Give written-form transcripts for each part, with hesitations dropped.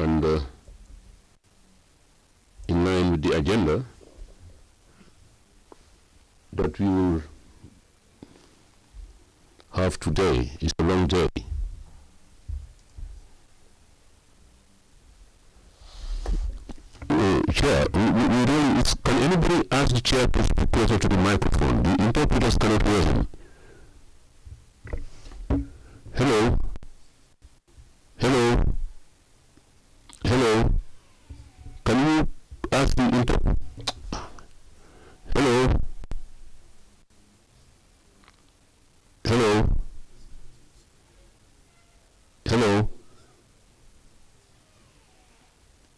And in line with the agenda that we will have today, is a long day. Chair, can anybody ask the chair to speak closer to the microphone? The interpreters cannot hear him. Hello? Hello? Hello? Can you ask the interpreter? Hello? Hello? Hello?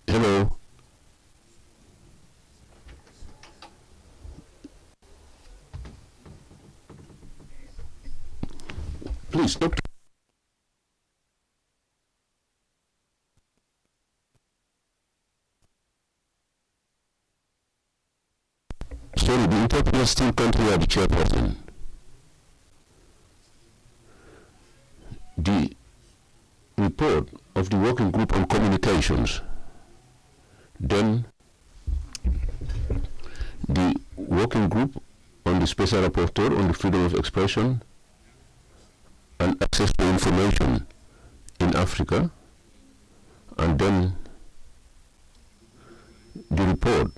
Hello? Please stop. Sorry, the interpreter still can't hear the chairperson. The report of the working group on communications, then the working group on the special rapporteur on the freedom of expression and access to information in Africa, and then the report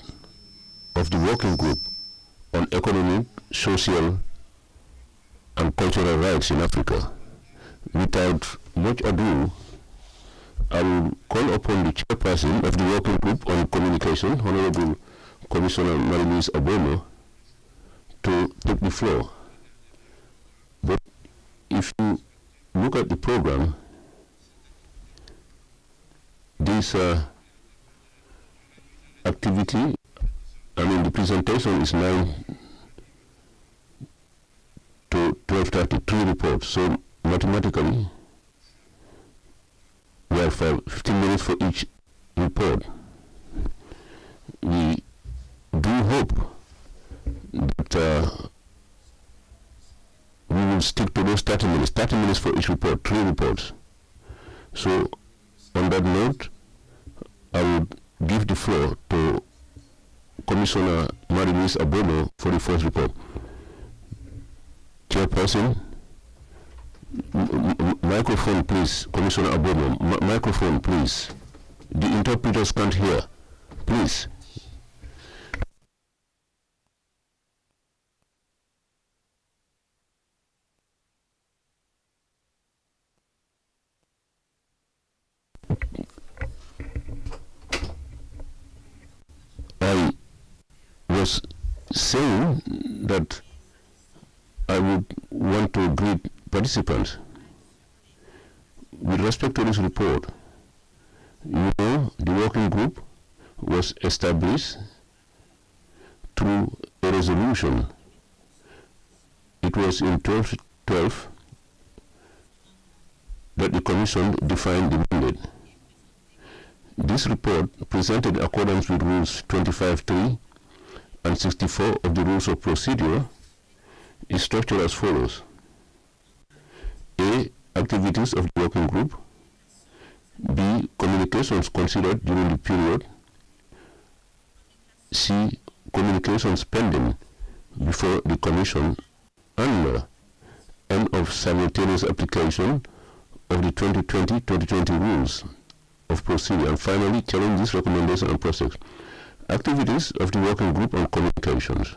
of the working group on economic, social, and cultural rights in Africa. Without much ado, I will call upon the chairperson of the working group on communication, Honorable Commissioner Marie-Louise Abono, to take the floor. But if you look at the program, this activity, the presentation is 9 to 12:30, reports. So mathematically, we have 15 minutes for each report. We do hope that we will stick to those 30 minutes for each report, 3 reports. So on that note, I would give the floor to Commissioner Marie-Louise Abono for the first report. Chairperson, microphone please, Commissioner Abono, microphone please. The interpreters can't hear, please. I was saying that I would want to greet participants. With respect to this report, you know, the working group was established through a resolution. It was in 2012 that the Commission defined the mandate. This report, presented in accordance with Rules 25.3 and 64 of the Rules of Procedure, is structured as follows. A. Activities of the working group. B. Communications considered during the period. C. Communications pending before the Commission, and end of simultaneous application of the 2020-2020 Rules of Procedure, and finally challenges, recommendations, and process. Activities of the working group on communications.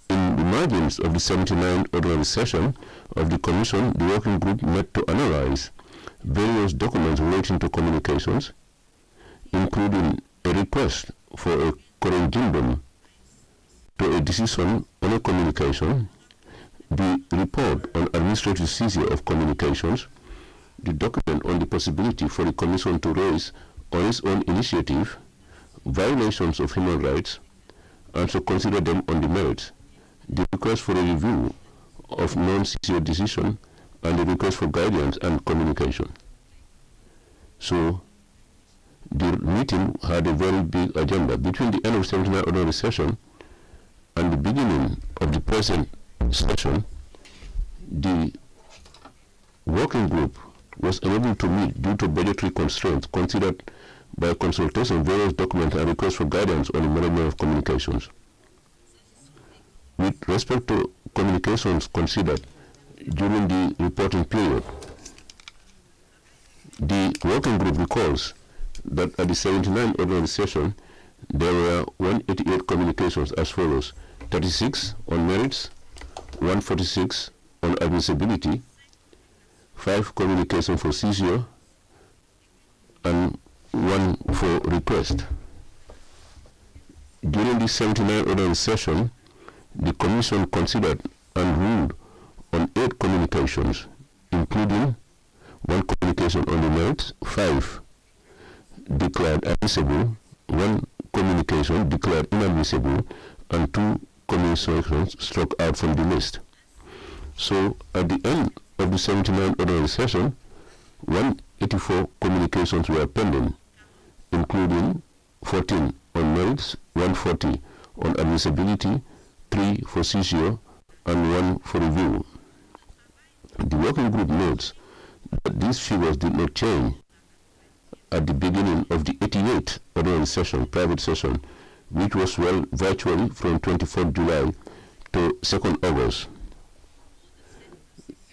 In the margins of the 79th ordinary session of the Commission, the working group met to analyze various documents relating to communications, including a request for a corrigendum to a decision on a communication, the report on administrative seizure of communications, the document on the possibility for the Commission to raise on its own initiative violations of human rights and to consider them on the merits, the request for a review of non-seizure decision, and the request for guidance and communication. So the meeting had a very big agenda. Between the end of 79th ordinary session and the beginning of the present session, the working group was unable to meet due to budgetary constraints considered by consultation of various documents and requests for guidance on the management of communications. With respect to communications considered during the reporting period, the working group recalls that at the 79th ordinary session, there were 188 communications as follows: 36 on merits, 146 on admissibility, 5 communications for seizure, and 1 for request. During the 79th ordinary session, the Commission considered and ruled on 8 communications, including 1 communication on the merits, 5 declared admissible, 1 communication declared inadmissible, and 2 communications struck out from the list. So at the end of the 79th ordinary session, 184 communications were pending, including 14 on merits, 140 on admissibility, 3 for seizure, and 1 for review. The working group notes that these figures did not change at the beginning of the 88th ordinary session, private session, which was held virtually from 24th July to 2nd August.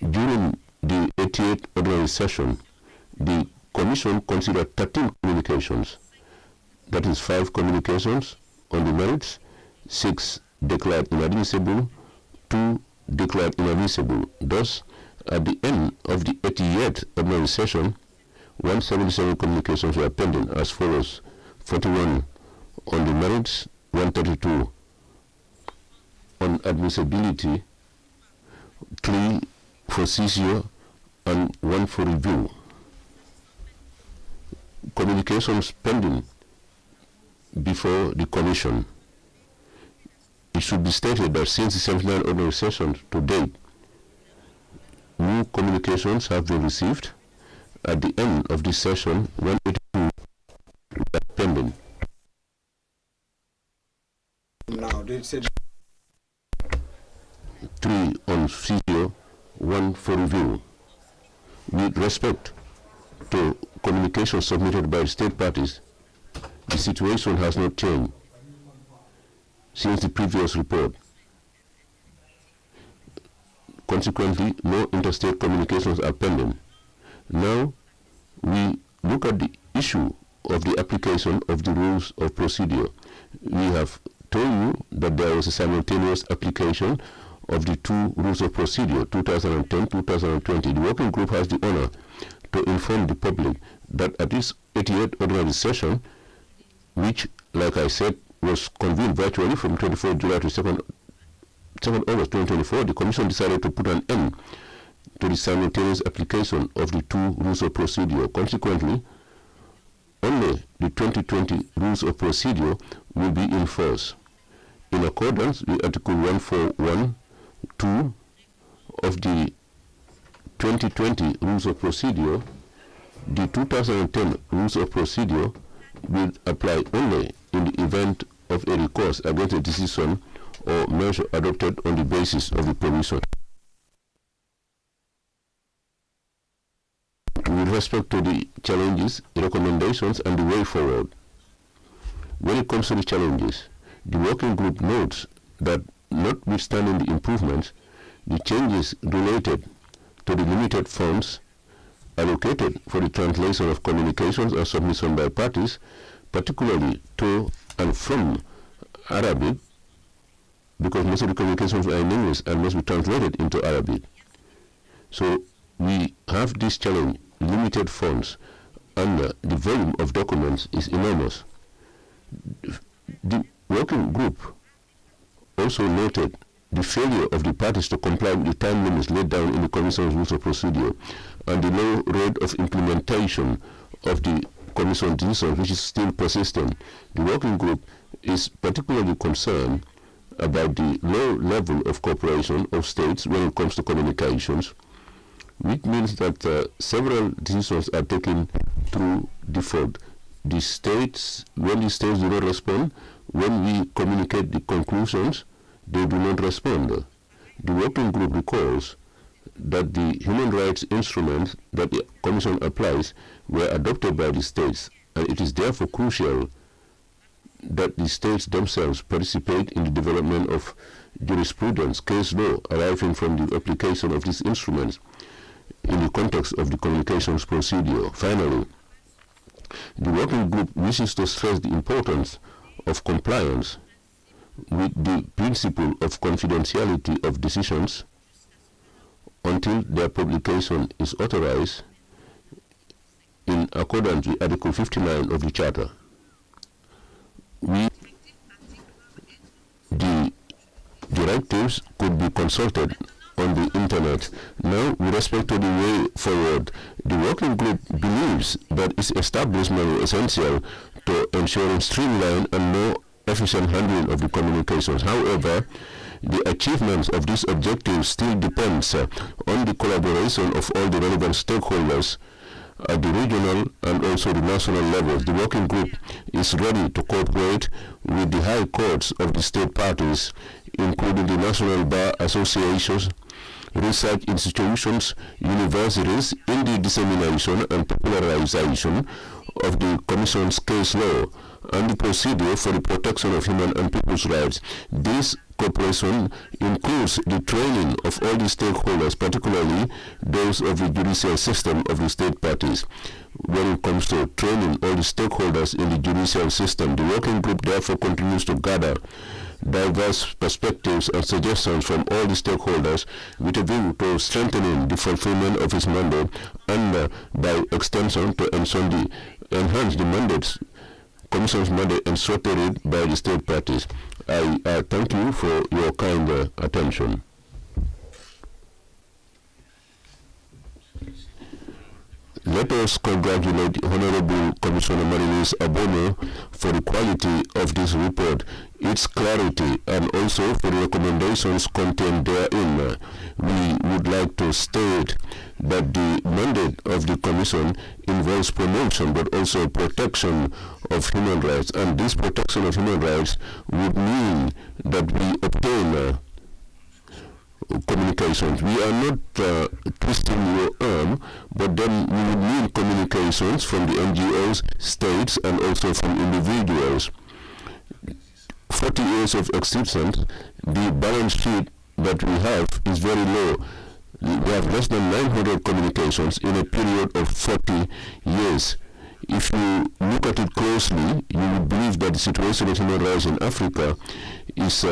During the 88th ordinary session, the Commission considered 13 communications, that is 5 communications on the merits, 6 declared inadmissible, 2 declared inadmissible. Thus, at the end of the 88th ordinary session, 177 communications were pending as follows: 41 on the merits, 132 on admissibility, 3 for seizure, and 1 for review. Communications pending before the Commission. It should be stated that since the 79th ordinary session to date, new communications have been received. At the end of this session, 182 were pending. Now, they said 3 on seizure, 1 for review. With respect to communications submitted by state parties, the situation has not changed since the previous report. Consequently, no interstate communications are pending. Now, we look at the issue of the application of the rules of procedure. We have told you that there was a simultaneous application of the 2 rules of procedure, 2010-2020. The working group has the honor to inform the public that at this 88th ordinary session, which, like I said, was convened virtually from 24th July to 2nd August 2024, the Commission decided to put an end to the simultaneous application of the 2 rules of procedure. Consequently, only the 2020 rules of procedure will be in force. In accordance with Article 141(2) of the 2020 rules of procedure, the 2010 rules of procedure will apply only in the event of a recourse against a decision or measure adopted on the basis of the provision. With respect to the challenges, recommendations, and the way forward, when it comes to the challenges, the working group notes that notwithstanding the improvements, the changes related to the limited funds allocated for the translation of communications and submission by parties, particularly to and from Arabic, because most of the communications are in English and must be translated into Arabic. So we have this challenge: limited funds, and the volume of documents is enormous. The working group also noted the failure of the parties to comply with the time limits laid down in the Commission's rules of procedure and the low rate of implementation of the Commission decisions, which is still persistent. The working group is particularly concerned about the low level of cooperation of states when it comes to communications, which means that several decisions are taken through default. The states, when the states do not respond, when we communicate the conclusions, they do not respond. The working group recalls that the human rights instruments that the Commission applies were adopted by the states and it is therefore crucial that the states themselves participate in the development of jurisprudence, case law, arising from the application of these instruments in the context of the communications procedure. Finally, the working group wishes to stress the importance of compliance with the principle of confidentiality of decisions until their publication is authorized in accordance with Article 59 of the Charter. The directives could be consulted on the internet. Now, with respect to the way forward, the working group believes that its establishment is essential to ensuring streamlined and more efficient handling of the communications. However, the achievements of these objectives still depends on the collaboration of all the relevant stakeholders at the regional and also the national levels. The working group is ready to cooperate with the high courts of the state parties, including the National Bar Associations, research institutions, universities, in the dissemination and popularization of the Commission's case law and the procedure for the protection of human and people's rights. This cooperation includes the training of all the stakeholders, particularly those of the judicial system of the state parties. When it comes to training all the stakeholders in the judicial system, the working group therefore continues to gather diverse perspectives and suggestions from all the stakeholders with a view to strengthening the fulfillment of its mandate and by extension to enhance the mandates, Commission's mandate enshrined by the state parties. I thank you for your kind attention. Let us congratulate Honorable Commissioner Marie-Louise Abono for the quality of this report, its clarity, and also for the recommendations contained therein. We would like to state that the mandate of the Commission involves promotion but also protection of human rights, and this protection of human rights would mean that we obtain communications. We are not twisting your arm, but then we would need communications from the NGOs, states, and also from individuals. 40 years of existence, the balance sheet that we have is very low. We have less than 900 communications in a period of 40 years. If you look at it closely, you would believe that the situation of human rights in Africa is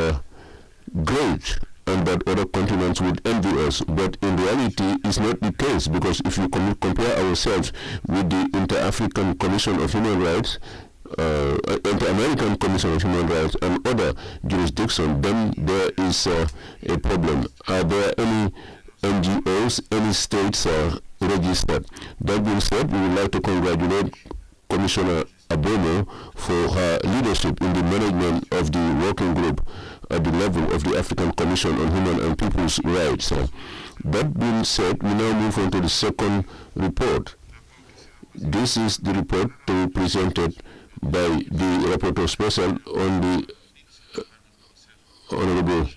great, and that other continents would envy us, but in reality it's not the case, because if you compare ourselves with the Inter-African Commission of Human Rights, Inter-American Commission of Human Rights and other jurisdictions, then there is a problem. Are there any NGOs, any states registered? That being said, we would like to congratulate Commissioner Abono for her leadership in the management of the working group at the level of the African Commission on Human and People's Rights. That being said, we now move on to the second report. This is the report to be presented by the Rapporteur Special on the Honorable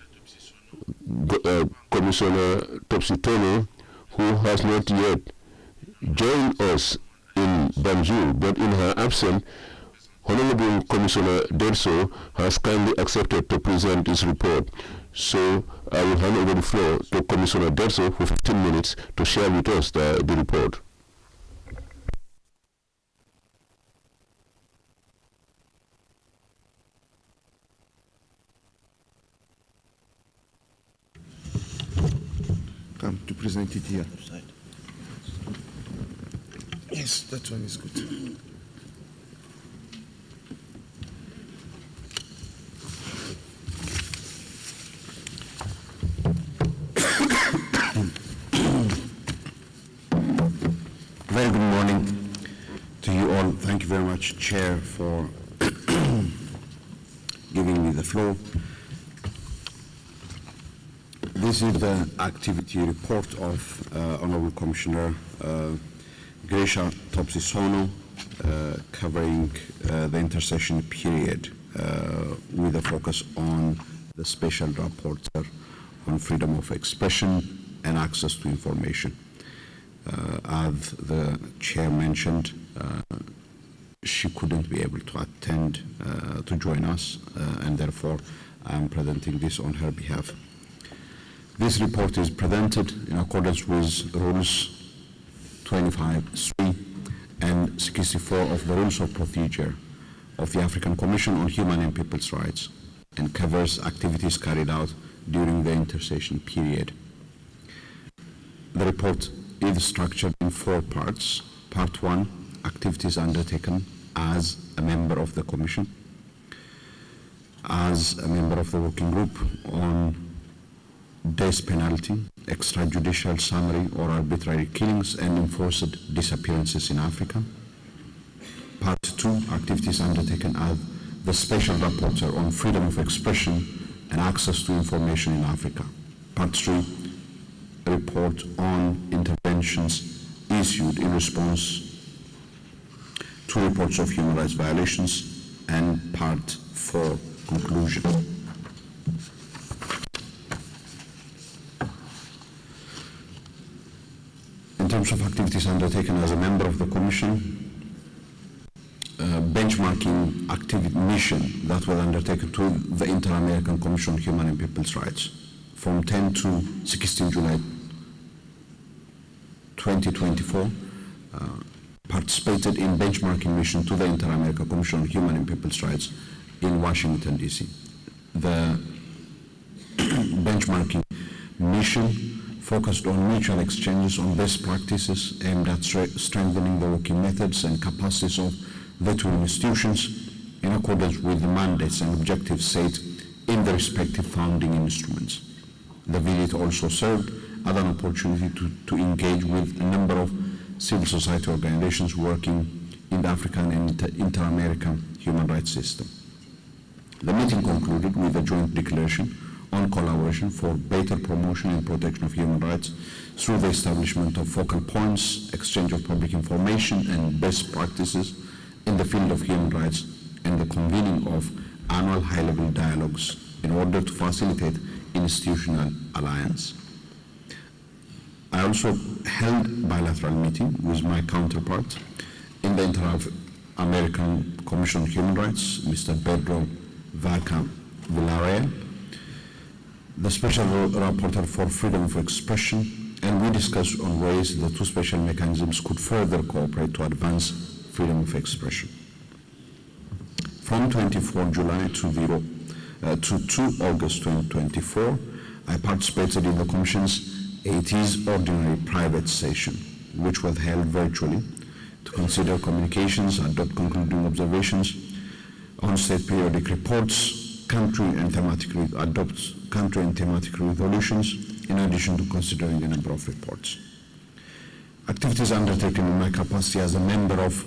Commissioner Topsy-Tono, who has not yet joined us in Banjul, but in her absence, Honorable Commissioner Derso has kindly accepted to present this report. So I will hand over the floor to Commissioner Derso for 15 minutes to share with us the report. Come to present it here. Yes, that one is good. Very good morning to you all. Thank you very much, Chair, for giving me the floor. This is the activity report of Honorable Commissioner Gracia Topsy-Tono covering the intercession period with a focus on the Special Rapporteur on freedom of expression and access to information. As the Chair mentioned, she couldn't be able to attend, to join us, and therefore I'm presenting this on her behalf. This report is presented in accordance with Rules 25(3) and 64 of the Rules of Procedure of the African Commission on Human and People's Rights, and covers activities carried out during the intersession period. The report is structured in 4 parts. Part 1, activities undertaken as a member of the Commission, as a member of the working group on death penalty, extrajudicial summary or arbitrary killings and enforced disappearances in Africa. Part 2, activities undertaken as the Special Rapporteur on freedom of expression and access to information in Africa. Part 3, a report on interventions issued in response to reports of human rights violations, and Part 4, conclusion. In terms of activities undertaken as a member of the Commission, benchmarking activity mission that was undertaken to the Inter-American Commission on Human and People's Rights from 10 to 16 July 2024, participated in benchmarking mission to the Inter-American Commission on Human and People's Rights in Washington, D.C. The benchmarking mission focused on mutual exchanges on best practices aimed at strengthening the working methods and capacities of the two institutions in accordance with the mandates and objectives set in the respective founding instruments. The visit also served as an opportunity to engage with a number of civil society organizations working in the African and Inter-American human rights system. The meeting concluded with a joint declaration on collaboration for better promotion and protection of human rights through the establishment of focal points, exchange of public information and best practices in the field of human rights, and the convening of annual high-level dialogues in order to facilitate institutional alliance. I also held bilateral meeting with my counterpart in the Inter-American Commission on Human Rights, Mr. Pedro Vaca Villarreal, the Special Rapporteur for Freedom of Expression, and we discussed on ways the two special mechanisms could further cooperate to advance freedom of expression. From 24 July to 2 August 2024, I participated in the Commission's 80th Ordinary Private Session, which was held virtually to consider communications, adopt concluding observations on state periodic reports, adopt country and thematic resolutions, in addition to considering a number of reports. Activities undertaken in my capacity as a member of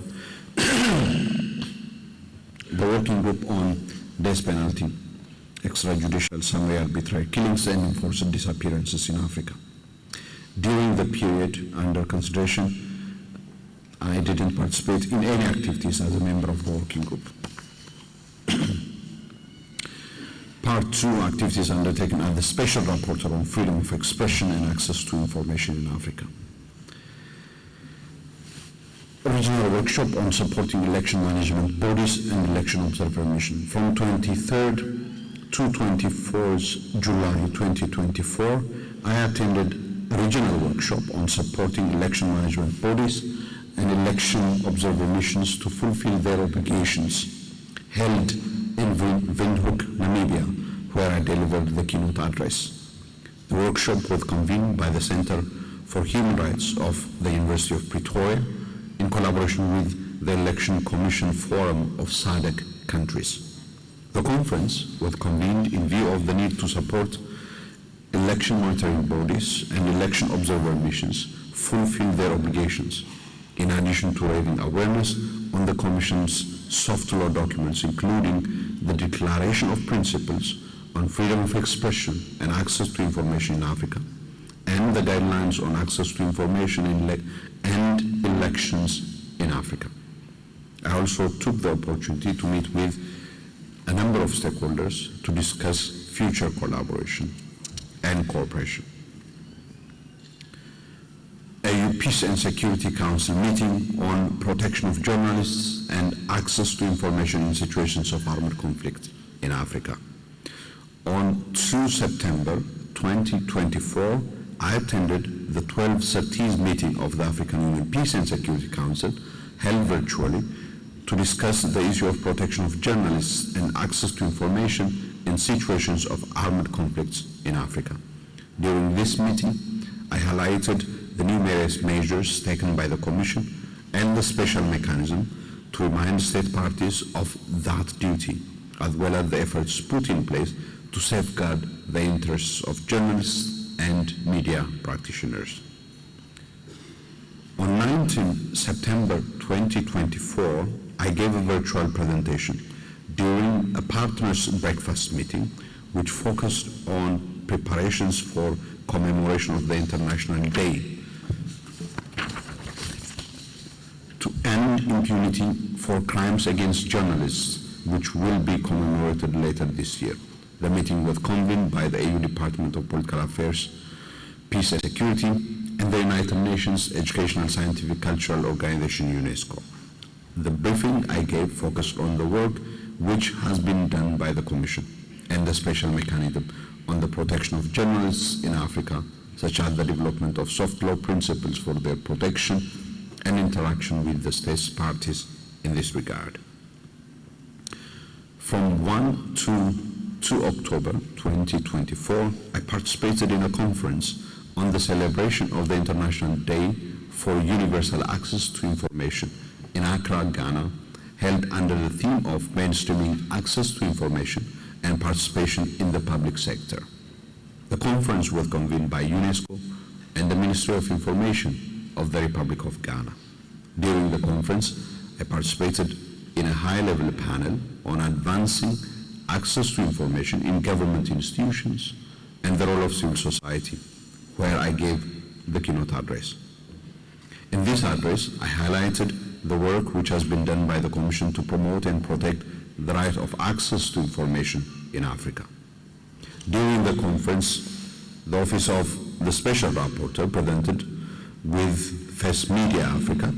the working group on death penalty, extrajudicial summary arbitrary killings and enforced disappearances in Africa. During the period under consideration, I didn't participate in any activities as a member of the working group. Part 2, activities undertaken as the Special Rapporteur on freedom of expression and access to information in Africa. Regional workshop on supporting election management bodies and election observer mission. From 23rd to 24th July 2024, I attended a regional workshop on supporting election management bodies and election observer missions to fulfill their obligations, held in Windhoek, Namibia, where I delivered the keynote address. The workshop was convened by the Center for Human Rights of the University of Pretoria in collaboration with the Election Commission Forum of SADC countries. The conference was convened in view of the need to support election monitoring bodies and election observer missions fulfill their obligations, in addition to raising awareness on the Commission's soft law documents, including the Declaration of Principles on Freedom of Expression and Access to Information in Africa, and the Guidelines on Access to Information and Elections in Africa. I also took the opportunity to meet with a number of stakeholders to discuss future collaboration and cooperation. AU Peace and Security Council meeting on protection of journalists and access to information in situations of armed conflict in Africa. On 2 September 2024, I attended the 12th Surtees meeting of the African Union Peace and Security Council, held virtually, to discuss the issue of protection of journalists and access to information in situations of armed conflicts in Africa. During this meeting, I highlighted the numerous measures taken by the Commission and the special mechanism to remind state parties of that duty, as well as the efforts put in place to safeguard the interests of journalists and media practitioners. On 19 September 2024, I gave a virtual presentation during a partners' breakfast meeting, which focused on preparations for commemoration of the International Day to end impunity for crimes against journalists, which will be commemorated later this year. The meeting was convened by the EU Department of Political Affairs, Peace and Security, and the United Nations Educational, Scientific, Cultural Organization, UNESCO. The briefing I gave focused on the work which has been done by the Commission and the special mechanism on the protection of journalists in Africa, such as the development of soft law principles for their protection and interaction with the states parties in this regard. From 1 to 2 October 2024, I participated in a conference on the celebration of the International Day for Universal Access to Information in Accra, Ghana, held under the theme of mainstreaming access to information and participation in the public sector. The conference was convened by UNESCO and the Ministry of Information of the Republic of Ghana. During the conference, I participated in a high-level panel on advancing access to information in government institutions and the role of civil society, where I gave the keynote address. In this address, I highlighted the work which has been done by the Commission to promote and protect the right of access to information in Africa. During the conference, the Office of the Special Rapporteur presented with First Media Africa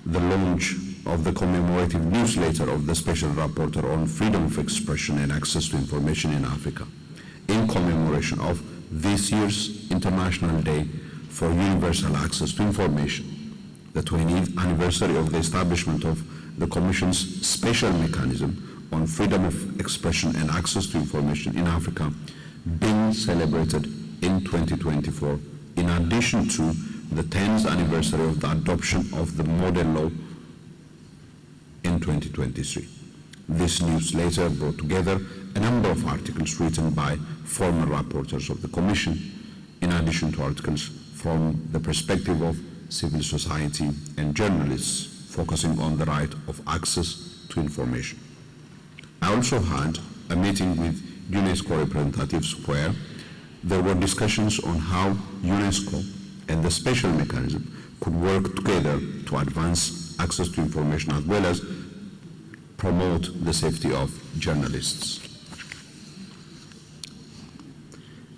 the launch of the commemorative newsletter of the Special Rapporteur on freedom of expression and access to information in Africa, in commemoration of this year's International Day for Universal Access to Information, the 20th anniversary of the establishment of the Commission's special mechanism on freedom of expression and access to information in Africa, being celebrated in 2024, in addition to the 10th anniversary of the adoption of the model law in 2023. This newsletter brought together a number of articles written by former rapporteurs of the Commission, in addition to articles from the perspective of civil society and journalists, focusing on the right of access to information. I also had a meeting with UNESCO representatives where there were discussions on how UNESCO and the special mechanism could work together to advance access to information as well as promote the safety of journalists.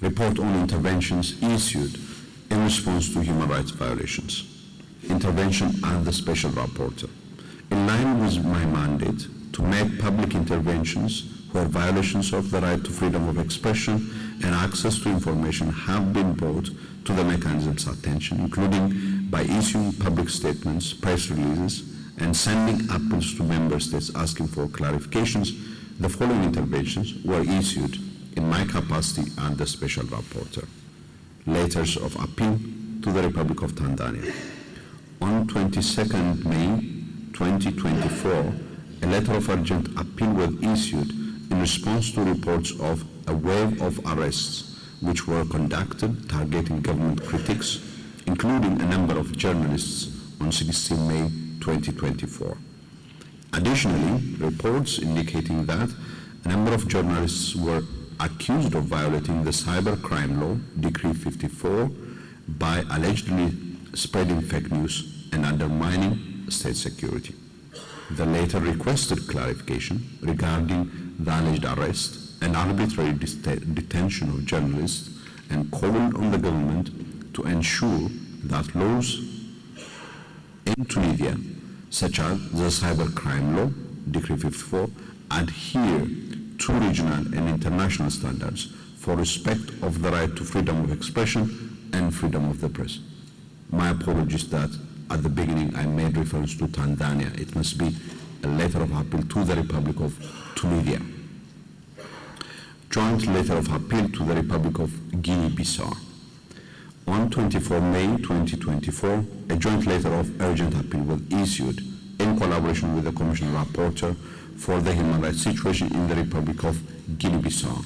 Report on interventions issued in response to human rights violations. Intervention as the Special Rapporteur. In line with my mandate to make public interventions where violations of the right to freedom of expression and access to information have been brought to the mechanism's attention, including by issuing public statements, press releases, and sending appeals to member states asking for clarifications, the following interventions were issued in my capacity as the Special Rapporteur. Letters of appeal to the Republic of Tanzania. On 22nd May 2024, a letter of urgent appeal was issued in response to reports of a wave of arrests which were conducted targeting government critics, including a number of journalists, on 16 May 2024. Additionally, reports indicating that a number of journalists were accused of violating the cybercrime law, Decree 54, by allegedly spreading fake news and undermining state security. The letter requested clarification regarding the alleged arrest and arbitrary detention of journalists and called on the government to ensure that laws in Tunisia, such as the Cybercrime Law, Decree 54, adhere to regional and international standards for respect of the right to freedom of expression and freedom of the press. My apologies that at the beginning I made reference to Tanzania. It must be a letter of appeal to the Republic of Tunisia. Joint letter of appeal to the Republic of Guinea-Bissau. On 24 May 2024, a joint letter of urgent appeal was issued in collaboration with the Commissioner Rapporteur for the human rights situation in the Republic of Guinea-Bissau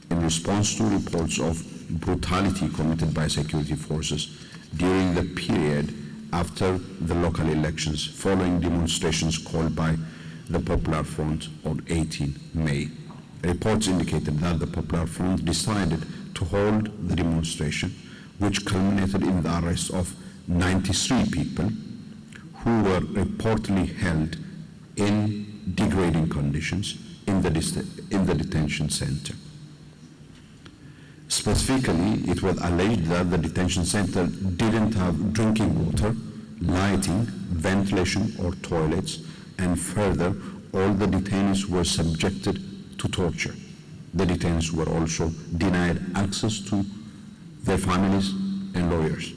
in response to reports of brutality committed by security forces during the period after the local elections following demonstrations called by the Popular Front on 18 May. Reports indicated that the Popular Front decided to hold the demonstration, which culminated in the arrest of 93 people who were reportedly held in degrading conditions in the detention center. Specifically, it was alleged that the detention center didn't have drinking water, lighting, ventilation, or toilets, and further, all the detainees were subjected to torture. The detainees were also denied access to their families and lawyers.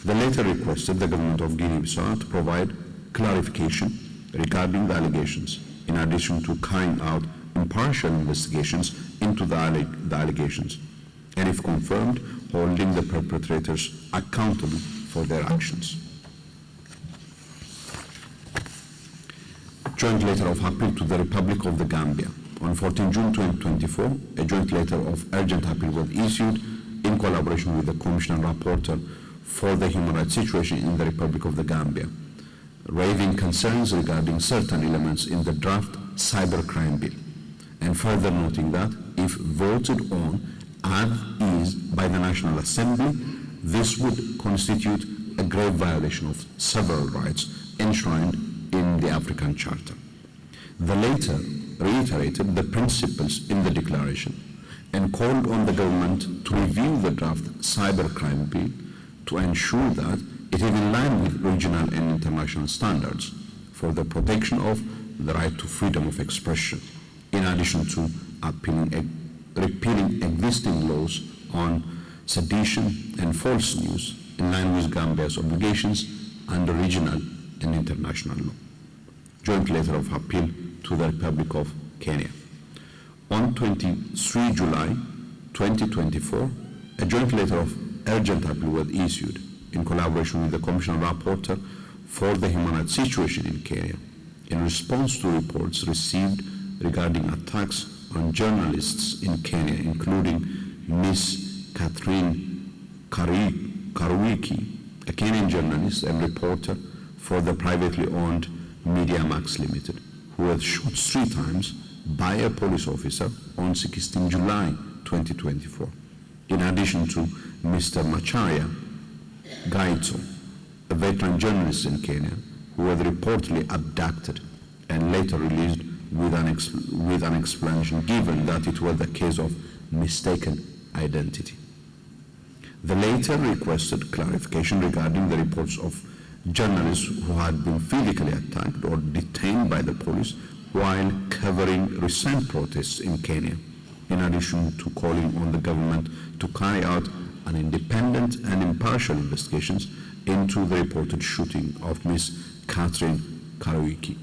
The letter requested the government of Guinea-Bissau to provide clarification regarding the allegations, in addition to carrying out impartial investigations into the allegations, and if confirmed, holding the perpetrators accountable for their actions. Joint letter of appeal to the Republic of the Gambia. On 14 June 2024, a joint letter of urgent appeal was issued in collaboration with the Commissioner Rapporteur for the human rights situation in the Republic of the Gambia, raising concerns regarding certain elements in the draft cybercrime bill, and further noting that if voted on as is by the National Assembly, this would constitute a grave violation of several rights enshrined in the African Charter. The latter reiterated the principles in the declaration and called on the government to review the draft cybercrime bill to ensure that it is in line with regional and international standards for the protection of the right to freedom of expression, in addition to repealing existing laws on sedition and false news in line with Gambia's obligations under regional and international law. Joint letter of appeal to the Republic of Kenya. On 23 July 2024, a joint letter of urgent appeal was issued in collaboration with the Commissioner Rapporteur for the human rights situation in Kenya in response to reports received regarding attacks on journalists in Kenya, including Ms. Catherine Karuwiki, a Kenyan journalist and reporter for the privately owned Media Max Limited, who was shot 3 times by a police officer on 16 July 2024, in addition to Mr. Macharia Gaito, a veteran journalist in Kenya, who was reportedly abducted and later released with an explanation given that it was the case of mistaken identity. The latter requested clarification regarding the reports of journalists who had been physically attacked or detained by the police while covering recent protests in Kenya, in addition to calling on the government to carry out an independent and impartial investigations into the reported shooting of Ms. Catherine Karuwiki.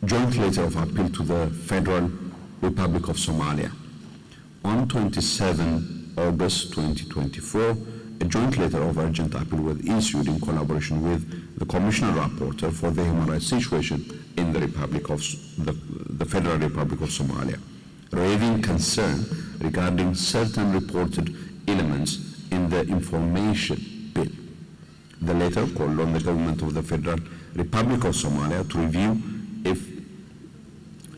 Joint letter of appeal to the Federal Republic of Somalia. On 27 August 2024, a joint letter of urgent appeal was issued in collaboration with the Commissioner Rapporteur for the human rights situation in the Federal Republic of Somalia, raising concern regarding certain reported elements in the information bill. The letter called on the government of the Federal Republic of Somalia to review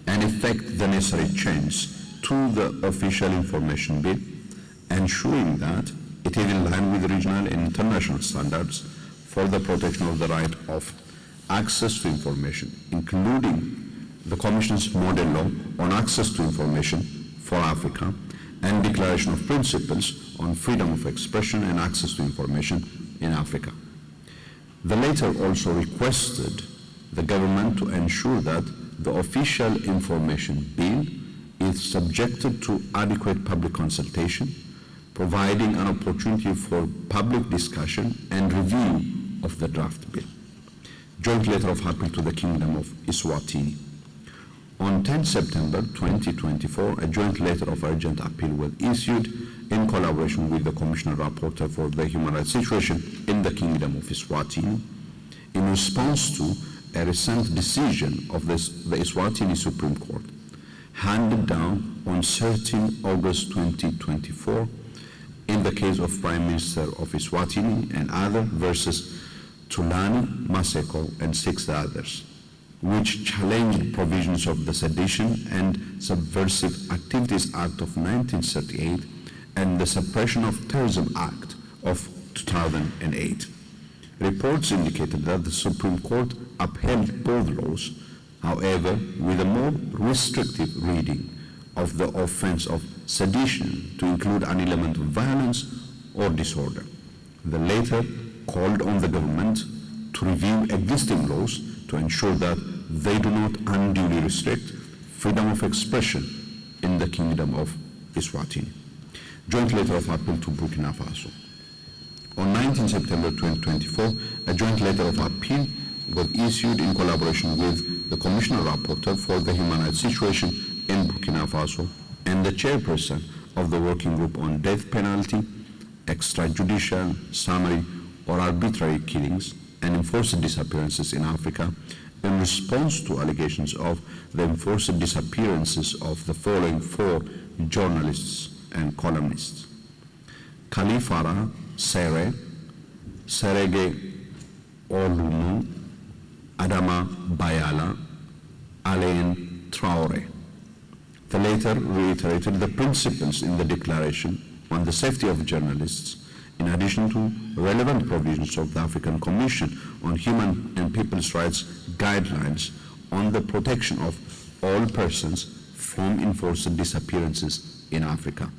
and effect the necessary change to the official information bill, ensuring that it is in line with regional and international standards for the protection of the right of access to information, including the Commission's model law on access to information for Africa and Declaration of Principles on freedom of expression and access to information in Africa. The latter also requested the government to ensure that the official information bill is subjected to adequate public consultation, providing an opportunity for public discussion and review of the draft bill. Joint letter of appeal to the Kingdom of Eswatini. On 10 September 2024, a joint letter of urgent appeal was issued in collaboration with the Commissioner Rapporteur for the Human Rights Situation in the Kingdom of Eswatini in response to a recent decision of the Eswatini Supreme Court handed down on 13 August 2024 in the case of Prime Minister of Eswatini and other versus Thulani Maseko and 6 others, which challenged provisions of the Sedition and Subversive Activities Act of 1938 and the Suppression of Terrorism Act of 2008. Reports indicated that the Supreme Court upheld both laws, however, with a more restrictive reading of the offense of sedition to include an element of violence or disorder. The latter called on the government to review existing laws to ensure that they do not unduly restrict freedom of expression in the Kingdom of Eswatini. Joint letter of appeal to Burkina Faso. On 19 September 2024, a joint letter of appeal was issued in collaboration with the Commissioner Rapporteur for the Human Rights Situation in Burkina Faso and the chairperson of the Working Group on Death Penalty, Extrajudicial, Summary, or Arbitrary Killings and Enforced Disappearances in Africa in response to allegations of the enforced disappearances of the following 4 journalists and columnists: Khalifara Sere, Serege Olumu, Adama Bayala, Alain Traore. The latter reiterated the principles in the Declaration on the Safety of Journalists, in addition to relevant provisions of the African Commission on Human and People's Rights guidelines on the protection of all persons from enforced disappearances in Africa.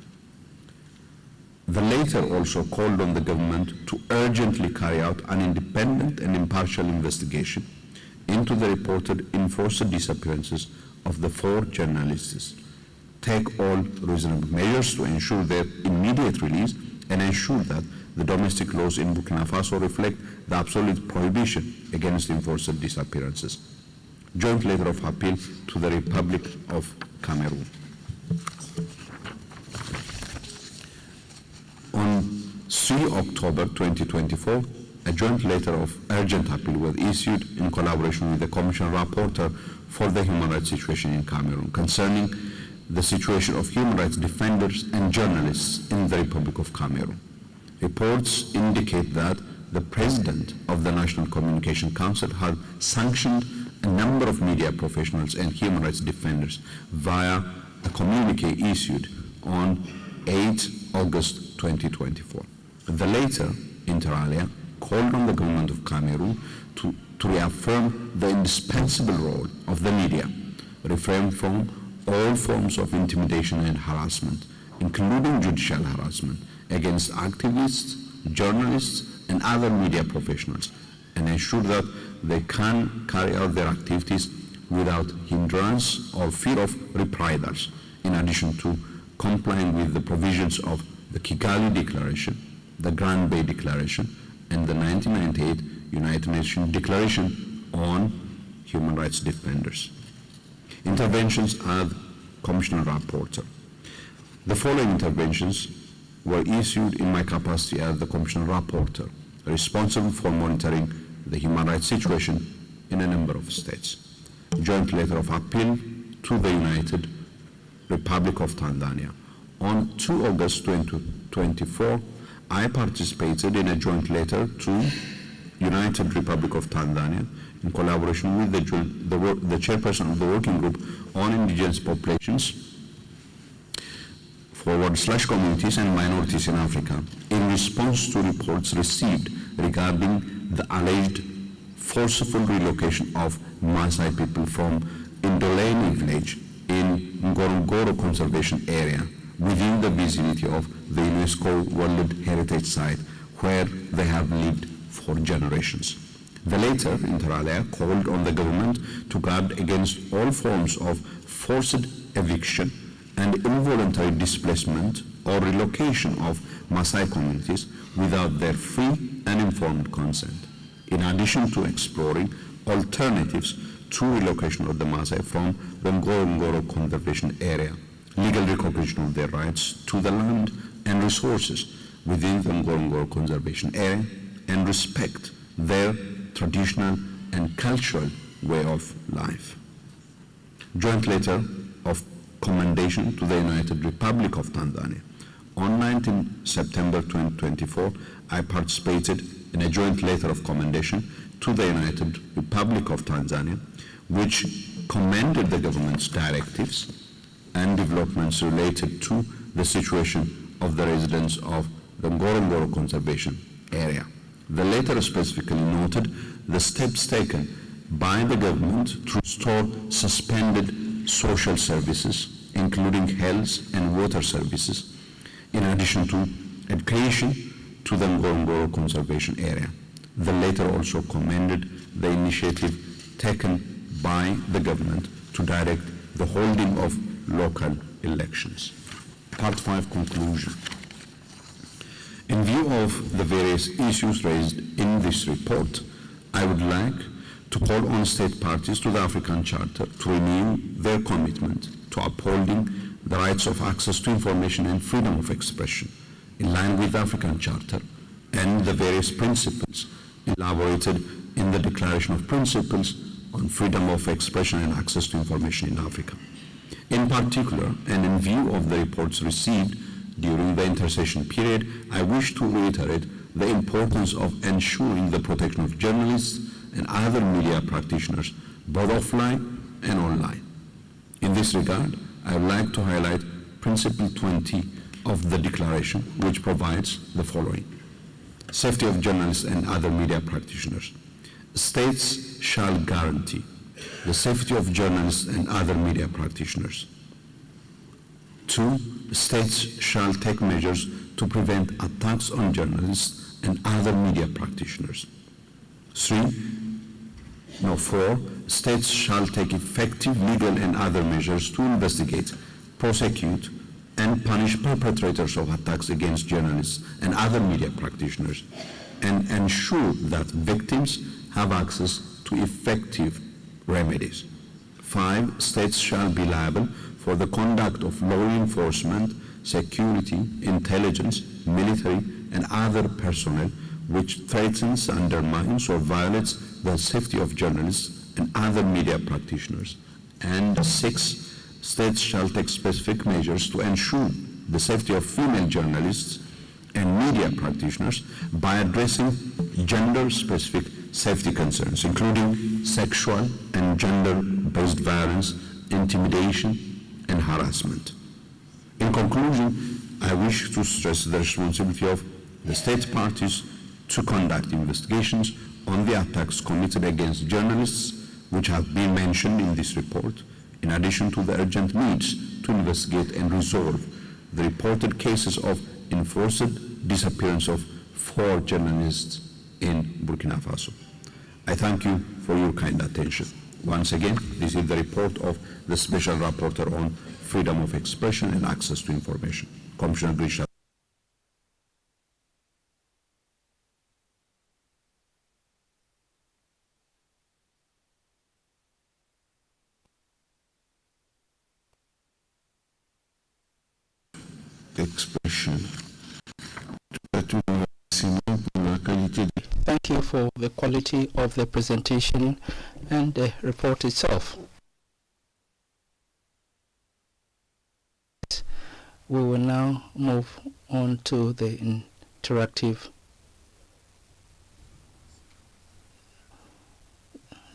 The latter also called on the government to urgently carry out an independent and impartial investigation into the reported enforced disappearances of the 4 journalists, take all reasonable measures to ensure their immediate release, and ensure that the domestic laws in Burkina Faso reflect the absolute prohibition against enforced disappearances. Joint letter of appeal to the Republic of Cameroon. On 3 October 2024, a joint letter of urgent appeal was issued in collaboration with the Commissioner Rapporteur for the Human Rights Situation in Cameroon concerning the situation of human rights defenders and journalists in the Republic of Cameroon. Reports indicate that the President of the National Communication Council had sanctioned a number of media professionals and human rights defenders via a communique issued on 8 August 2024. The latter, inter alia, called on the government of Cameroon to reaffirm the indispensable role of the media, refrain from all forms of intimidation and harassment, including judicial harassment, against activists, journalists, and other media professionals, and ensure that they can carry out their activities without hindrance or fear of reprisals, in addition to complying with the provisions of the Kigali Declaration, the Grand Bay Declaration, and the 1998 United Nations Declaration on Human Rights Defenders. Interventions as Commissioner Rapporteur. The following interventions were issued in my capacity as the Commissioner Rapporteur, responsible for monitoring the human rights situation in a number of states. Joint letter of appeal to the United Republic of Tanzania. On 2 August 2024, I participated in a joint letter to United Republic of Tanzania in collaboration with the chairperson of the Working Group on Indigenous Populations, /communities and minorities in Africa, in response to reports received regarding the alleged forceful relocation of Maasai people from Indoleni village in Ngorongoro Conservation Area within the vicinity of the UNESCO World Heritage Site where they have lived for generations. The latter, inter alia, called on the government to guard against all forms of forced eviction and involuntary displacement or relocation of Maasai communities without their free and informed consent, in addition to exploring alternatives to relocation of the Maasai from the Ngorongoro Conservation Area, legal recognition of their rights to the land and resources within the Ngorongoro Conservation Area, and respect their traditional and cultural way of life. Joint letter of commendation to the United Republic of Tanzania. On 19 September 2024, I participated in a joint letter of commendation to the United Republic of Tanzania, which commended the government's directives and developments related to the situation of the residents of the Ngorongoro Conservation Area. The letter specifically noted the steps taken by the government to restore suspended social services, including health and water services, in addition to education to the Ngorongoro Conservation Area. The letter also commended the initiative taken by the government to direct the holding of local elections. Part 5, conclusion. In view of the various issues raised in this report, I would like to call on state parties to the African Charter to renew their commitment to upholding the rights of access to information and freedom of expression in line with the African Charter and the various principles elaborated in the Declaration of Principles on Freedom of Expression and Access to Information in Africa. In particular, and in view of the reports received during the intersession period, I wish to reiterate the importance of ensuring the protection of journalists and other media practitioners, both offline and online. In this regard, I would like to highlight Principle 20 of the Declaration, which provides the following. Safety of journalists and other media practitioners. States shall guarantee the safety of journalists and other media practitioners. 2. States shall take measures to prevent attacks on journalists and other media practitioners. 4. States shall take effective legal and other measures to investigate, prosecute, and punish perpetrators of attacks against journalists and other media practitioners, and ensure that victims have access to effective remedies. 5. States shall be liable for the conduct of law enforcement, security, intelligence, military, and other personnel which threatens, undermines, or violates the safety of journalists and other media practitioners. And 6. States shall take specific measures to ensure the safety of female journalists and media practitioners by addressing gender-specific safety concerns, including sexual and gender-based violence, intimidation, and harassment. In conclusion, I wish to stress the responsibility of the state parties to conduct investigations on the attacks committed against journalists which have been mentioned in this report, in addition to the urgent needs to investigate and resolve the reported cases of enforced disappearance of 4 journalists in Burkina Faso. I thank you for your kind attention. Once again, this is the report of the Special Rapporteur on Freedom of Expression and Access to Information, Commissioner Grisha. Expression. Thank you for the quality of the presentation and the report itself. We will now move on to the interactive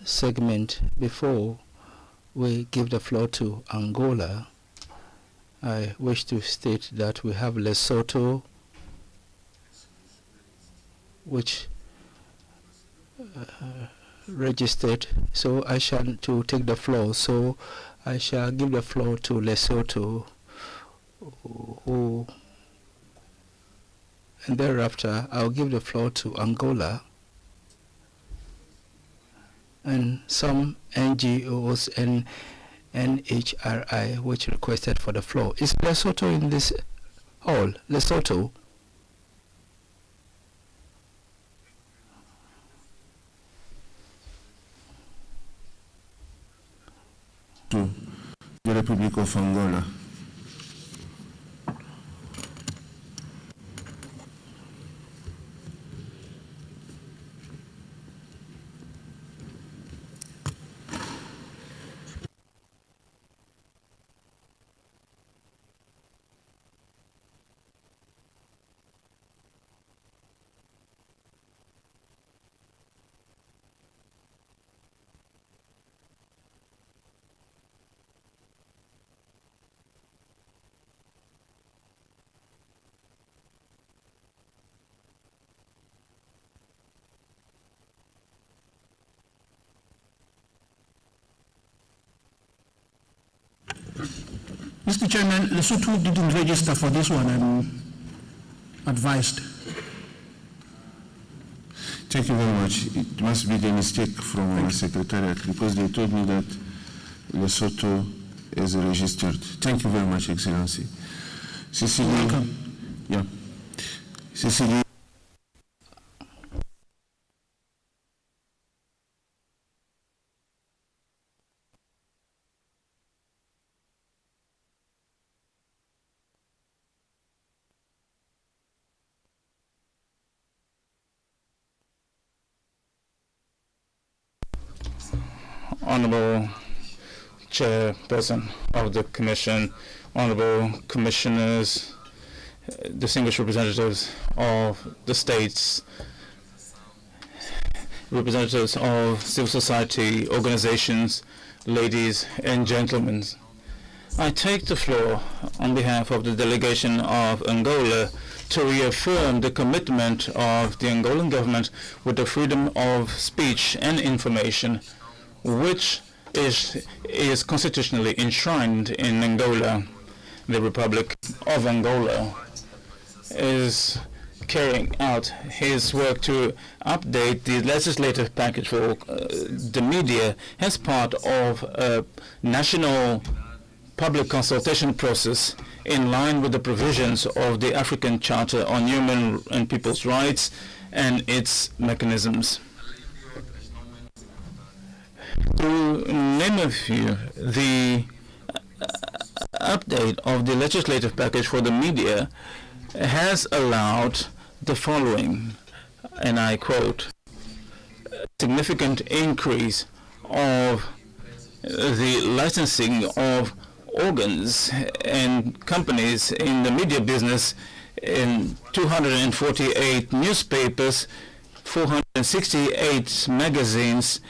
segment. Before we give the floor to Angola, I wish to state that we have Lesotho, which registered, so I shall to take the floor. So I shall give the floor to Lesotho, who and thereafter I'll give the floor to Angola and some NGOs and NHRI which requested for the floor. Is Lesotho in this hall? Lesotho? To the Republic of Angola. Mr. Chairman, Lesotho didn't register for this one, I'm advised. Thank you very much. It must be the mistake from our secretariat because they told me that Lesotho is registered. Thank you very much, Excellency. Cecilie. Welcome. Yeah. Cecilie. Honorable Chairperson of the Commission, Honorable Commissioners, distinguished representatives of the states, representatives of civil society organizations, ladies and gentlemen. I take the floor on behalf of the delegation of Angola to reaffirm the commitment of the Angolan government with the freedom of speech and information, which is constitutionally enshrined in Angola. The Republic of Angola is carrying out his work to update the legislative package for the media as part of a national public consultation process in line with the provisions of the African Charter on Human and People's Rights and its mechanisms. To name a few, the update of the legislative package for the media has allowed the following, and I quote, significant increase of the licensing of organs and companies in the media business in 248 newspapers, 468 magazines,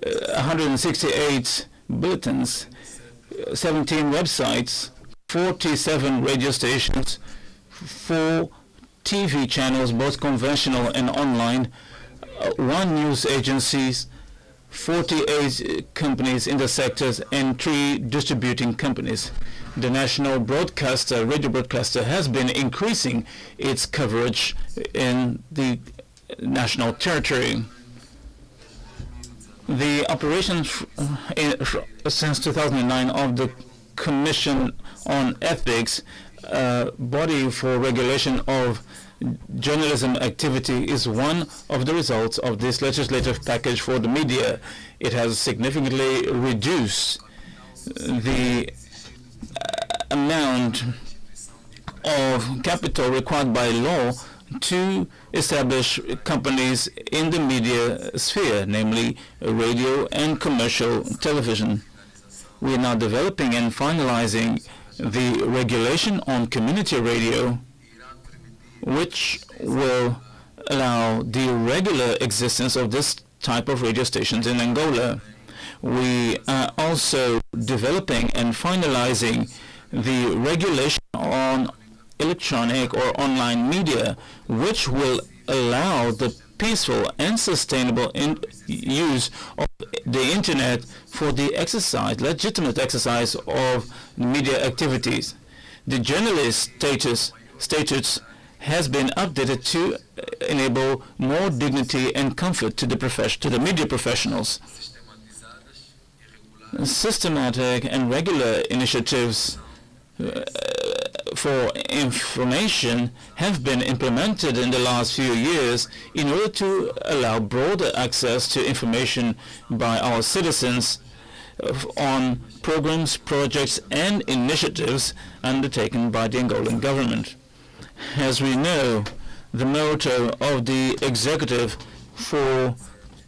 168 bulletins, 17 websites, 47 radio stations, 4 TV channels, both conventional and online, 1 news agencies, 48 companies in the sectors, and 3 distributing companies. The national broadcaster, radio broadcaster, has been increasing its coverage in the national territory. The operations since 2009 of the Commission on Ethics, body for regulation of journalism activity, is one of the results of this legislative package for the media. It has significantly reduced the amount of capital required by law to establish companies in the media sphere, namely radio and commercial television. We are now developing and finalizing the regulation on community radio, which will allow the regular existence of this type of radio stations in Angola. We are also developing and finalizing the regulation on electronic or online media, which will allow the peaceful and sustainable use of the internet for the legitimate exercise of media activities. The journalist statutes has been updated to enable more dignity and comfort to the media professionals. Systematic and regular initiatives for information have been implemented in the last few years in order to allow broader access to information by our citizens on programs, projects, and initiatives undertaken by the Angolan government. As we know, the motto of the executive for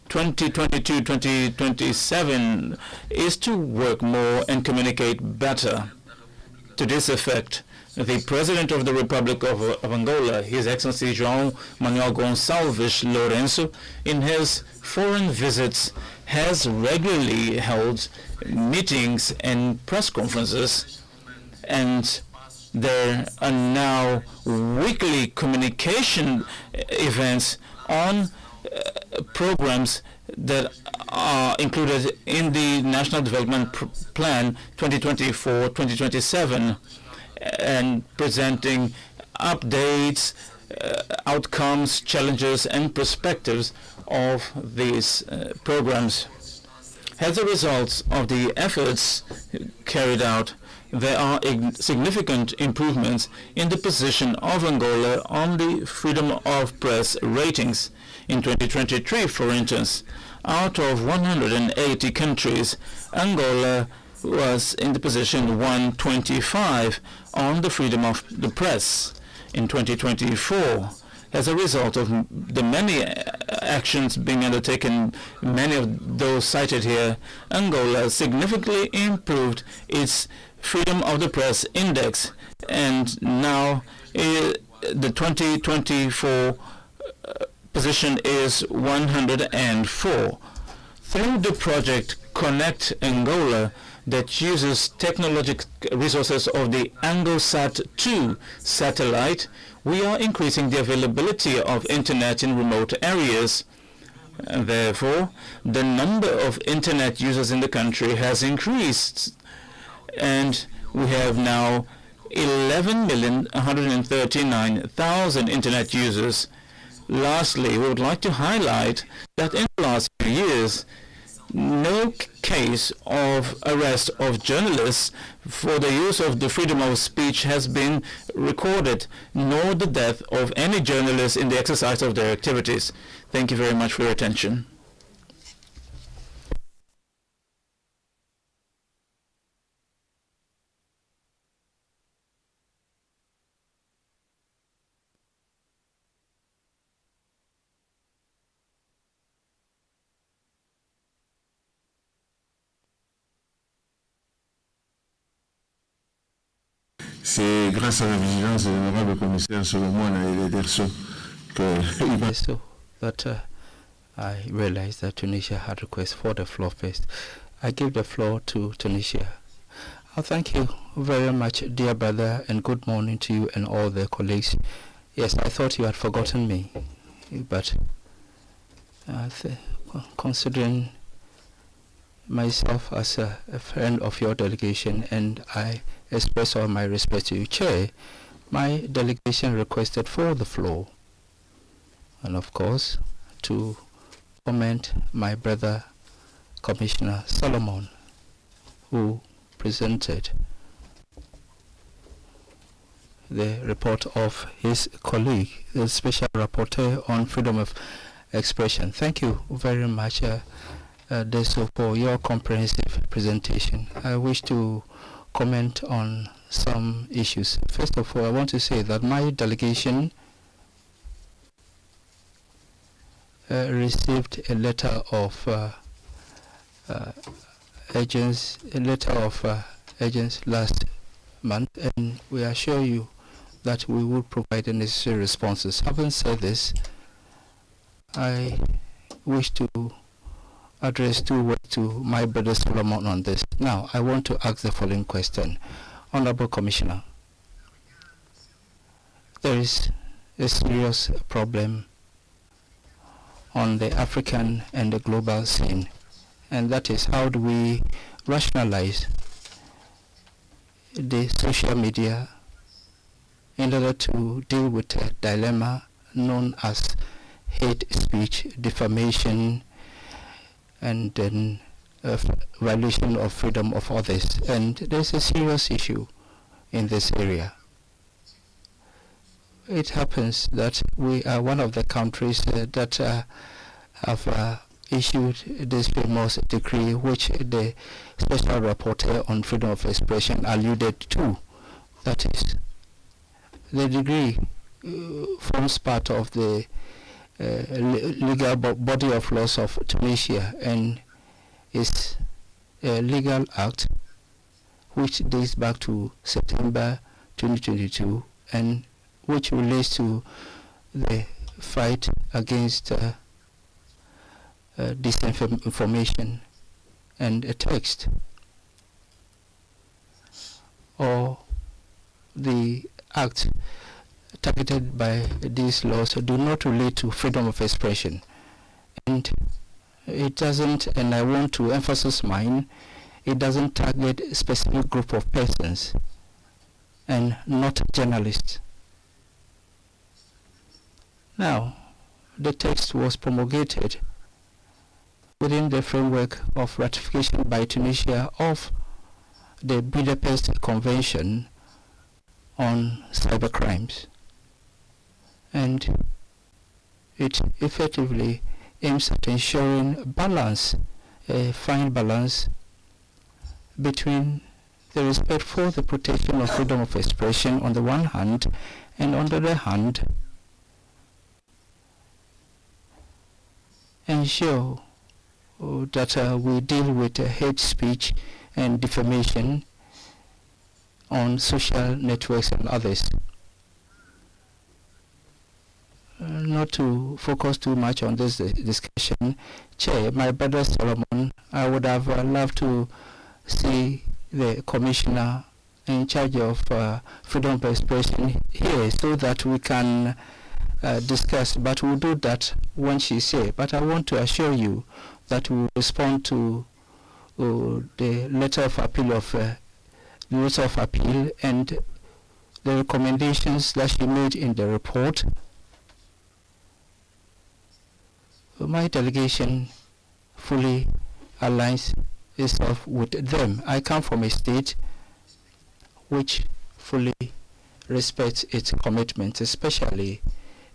2022-2027 is to work more and communicate better. To this effect, the President of the Republic of Angola, His Excellency João Manuel Gonçalves Lourenço, in his foreign visits, has regularly held meetings and press conferences, and there are now weekly communication events on programs that are included in the National Development Plan 2024-2027, and presenting updates, outcomes, challenges, and perspectives of these programs. As a result of the efforts carried out, there are significant improvements in the position of Angola on the freedom of press ratings. In 2023, for instance, out of 180 countries, Angola was in the position 125 on the freedom of the press. In 2024, as a result of the many actions being undertaken, many of those cited here, Angola significantly improved its freedom of the press index, and now the 2024 position is 104. Through the project Connect Angola, that uses technological resources of the ANGOSAT-2 satellite, we are increasing the availability of internet in remote areas. And therefore, the number of internet users in the country has increased, and we have now 11,139,000 internet users. Lastly, we would like to highlight that in the last few years, no case of arrest of journalists for the use of the freedom of speech has been recorded, nor the death of any journalist in the exercise of their activities. Thank you very much for your attention. C'est grâce à la vigilance de l'honorable commissaire Solomon et Derso So that I realized that Tunisia had request for the floor first. I give the floor to Tunisia. Thank you very much, dear brother, and good morning to you and all the colleagues. Yes, I thought you had forgotten me, but considering myself as a friend of your delegation, and I express all my respect to you, Chair, my delegation requested for the floor, and of course to comment my brother Commissioner Solomon, who presented the report of his colleague, the Special Rapporteur on Freedom of Expression. Thank you very much, Deso, for your comprehensive presentation. I wish to comment on some issues. First of all, I want to say that my delegation received a letter of agents last month, and we assure you that we will provide the necessary responses. Having said this, I wish to address two words to my brother Solomon on this. Now, I want to ask the following question. Honorable Commissioner, there is a serious problem on the African and the global scene, and that is how do we rationalize the social media in order to deal with a dilemma known as hate speech, defamation, and then violation of freedom of others. And there's a serious issue in this area. It happens that we are one of the countries that have issued this famous decree, which the Special Rapporteur on Freedom of Expression alluded to. That is, the decree forms part of the legal body of laws of Tunisia and is a legal act which dates back to September 2022 and which relates to the fight against disinformation and a text or the act targeted by these laws do not relate to freedom of expression. And it doesn't, and I want to emphasize mine, it doesn't target a specific group of persons and not journalists. Now, the text was promulgated within the framework of ratification by Tunisia of the Budapest Convention on Cybercrimes. And it effectively aims at ensuring balance, a fine balance between the respect for the protection of freedom of expression on the one hand, and on the other hand, ensure that we deal with hate speech and defamation on social networks and others. Not to focus too much on this discussion, Chair, my brother Solomon, I would have loved to see the Commissioner in charge of freedom of expression here so that we can discuss, but we'll do that when she's here. But I want to assure you that we will respond to the letter of appeal and the recommendations that she made in the report. My delegation fully aligns itself with them. I come from a state which fully respects its commitments, especially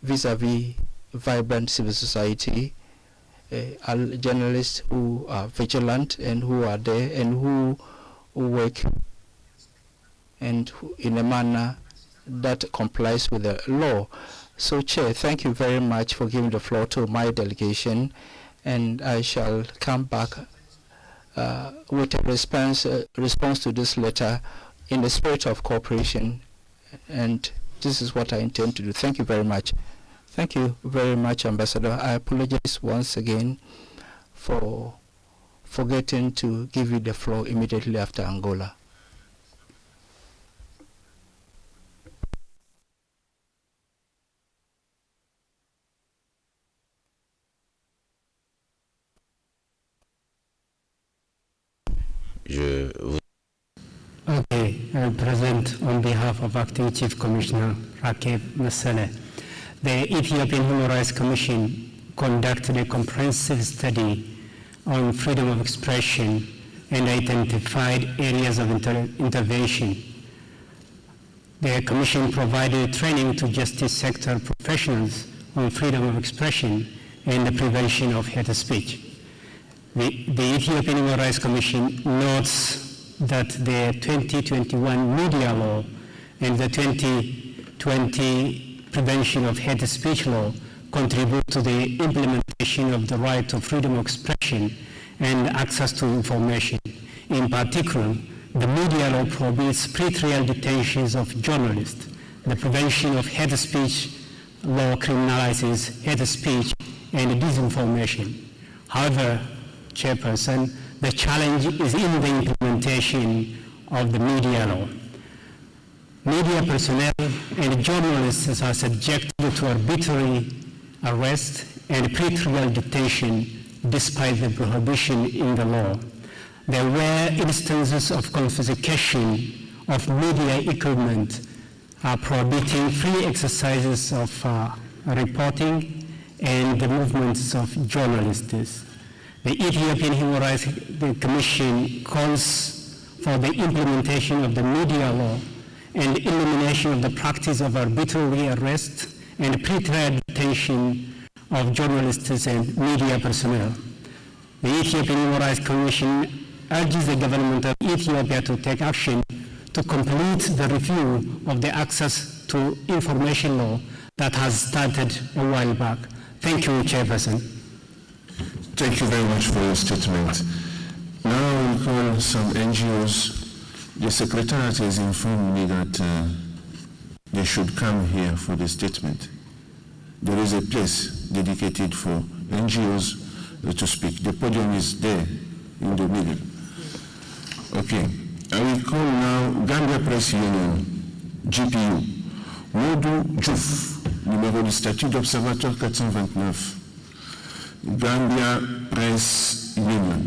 vis-à-vis vibrant civil society, journalists who are vigilant and who are there and who work and in a manner that complies with the law. So, Chair, thank you very much for giving the floor to my delegation, and I shall come back with a response to this letter in the spirit of cooperation, and this is what I intend to do. Thank you very much. Thank you very much, Ambassador. I apologize once again for forgetting to give you the floor immediately after Angola. Okay, I present on behalf of Acting Chief Commissioner Rakeb Mesele. The Ethiopian Human Rights Commission conducted a comprehensive study on freedom of expression and identified areas of intervention. The Commission provided training to justice sector professionals on freedom of expression and the prevention of hate speech. The Ethiopian Human Rights Commission notes that the 2021 media law and the 2020 prevention of hate speech law contribute to the implementation of the right to freedom of expression and access to information. In particular, the media law prohibits pre-trial detentions of journalists. The prevention of hate speech law criminalizes hate speech and disinformation. However, Chairperson, the challenge is in the implementation of the media law. Media personnel and journalists are subjected to arbitrary arrest and pre-trial detention despite the prohibition in the law. There were instances of confiscation of media equipment prohibiting free exercises of reporting and the movements of journalists. The Ethiopian Human Rights Commission calls for the implementation of the media law and elimination of the practice of arbitrary arrest and pre-trial detention of journalists and media personnel. The Ethiopian Human Rights Commission urges the government of Ethiopia to take action to complete the review of the access to information law that has started a while back. Thank you, Chairperson. Thank you very much for your statement. Now we call some NGOs. The Secretariat has informed me that they should come here for the statement. There is a place dedicated for NGOs to speak. The podium is there in the middle. Okay. I will call now Gambia Press Union, GPU. Modou Diouf, numéro du statut d'observateur 429. Gambia Press Union.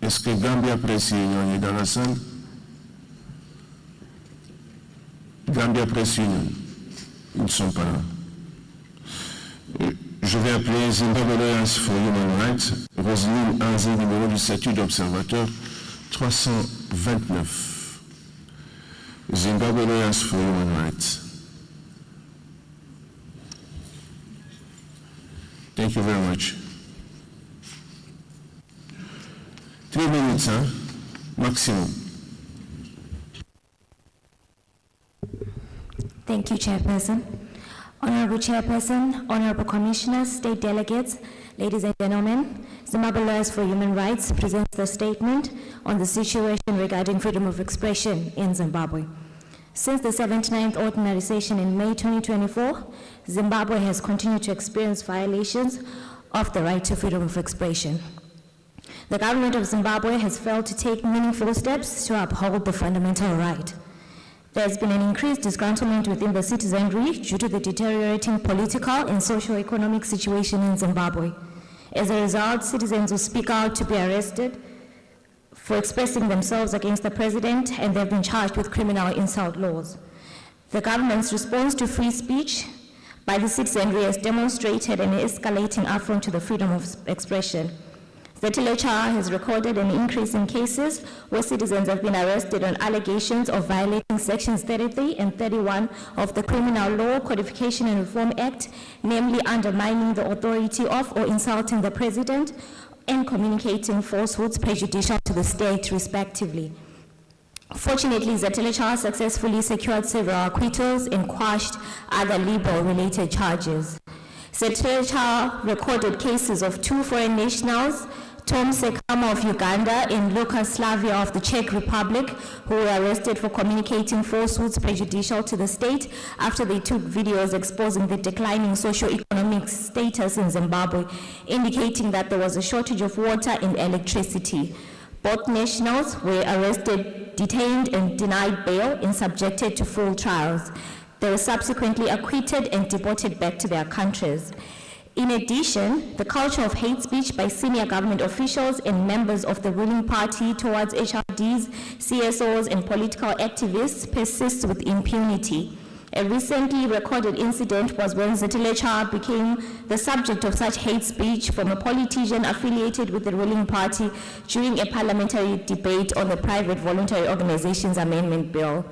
Est-ce que Gambia Press Union est dans la salle? Gambia Press Union, ils ne sont pas là. Je vais appeler Zimbabwe Alliance for Human Rights, Roselyne Anze, numéro du statut d'observateur 329. Zimbabwe Alliance for Human Rights. Thank you very much. 3 minutes, maximum. Thank you, Chairperson. Honorable Chairperson, Honorable Commissioners, State Delegates, ladies and gentlemen, Zimbabwe Lawyers for Human Rights presents the statement on the situation regarding freedom of expression in Zimbabwe. Since the 79th Ordinary Session in May 2024, Zimbabwe has continued to experience violations of the right to freedom of expression. The government of Zimbabwe has failed to take meaningful steps to uphold the fundamental right. There has been an increased disgruntlement within the citizenry due to the deteriorating political and socio-economic situation in Zimbabwe. As a result, citizens who speak out to be arrested for expressing themselves against the president, and they've been charged with criminal insult laws. The government's response to free speech by the citizenry has demonstrated an escalating affront to the freedom of expression. The TLHR has recorded an increase in cases where citizens have been arrested on allegations of violating sections 33 and 31 of the Criminal Law Codification and Reform Act, namely undermining the authority of or insulting the president and communicating falsehoods prejudicial to the state, respectively. Fortunately, ZLHR successfully secured several acquittals and quashed other libel-related charges. ZLHR recorded cases of 2 foreign nationals, Tom Sekama of Uganda and Lucas Slavia of the Czech Republic, who were arrested for communicating falsehoods prejudicial to the state after they took videos exposing the declining socio-economic status in Zimbabwe, indicating that there was a shortage of water and electricity. Both nationals were arrested, detained, and denied bail and subjected to full trials. They were subsequently acquitted and deported back to their countries. In addition, the culture of hate speech by senior government officials and members of the ruling party towards HRDs, CSOs, and political activists persists with impunity. A recently recorded incident was when ZLHR became the subject of such hate speech from a politician affiliated with the ruling party during a parliamentary debate on the Private Voluntary Organizations Amendment Bill.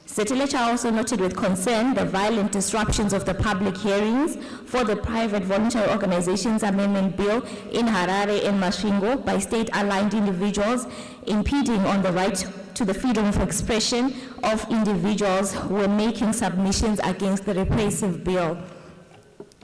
ZLHR also noted with concern the violent disruptions of the public hearings for the Private Voluntary Organizations Amendment Bill in Harare and Masvingo by state-aligned individuals, impeding on the right to the freedom of expression of individuals who were making submissions against the repressive bill.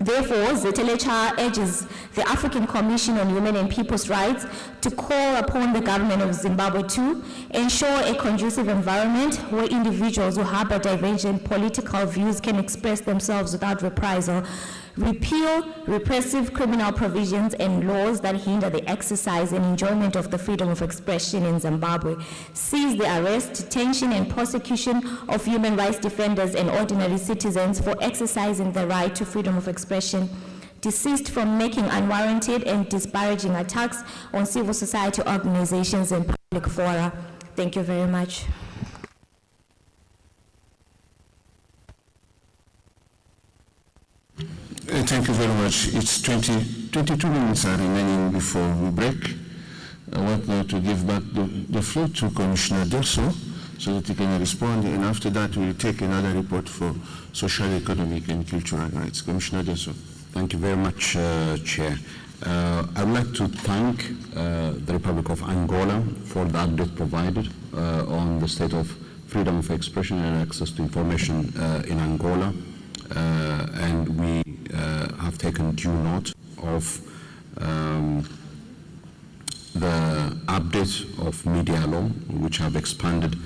Therefore, ZLHR urges the African Commission on Human and People's Rights to call upon the government of Zimbabwe to ensure a conducive environment where individuals who harbor divergent political views can express themselves without reprisal, repeal repressive criminal provisions and laws that hinder the exercise and enjoyment of the freedom of expression in Zimbabwe, cease the arrest, detention, and prosecution of human rights defenders and ordinary citizens for exercising the right to freedom of expression, desist from making unwarranted and disparaging attacks on civil society organizations and public fora. Thank you very much. Thank you very much. It's 22 minutes are remaining before we break. I want now to give back the floor to Commissioner Delso so that he can respond, and after that we'll take another report for social, economic, and cultural rights. Commissioner Delso. Thank you very much, Chair. I would like to thank the Republic of Angola for the update provided on the state of freedom of expression and access to information in Angola. And we have taken due note of the update of media law, which have expanded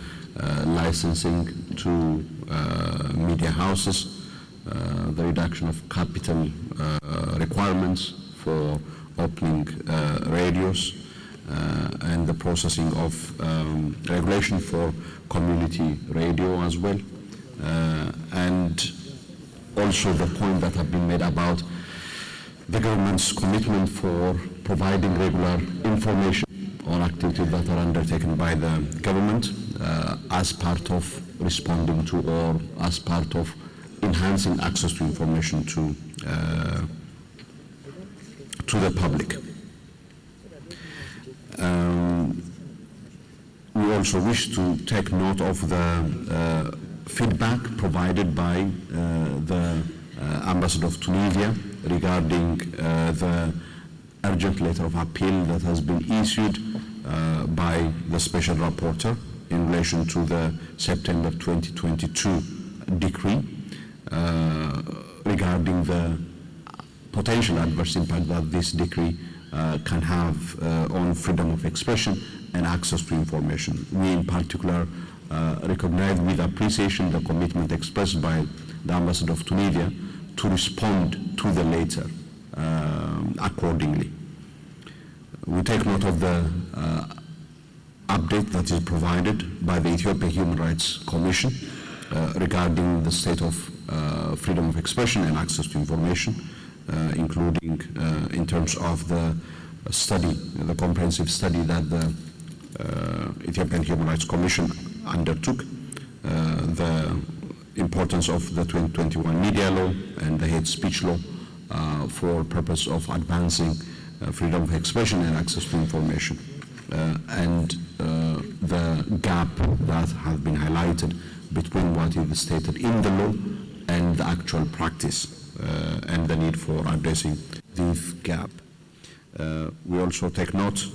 licensing to media houses, the reduction of capital requirements for opening radios, and the processing of regulation for community radio as well, and also the point that have been made about the government's commitment for providing regular information on activities that are undertaken by the government as part of responding to or as part of enhancing access to information to the public. We also wish to take note of the feedback provided by the Ambassador of Tunisia regarding the urgent letter of appeal that has been issued by the Special Rapporteur in relation to the September 2022 decree regarding the potential adverse impact that this decree can have on freedom of expression and access to information. We in particular recognize with appreciation the commitment expressed by the Ambassador of Tunisia to respond to the letter accordingly. We take note of the update that is provided by the Ethiopian Human Rights Commission regarding the state of freedom of expression and access to information, including in terms of the study, the comprehensive study that the Ethiopian Human Rights Commission undertook, the importance of the 2021 media law and the hate speech law for purpose of advancing freedom of expression and access to information, and the gap that has been highlighted between what is stated in the law and the actual practice, and the need for addressing this gap. We also take note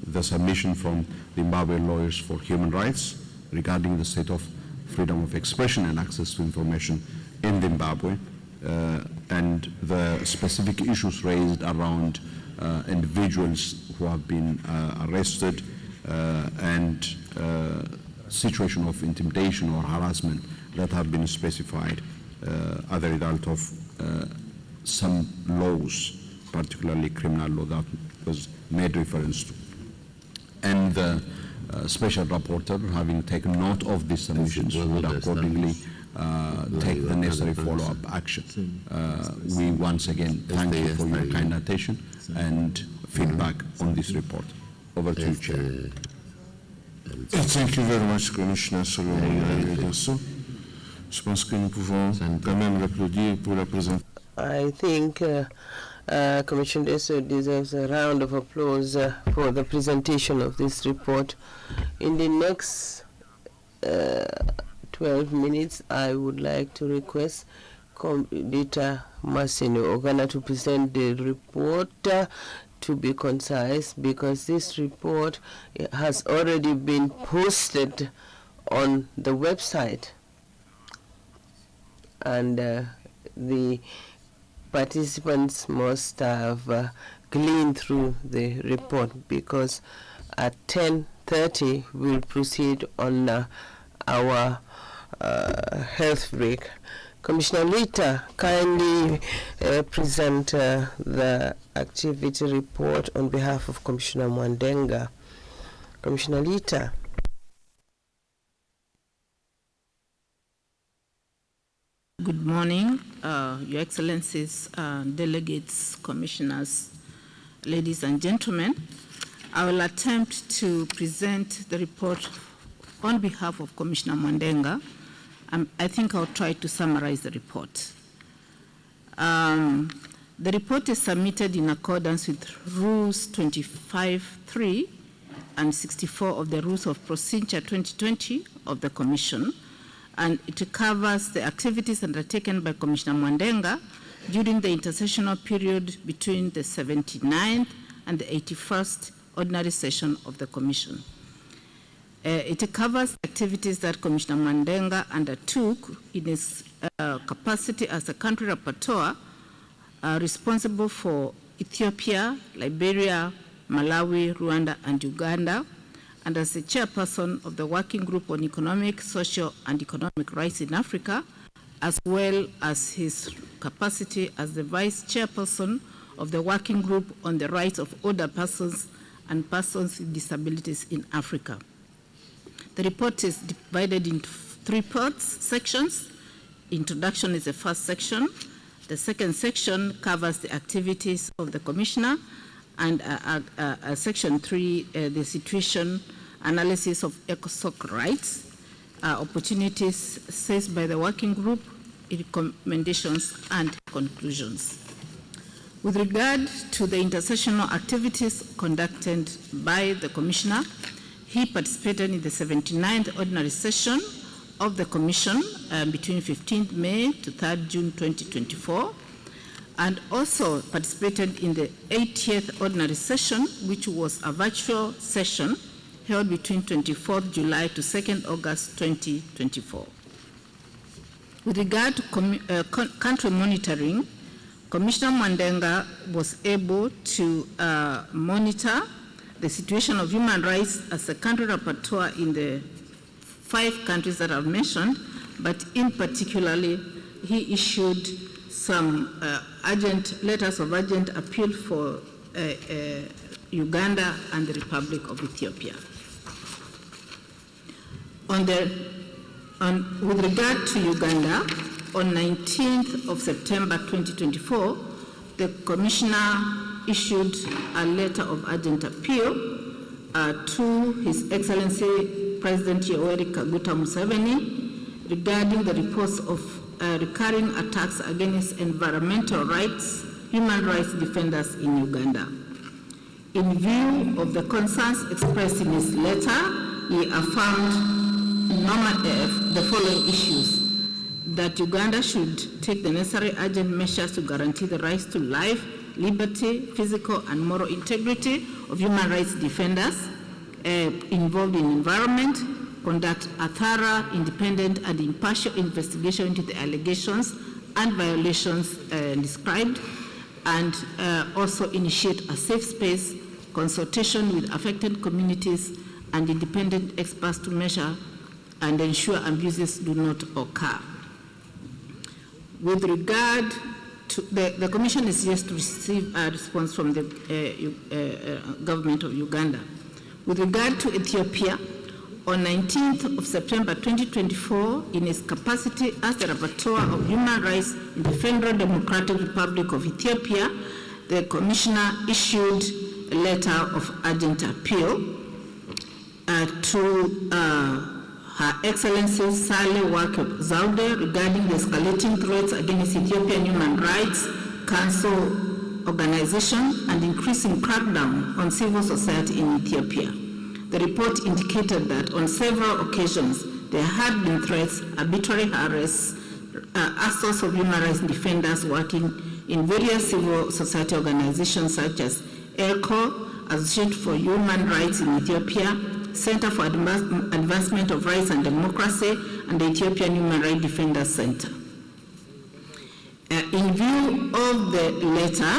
the submission from Zimbabwe Lawyers for Human Rights regarding the state of freedom of expression and access to information in Zimbabwe, and the specific issues raised around individuals who have been arrested and situation of intimidation or harassment that have been specified as a result of some laws, particularly criminal law that was made reference to. And the Special Rapporteur, having taken note of these submissions, will accordingly take the necessary follow-up action. We once again thank you for your kind attention and feedback on this report. Over to you, Chair. Thank you very much, Commissioner Solomon Delso. Je pense que nous pouvons quand même l'applaudir pour la présentation. I think Commissioner Delso deserves a round of applause for the presentation of this report. In the next 12 minutes, I would like to request Dita Masino Ogana to present the report to be concise, because this report has already been posted on the website, and the participants must have gleaned through the report, because at 10:30 we'll proceed on our health break. Commissioner Lita, kindly present the activity report on behalf of Commissioner Mwandenga. Commissioner Lita. Good morning, Your Excellencies, delegates, commissioners, ladies and gentlemen. I will attempt to present the report on behalf of Commissioner Mwandenga. I think I'll try to summarize the report. The report is submitted in accordance with Rules 25(3) and 64 of the Rules of Procedure 2020 of the Commission, and it covers the activities undertaken by Commissioner Mwandenga during the intersessional period between the 79th and the 81st ordinary session of the Commission. It covers activities that Commissioner Mwandenga undertook in his capacity as a country rapporteur responsible for Ethiopia, Liberia, Malawi, Rwanda, and Uganda, and as the chairperson of the Working Group on Economic, Social, and Economic Rights in Africa, as well as his capacity as the vice chairperson of the Working Group on the Rights of Older Persons and Persons with Disabilities in Africa. The report is divided into 3 sections. Introduction is the first section. The second section covers the activities of the Commissioner, and section 3, the situation analysis of ECOSOC rights, opportunities seized by the working group, recommendations and conclusions. With regard to the intersessional activities conducted by the Commissioner, he participated in the 79th ordinary session of the Commission between 15th May to 3rd June 2024, and also participated in the 80th ordinary session, which was a virtual session held between 24th July to 2nd August 2024. With regard to country monitoring, Commissioner Mwandenga was able to monitor the situation of human rights as a country rapporteur in the 5 countries that I've mentioned, but in particularly, he issued some letters of urgent appeal for Uganda and the Republic of Ethiopia. With regard to Uganda, on 19th of September 2024, the Commissioner issued a letter of urgent appeal to His Excellency President Yoweri Kaguta Museveni regarding the reports of recurring attacks against environmental rights, human rights defenders in Uganda. In view of the concerns expressed in his letter, he affirmed the following issues: that Uganda should take the necessary urgent measures to guarantee the rights to life, liberty, physical and moral integrity of human rights defenders involved in environment, conduct a thorough, independent and impartial investigation into the allegations and violations described, and also initiate a safe space consultation with affected communities and independent experts to measure and ensure abuses do not occur. With regard to the Commission is yet to receive a response from the government of Uganda. With regard to Ethiopia, on 19th of September 2024, in his capacity as the rapporteur of human rights in the Federal Democratic Republic of Ethiopia, the Commissioner issued a letter of urgent appeal to Her Excellency Sale Work Zaude regarding the escalating threats against Ethiopian Human Rights Council organization and increasing crackdown on civil society in Ethiopia. The report indicated that on several occasions there had been threats, arbitrary arrests, assaults of human rights defenders working in various civil society organizations such as ECHO, Association for Human Rights in Ethiopia, Center for Advancement of Rights and Democracy, and the Ethiopian Human Rights Defenders Center. In view of the letter,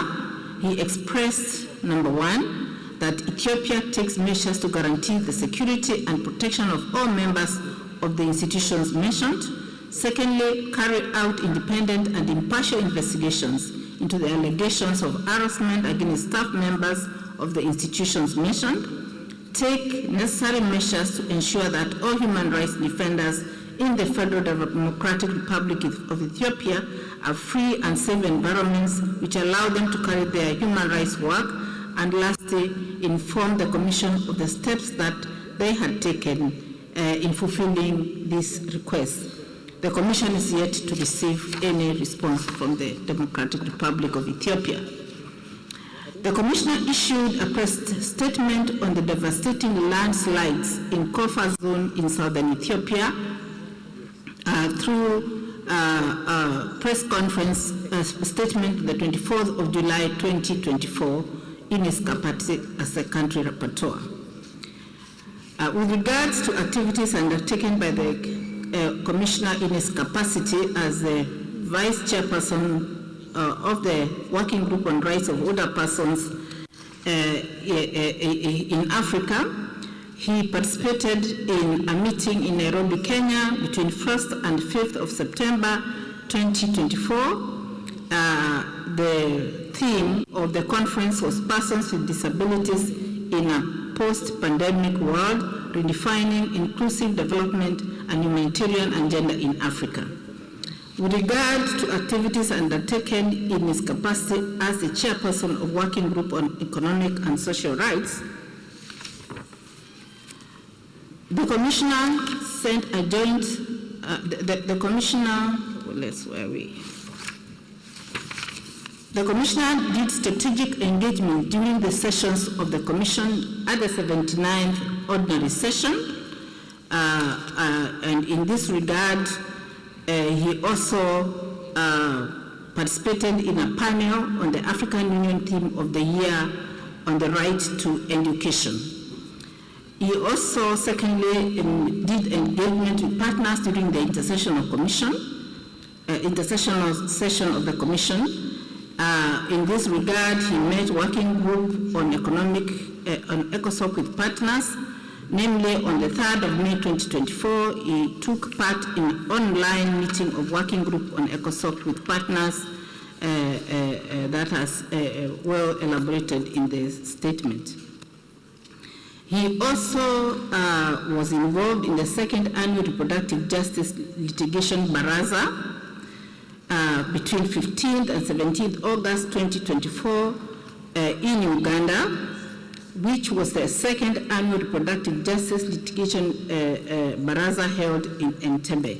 he expressed, number 1, that Ethiopia takes measures to guarantee the security and protection of all members of the institutions mentioned. Secondly, carry out independent and impartial investigations into the allegations of harassment against staff members of the institutions mentioned. Take necessary measures to ensure that all human rights defenders in the Federal Democratic Republic of Ethiopia are free and safe environments which allow them to carry their human rights work, and lastly, inform the Commission of the steps that they had taken in fulfilling these requests. The Commission is yet to receive any response from the Democratic Republic of Ethiopia. The Commissioner issued a press statement on the devastating landslides in Kofa zone in southern Ethiopia through a press conference statement the 24th of July 2024 in his capacity as a country rapporteur. With regards to activities undertaken by the Commissioner in his capacity as the Vice Chairperson of the Working Group on Rights of Older Persons in Africa, he participated in a meeting in Nairobi, Kenya between 1st and 5th of September 2024. The theme of the conference was Persons with Disabilities in a Post-Pandemic World, Redefining Inclusive Development and Humanitarian Agenda in Africa. With regard to activities undertaken in his capacity as the chairperson of Working Group on Economic and Social Rights, the Commissioner sent a joint, the Commissioner, The Commissioner did strategic engagement during the sessions of the Commission at the 79th Ordinary Session, and in this regard, he also participated in a panel on the African Union theme of the year on the right to education. He also, secondly, did engagement with partners during the intersessional session of the Commission. In this regard, he met Working Group on on ECOSOC with partners. Namely, on the 3rd of May 2024, he took part in an online meeting of Working Group on ECOSOC with partners that has well elaborated in the statement. He also was involved in the second annual Reproductive Justice Litigation Baraza between 15th and 17th August 2024 in Uganda, which was the second annual Reproductive Justice Litigation Baraza held in Entebbe.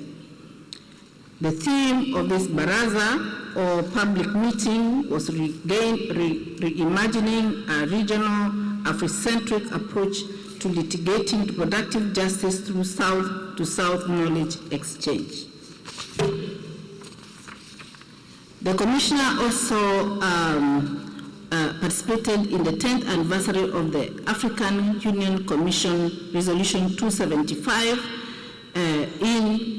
The theme of this Baraza, or public meeting, was reimagining a regional Afrocentric approach to litigating reproductive justice through South-to-South knowledge exchange. The Commissioner also participated in the 10th anniversary of the African Union Commission Resolution 275 in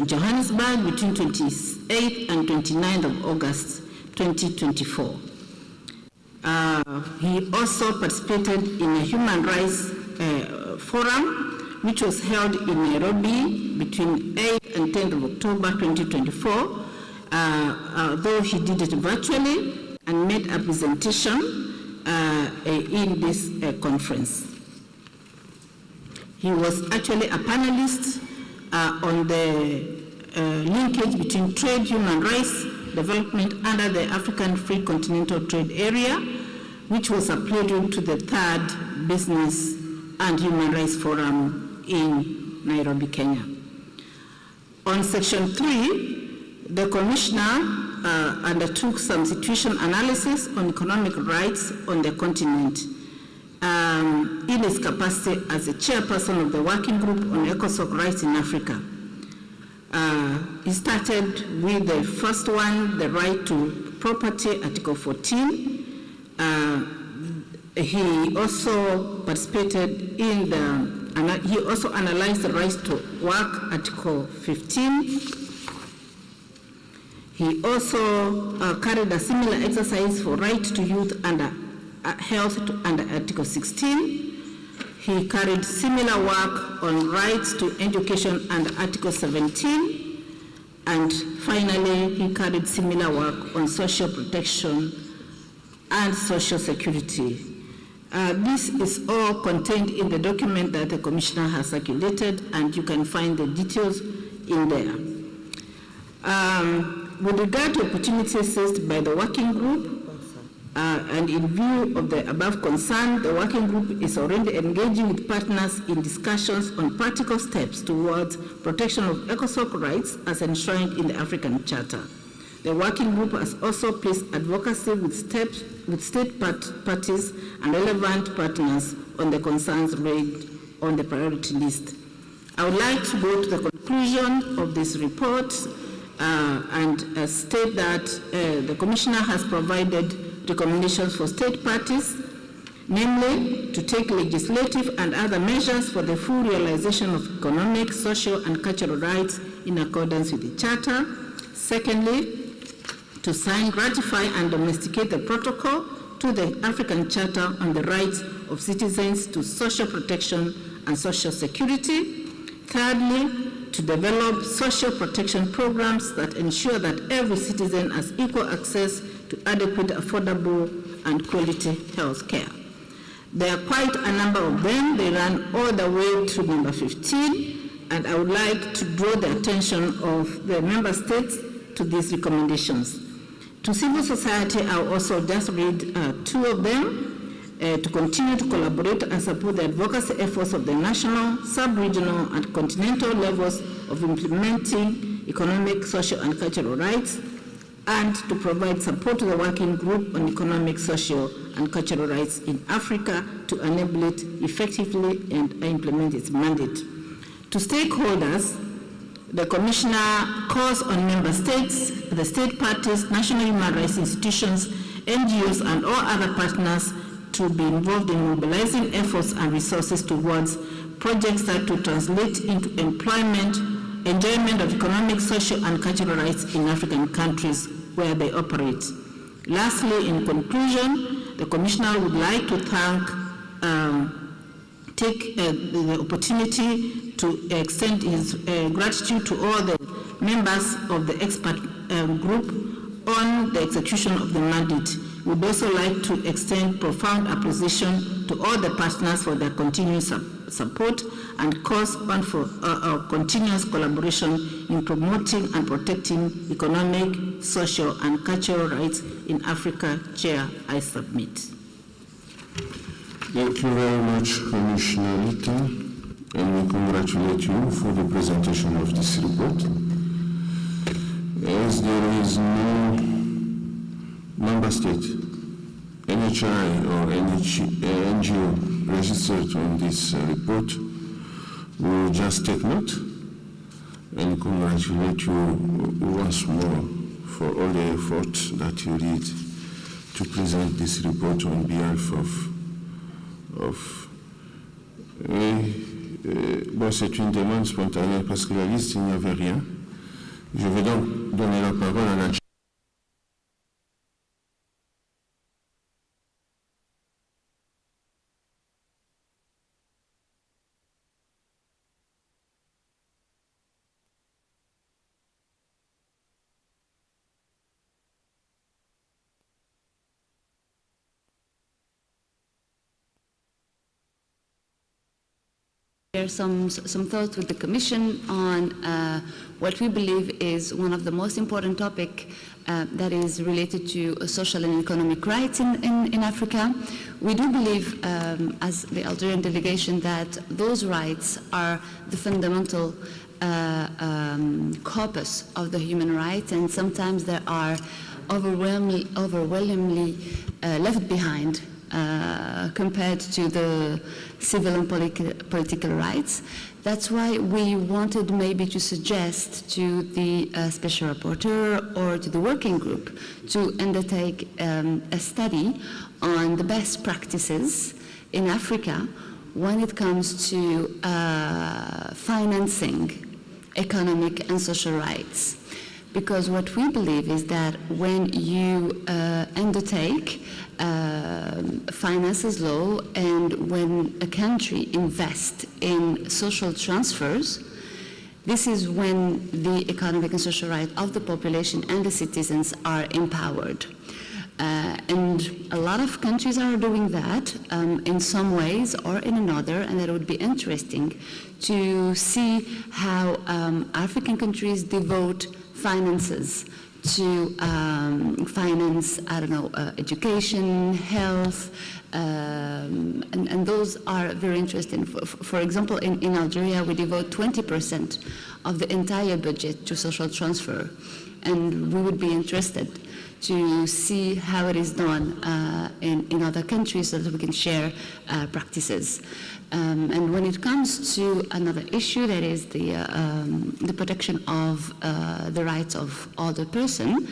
Johannesburg between 28th and 29th of August 2024. He also participated in a human rights forum, which was held in Nairobi between 8th and 10th of October 2024, though he did it virtually, and made a presentation in this conference. He was actually a panelist on the linkage between trade, human rights, development under the African Free Continental Trade Area, which was a prelude to the 3rd Business and Human Rights Forum in Nairobi, Kenya. On Section 3, the Commissioner undertook some situation analysis on economic rights on the continent in his capacity as a chairperson of the Working Group on ECOSOC Rights in Africa. He started with the first one, the right to property, Article 14. He also participated in he also analyzed the right to work, Article 15. He also carried a similar exercise for right to youth and health under Article 16. He carried similar work on rights to education under Article 17. And finally, he carried similar work on social protection and social security. This is all contained in the document that the Commissioner has circulated, and you can find the details in there. With regard to opportunities seized by the Working Group, And in view of the above concern, the working group is already engaging with partners in discussions on practical steps towards protection of ECOSOC rights as enshrined in the African Charter. The working group has also placed advocacy with state parties and relevant partners on the concerns raised on the priority list. I would like to go to the conclusion of this report and state that the Commissioner has provided recommendations for state parties, namely to take legislative and other measures for the full realization of economic, social, and cultural rights in accordance with the Charter. Secondly, to sign, ratify, and domesticate the protocol to the African Charter on the rights of citizens to social protection and social security. Thirdly, to develop social protection programs that ensure that every citizen has equal access to adequate, affordable, and quality health care. There are quite a number of them. They run all the way to number 15, and I would like to draw the attention of the member states to these recommendations. To civil society, I'll also just read two of them. To continue to collaborate and support the advocacy efforts of the national, sub-regional, and continental levels of implementing economic, social, and cultural rights, and to provide support to the working group on economic, social, and cultural rights in Africa to enable it effectively and implement its mandate. To stakeholders, the Commissioner calls on member states, the state parties, national human rights institutions, NGOs, and all other partners to be involved in mobilizing efforts and resources towards projects that to translate into employment, enjoyment of economic, social, and cultural rights in African countries where they operate. Lastly, in conclusion, the Commissioner would like to take the opportunity to extend his gratitude to all the members of the expert group on the execution of the mandate. We would also like to extend profound appreciation to all the partners for their continued support and calls on for continuous collaboration in promoting and protecting economic, social, and cultural rights in Africa. Chair, I submit. Thank you very much, Commissioner Rita, and we congratulate you for the presentation of this report. As there is no member state, NHI or NGO registered on this report, we will just take note and congratulate you once more for all the effort that you did to present this report on behalf of bon, c'est une demande spontanée parce que la liste, il n'y avait rien. Je vais donc donner la parole à la share some thoughts with the Commission on what we believe is one of the most important topics that is related to social and economic rights in Africa. We do believe, as the Algerian delegation, that those rights are the fundamental corpus of the human rights, and sometimes they are overwhelmingly left behind compared to the civil and political rights. That's why we wanted maybe to suggest to the Special Rapporteur or to the working group to undertake a study on the best practices in Africa when it comes to financing economic and social rights. Because what we believe is that when you undertake finances law and when a country invests in social transfers, this is when the economic and social rights of the population and the citizens are empowered. And a lot of countries are doing that in some ways or in another, and it would be interesting to see how African countries devote finances to finance, I don't know, education, health, and those are very interesting. For example, in Algeria, we devote 20% of the entire budget to social transfer, and we would be interested to see how it is done in other countries so that we can share practices. And when it comes to another issue, that is the protection of the rights of other person,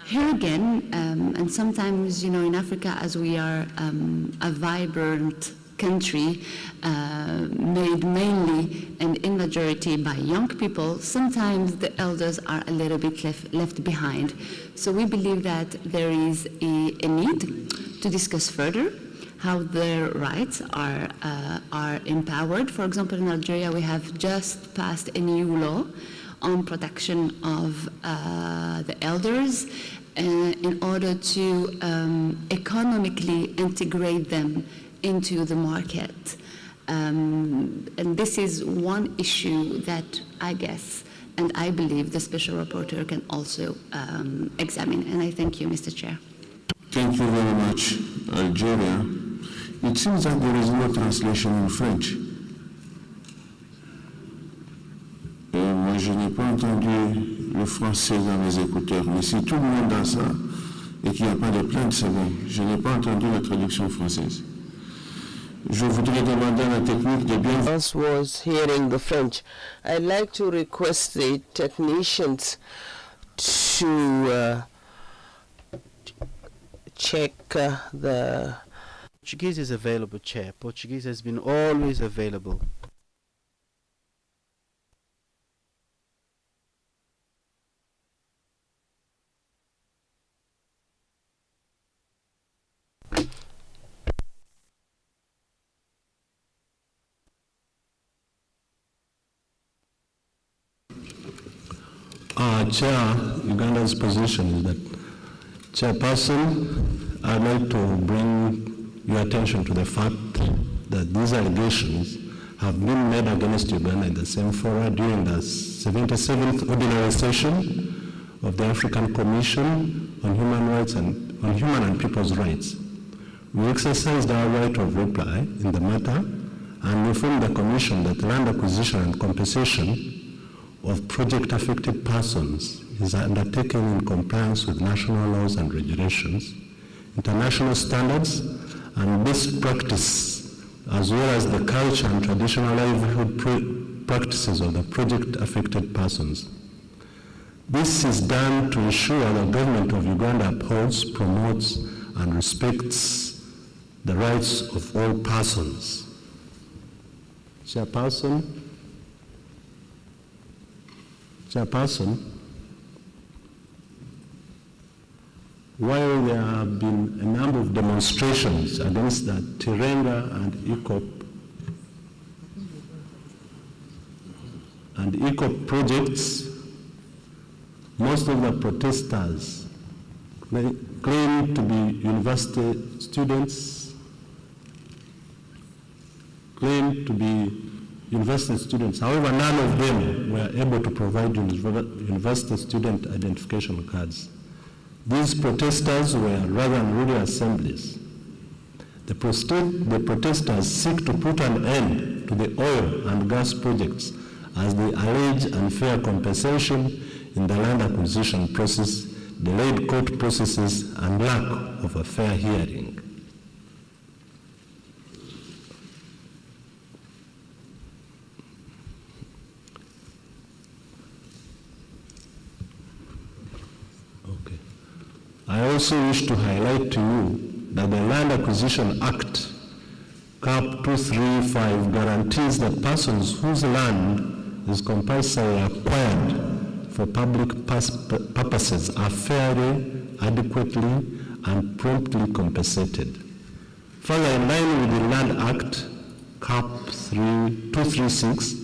here again, and sometimes, you know, in Africa, as we are a vibrant country made mainly and in majority by young people, sometimes the elders are a little bit left behind. So we believe that there is a need to discuss further how their rights are empowered. For example, in Algeria, we have just passed a new law on protection of the elders in order to economically integrate them into the market. And this is one issue that I guess and I believe the Special Rapporteur can also examine. And I thank you, Mr. Chair. Thank you very much, Algeria. It seems that there is no translation in French. Moi, je n'ai pas entendu le français dans mes écouteurs, mais si tout le monde a ça et qu'il n'y a pas de plainte, c'est bon. Je n'ai pas entendu la traduction française. Je voudrais demander à la technique de bien... As was hearing the French, I'd like to request the technicians to check the... Portuguese is available, Chair. Portuguese has been always available. Chair, Uganda's position is that, Chairperson, I'd like to bring your attention to the fact that these allegations have been made against Uganda in the same forum during the 77th Ordinary Session of the African Commission on Human Rights and on Human and People's Rights. We exercised our right of reply in the matter and informed the Commission that land acquisition and compensation of project-affected persons is undertaken in compliance with national laws and regulations, international standards, and best practice, as well as the culture and traditional livelihood practices of the project-affected persons. This is done to ensure the government of Uganda upholds, promotes, and respects the rights of all persons. Chairperson, while there have been a number of demonstrations against the Tirenga and ECOP projects, most of the protesters claim to be university students, However, none of them were able to provide university student identification cards. These protesters were rather unruly assemblies. The protesters seek to put an end to the oil and gas projects as they allege unfair compensation in the land acquisition process, delayed court processes, and lack of a fair hearing. I also wish to highlight to you that the Land Acquisition Act, CAP 235, guarantees that persons whose land is compulsorily acquired for public purposes are fairly, adequately, and promptly compensated. Further, in line with the Land Act, CAP 236,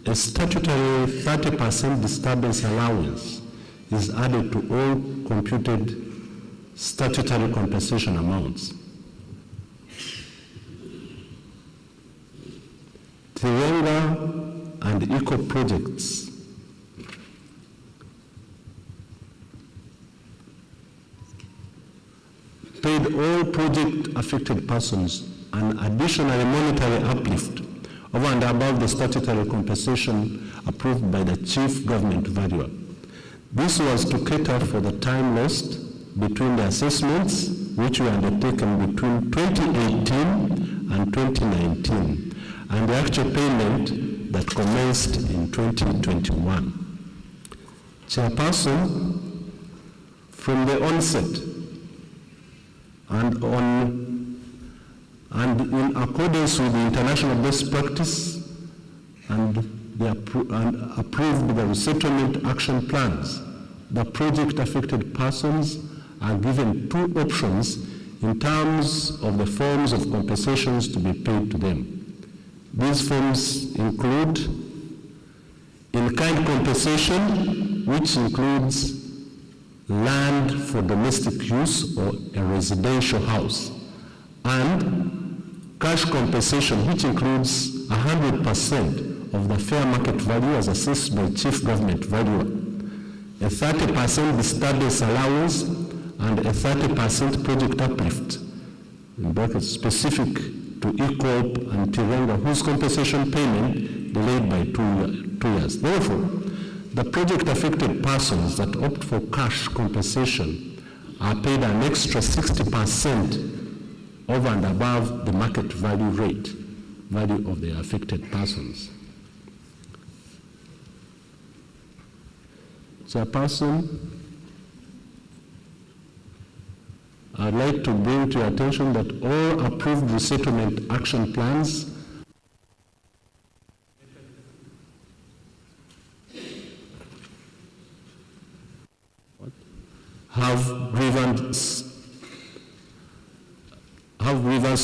a statutory 30% disturbance allowance is added to all computed statutory compensation amounts. Tirenga and ECO projects affected persons an additional monetary uplift over and above the statutory compensation approved by the chief government valuer. This was to cater for the time lost between the assessments which were undertaken between 2018 and 2019 and the actual payment that commenced in 2021. Chairperson, from the onset and in accordance with the international best practice and approved the resettlement action plans, the project affected persons are given two options in terms of the forms of compensations to be paid to them. These forms include in-kind compensation, which includes land for domestic use or a residential house, and cash compensation, which includes 100% of the fair market value as assessed by chief government valuer, a 30% disturbance allowance, and a 30% project uplift, in brackets specific to ECOP and Tirenga, whose compensation payment delayed by 2 years. Therefore, the project affected persons that opt for cash compensation are paid an extra 60% over and above the market value of the affected persons. Chairperson, I'd like to bring to your attention that all approved resettlement action plans have grievance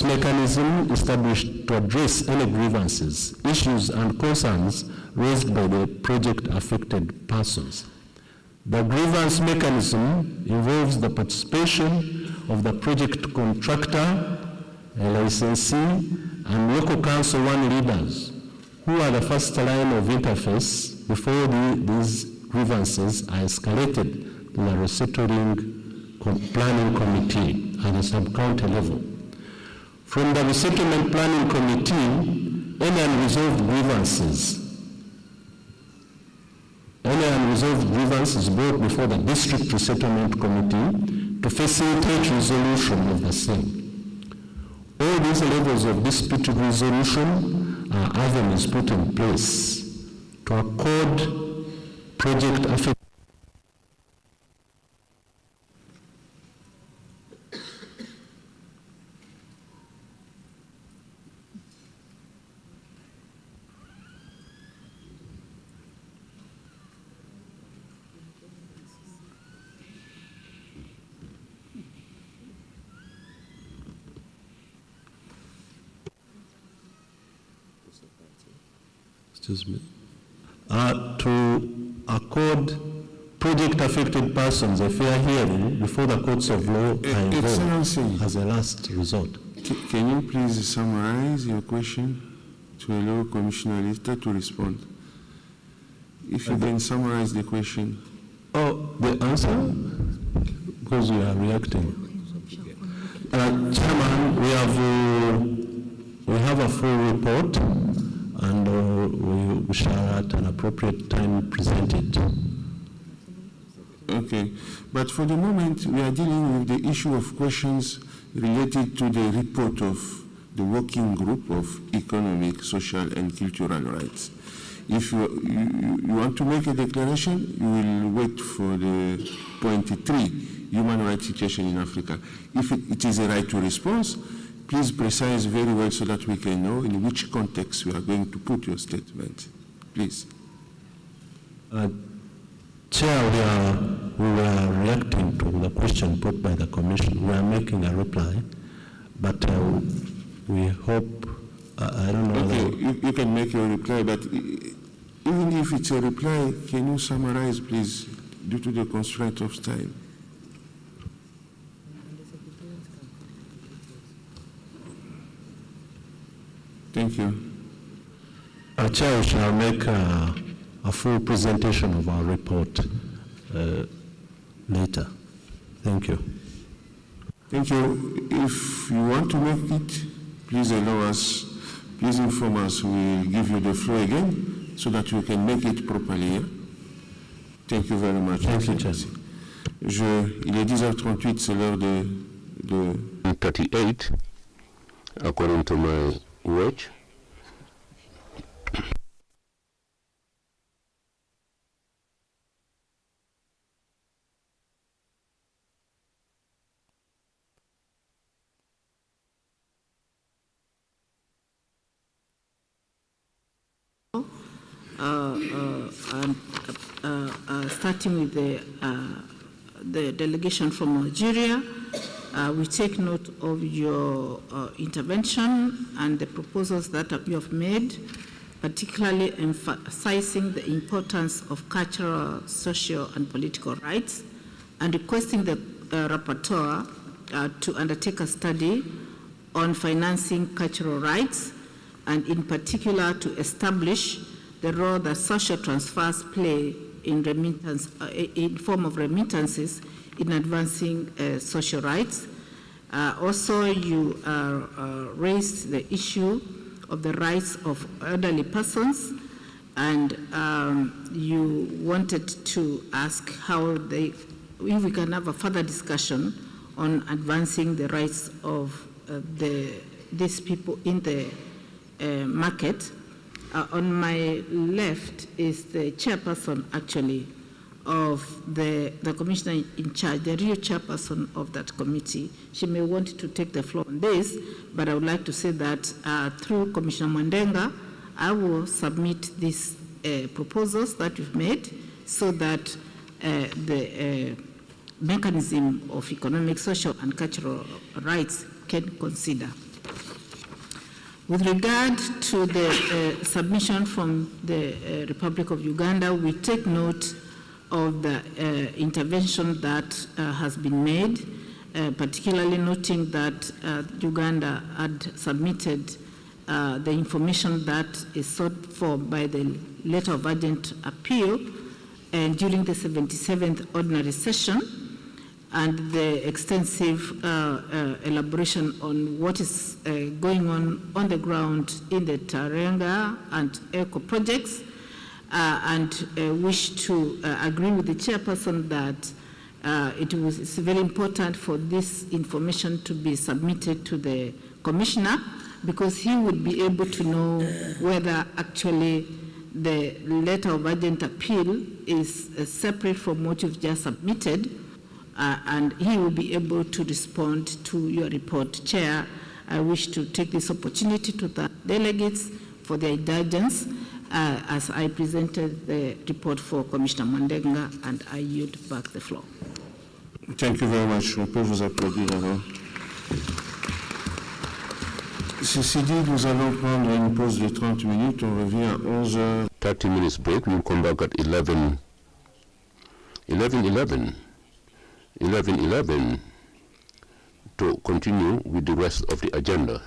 mechanism established to address any grievances, issues, and concerns raised by the project affected persons. The grievance mechanism involves the participation of the project contractor, a licensee, and local council one leaders, who are the first line of interface before these grievances are escalated to the resettling planning committee at the sub-county level. From the resettlement planning committee, any unresolved grievance is brought before the district resettlement committee to facilitate resolution of the same. All these levels of dispute resolution are avenues put in place to accord project affected. To accord project affected persons a fair hearing before the courts of law are involved as a last resort. Can you please summarize your question to allow Commissioner Lister to respond? If you can summarize the question. Oh, the answer? Because you are reacting. Chairman, we have a full report, and we shall at an appropriate time present it. Okay, but for the moment we are dealing with the issue of questions related to the report of the working group of economic, social and cultural rights. If you want to make a declaration, you will wait for the point 3, human rights situation in Africa. If it is a right to response, please precise very well so that we can know in which context we are going to put your statement. Please. Chair, we were reacting to the question put by the Commission. We are making a reply, but we hope, I don't know. Okay, you can make your reply, but even if it's a reply, can you summarize, please, due to the constraint of time? Thank you. Chair, we shall make a full presentation of our report later. Thank you. Thank you. If you want to make it, please allow us, please inform us. We'll give you the floor again so that we can make it properly. Thank you very much. Thank you, Chair. Il est 10h38, c'est l'heure de 38, according to my watch. Starting with the delegation from Algeria, we take note of your intervention and the proposals that you have made, particularly emphasizing the importance of cultural, social, and political rights, and requesting the rapporteur to undertake a study on financing cultural rights, and in particular to establish the role that social transfers play in remittance, in form of remittances in advancing social rights. Also, you raised the issue of the rights of elderly persons, and you wanted to ask how if we can have a further discussion on advancing the rights of these people in the market. On my left is the chairperson, actually, of the commissioner in charge, the real chairperson of that committee. She may want to take the floor on this, but I would like to say that through Commissioner Mwendenga, I will submit these proposals that you've made so that the mechanism of economic, social, and cultural rights can consider. With regard to the submission from the Republic of Uganda, we take note of the intervention that has been made, particularly noting that Uganda had submitted the information that is sought for by the letter of urgent appeal and during the 77th ordinary session, and the extensive elaboration on what is going on the ground in the Tarenga and ECO projects, and wish to agree with the chairperson that it's very important for this information to be submitted to the commissioner, because he would be able to know whether actually the letter of urgent appeal is separate from what you've just submitted, and he will be able to respond to your report. Chair, I wish to take this opportunity to thank delegates for their indulgence as I presented the report for Commissioner Mwendenga, and I yield back the floor. Thank you very much. On peut vous applaudir alors. Ceci dit, nous allons prendre une pause de 30 minutes. On revient à 11h. 30 minutes break. We'll come back at 11:11 to continue with the rest of the agenda.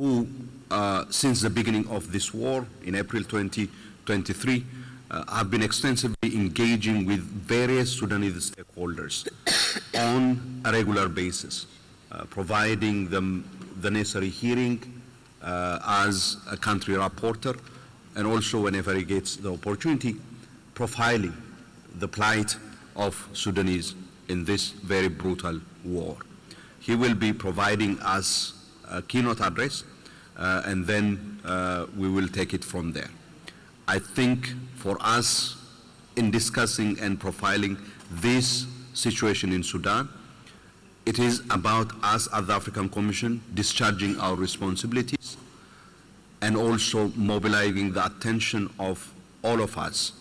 who, since the beginning of this war in April 2023, have been extensively engaging with various Sudanese stakeholders on a regular basis, providing them the necessary hearing as a country rapporteur, and also whenever he gets the opportunity, profiling the plight of Sudanese in this very brutal war. He will be providing us a keynote address, and then we will take it from there. I think for us, in discussing and profiling this situation in Sudan, it is about us as the African Commission discharging our responsibilities and also mobilizing the attention of all of us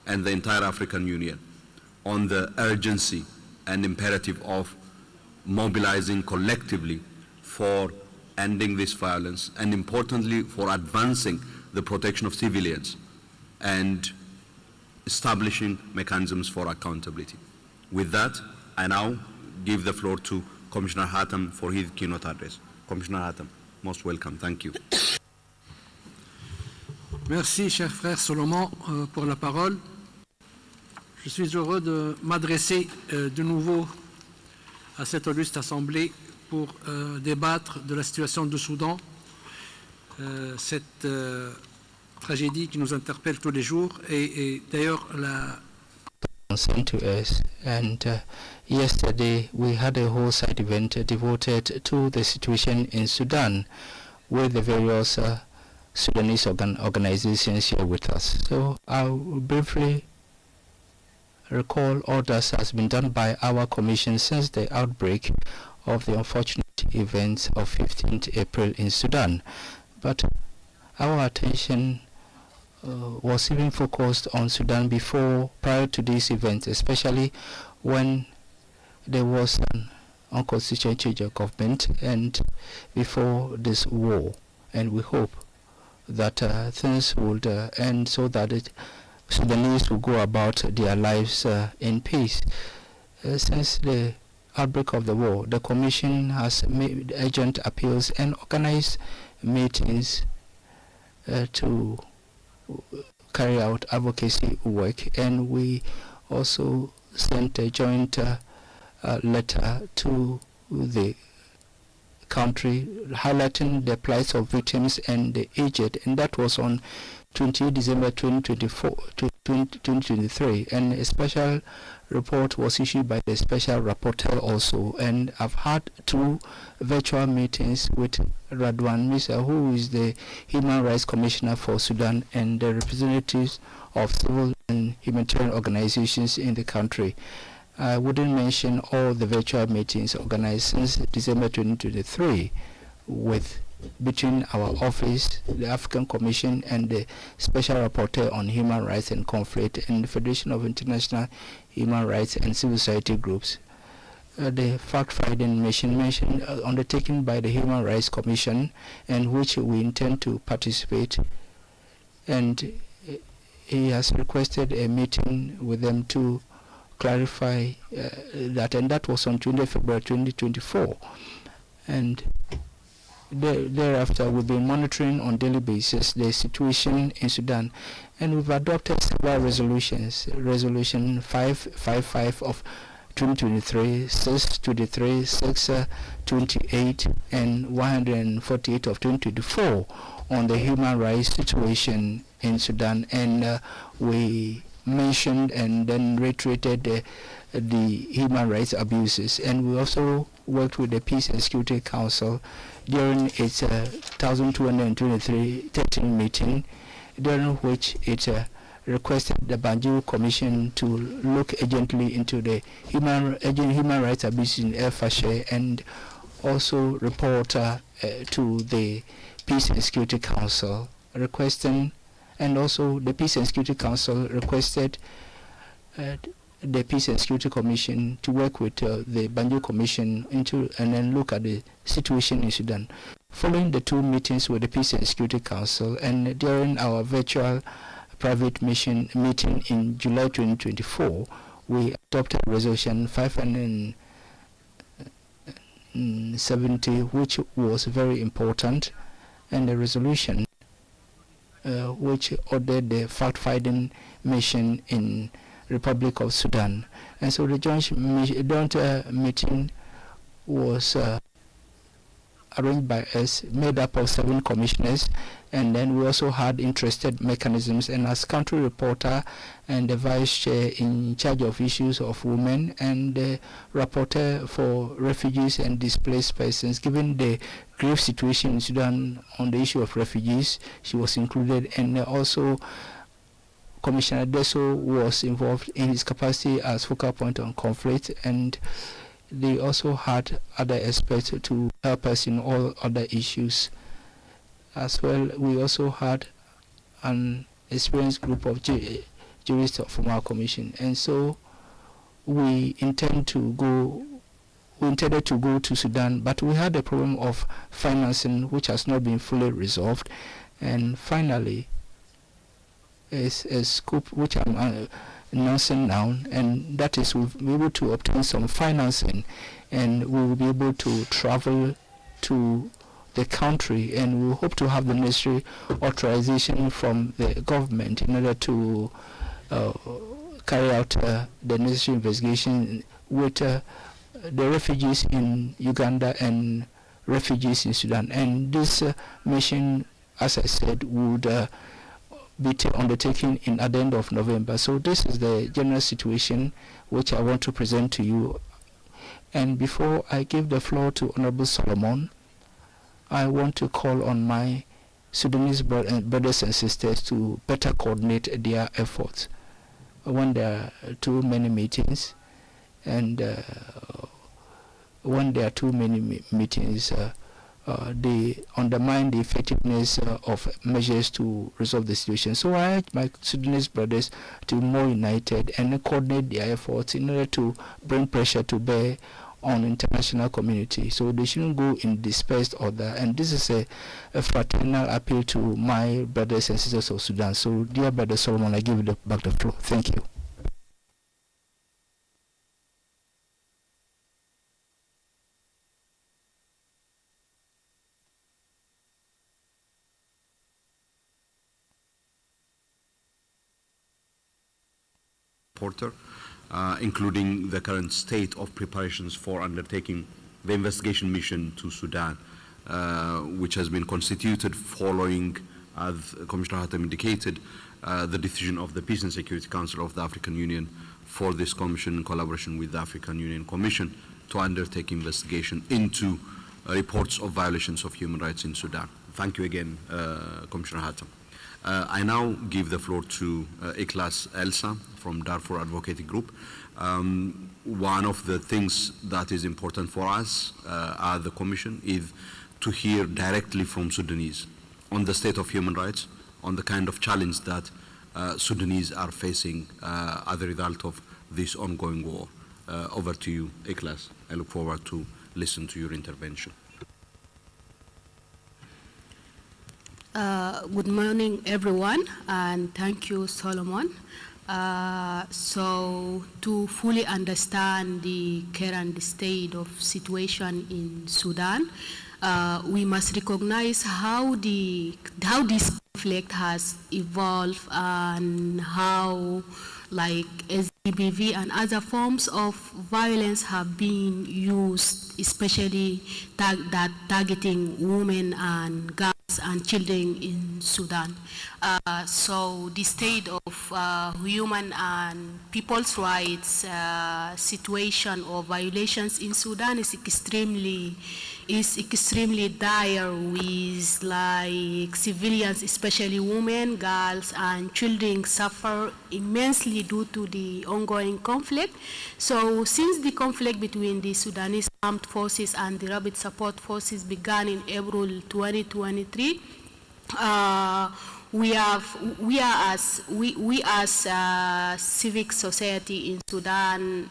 and the entire African Union on the urgency and imperative of mobilizing collectively for ending this violence, and importantly for advancing the protection of civilians and establishing mechanisms for accountability. With that, I now give the floor to Commissioner Hatem for his keynote address. Commissioner Hatem, most welcome. Thank you. Merci, cher frère Solomon, pour la parole. Je suis heureux de m'adresser de nouveau à cette auguste assemblée pour débattre de la situation du Soudan, cette tragédie qui nous interpelle tous les jours, et d'ailleurs la concern to us. And yesterday we had a whole side event devoted to the situation in Sudan with the various Sudanese organizations here with us. So I'll briefly recall all that has been done by our commission since the outbreak of the unfortunate events of 15th April in Sudan. But our attention was even focused on Sudan prior to this event, especially when there was an unconstitutional change of government and before this war. And we hope that things would end so that Sudanese will go about their lives in peace. Since the outbreak of the war, the Commission has made urgent appeals and organized meetings to carry out advocacy work, and we also sent a joint letter to the country highlighting the plight of victims and the aged, and that was on 28 December 2023, and a special report was issued by the special rapporteur also. And I've had 2 virtual meetings with Radwan Misa, who is the Human Rights Commissioner for Sudan, and the representatives of civil and humanitarian organizations in the country. I wouldn't mention all the virtual meetings organized since December 2023 between our office, the African Commission, and the Special Rapporteur on Human Rights and Conflict, and the Federation of International Human Rights and Civil Society Groups. The fact-finding mission undertaken by the Human Rights Commission, and which we intend to participate, and he has requested a meeting with them to clarify that, and that was on 20 February 2024. And thereafter, we've been monitoring on daily basis the situation in Sudan, and we've adopted several resolutions. Resolution 555 of 2023, 623, 628, and 148 of 2024 on the human rights situation in Sudan, and we mentioned and then reiterated the human rights abuses. And we also worked with the Peace and Security Council during its 1223 meeting, during which it requested the Banjul Commission to look urgently into the human rights abuses in El Fasher, and also report to the Peace and Security Council requesting, and also the Peace and Security Council requested the Peace and Security Commission to work with the Banjul Commission and then look at the situation in Sudan. Following the 2 meetings with the Peace and Security Council, and during our virtual private meeting in July 2024, we adopted Resolution 570, which was very important, and a resolution which ordered the fact-finding mission in Republic of Sudan. And so the joint meeting was arranged by us, made up of 7 commissioners, and then we also had interested mechanisms. And as country reporter and the vice chair in charge of issues of women and the rapporteur for refugees and displaced persons, given the grave situation in Sudan on the issue of refugees, she was included, and also Commissioner Deso was involved in his capacity as focal point on conflict, and they also had other experts to help us in all other issues. As well, we also had an experienced group of jurists from our commission, and so we intended to go to Sudan, but we had a problem of financing which has not been fully resolved. And finally, is a scope which I'm announcing now, and that is we'll be able to obtain some financing, and we will be able to travel to the country, and we hope to have the necessary authorization from the government in order to carry out the necessary investigation with the refugees in Uganda and refugees in Sudan. And this mission, as I said, would be undertaken at the end of November. So this is the general situation which I want to present to you. And before I give the floor to Honorable Solomon, I want to call on my Sudanese brothers and sisters to better coordinate their efforts when there are too many meetings, and when there are too many meetings, they undermine the effectiveness of measures to resolve the situation. So I urge my Sudanese brothers to be more united and coordinate their efforts in order to bring pressure to bear on international community. So they shouldn't go in dispersed order. And this is a fraternal appeal to my brothers and sisters of Sudan. So dear Brother Solomon, I give you back the floor. Thank you. Porter, including the current state of preparations for undertaking the investigation mission to Sudan, which has been constituted following, as Commissioner Hatem indicated, the decision of the Peace and Security Council of the African Union for this commission in collaboration with the African Union Commission to undertake investigation into reports of violations of human rights in Sudan. Thank you again, Commissioner Hatem. I now give the floor to Ikhlas Elsa from Darfur Advocacy Group. One of the things that is important for us at the Commission is to hear directly from Sudanese on the state of human rights, on the kind of challenge that Sudanese are facing as a result of this ongoing war. Over to you, Ikhlas. I look forward to listen to your intervention. Good morning, everyone, and thank you, Solomon. So to fully understand the current state of situation in Sudan, we must recognize how this conflict has evolved and how, like, SDBV and other forms of violence have been used, especially targeting women and girls and children in Sudan. So the state of human and people's rights situation or violations in Sudan is extremely dire, with like civilians, especially women, girls, and children, suffer immensely due to the ongoing conflict. So since the conflict between the Sudanese armed forces and the rapid support forces began in April 2023, we as civic society in Sudan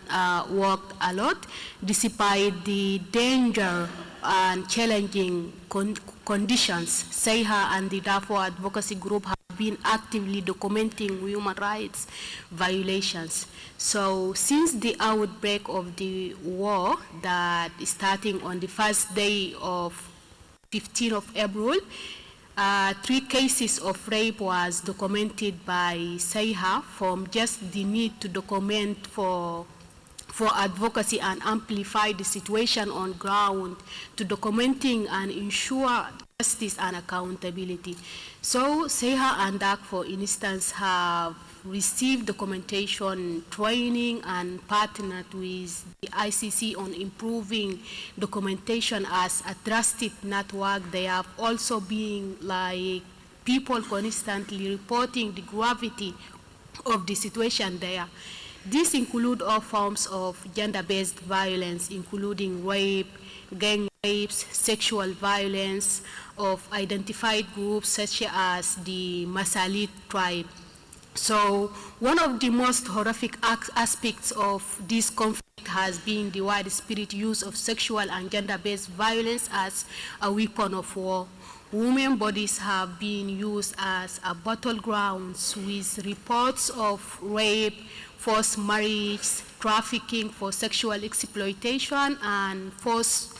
worked a lot, despite the danger and challenging conditions. SEIHA and the Darfur Advocacy Group have been actively documenting human rights violations. So since the outbreak of the war that is starting on the first day of 15th of April, 3 cases of rape was documented by SEIHA from just the need to document for advocacy and amplify the situation on ground to documenting and ensure justice and accountability. So SEIHA and DAC, for instance, have received documentation training and partnered with the ICC on improving documentation as a trusted network. They have also been like people constantly reporting the gravity of the situation there. These include all forms of gender-based violence, including rape, gang rapes, sexual violence of identified groups such as the Masalit tribe. So one of the most horrific aspects of this conflict has been the widespread use of sexual and gender-based violence as a weapon of war. Women's bodies have been used as a battlegrounds with reports of rape, forced marriage, trafficking for sexual exploitation, and forced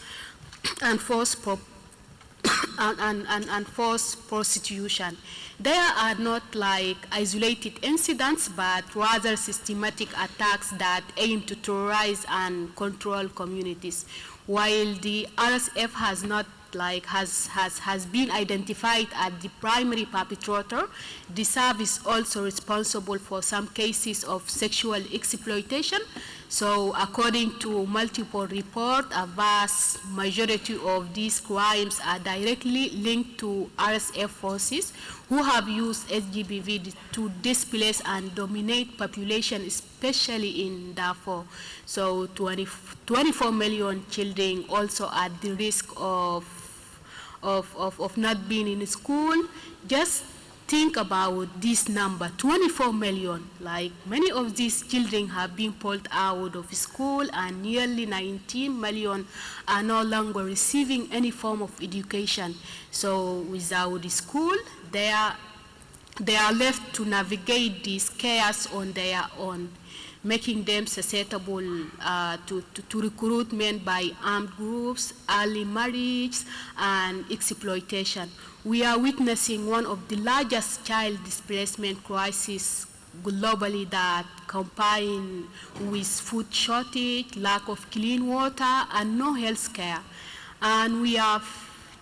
prostitution. They are not like isolated incidents, but rather systematic attacks that aim to terrorize and control communities. While the RSF has not has been identified as the primary perpetrator, the service is also responsible for some cases of sexual exploitation. So according to multiple reports, a vast majority of these crimes are directly linked to RSF forces who have used SGBV to displace and dominate population, especially in Darfur. So 24 million children also at the risk of not being in school. Just think about this number, 24 million. Like many of these children have been pulled out of school, and nearly 19 million are no longer receiving any form of education. So without the school, they are left to navigate these chaos on their own, making them susceptible to recruitment by armed groups, early marriage, and exploitation. We are witnessing one of the largest child displacement crises globally that combine with food shortage, lack of clean water, and no health care. And we have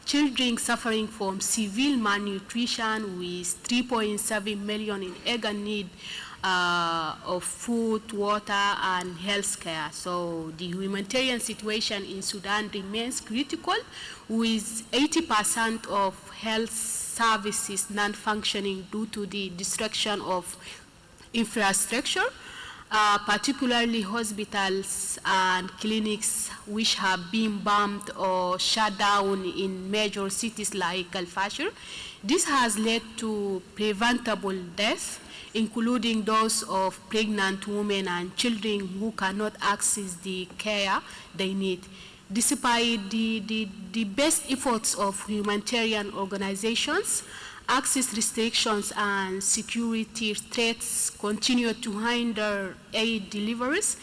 children suffering from severe malnutrition with 3.7 million in urgent need of food, water, and health care. So the humanitarian situation in Sudan remains critical, with 80% of health services non-functioning due to the destruction of infrastructure, particularly hospitals and clinics which have been bombed or shut down in major cities like Al-Fashir. This has led to preventable deaths, including those of pregnant women and children who cannot access the care they need. Despite the best efforts of humanitarian organizations, access restrictions and security threats continue to hinder aid deliveries,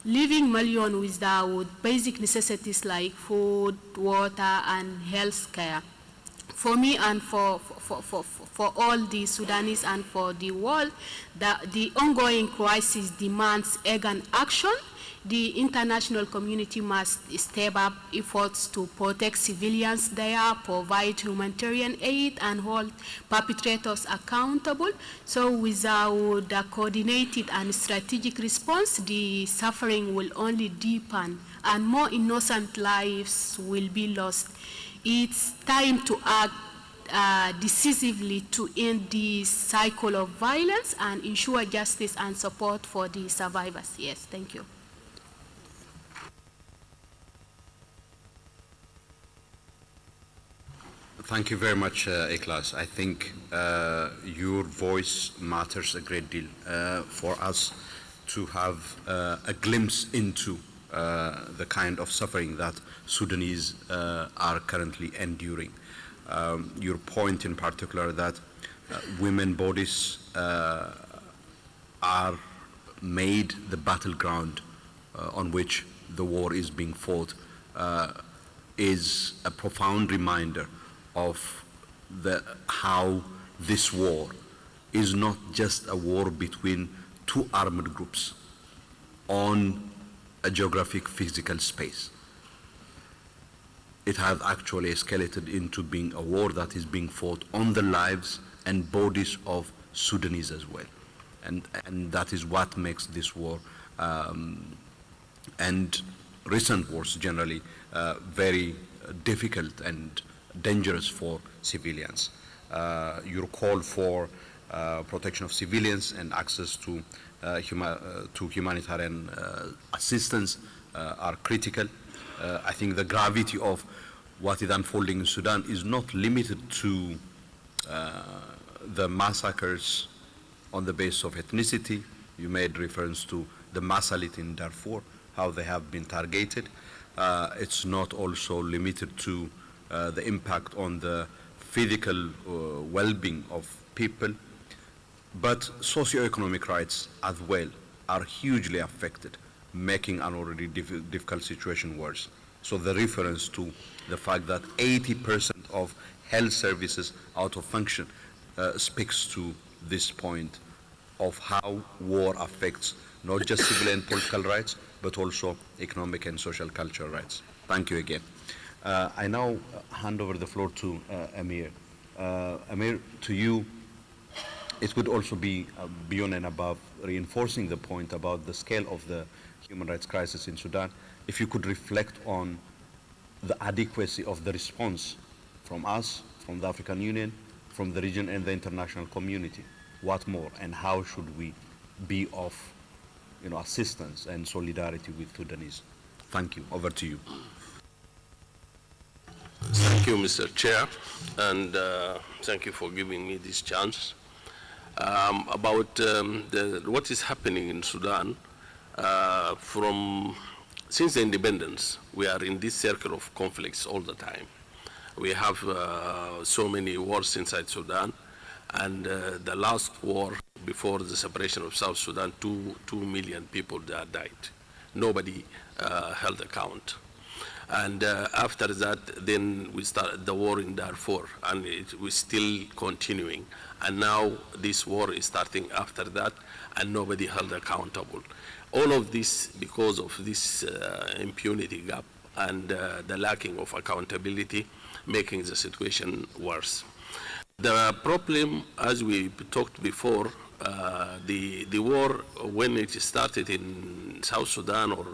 leaving millions without basic necessities like food, water, and health care. For me and for all the Sudanese and for the world, the ongoing crisis demands urgent action. The international community must step up efforts to protect civilians there, provide humanitarian aid, and hold perpetrators accountable. So without a coordinated and strategic response, the suffering will only deepen and more innocent lives will be lost. It's time to act decisively to end this cycle of violence and ensure justice and support for the survivors. Yes, thank you. Thank you very much, Ikhlas. I think your voice matters a great deal for us to have a glimpse into the kind of suffering that Sudanese are currently enduring. Your point in particular that women bodies are made the battleground on which the war is being fought is a profound reminder of how this war is not just a war between two armed groups on a geographic physical space. It has actually escalated into being a war that is being fought on the lives and bodies of Sudanese as well. And that is what makes this war and recent wars generally very difficult and dangerous for civilians. Your call for protection of civilians and access to humanitarian assistance are critical. I think the gravity of what is unfolding in Sudan is not limited to the massacres on the basis of ethnicity. You made reference to the Masalit in Darfur, how they have been targeted. It's not also limited to the impact on the physical well-being of people, but socioeconomic rights as well are hugely affected, making an already difficult situation worse. So the reference to the fact that 80% of health services out of function speaks to this point of how war affects not just civil and political rights, but also economic and social cultural rights. Thank you again. I now hand over the floor to Amir. Amir, to you, it would also be beyond and above reinforcing the point about the scale of the human rights crisis in Sudan, if you could reflect on the adequacy of the response from us, from the African Union, from the region and the international community. What more and how should we be of assistance and solidarity with Sudanese? Thank you. Over to you. Thank you, Mr. Chair, and thank you for giving me this chance. About what is happening in Sudan, since the independence, we are in this circle of conflicts all the time. We have so many wars inside Sudan, and the last war before the separation of South Sudan, 2 million people died. Nobody held account. And after that, then we started the war in Darfur, and we're still continuing. And now this war is starting after that, and nobody held accountable. All of this because of this impunity gap and the lacking of accountability, making the situation worse. The problem, as we talked before, the war, when it started in South Sudan or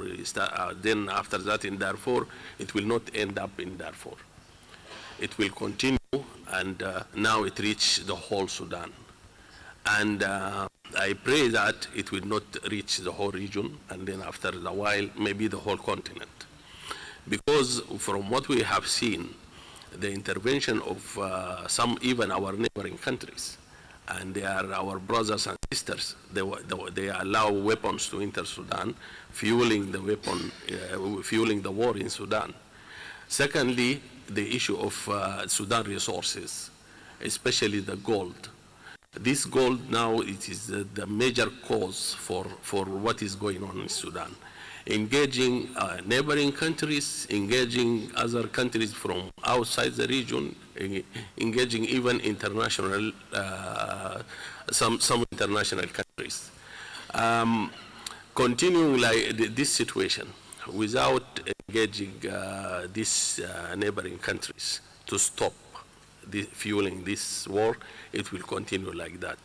then after that in Darfur, it will not end up in Darfur. It will continue, and now it reached the whole Sudan. And I pray that it will not reach the whole region, and then after a while, maybe the whole continent. Because from what we have seen, the intervention of even our neighboring countries, and they are our brothers and sisters. They allow weapons to enter Sudan, fueling the war in Sudan. Secondly, the issue of Sudan resources, especially the gold. This gold now, it is the major cause for what is going on in Sudan. Engaging neighboring countries, engaging other countries from outside the region, engaging even international, some international countries. Continuing like this situation without engaging these neighboring countries to stop fueling this war, it will continue like that.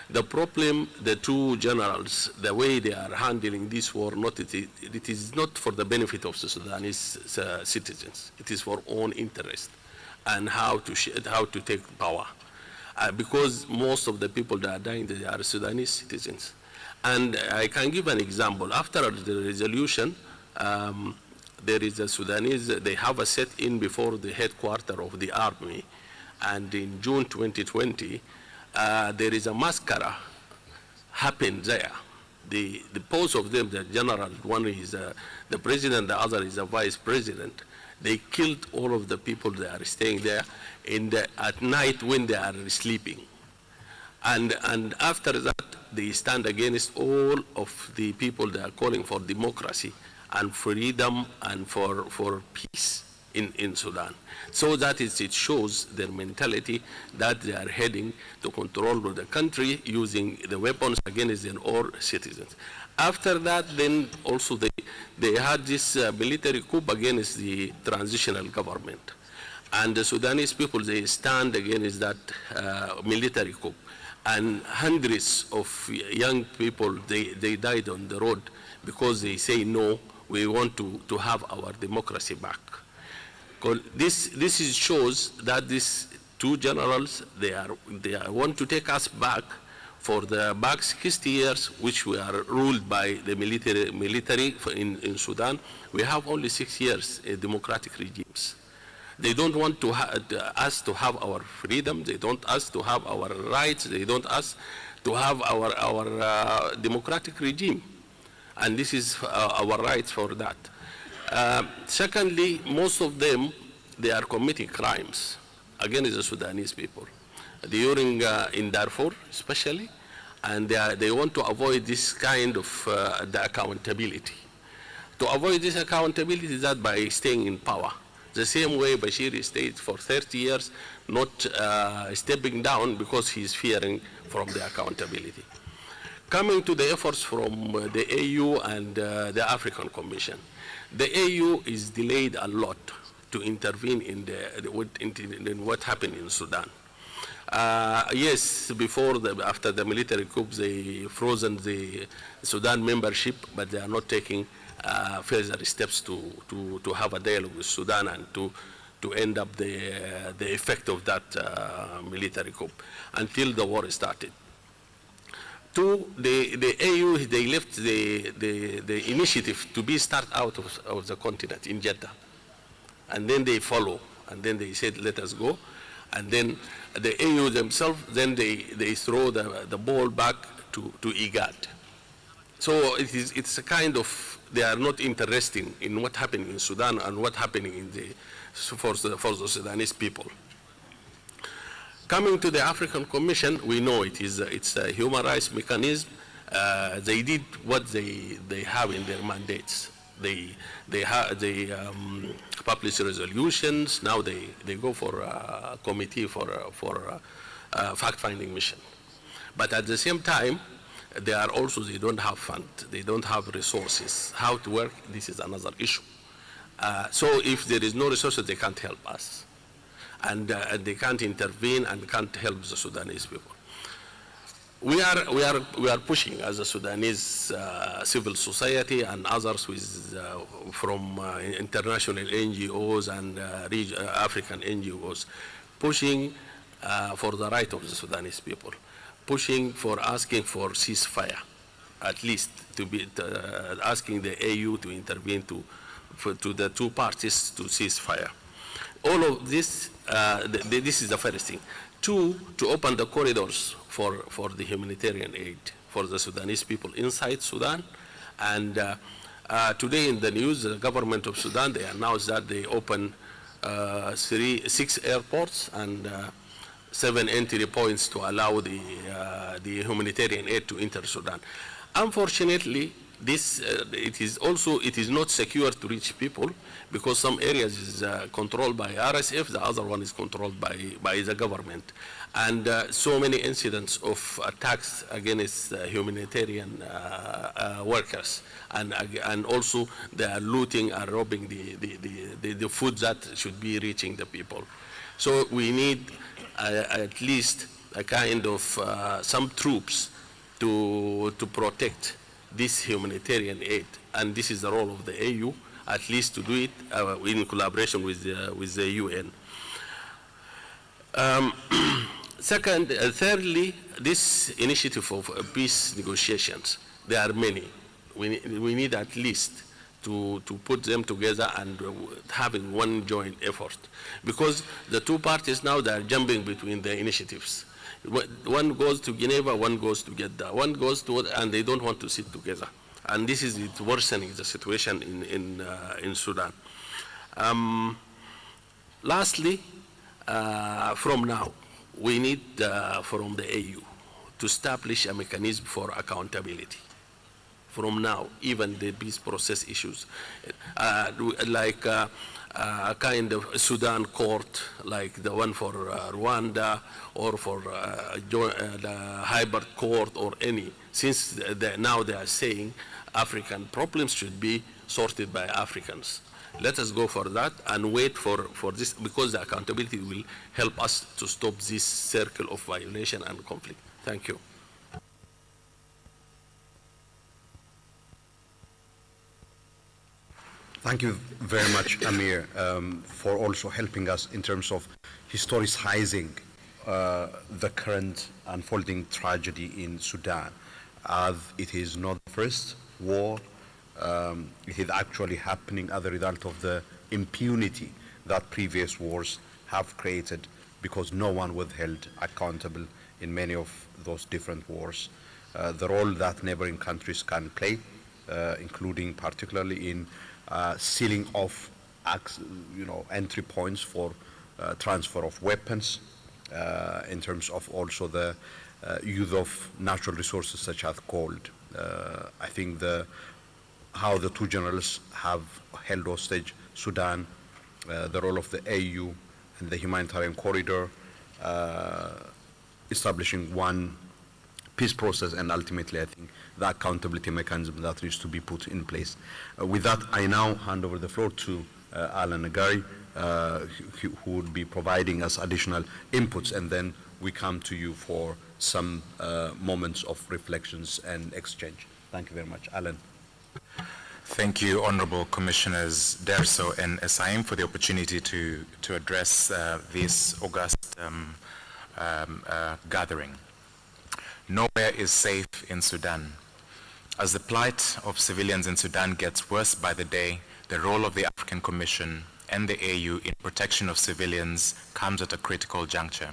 The problem, the two generals, the way they are handling this war, it is not for the benefit of the Sudanese citizens. It is for own interest and how to take power. Because most of the people that are dying, they are Sudanese citizens. And I can give an example. After the resolution, there is a Sudanese, they have a set-in before the headquarters of the army. And in June 2020, there is a massacre happened there. Both of them, the general, one is the president, the other is the vice president. They killed all of the people that are staying there at night when they are sleeping. And after that, they stand against all of the people that are calling for democracy and freedom and for peace in Sudan. So that is, it shows their mentality that they are heading to control the country using the weapons against their own citizens. After that, then also they had this military coup against the transitional government. And the Sudanese people, they stand against that military coup. And hundreds of young people, they died on the road because they say, no, we want to have our democracy back. This shows that these two generals, they want to take us back for the back 60 years, which we are ruled by the military in Sudan. We have only 6 years democratic regimes. They don't want us to have our freedom. They don't want us to have our rights. They don't want us to have our democratic regime. And this is our rights for that. Secondly, most of them, they are committing crimes against the Sudanese people. During in Darfur, especially, and they want to avoid this kind of the accountability. To avoid this accountability is that by staying in power. The same way Bashir stayed for 30 years, not stepping down because he's fearing from the accountability. Coming to the efforts from the AU and the African Commission, the AU is delayed a lot to intervene in what happened in Sudan. Yes, after the military coup, they frozen the Sudan membership, but they are not taking further steps to have a dialogue with Sudan and to end up the effect of that military coup until the war started. Two, the AU, they left the initiative to be start out of the continent in Jeddah. And then they follow, and then they said, let us go. And then the AU themselves, then they throw the ball back to IGAD. So it's a kind of, they are not interested in what happened in Sudan and what happening for the Sudanese people. Coming to the African Commission, we know it's a human rights mechanism. They did what they have in their mandates. They publish resolutions. Now they go for a committee for a fact-finding mission. But at the same time, they don't have funds. They don't have resources. How to work, this is another issue. So if there is no resources, they can't help us. And they can't intervene and can't help the Sudanese people. We are pushing as a Sudanese civil society and others from international NGOs and African NGOs, pushing for the right of the Sudanese people, pushing for asking for ceasefire, at least asking the AU to intervene to the two parties to ceasefire. All of this, this is the first thing. Two, to open the corridors for the humanitarian aid for the Sudanese people inside Sudan. And today in the news, the government of Sudan, they announced that they open 6 airports and 7 entry points to allow the humanitarian aid to enter Sudan. Unfortunately, it is not secure to reach people because some areas is controlled by RSF, the other one is controlled by the government. And so many incidents of attacks against humanitarian workers, and also they are looting and robbing the food that should be reaching the people. So we need at least a kind of some troops to protect this humanitarian aid, and this is the role of the AU, at least to do it in collaboration with the UN. Thirdly, this initiative of peace negotiations, there are many. We need at least to put them together and having one joint effort, because the two parties now, they are jumping between the initiatives. One goes to Geneva, one goes to Jeddah, one goes to, and they don't want to sit together. And this is worsening the situation in Sudan. Lastly, from now, we need from the AU to establish a mechanism for accountability. from now, even the peace process issues, like kind of Sudan court, like the one for Rwanda, or for the hybrid court, or any, since now they are saying African problems should be sorted by Africans. Let us go for that and wait for this, because the accountability will help us to stop this circle of violation and conflict. Thank you. Thank you very much, Amir, for also helping us in terms of historicizing the current unfolding tragedy in Sudan, as it is not the first war. It is actually happening as a result of the impunity that previous wars have created, because no one was held accountable in many of those different wars. The role that neighboring countries can play, including particularly in sealing off entry points for transfer of weapons, in terms of also the use of natural resources such as gold. I think how the two generals have held hostage Sudan, the role of the AU and the humanitarian corridor, establishing one peace process, and ultimately I think the accountability mechanism that needs to be put in place. With that, I now hand over the floor to Alan Nagari, who would be providing us additional inputs, and then we come to you for some moments of reflections and exchange. Thank you very much. Alan. Thank you, Honorable Commissioners Derso and Esaim, for the opportunity to address this august gathering. Nowhere is safe in Sudan. As the plight of civilians in Sudan gets worse by the day, the role of the African Commission and the AU in protection of civilians comes at a critical juncture.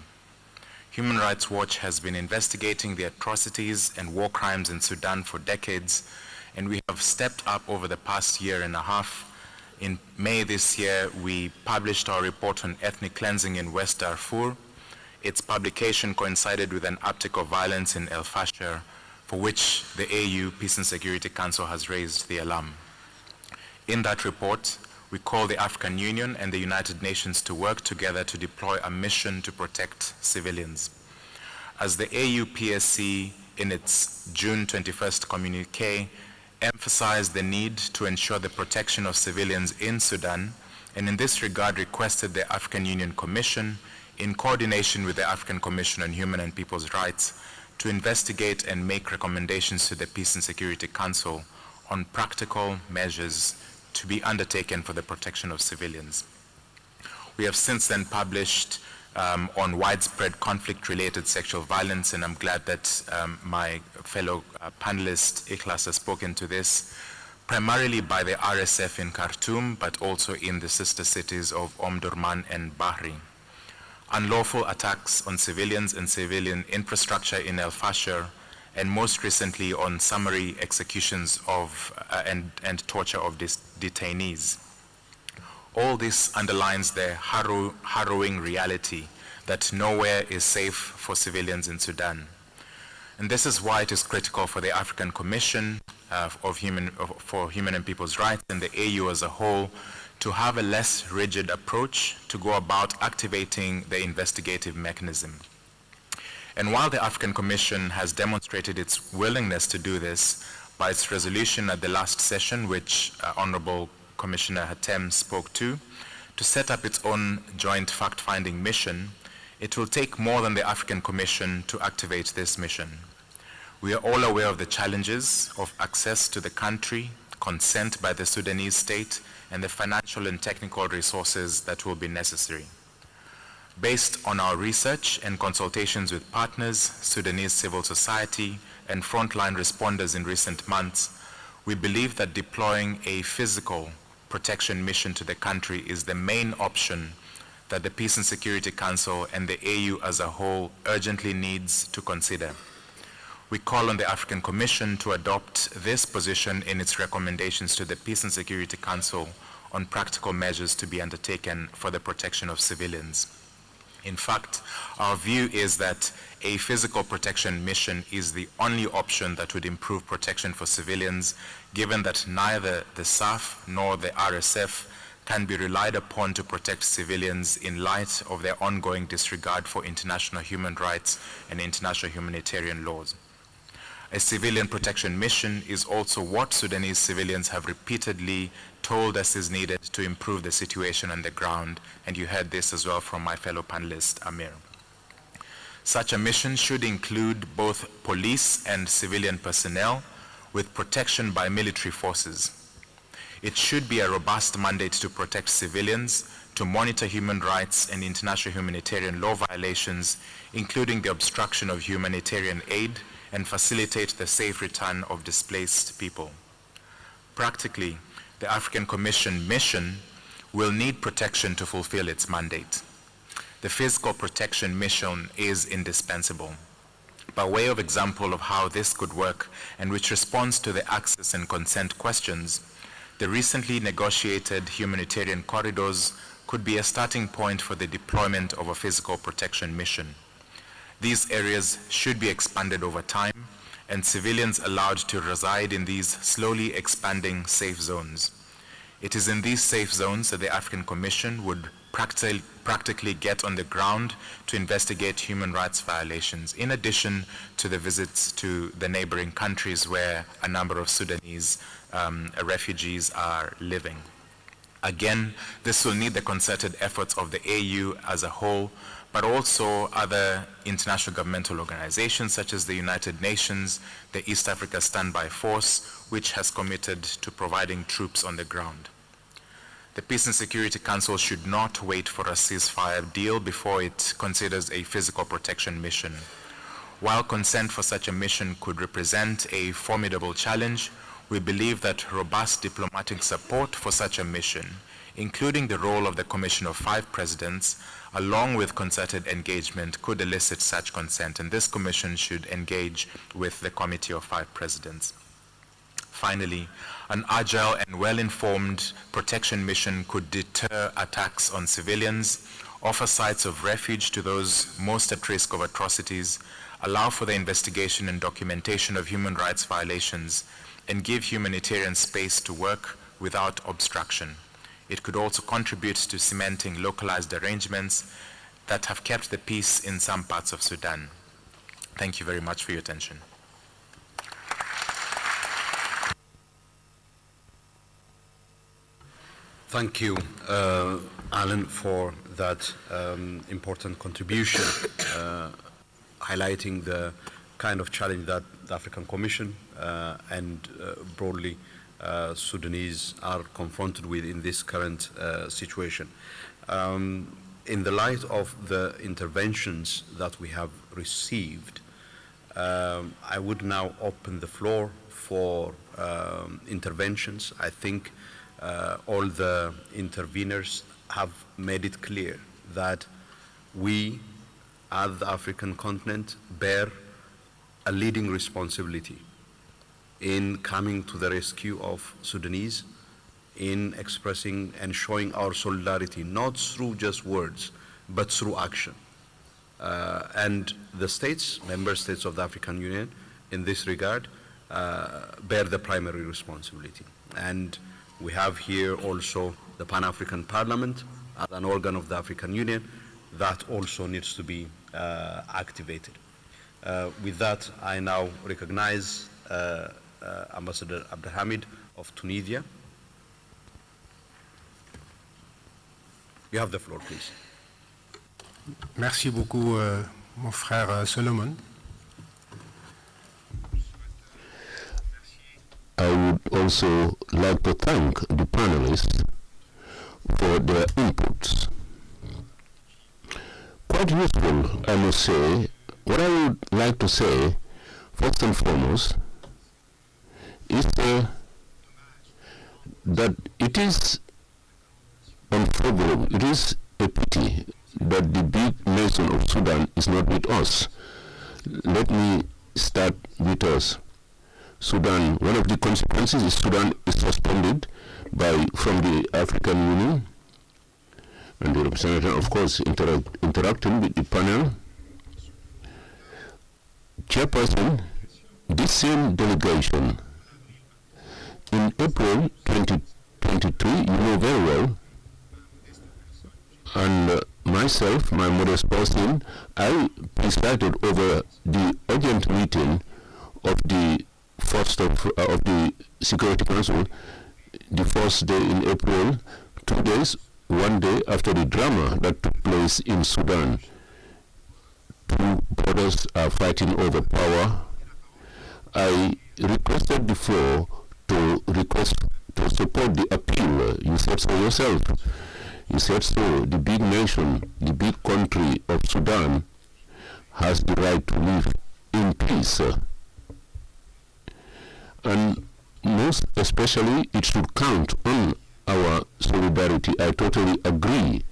Human Rights Watch has been investigating the atrocities and war crimes in Sudan for decades, and we have stepped up over the past year and a half. In May this year, we published our report on ethnic cleansing in West Darfur. Its publication coincided with an uptick of violence in El Fasher, for which the AU Peace and Security Council has raised the alarm. In that report, we call the African Union and the United Nations to work together to deploy a mission to protect civilians. As the AU PSC in its June 21st communique emphasized the need to ensure the protection of civilians in Sudan, and in this regard requested the African Union Commission, in coordination with the African Commission on Human and People's Rights, to investigate and make recommendations to the Peace and Security Council on practical measures to be undertaken for the protection of civilians. We have since then published on widespread conflict-related sexual violence, and I'm glad that my fellow panelist Ikhlas has spoken to this, primarily by the RSF in Khartoum, but also in the sister cities of Omdurman and Bahri. Unlawful attacks on civilians and civilian infrastructure in El Fasher, and most recently on summary executions of and torture of detainees. All this underlines the harrowing reality that nowhere is safe for civilians in Sudan. And this is why it is critical for the African Commission for Human and People's Rights and the AU as a whole to have a less rigid approach to go about activating the investigative mechanism. And while the African Commission has demonstrated its willingness to do this by its resolution at the last session, which Honorable Commissioner Hatem spoke to set up its own joint fact-finding mission, it will take more than the African Commission to activate this mission. We are all aware of the challenges of access to the country, consent by the Sudanese state, and the financial and technical resources that will be necessary. Based on our research and consultations with partners, Sudanese civil society, and frontline responders in recent months, we believe that deploying a physical protection mission to the country is the main option that the Peace and Security Council and the AU as a whole urgently needs to consider. We call on the African Commission to adopt this position in its recommendations to the Peace and Security Council on practical measures to be undertaken for the protection of civilians. In fact, our view is that a physical protection mission is the only option that would improve protection for civilians, given that neither the SAF nor the RSF can be relied upon to protect civilians in light of their ongoing disregard for international human rights and international humanitarian laws. A civilian protection mission is also what Sudanese civilians have repeatedly told us is needed to improve the situation on the ground, and you heard this as well from my fellow panelist, Amir. Such a mission should include both police and civilian personnel with protection by military forces. It should be a robust mandate to protect civilians, to monitor human rights and international humanitarian law violations, including the obstruction of humanitarian aid, and facilitate the safe return of displaced people. Practically, the African Commission mission will need protection to fulfill its mandate. The physical protection mission is indispensable. By way of example of how this could work, and which responds to the access and consent questions, the recently negotiated humanitarian corridors could be a starting point for the deployment of a physical protection mission. These areas should be expanded over time, and civilians allowed to reside in these slowly expanding safe zones. It is in these safe zones that the African Commission would practically get on the ground to investigate human rights violations, in addition to the visits to the neighboring countries where a number of Sudanese refugees are living. Again, this will need the concerted efforts of the AU as a whole, but also other international governmental organizations such as the United Nations, the East Africa Standby Force, which has committed to providing troops on the ground. The Peace and Security Council should not wait for a ceasefire deal before it considers a physical protection mission. While consent for such a mission could represent a formidable challenge, we believe that robust diplomatic support for such a mission, including the role of the Commission of 5 Presidents, along with concerted engagement, could elicit such consent, and this commission should engage with the Committee of 5 Presidents. Finally, an agile and well-informed protection mission could deter attacks on civilians, offer sites of refuge to those most at risk of atrocities, allow for the investigation and documentation of human rights violations, and give humanitarian space to work without obstruction. It could also contribute to cementing localized arrangements that have kept the peace in some parts of Sudan. Thank you very much for your attention. Thank you, Alan, for that important contribution, highlighting the kind of challenge that the African Commission and broadly Sudanese are confronted with in this current situation. In the light of the interventions that we have received, I would now open the floor for interventions. I think all the interveners have made it clear that we, as the African continent, bear a leading responsibility in coming to the rescue of Sudanese, in expressing and showing our solidarity, not through just words, but through action. And the states, member states of the African Union, in this regard, bear the primary responsibility. And we have here also the Pan-African Parliament as an organ of the African Union that also needs to be activated. With that, I now recognize Ambassador Abdelhamid of Tunisia. You have the floor, please. Merci beaucoup, mon frère Solomon. I would also like to thank the panelists for their inputs. Quite useful, I must say. What I would like to say, first and foremost, is that it is unfavorable, it is a pity that the big nation of Sudan is not with us. Let me start with us. Sudan, one of the consequences is Sudan is suspended from the African Union. and the representative, of course, interacting with the panel. Chairperson, this same delegation, in April 2023, you know very well, and myself, my modest person, I presided over the urgent meeting of the of the Security Council, the first day in April, 2 days, 1 day after the drama that took place in Sudan. Two brothers are fighting over power. I requested the floor to support the appeal. You said so yourself. You said so. The big nation, the big country of Sudan has the right to live in peace. And most especially, it should count on our solidarity. I totally agree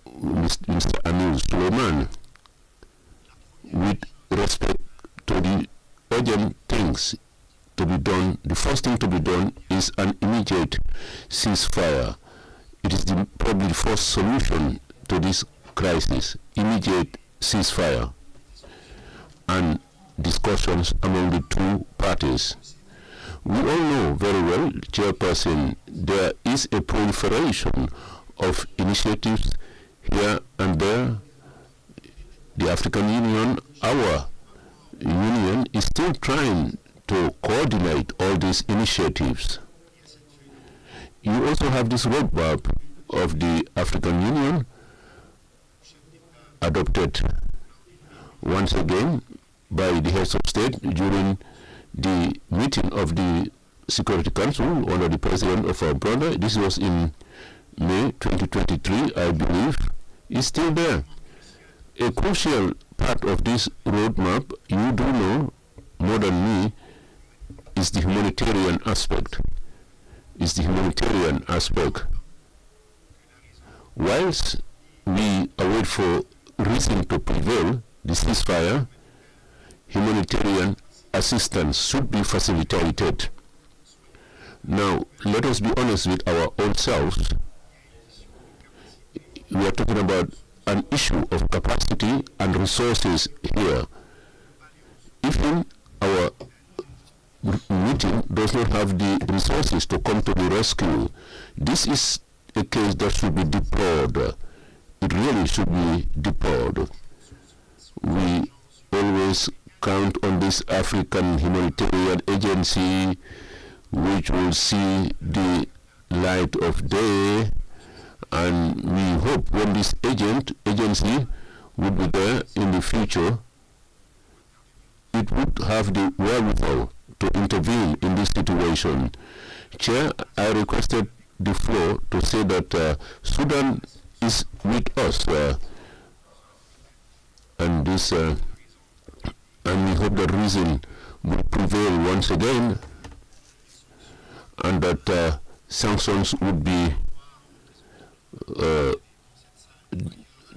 with Mr. Amir Suleiman with respect to the urgent things to be done. The first thing to be done is an immediate ceasefire. It is probably the first solution to this crisis, immediate ceasefire and discussions among the two parties. We all know very well, Chairperson, there is a proliferation of initiatives here and there. The African Union, our union, is still trying to coordinate all these initiatives. You also have this roadmap of the African Union adopted once again by the heads of state during the meeting of the Security Council under the president of our brother. This was in May 2023, I believe, is still there. A crucial part of this roadmap, you do know more than me, is the humanitarian aspect. Whilst we await for reason to prevail, the ceasefire, humanitarian assistance should be facilitated. Now, let us be honest with our own selves. We are talking about an issue of capacity and resources here. Even our meeting does not have the resources to come to the rescue. This is a case that should be deplored. It really should be deplored. We always count on this African Humanitarian Agency, which will see the light of day, and we hope when this agency will be there in the future, it would have the wherewithal to intervene in this situation. Chair, I requested the floor to say that Sudan is with us, and this, and we hope that reason will prevail once again, and that sanctions would be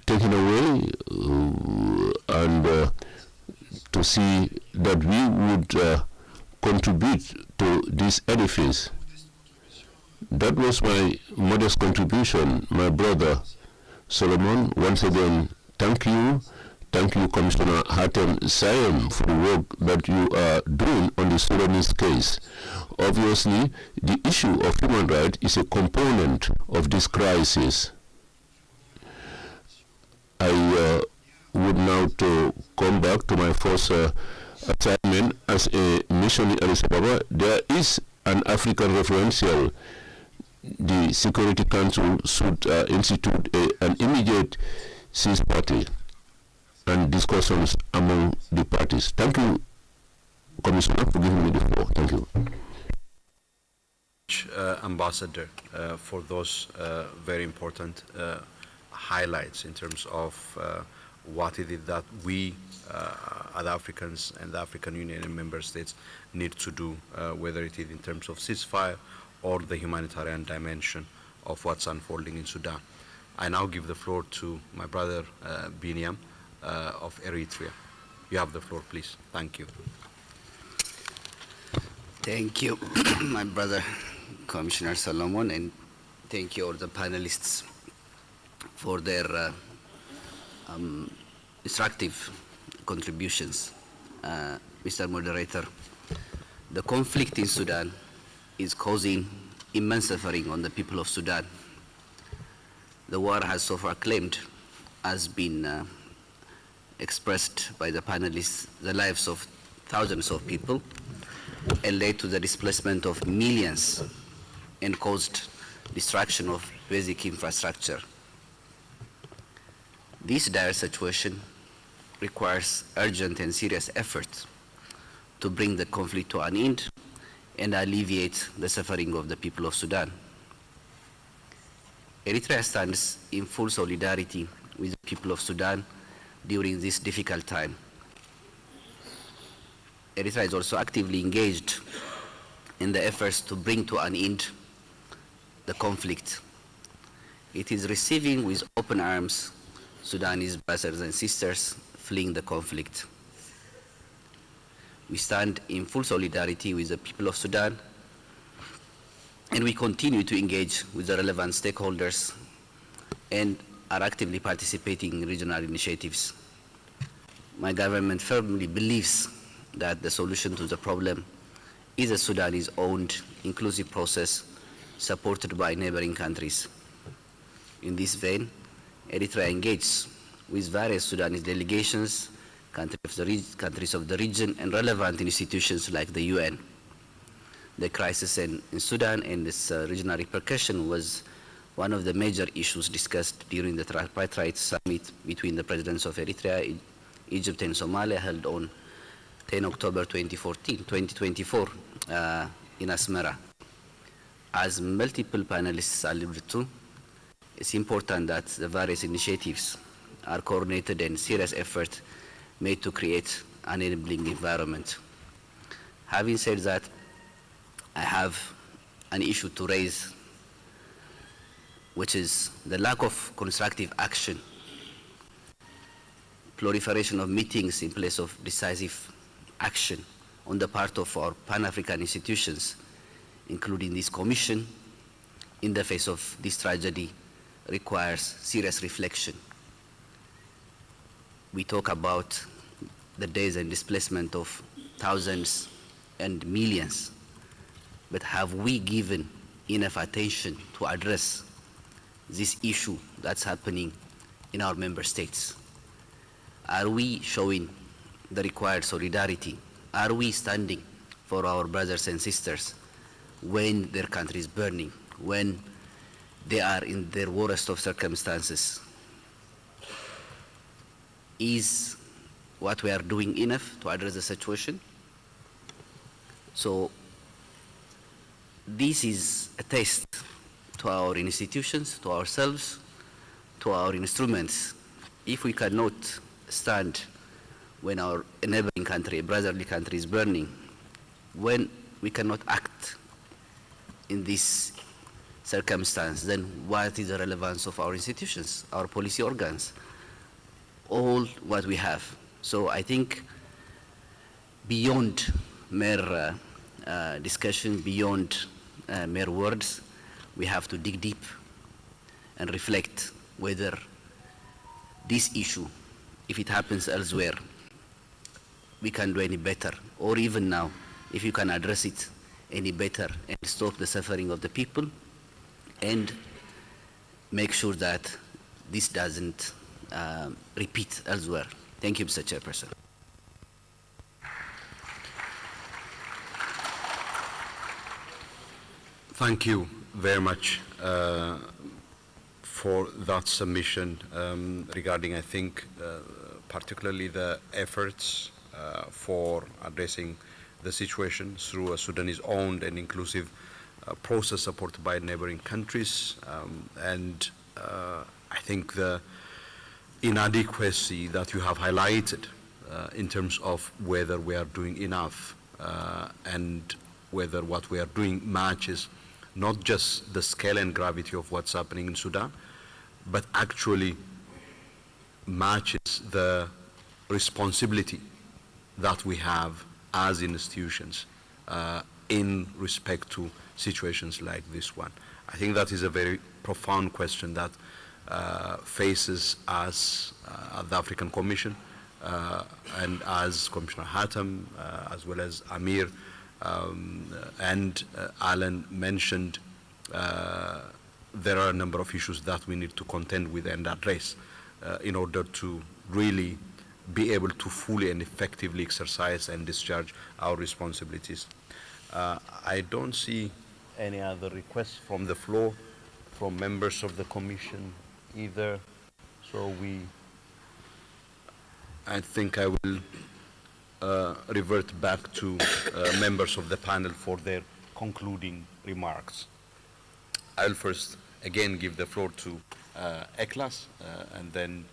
taken away, and to see that we would contribute to this edifice. That was my modest contribution, my brother Solomon. Once again, thank you. Thank you, Commissioner Hatem Sayem, for the work that you are doing on the Sudanese case. Obviously, the issue of human rights is a component of this crisis. I would now to come back to my first assignment as a missionary in Addis Ababa. There is an African referential. The Security Council should institute an immediate ceasefire and discussions among the parties. Thank you, Commissioner, for giving me the floor. Thank you. Ambassador, for those very important highlights in terms of what it is that we, other Africans and the African Union and member states need to do, whether it is in terms of ceasefire or the humanitarian dimension of what's unfolding in Sudan. I now give the floor to my brother Biniam of Eritrea. You have the floor, please. Thank you. Thank you, my brother Commissioner Solomon, and thank you all the panelists. for their instructive contributions. Mr. Moderator, the conflict in Sudan is causing immense suffering on the people of Sudan. The war has so far claimed, has been expressed by the panelists, the lives of thousands of people, and led to the displacement of millions and caused destruction of basic infrastructure. This dire situation requires urgent and serious efforts to bring the conflict to an end and alleviate the suffering of the people of Sudan. Eritrea stands in full solidarity with the people of Sudan during this difficult time. Eritrea is also actively engaged in the efforts to bring to an end the conflict. It is receiving with open arms Sudanese brothers and sisters fleeing the conflict. We stand in full solidarity with the people of Sudan, and we continue to engage with the relevant stakeholders and are actively participating in regional initiatives. My government firmly believes that the solution to the problem is a Sudanese-owned inclusive process supported by neighboring countries. In this vein, Eritrea engages with various Sudanese delegations, countries of the region, and relevant institutions like the UN. The crisis in Sudan and its regional repercussion was one of the major issues discussed during the tripartite summit between the presidents of Eritrea, Egypt, and Somalia held on 10 October 2024 in Asmara. As multiple panelists alluded to, it's important that the various initiatives are coordinated and serious effort made to create an enabling environment. Having said that, I have an issue to raise, which is the lack of constructive action, proliferation of meetings in place of decisive action on the part of our Pan-African institutions, including this Commission, in the face of this tragedy, requires serious reflection. We talk about the deaths and displacement of thousands and millions, but have we given enough attention to address this issue that's happening in our member states? Are we showing the required solidarity? Are we standing for our brothers and sisters when their country is burning, when they are in their worst of circumstances? Is what we are doing enough to address the situation? So this is a test to our institutions, to ourselves, to our instruments. If we cannot stand when our neighboring country, a brotherly country, is burning, when we cannot act in this circumstance, then what is the relevance of our institutions, our policy organs, all what we have? So I think beyond mere discussion, beyond mere words, we have to dig deep and reflect whether this issue, if it happens elsewhere, we can do any better, or even now, if you can address it any better and stop the suffering of the people and make sure that this doesn't repeat elsewhere. Thank you, Mr. Chairperson. Thank you very much for that submission regarding, I think, particularly the efforts for addressing the situation through a Sudanese-owned and inclusive process supported by neighboring countries. I think the inadequacy that you have highlighted in terms of whether we are doing enough and whether what we are doing matches not just the scale and gravity of what's happening in Sudan, but actually matches the responsibility that we have as institutions in respect to situations like this one. I think that is a very profound question that faces us at the African Commission and as Commissioner Hatem, as well as Amir and Alan mentioned, there are a number of issues that we need to contend with and address in order to really be able to fully and effectively exercise and discharge our responsibilities. I don't see any other requests from the floor, from members of the Commission either, so I think I will revert back to members of the panel for their concluding remarks. I'll first again give the floor to ECLAS and then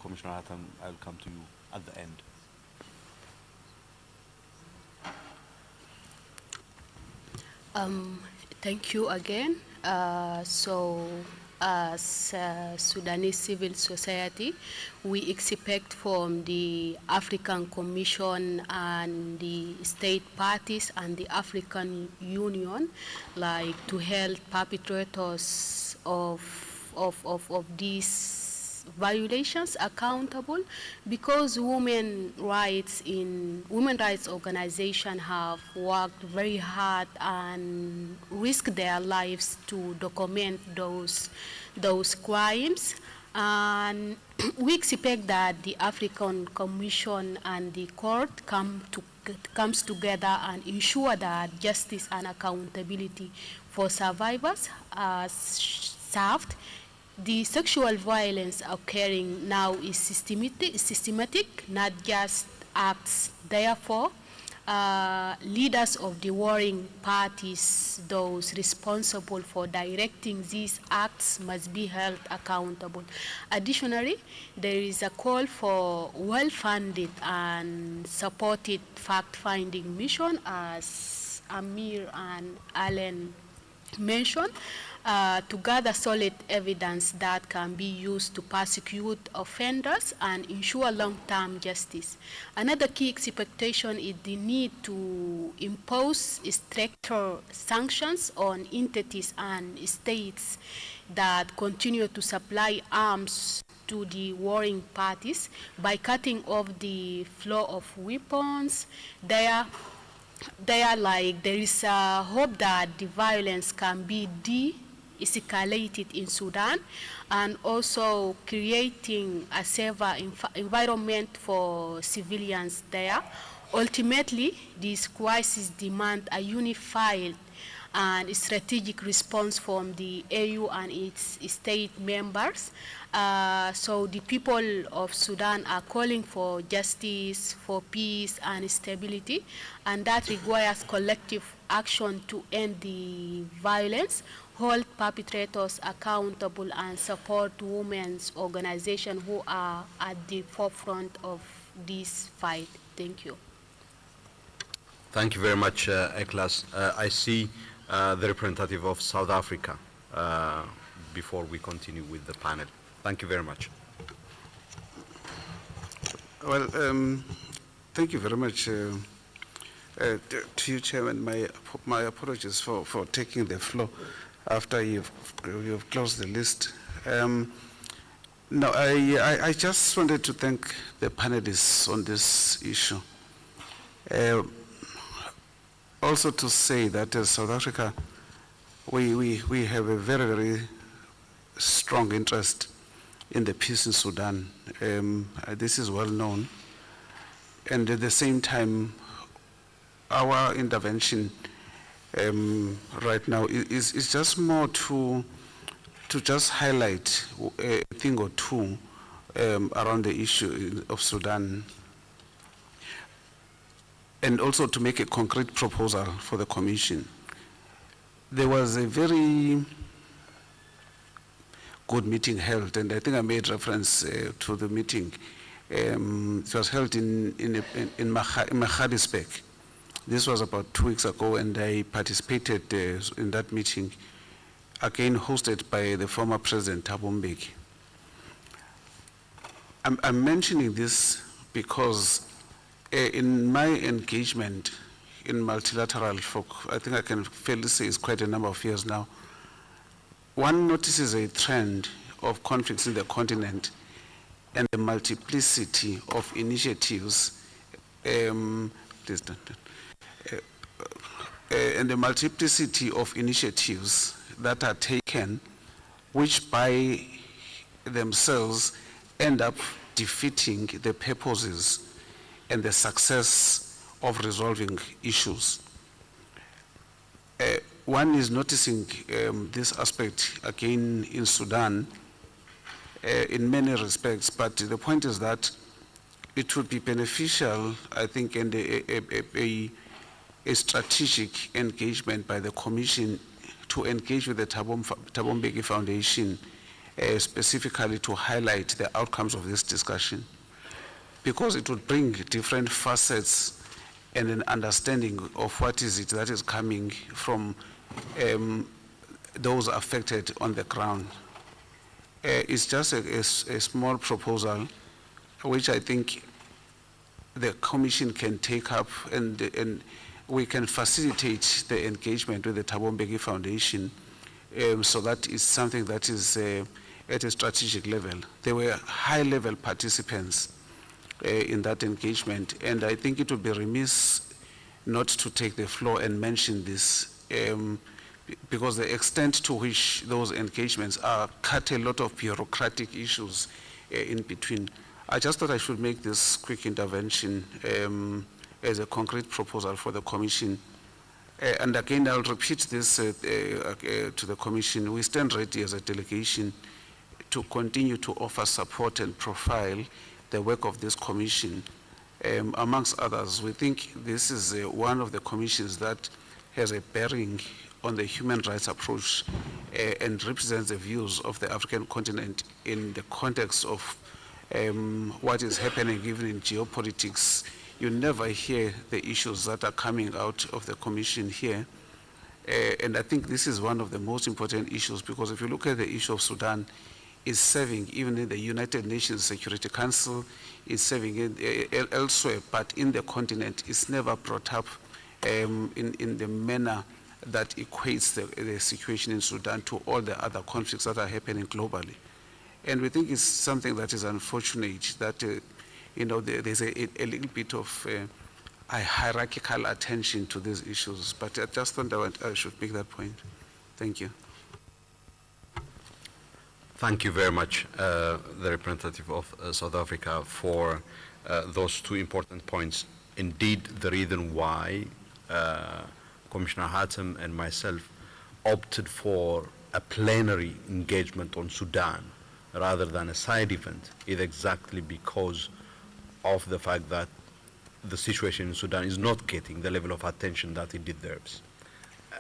Commissioner Hatem, I'll come to you at the end. Thank you again. As Sudanese civil society, we expect from the African Commission and the state parties and the African Union, like to hold perpetrators of these violations accountable, because women rights organizations have worked very hard and risked their lives to document those crimes, and we expect that the African Commission and the court comes together and ensure that justice and accountability for survivors are served. The sexual violence occurring now is systematic, not just acts. Therefore, leaders of the warring parties, those responsible for directing these acts, must be held accountable. Additionally, there is a call for well-funded and supported fact-finding mission, as Amir and Alan mentioned, to gather solid evidence that can be used to prosecute offenders and ensure long-term justice. Another key expectation is the need to impose stricter sanctions on entities and states that continue to supply arms to the warring parties by cutting off the flow of weapons. There is a hope that the violence can be de-escalated in Sudan, and also creating a safer environment for civilians there. Ultimately, this crisis demands a unified and strategic response from the AU and its state members. So the people of Sudan are calling for justice, for peace and stability, and that requires collective action to end the violence, hold perpetrators accountable, and support women's organizations who are at the forefront of this fight. Thank you. Thank you very much, ECLAS. I see the representative of South Africa before we continue with the panel. Thank you very much. Well, thank you very much to you, Chairman. My apologies for taking the floor after you've closed the list. No, I just wanted to thank the panelists on this issue. Also to say that as South Africa, we have a very, very strong interest in the peace in Sudan. This is well known. And at the same time, our intervention right now is just more to just highlight a thing or two around the issue of Sudan, and also to make a concrete proposal for the Commission. There was a very good meeting held, and I think I made reference to the meeting. It was held in Magaliesburg. This was about 2 weeks ago, and I participated in that meeting, again hosted by the former President Thabo Mbeki. I'm mentioning this because in my engagement in multilateral, for I think I can fairly say it's quite a number of years now, one notices a trend of conflicts in the continent and the multiplicity of initiatives, and the multiplicity of initiatives that are taken, which by themselves end up defeating the purposes and the success of resolving issues. One is noticing this aspect again in Sudan in many respects, but the point is that it would be beneficial, I think, and a strategic engagement by the Commission to engage with the Thabo Mbeki Foundation specifically to highlight the outcomes of this discussion, because it would bring different facets and an understanding of what is it that is coming from those affected on the ground. It's just a small proposal, which I think the Commission can take up, and we can facilitate the engagement with the Thabo Mbeki Foundation, so that is something that is at a strategic level. There were high-level participants in that engagement, and I think it would be remiss not to take the floor and mention this, because the extent to which those engagements are cut a lot of bureaucratic issues in between. I just thought I should make this quick intervention as a concrete proposal for the Commission. And again, I'll repeat this to the Commission. We stand ready as a delegation to continue to offer support and profile the work of this Commission. Amongst others, we think this is one of the commissions that has a bearing on the human rights approach and represents the views of the African continent in the context of what is happening even in geopolitics. You never hear the issues that are coming out of the Commission here. And I think this is one of the most important issues, because if you look at the issue of Sudan, it's serving even in the United Nations Security Council, it's serving elsewhere, but in the continent, it's never brought up in the manner that equates the situation in Sudan to all the other conflicts that are happening globally. And we think it's something that is unfortunate that there's a little bit of a hierarchical attention to these issues. But I just thought I should make that point. Thank you. Thank you very much, the representative of South Africa, for those two important points. Indeed, the reason why Commissioner Hatem and myself opted for a plenary engagement on Sudan rather than a side event is exactly because of the fact that the situation in Sudan is not getting the level of attention that it deserves.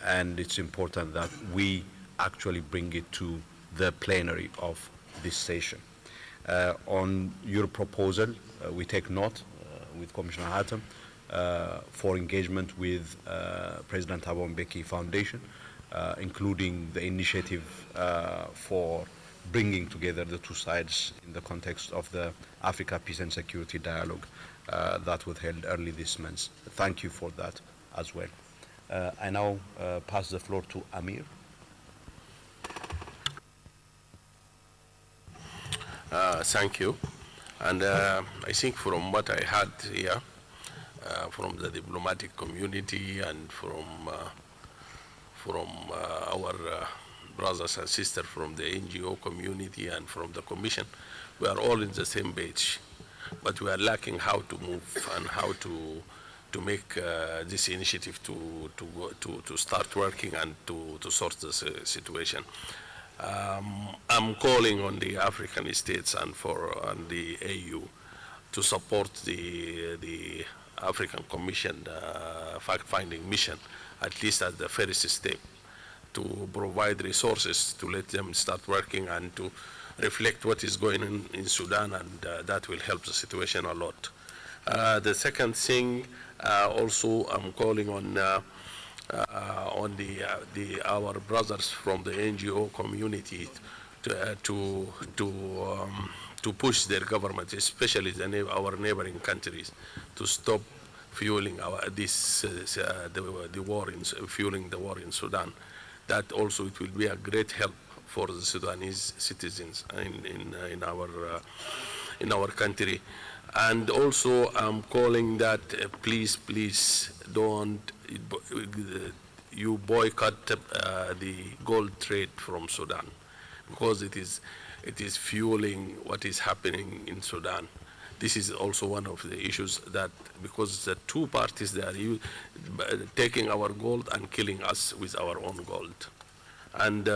And it's important that we actually bring it to the plenary of this session. On your proposal, we take note with Commissioner Hatem for engagement with President Thabo Mbeki Foundation, including the initiative for bringing together the two sides in the context of the Africa Peace and Security Dialogue that was held early this month. Thank you for that as well. I now pass the floor to Amir. Thank you. And I think from what I heard here, from the diplomatic community and from our brothers and sisters from the NGO community and from the Commission, we are all in the same page, but we are lacking how to move and how to make this initiative to start working and to sort the situation. I'm calling on the African states and the AU to support the African Commission fact-finding mission, at least at the first step, to provide resources to let them start working and to reflect what is going on in Sudan, and that will help the situation a lot. The second thing, also I'm calling on our brothers from the NGO community to push their government, especially our neighboring countries, to stop fueling fueling the war in Sudan. That also it will be a great help for the Sudanese citizens in our country. And also, I'm calling that please don't you boycott the gold trade from Sudan, because it is fueling what is happening in Sudan. This is also one of the issues, that because the two parties, they are taking our gold and killing us with our own gold. And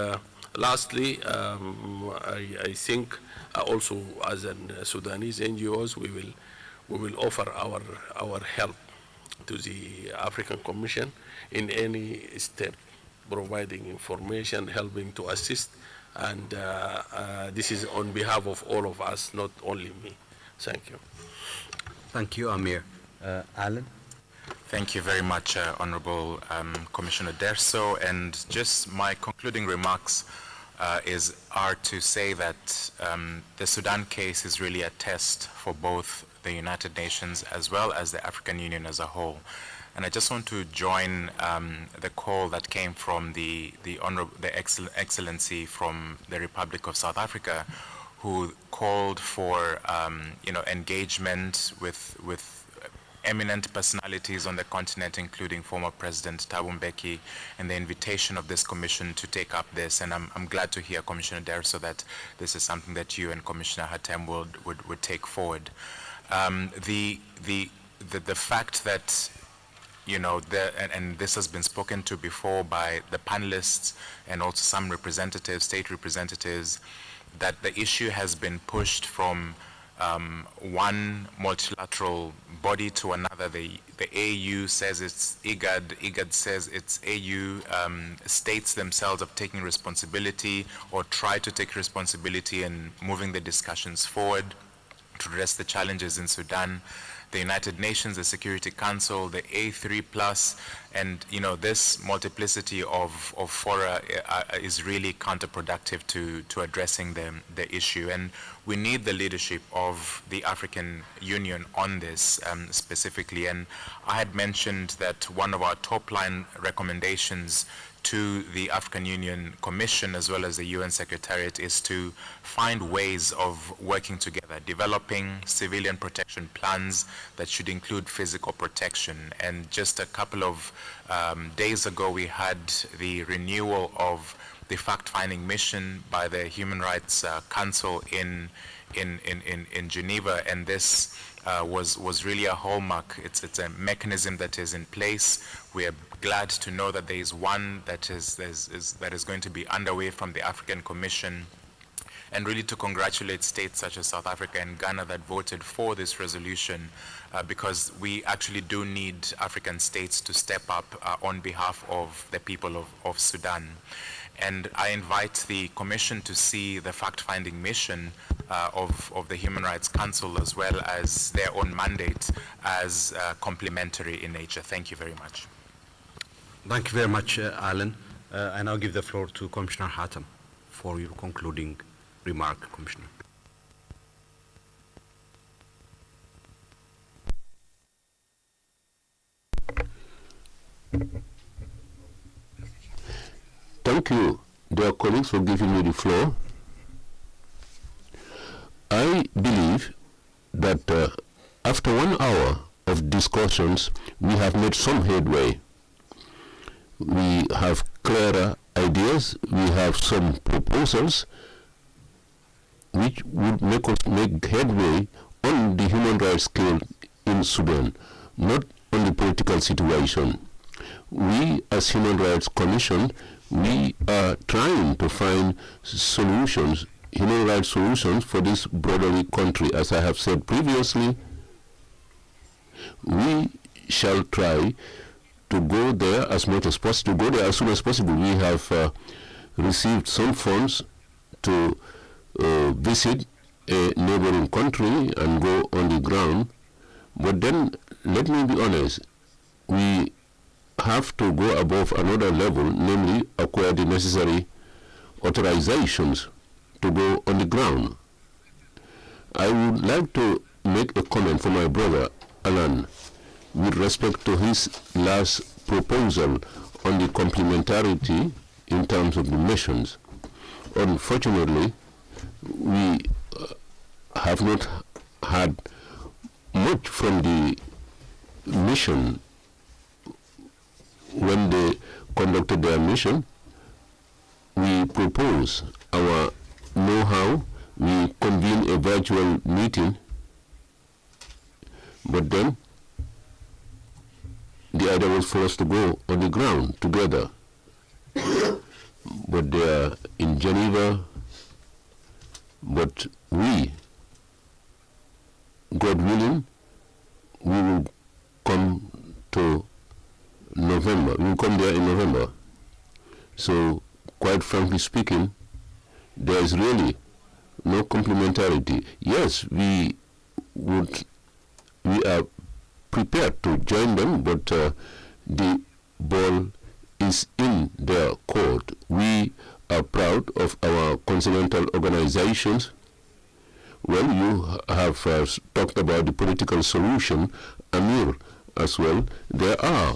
lastly, I think also as an Sudanese NGOs, we will offer our help to the African Commission in any step, providing information, helping to assist, and this is on behalf of all of us, not only me. Thank you. Thank you, Amir. Alan? Thank you very much, Honorable Commissioner Derso. And just my concluding remarks are to say that the Sudan case is really a test for both the United Nations as well as the African Union as a whole. And I just want to join the call that came from the Excellency from the Republic of South Africa, who called for engagement with eminent personalities on the continent, including former President Thabo Mbeki, and the invitation of this commission to take up this. And I'm glad to hear, Commissioner Derso, that this is something that you and Commissioner Hatem would take forward. The fact that, and this has been spoken to before by the panelists and also some representatives, state representatives, that the issue has been pushed from one multilateral body to another. The AU says it's IGAD, IGAD says it's AU. States themselves are taking responsibility or try to take responsibility in moving the discussions forward to address the challenges in Sudan. The United Nations, the Security Council, the A3+, and this multiplicity of fora is really counterproductive to addressing the issue. And we need the leadership of the African Union on this specifically. And I had mentioned that one of our top line recommendations to the African Union Commission as well as the UN Secretariat is to find ways of working together, developing civilian protection plans that should include physical protection. And just a couple of days ago, we had the renewal of the fact-finding mission by the Human Rights Council in Geneva, and this was really a hallmark. It's a mechanism that is in place. We are glad to know that there is one that is going to be underway from the African Commission, and really to congratulate states such as South Africa and Ghana that voted for this resolution, because we actually do need African states to step up on behalf of the people of Sudan. And I invite the Commission to see the fact-finding mission of the Human Rights Council as well as their own mandate as complementary in nature. Thank you very much. Thank you very much, Alan. I now give the floor to Commissioner Hatem for your concluding remark, Commissioner. Thank you, dear colleagues, for giving me the floor. I believe that after 1 hour of discussions, we have made some headway. We have clearer ideas, we have some proposals which would make us make headway on the human rights scale in Sudan, not on the political situation. We, as Human Rights Commission, we are trying to find solutions, human rights solutions for this brotherly country. As I have said previously, we shall try to go there as much as possible, to go there as soon as possible. We have received some funds to visit a neighboring country and go on the ground. But then, let me be honest, we have to go above another level, namely acquire the necessary authorizations to go on the ground. I would like to make a comment for my brother Alan with respect to his last proposal on the complementarity in terms of the missions. unfortunately, we have not had much from the mission when they conducted their mission. We propose our know-how, we convene a virtual meeting, but then the idea was for us to go on the ground together. But they are in Geneva, but we, God willing, we will come to November. We will come there in November. So, quite frankly speaking, there is really no complementarity. Yes, we are prepared to join them, but the ball is in their court. We are proud of our continental organizations. Well, you have talked about the political solution, Amir, as well. There are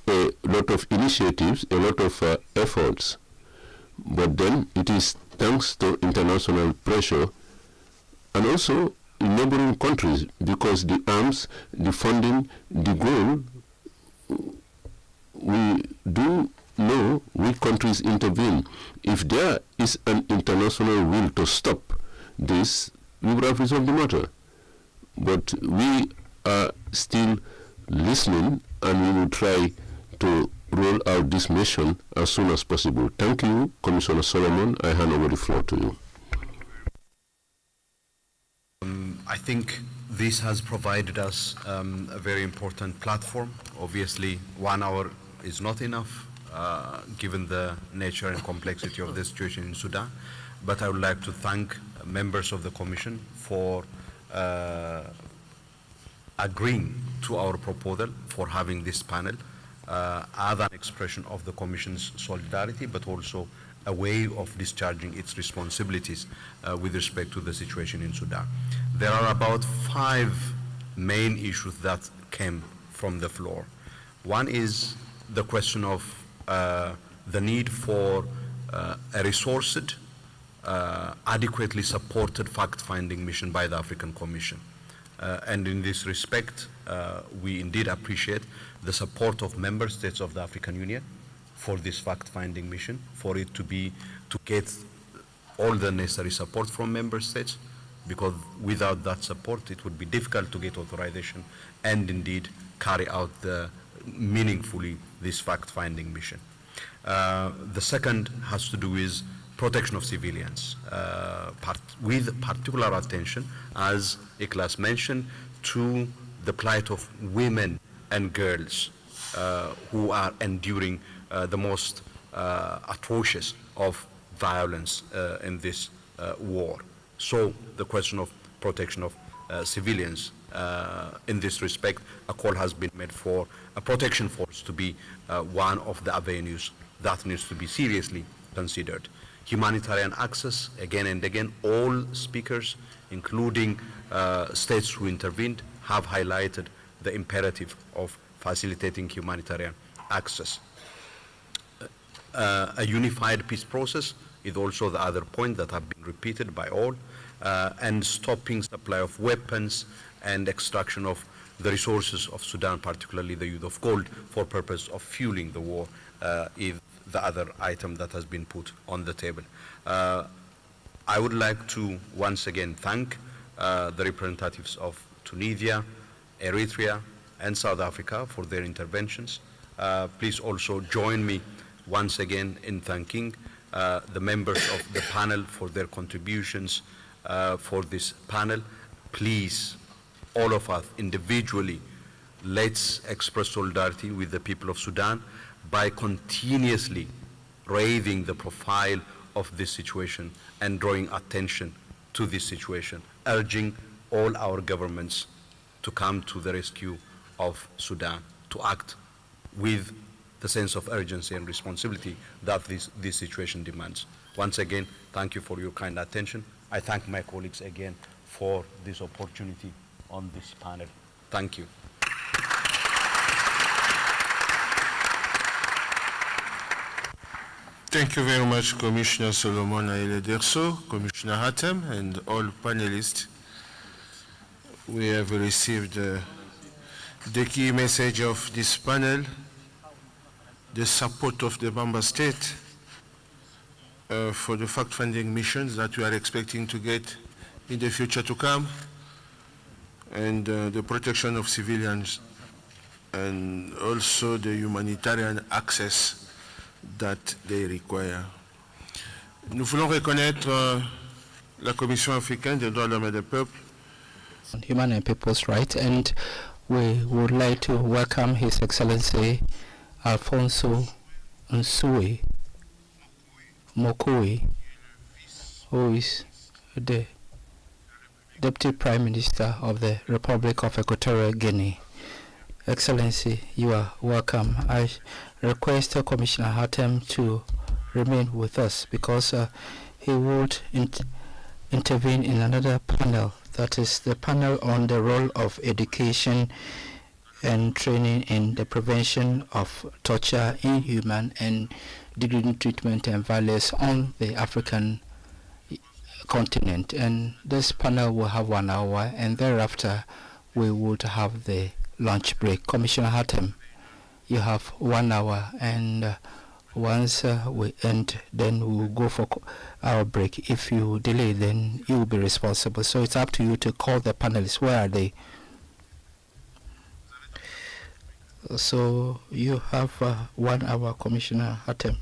a lot of initiatives, a lot of efforts, but then it is thanks to international pressure and also in neighboring countries, because the arms, the funding, the goal, we do know which countries intervene. If there is an international will to stop this, we would have resolved the matter. But we are still listening, and we will try to roll out this mission as soon as possible. Thank you, Commissioner Solomon. I hand over the floor to you. I think this has provided us a very important platform. Obviously, 1 hour is not enough, given the nature and complexity of the situation in Sudan. But I would like to thank members of the Commission for agreeing to our proposal for having this panel as an expression of the Commission's solidarity, but also a way of discharging its responsibilities with respect to the situation in Sudan. There are about 5 main issues that came from the floor. One is the question of the need for a resourced, adequately supported fact-finding mission by the African Commission. And in this respect, we indeed appreciate the support of member states of the African Union for this fact-finding mission, for it to get all the necessary support from member states, because without that support it would be difficult to get authorization and indeed carry out meaningfully this fact-finding mission. The second has to do with protection of civilians, with particular attention, as Ikhlas mentioned, to the plight of women and girls who are enduring the most atrocious of violence in this war. So the question of protection of civilians, in this respect, a call has been made for a protection force to be one of the avenues that needs to be seriously considered. Humanitarian access, again and again, all speakers, including states who intervened, have highlighted the imperative of facilitating humanitarian access. A unified peace process is also the other point that have been repeated by all, and stopping supply of weapons and extraction of the resources of Sudan, particularly the use of gold, for purpose of fueling the war, is the other item that has been put on the table. I would like to once again thank the representatives of Tunisia, Eritrea, and South Africa for their interventions. Please also join me once again in thanking the members of the panel for their contributions for this panel. Please, all of us individually, let's express solidarity with the people of Sudan by continuously raising the profile of this situation and drawing attention to this situation, urging all our governments to come to the rescue of Sudan, to act with the sense of urgency and responsibility that this situation demands. Once again, thank you for your kind attention. I thank my colleagues again for this opportunity on this panel. Thank you. Thank you very much, Commissioner Solomon Aile Derso, Commissioner Hatem, and all panelists. We have received the key message of this panel, the support of the member state for the fact-finding missions that we are expecting to get in the future to come, and the protection of civilians, and also the humanitarian access that they require. Nous voulons reconnaître la Commission africaine des droits de l'homme et des peuples. Human and People's Rights, and we would like to welcome His Excellency Alfonso Nsue Mokui, who is the Deputy Prime Minister of the Republic of Equatorial Guinea. Excellency, you are welcome. I request Commissioner Hatem to remain with us because he would intervene in another panel, that is the panel on the role of education and training in the prevention of torture, inhuman and degrading treatment and violence on the African continent. And this panel will have 1 hour, and thereafter we would have the lunch break. Commissioner Hatem, you have 1 hour, and once we end, then we will go for our break. If you delay, then you will be responsible. So it's up to you to call the panelists. Where are they? So you have 1 hour, Commissioner Hatem.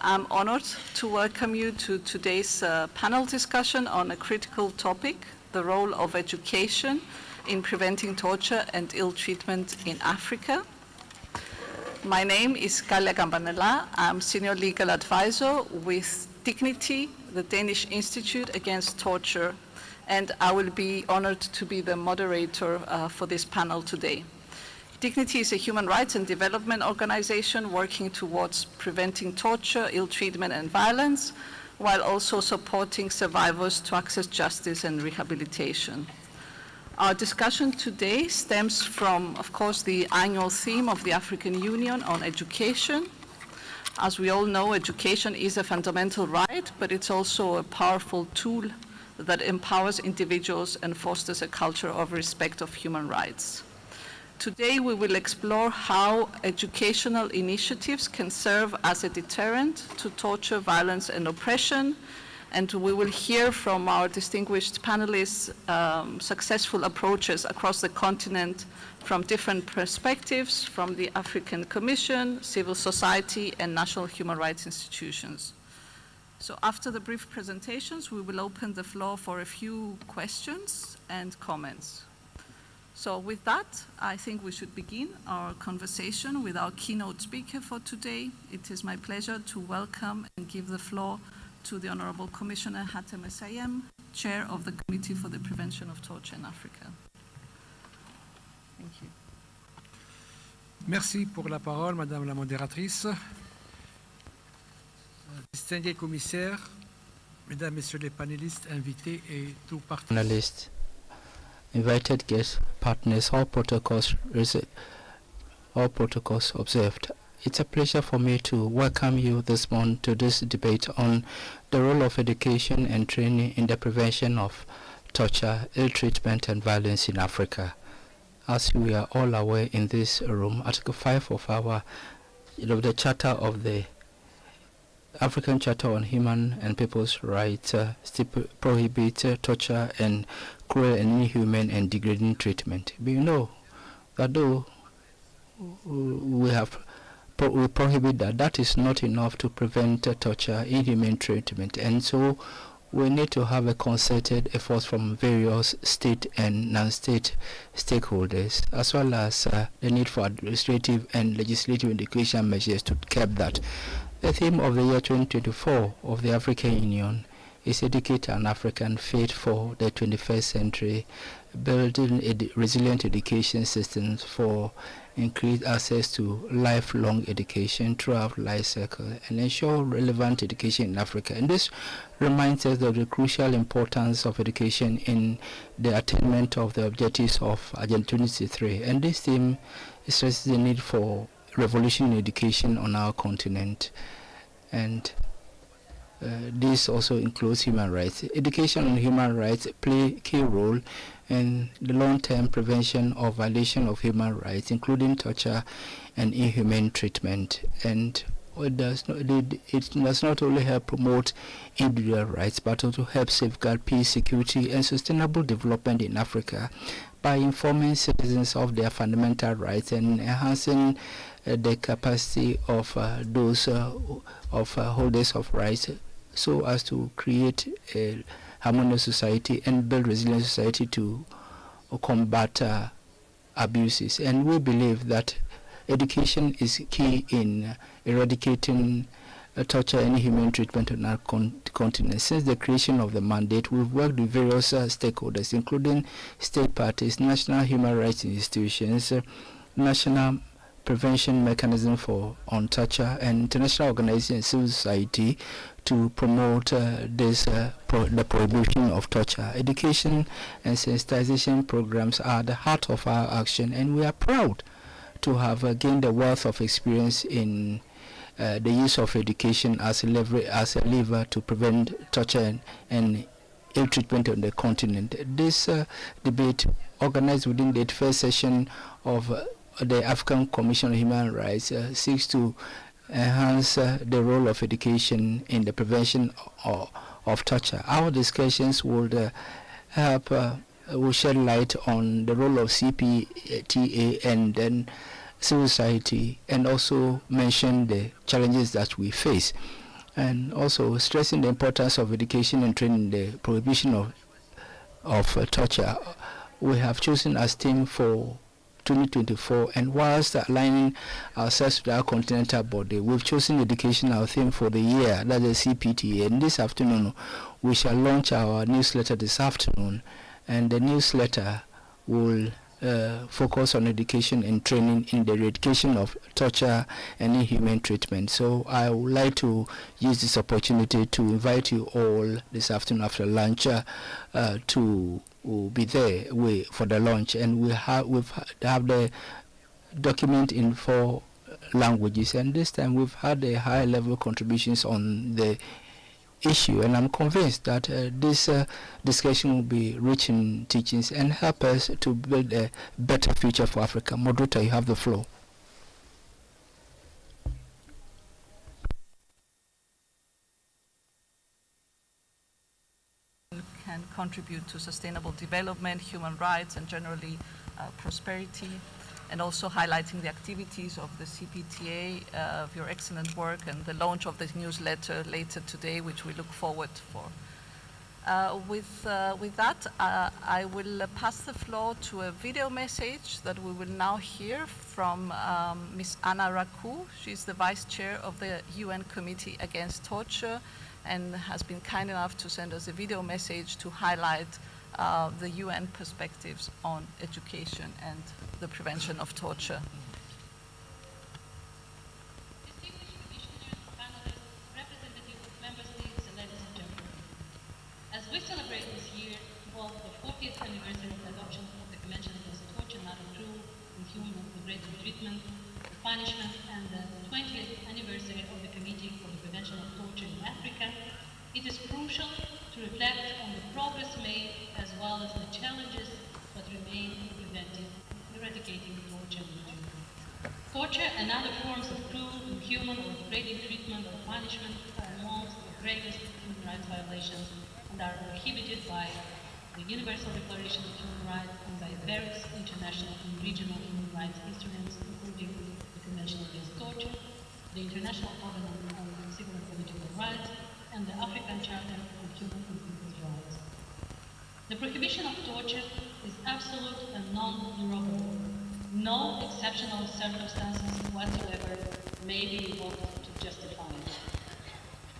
I'm honored to welcome you to today's panel discussion on a critical topic, the role of education in preventing torture and ill treatment in Africa. My name is Kalia Gambanella. I'm Senior Legal Advisor with Dignity, the Danish Institute Against Torture, and I will be honored to be the moderator for this panel today. Dignity is a human rights and development organization working towards preventing torture, ill treatment, and violence, while also supporting survivors to access justice and rehabilitation. Our discussion today stems from, of course, the annual theme of the African Union on education. As we all know, education is a fundamental right, but it's also a powerful tool that empowers individuals and fosters a culture of respect of human rights. Today, we will explore how educational initiatives can serve as a deterrent to torture, violence, and oppression. And we will hear from our distinguished panelists successful approaches across the continent from different perspectives, from the African Commission, civil society, and national human rights institutions. So after the brief presentations, we will open the floor for a few questions and comments. So with that, I think we should begin our conversation with our keynote speaker for today. It is my pleasure to welcome and give the floor to the Honorable Commissioner Hatem Essayem, Chair of the Committee for the Prevention of Torture in Africa. Thank you. Merci pour la parole, Madame la modératrice. Distingués commissaires, Mesdames, Messieurs les panélistes, invités et tout participants. Panelists, invited guests, partners, all protocols observed. It's a pleasure for me to welcome you this morning to this debate on the role of education and training in the prevention of torture, ill treatment and violence in Africa. As we are all aware in this room, Article 5 of our the Charter of the African Charter on Human and People's Rights prohibits torture and cruel and inhuman and degrading treatment. But you know that though we prohibit that, that is not enough to prevent torture, inhuman treatment, and so we need to have a concerted effort from various state and non-state stakeholders, as well as the need for administrative and legislative education measures to curb that. The theme of the year 2024 of the African Union is Educate an African Fit for the 21st Century, building resilient education systems for increased access to lifelong education throughout life cycle and ensure relevant education in Africa. And this reminds us of the crucial importance of education in the attainment of the objectives of Agenda 2063. And this theme stresses the need for revolution in education on our continent. And this also includes human rights. Education and human rights play a key role in the long-term prevention of violation of human rights, including torture and inhumane treatment. And it does not only help promote individual rights, but also help safeguard peace, security, and sustainable development in Africa by informing citizens of their fundamental rights and enhancing the capacity of those holders of rights, so as to create a harmonious society and build resilient society to combat abuses. And we believe that education is key in eradicating torture and inhuman treatment on our continent. Since the creation of the mandate, we've worked with various stakeholders, including state parties, national human rights institutions, national prevention mechanism on torture, and international organizations and civil society to promote the prohibition of torture. Education and sensitization programs are the heart of our action, and we are proud to have gained a wealth of experience in the use of education as a lever to prevent torture and ill treatment on the continent. This debate, organized within the first session of the African Commission on Human Rights, seeks to enhance the role of education in the prevention of torture. Our discussions would will shed light on the role of CPTA and then civil society, and also mention the challenges that we face, and also stressing the importance of education and training the prohibition of torture. We have chosen as theme for 2024, and whilst aligning ourselves with our continental body, we've chosen education our theme for the year, that is CPTA. And this afternoon we shall launch our newsletter this afternoon, and the newsletter will focus on education and training in the eradication of torture and inhumane treatment. So I would like to use this opportunity to invite you all this afternoon after lunch to be there for the launch, and we have the document in 4 languages, and this time we've had a high level contributions on the issue, and I'm convinced that this discussion will be rich in teachings and help us to build a better future for Africa. Moderator, you have the floor. Can contribute to sustainable development, human rights, and generally prosperity, and also highlighting the activities of the CPTA, of your excellent work, and the launch of the newsletter later today, which we look forward for. With that, I will pass the floor to a video message that we will now hear from Ms. Anna Raku. She's the Vice Chair of the UN Committee Against Torture, and has been kind enough to send us a video message to highlight the UN perspectives on education and the prevention of torture. Inhuman or Degrading Treatment, Punishment, and the 20th anniversary of the Committee for the Prevention of Torture in Africa, it is crucial to reflect on the progress made as well as the challenges that remain in eradicating torture and injury. Torture and other forms of cruel, inhuman, or degrading treatment or punishment are amongst the gravest human rights violations and are prohibited by the Universal Declaration of Human Rights and by various international and regional human rights instruments, including the Convention Against Torture, the International Covenant on Civil and Political Rights, and the African Charter on Human and People's Rights. The prohibition of torture is absolute and non-derogable. No exceptional circumstances whatsoever may be invoked to justify it.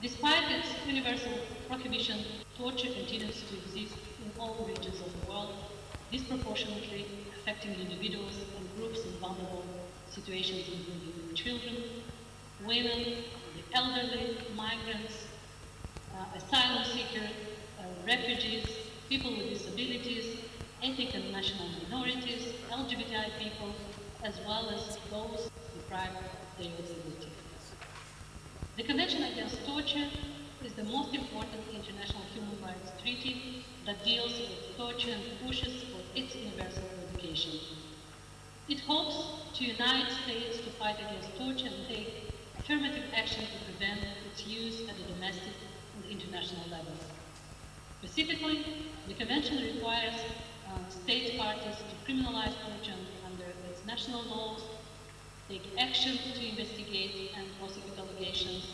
Despite its universal prohibition, torture continues to exist in all regions of the world, disproportionately affecting individuals and groups in vulnerable situations, including children, women, the elderly, migrants, asylum seekers, refugees, people with disabilities, ethnic and national minorities, LGBTI people, as well as those deprived of their liberty. The Convention Against Torture is the most important international human rights treaty that deals with torture and pushes for its universal eradication. It hopes to unite states to fight against torture and take affirmative action to prevent its use at the domestic and international level. Specifically, the Convention requires state parties to criminalize torture under its national laws, take action to investigate and prosecute allegations,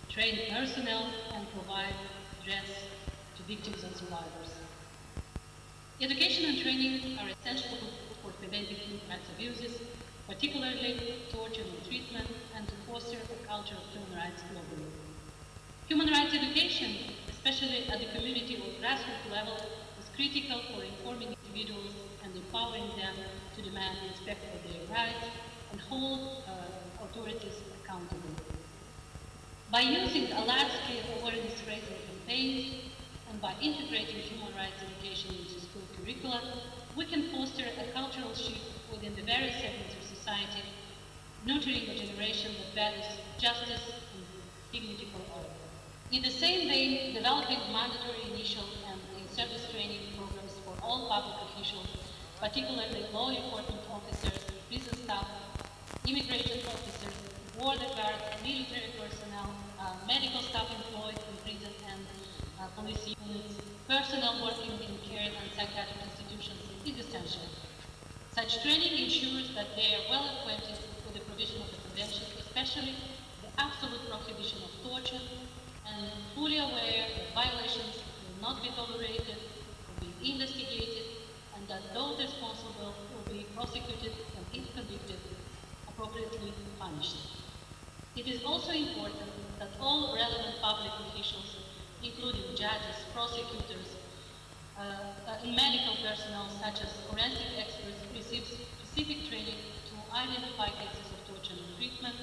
train personnel, and provide redress to victims and survivors. Education and training are essential for preventing human rights abuses, particularly torture and treatment, and to foster a culture of human rights globally. Human rights education, especially at the community or grassroots level, is critical for informing individuals and empowering them to demand respect for their rights and hold authorities accountable. By using a large-scale awareness-raising campaigns and by integrating human rights education into school curricula, we can foster a cultural shift within the various segments of society, nurturing a generation that values justice and dignity for all. In the same vein, developing mandatory initial and in-service training programs for all public officials, particularly law enforcement officers, prison staff, immigration officers, border guards, military personnel, medical staff employed in prison and police units, personnel working in care and psychiatric institutions is essential. Such training ensures that they are well acquainted with the provision of the Convention, especially the absolute prohibition of torture, and fully aware that violations will not be tolerated, will be investigated, and that those responsible will be prosecuted and, if convicted, appropriately punished. It is also important that all relevant public officials, including judges, prosecutors, and medical personnel such as forensic experts, receive specific training to identify cases of torture and treatment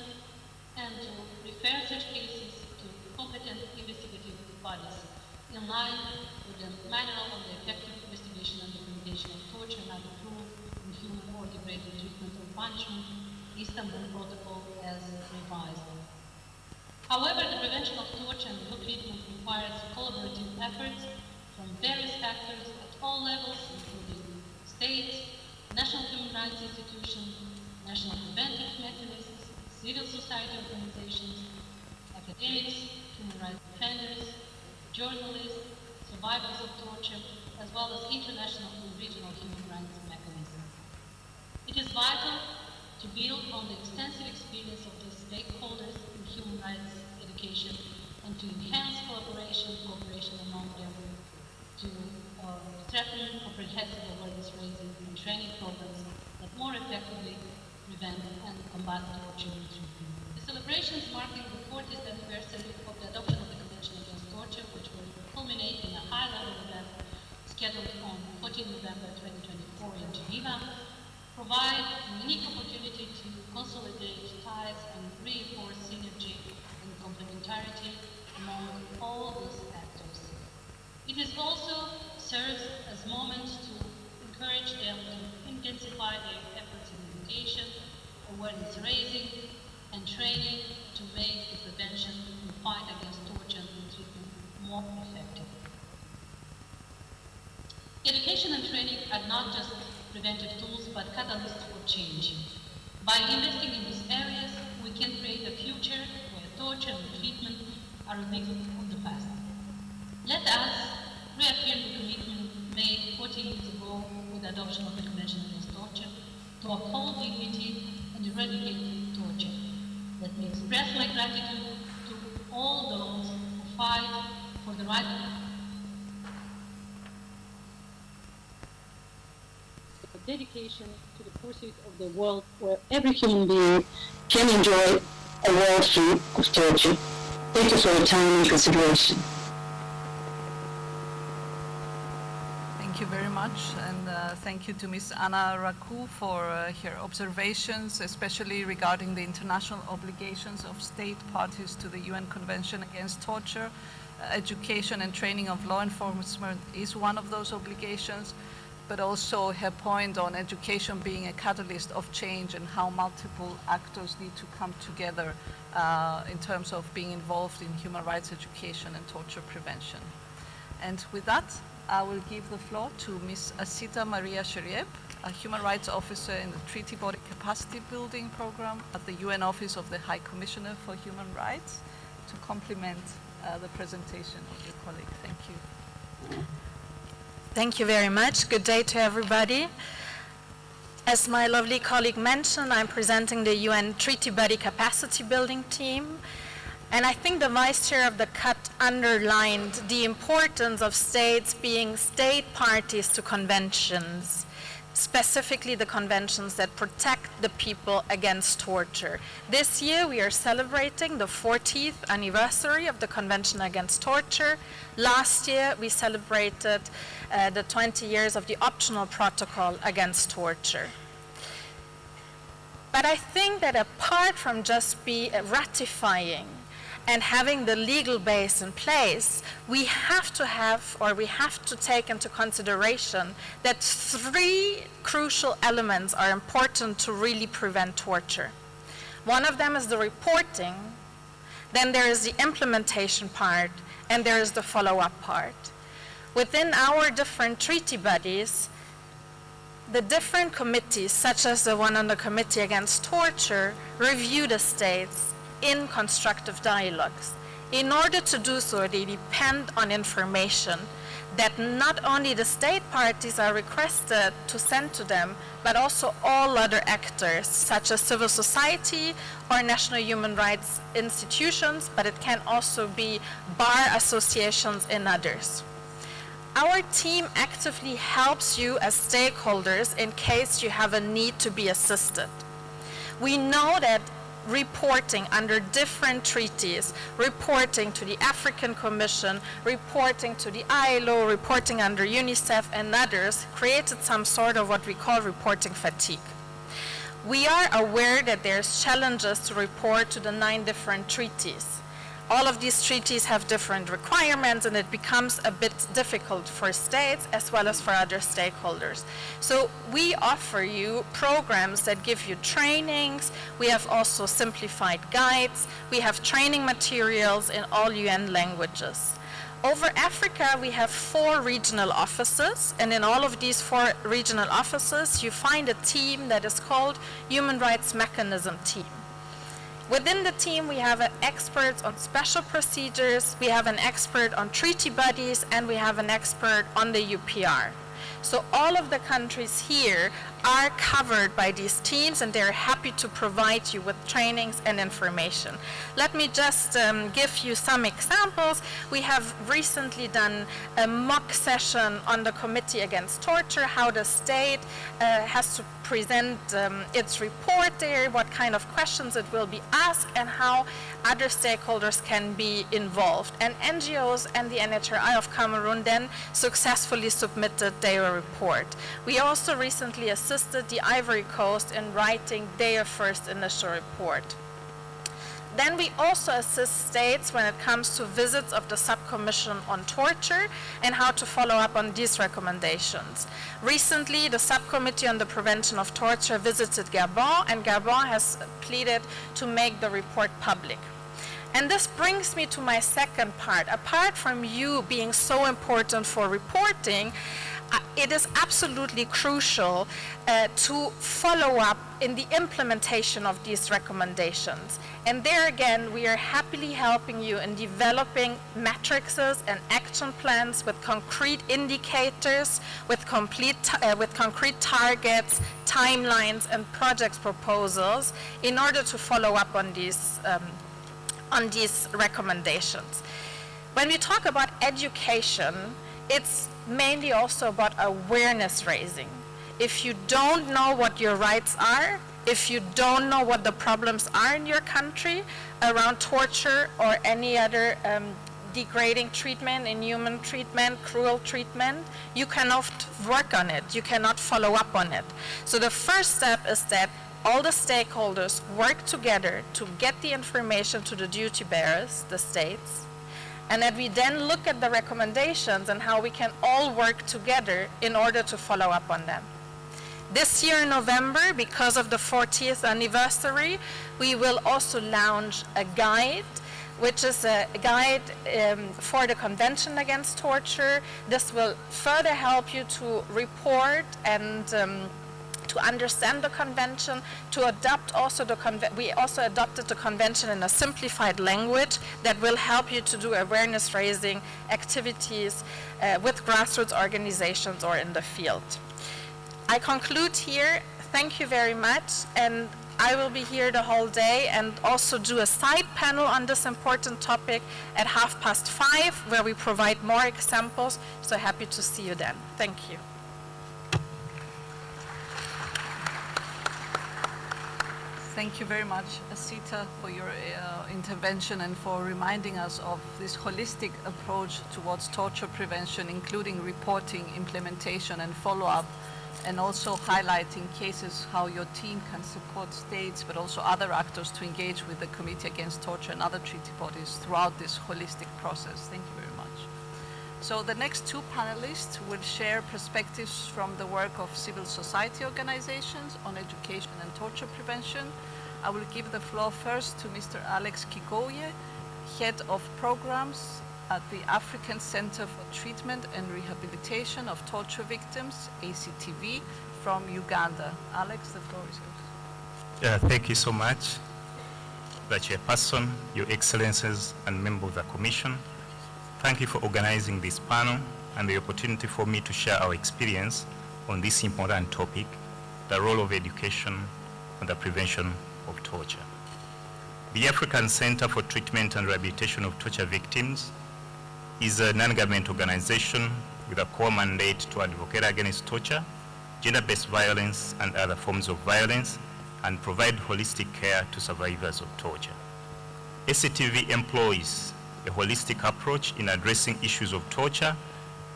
and to refer such cases to competent investigative bodies in line with the Manual on the Effective Investigation and Documentation of Torture and Other Cruel, Inhuman, or Degrading Treatment or Punishment, Istanbul Protocol, as revised. However, the prevention of torture and ill treatment requires collaborative efforts from various actors at all levels, including states, national human rights institutions, national preventive mechanisms, civil society organizations, academics, human rights defenders, journalists, survivors of torture, as well as international and regional human rights mechanisms. It is vital to build on the extensive experience of these stakeholders in human rights education and to enhance cooperation among them to strengthen comprehensive awareness raising and training programs that more effectively prevent and combat torture and treatment. The celebrations marking the 40th anniversary of the adoption of the Convention Against Torture, which will culminate in a high-level event scheduled on 14 November 2024 in Geneva, provide a unique opportunity to consolidate ties and reinforce synergy and complementarity among all these actors. It is also serves as moments to encourage them to intensify their efforts in education, awareness raising, and training to make the prevention and fight against torture and treatment more effective. Education and training are not just preventive tools, but catalysts for change. By investing in these areas, we can create a future where torture and treatment are a victim of the past. Let us reaffirm the commitment made 40 years ago with the adoption of the Convention Against Torture to uphold dignity and eradicate torture. Let me express my gratitude to all those who fight for the right dedication to the pursuit of the world where every human being can enjoy a world free of torture. Thank you for your time and consideration. Thank you very much, and thank you to Ms. Anna Raku for her observations, especially regarding the international obligations of state parties to the UN Convention Against Torture. Education and training of law enforcement is one of those obligations, but also her point on education being a catalyst of change and how multiple actors need to come together in terms of being involved in human rights education and torture prevention. And with that, I will give the floor to Ms. Asita Maria Sherieb, a human rights officer in the Treaty Body Capacity Building Program at the UN Office of the High Commissioner for Human Rights, to complement the presentation of your colleague. Thank you. Thank you very much. Good day to everybody. As my lovely colleague mentioned, I'm presenting the UN Treaty Body Capacity Building Team. And I think the Vice Chair of the CUT underlined the importance of states being state parties to conventions, specifically the conventions that protect the people against torture. This year we are celebrating the 40th anniversary of the Convention Against Torture. Last year we celebrated the 20 years of the optional protocol against torture. But I think that apart from just ratifying and having the legal base in place, we have to take into consideration that 3 crucial elements are important to really prevent torture. One of them is the reporting, then there is the implementation part, and there is the follow-up part. Within our different treaty bodies, the different committees, such as the one on the Committee Against Torture, review the states in constructive dialogues. In order to do so, they depend on information that not only the state parties are requested to send to them, but also all other actors, such as civil society or national human rights institutions, but it can also be bar associations and others. Our team actively helps you as stakeholders in case you have a need to be assisted. We know that reporting under different treaties, reporting to the African Commission, reporting to the ILO, reporting under UNICEF and others, created some sort of what we call reporting fatigue. We are aware that there's challenges to report to the 9 different treaties. All of these treaties have different requirements, and it becomes a bit difficult for states as well as for other stakeholders. So we offer you programs that give you trainings. We have also simplified guides. We have training materials in all UN languages. Over Africa, we have 4 regional offices, and in all of these 4 regional offices, you find a team that is called Human Rights Mechanism Team. Within the team, we have an expert on special procedures, we have an expert on treaty bodies, and we have an expert on the UPR. So all of the countries here are covered by these teams, and they're happy to provide you with trainings and information. Let me just give you some examples. We have recently done a mock session on the Committee Against Torture, how the state has to present its report there, what kind of questions it will be asked, and how other stakeholders can be involved. And NGOs and the NHRI of Cameroon then successfully submitted their report. We also recently assisted the Ivory Coast in writing their first initial report. Then we also assist states when it comes to visits of the Subcommission on Torture and how to follow up on these recommendations. Recently, the Subcommittee on the Prevention of Torture visited Gabon, and Gabon has pleaded to make the report public. And this brings me to my second part. Apart from you being so important for reporting, it is absolutely crucial to follow up in the implementation of these recommendations. And there again, we are happily helping you in developing matrices and action plans with concrete indicators, with concrete targets, timelines, and project proposals in order to follow up on these recommendations. When we talk about education, it's mainly also about awareness raising. If you don't know what your rights are, if you don't know what the problems are in your country around torture or any other degrading treatment, inhuman treatment, cruel treatment, you cannot work on it, you cannot follow up on it. So the first step is that all the stakeholders work together to get the information to the duty bearers, the states, and that we then look at the recommendations and how we can all work together in order to follow up on them. This year in November, because of the 40th anniversary, we will also launch a guide, which is a guide for the Convention Against Torture. This will further help you to report and to understand the convention, to adopt also we also adopted the convention in a simplified language that will help you to do awareness raising activities with grassroots organizations or in the field. I conclude here. Thank you very much, and I will be here the whole day and also do a side panel on this important topic at 5:30, where we provide more examples. So happy to see you then. Thank you. Thank you very much, Asita, for your intervention and for reminding us of this holistic approach towards torture prevention, including reporting, implementation, and follow-up, and also highlighting cases how your team can support states, but also other actors to engage with the Committee Against Torture and other treaty bodies throughout this holistic process. Thank you very much. So the next two panelists will share perspectives from the work of civil society organizations on education and torture prevention. I will give the floor first to Mr. Alex Kigoye, Head of Programs at the African Center for Treatment and Rehabilitation of Torture Victims, ACTV, from Uganda. Alex, the floor is yours. Thank you so much, the Chairperson, Your Excellencies, and members of the Commission. Thank you for organizing this panel and the opportunity for me to share our experience on this important topic, the role of education on the prevention of torture. The African Center for Treatment and Rehabilitation of Torture Victims is a non-government organization with a core mandate to advocate against torture, gender-based violence, and other forms of violence, and provide holistic care to survivors of torture. ACTV employs a holistic approach in addressing issues of torture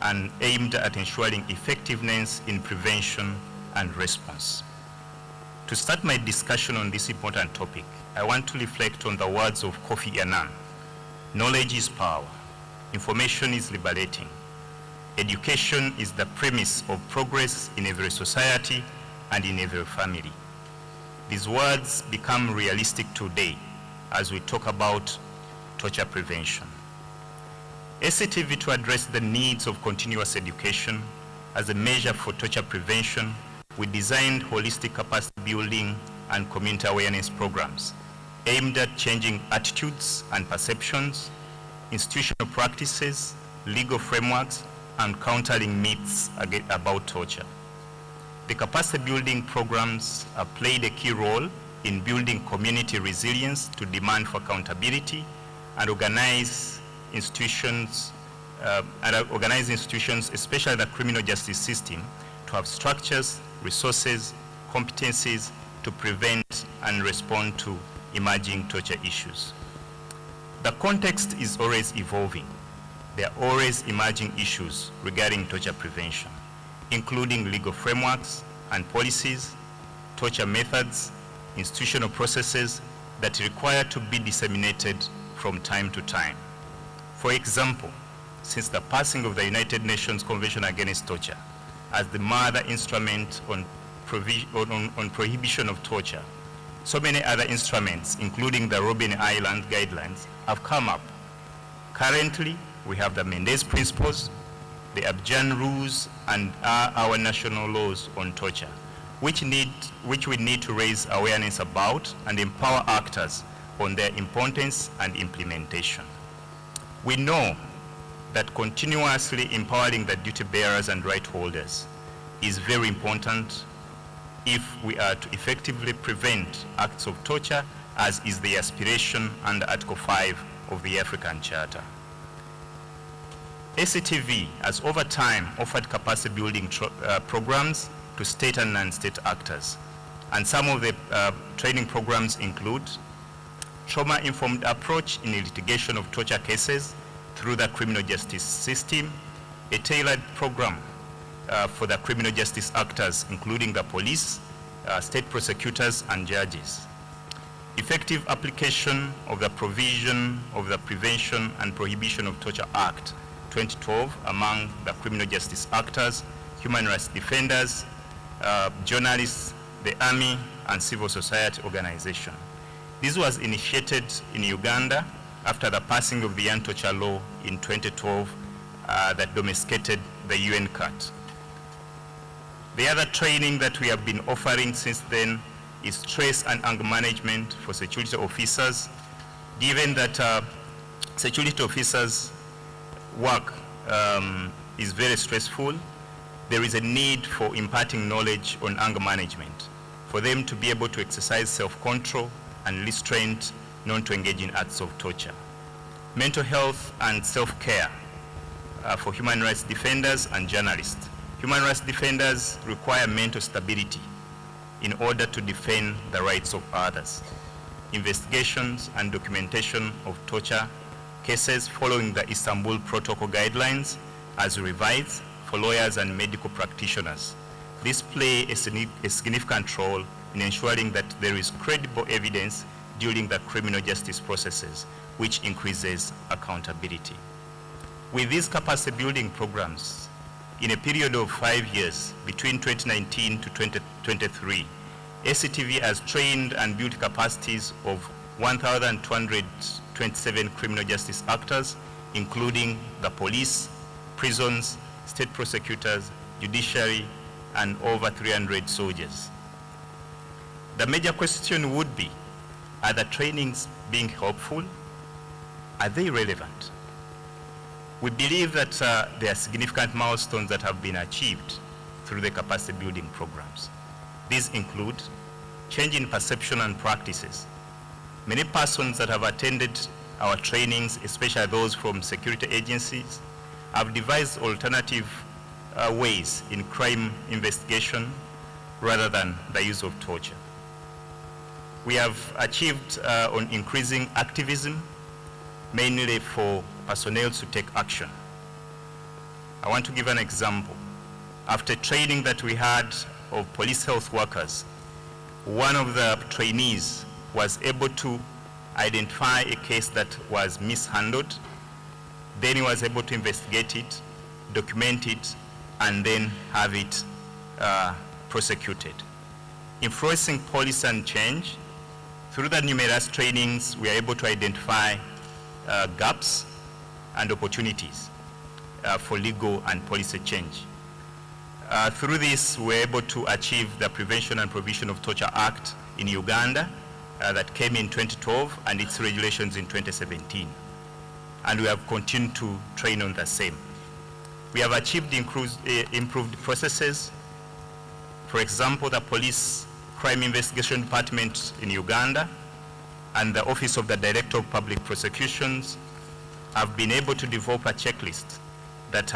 and aimed at ensuring effectiveness in prevention and response. To start my discussion on this important topic, I want to reflect on the words of Kofi Annan. Knowledge is power. Information is liberating. Education is the premise of progress in every society and in every family. These words become realistic today as we talk about torture prevention. ACTV, to address the needs of continuous education as a measure for torture prevention, we designed holistic capacity building and community awareness programs aimed at changing attitudes and perceptions, institutional practices, legal frameworks, and countering myths about torture. The capacity building programs have played a key role in building community resilience to demand for accountability and organize institutions, especially the criminal justice system, to have structures, resources, competencies to prevent and respond to emerging torture issues. The context is always evolving. There are always emerging issues regarding torture prevention, including legal frameworks and policies, torture methods, institutional processes, that require to be disseminated from time to time. For example, since the passing of the United Nations Convention Against Torture as the mother instrument on prohibition of torture, so many other instruments, including the Robben Island Guidelines, have come up. Currently, we have the Mendes Principles, the Abidjan Rules, and our national laws on torture, which we need to raise awareness about and empower actors on their importance and implementation. We know that continuously empowering the duty bearers and right holders is very important if we are to effectively prevent acts of torture, as is the aspiration under Article 5 of the African Charter. ACTV has over time offered capacity building programs to state and non-state actors. And some of the training programs include trauma-informed approach in litigation of torture cases through the criminal justice system, a tailored program for the criminal justice actors, including the police, state prosecutors, and judges. Effective application of the provision of the Prevention and Prohibition of Torture Act 2012 among the criminal justice actors, human rights defenders, journalists, the army, and civil society organizations. This was initiated in Uganda after the passing of the anti-torture law in 2012 that domesticated the UN Cut. The other training that we have been offering since then is stress and anger management for security officers. Given that security officers' work is very stressful, there is a need for imparting knowledge on anger management, for them to be able to exercise self-control and restraint, not to engage in acts of torture. Mental health and self-care for human rights defenders and journalists. Human rights defenders require mental stability in order to defend the rights of others. Investigations and documentation of torture cases following the Istanbul Protocol guidelines as revised for lawyers and medical practitioners. This plays a significant role in ensuring that there is credible evidence during the criminal justice processes, which increases accountability. With these capacity building programs, in a period of 5 years, between 2019 to 2023, ACTV has trained and built capacities of 1,227 criminal justice actors, including the police, prisons, state prosecutors, judiciary, and over 300 soldiers. The major question would be, are the trainings being helpful? Are they relevant? We believe that there are significant milestones that have been achieved through the capacity building programs. These include change in perception and practices. Many persons that have attended our trainings, especially those from security agencies, have devised alternative ways in crime investigation rather than the use of torture. We have achieved on increasing activism, mainly for personnel to take action. I want to give an example. After training that we had of police health workers, one of the trainees was able to identify a case that was mishandled. Then he was able to investigate it, document it, and then have it prosecuted. Influencing policy and change. Through the numerous trainings, we are able to identify gaps and opportunities for legal and policy change. Through this, we're able to achieve the Prevention and Prohibition of Torture Act in Uganda that came in 2012 and its regulations in 2017. And we have continued to train on the same. We have achieved improved processes. For example, the Police Crime Investigation Department in Uganda and the Office of the Director of Public Prosecutions have been able to develop a checklist that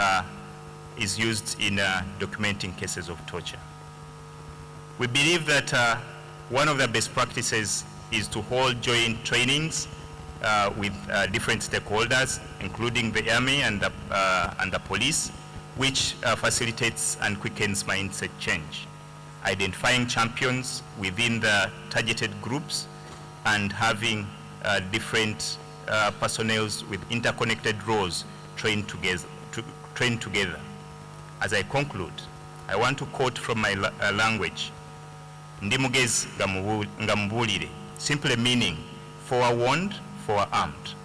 is used in documenting cases of torture. We believe that one of the best practices is to hold joint trainings with different stakeholders, including the army and the police, which facilitates and quickens mindset change. Identifying champions within the targeted groups and having different personnel with interconnected roles trained together. As I conclude, I want to quote from my language, Ndi mugezi nga mubulire, simply meaning forewarned, forearmed.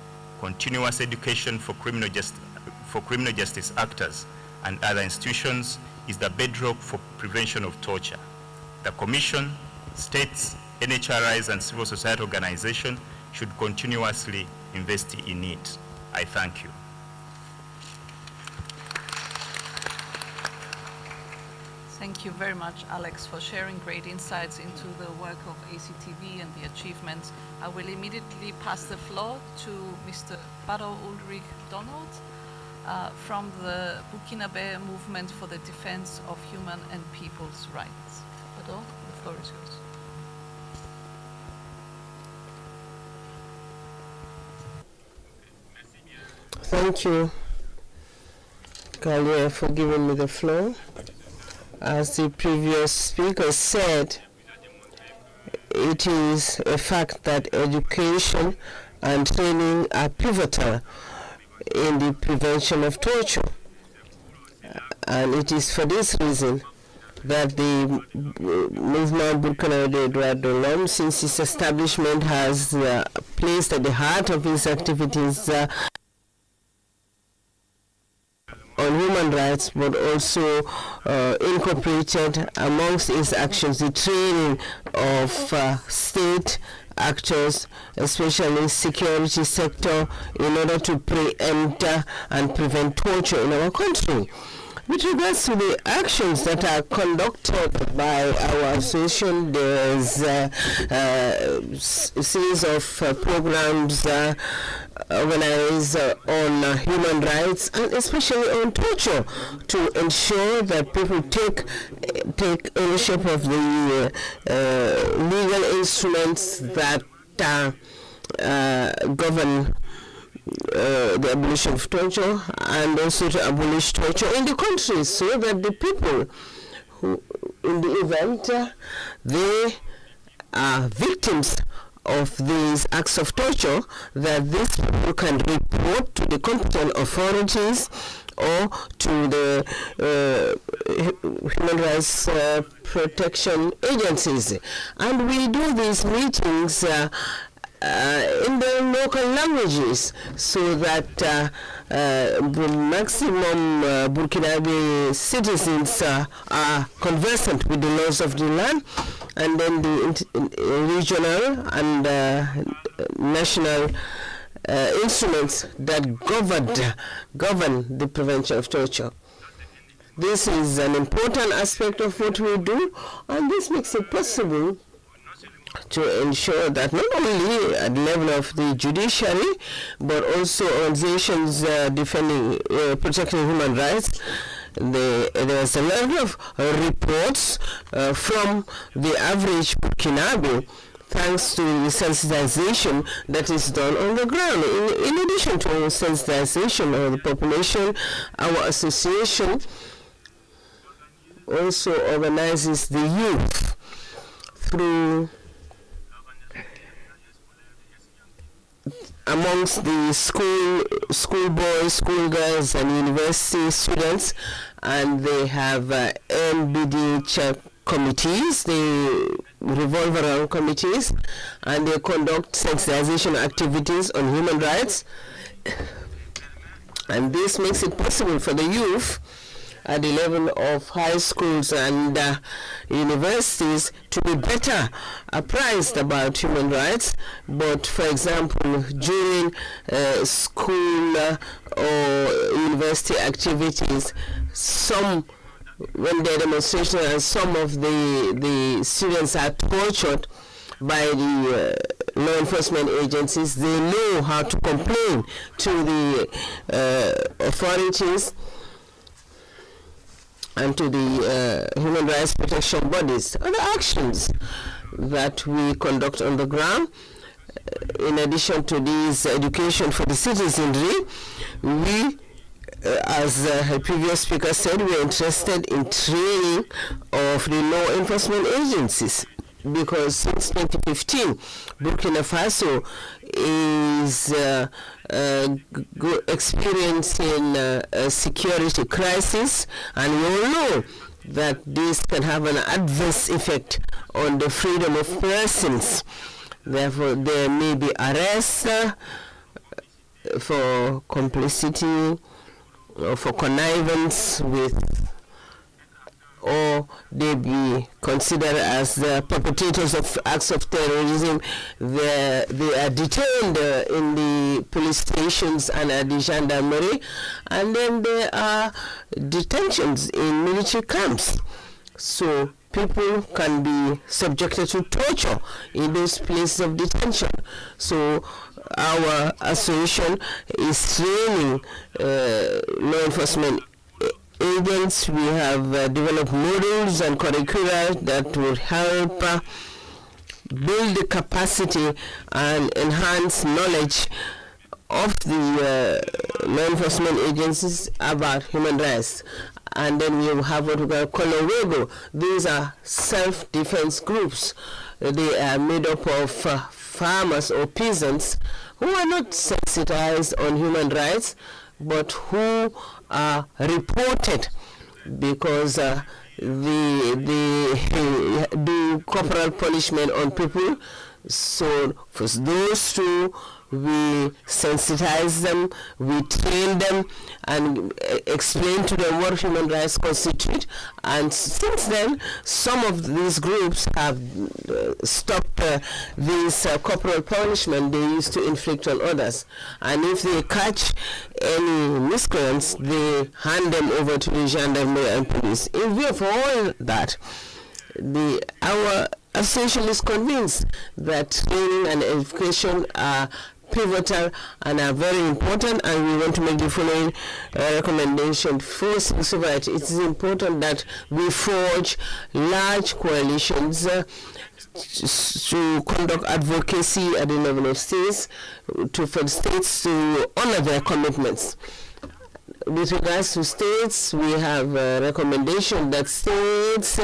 Continuous education for criminal justice actors and other institutions is the bedrock for prevention of torture. The Commission, states, NHRIs and civil society organizations should continuously invest in it. I thank you. Thank you very much, Alex, for sharing great insights into the work of ACTV and the achievements. I will immediately pass the floor to Mr. Baro Ulrich Donald from the Burkinabe Movement for the Defense of Human and People's Rights. Baro, the floor is yours. Thank you, Kalia, for giving me the floor. As the previous speaker said, it is a fact that education and training are pivotal in the prevention of torture. And it is for this reason that the movement Burkinabe Droits de l'Homme, since its establishment, has placed at the heart of its activities on human rights, but also incorporated amongst its actions the training of state actors, especially security sector, in order to preempt and prevent torture in our country. With regards to the actions that are conducted by our association, there's a series of programs organized on human rights and especially on torture to ensure that people take ownership of the legal instruments that govern the abolition of torture, and also to abolish torture in the country, so that the people who, in the event they are victims of these acts of torture, that these people can report to the competent authorities or to the human rights protection agencies. And we do these meetings in the local languages, so that the maximum Burkinabe citizens are conversant with the laws of the land, and then the regional and national instruments that govern the prevention of torture. This is an important aspect of what we do, and this makes it possible to ensure that not only at the level of the judiciary, but also organizations defending, protecting human rights, there's a lot of reports from the average Burkinabe, thanks to the sensitization that is done on the ground. In addition to sensitization of the population, our association also organizes the youth through amongst the schoolboys, schoolgirls, and university students, and they have NBDH committees, they revolve around committees, and they conduct sensitization activities on human rights. And this makes it possible for the youth at the level of high schools and universities to be better apprised about human rights. But for example, during school or university activities, when there are demonstrations and some of the students are tortured by the law enforcement agencies, they know how to complain to the authorities and to the human rights protection bodies. Other actions that we conduct on the ground, in addition to this education for the citizenry, we, as a previous speaker said, we are interested in training of the law enforcement agencies. because since 2015, Burkina Faso is experiencing a security crisis, and we all know that this can have an adverse effect on the freedom of persons. Therefore, there may be arrests for complicity or for connivance with, or they be considered as the perpetrators of acts of terrorism. They are detained in the police stations and at the gendarmerie, and then there are detentions in military camps. So people can be subjected to torture in those places of detention. So our association is training law enforcement agents. We have developed models and curricula that will help build the capacity and enhance knowledge of the law enforcement agencies about human rights. And then we have what we call Kolowego. These are self-defense groups. They are made up of farmers or peasants who are not sensitized on human rights, but who are reported because they do corporal punishment on people. So for those two, we sensitize them, we train them, and explain to them what human rights constitute. And since then, some of these groups have stopped this corporal punishment they used to inflict on others. And if they catch any miscreants, they hand them over to the gendarmerie and police. In view of all that, our association is convinced that training and education are pivotal and are very important, and we want to make the following recommendation. For civil society, it is important that we forge large coalitions to conduct advocacy at the level of states, for the states to honor their commitments. With regards to states, we have a recommendation that states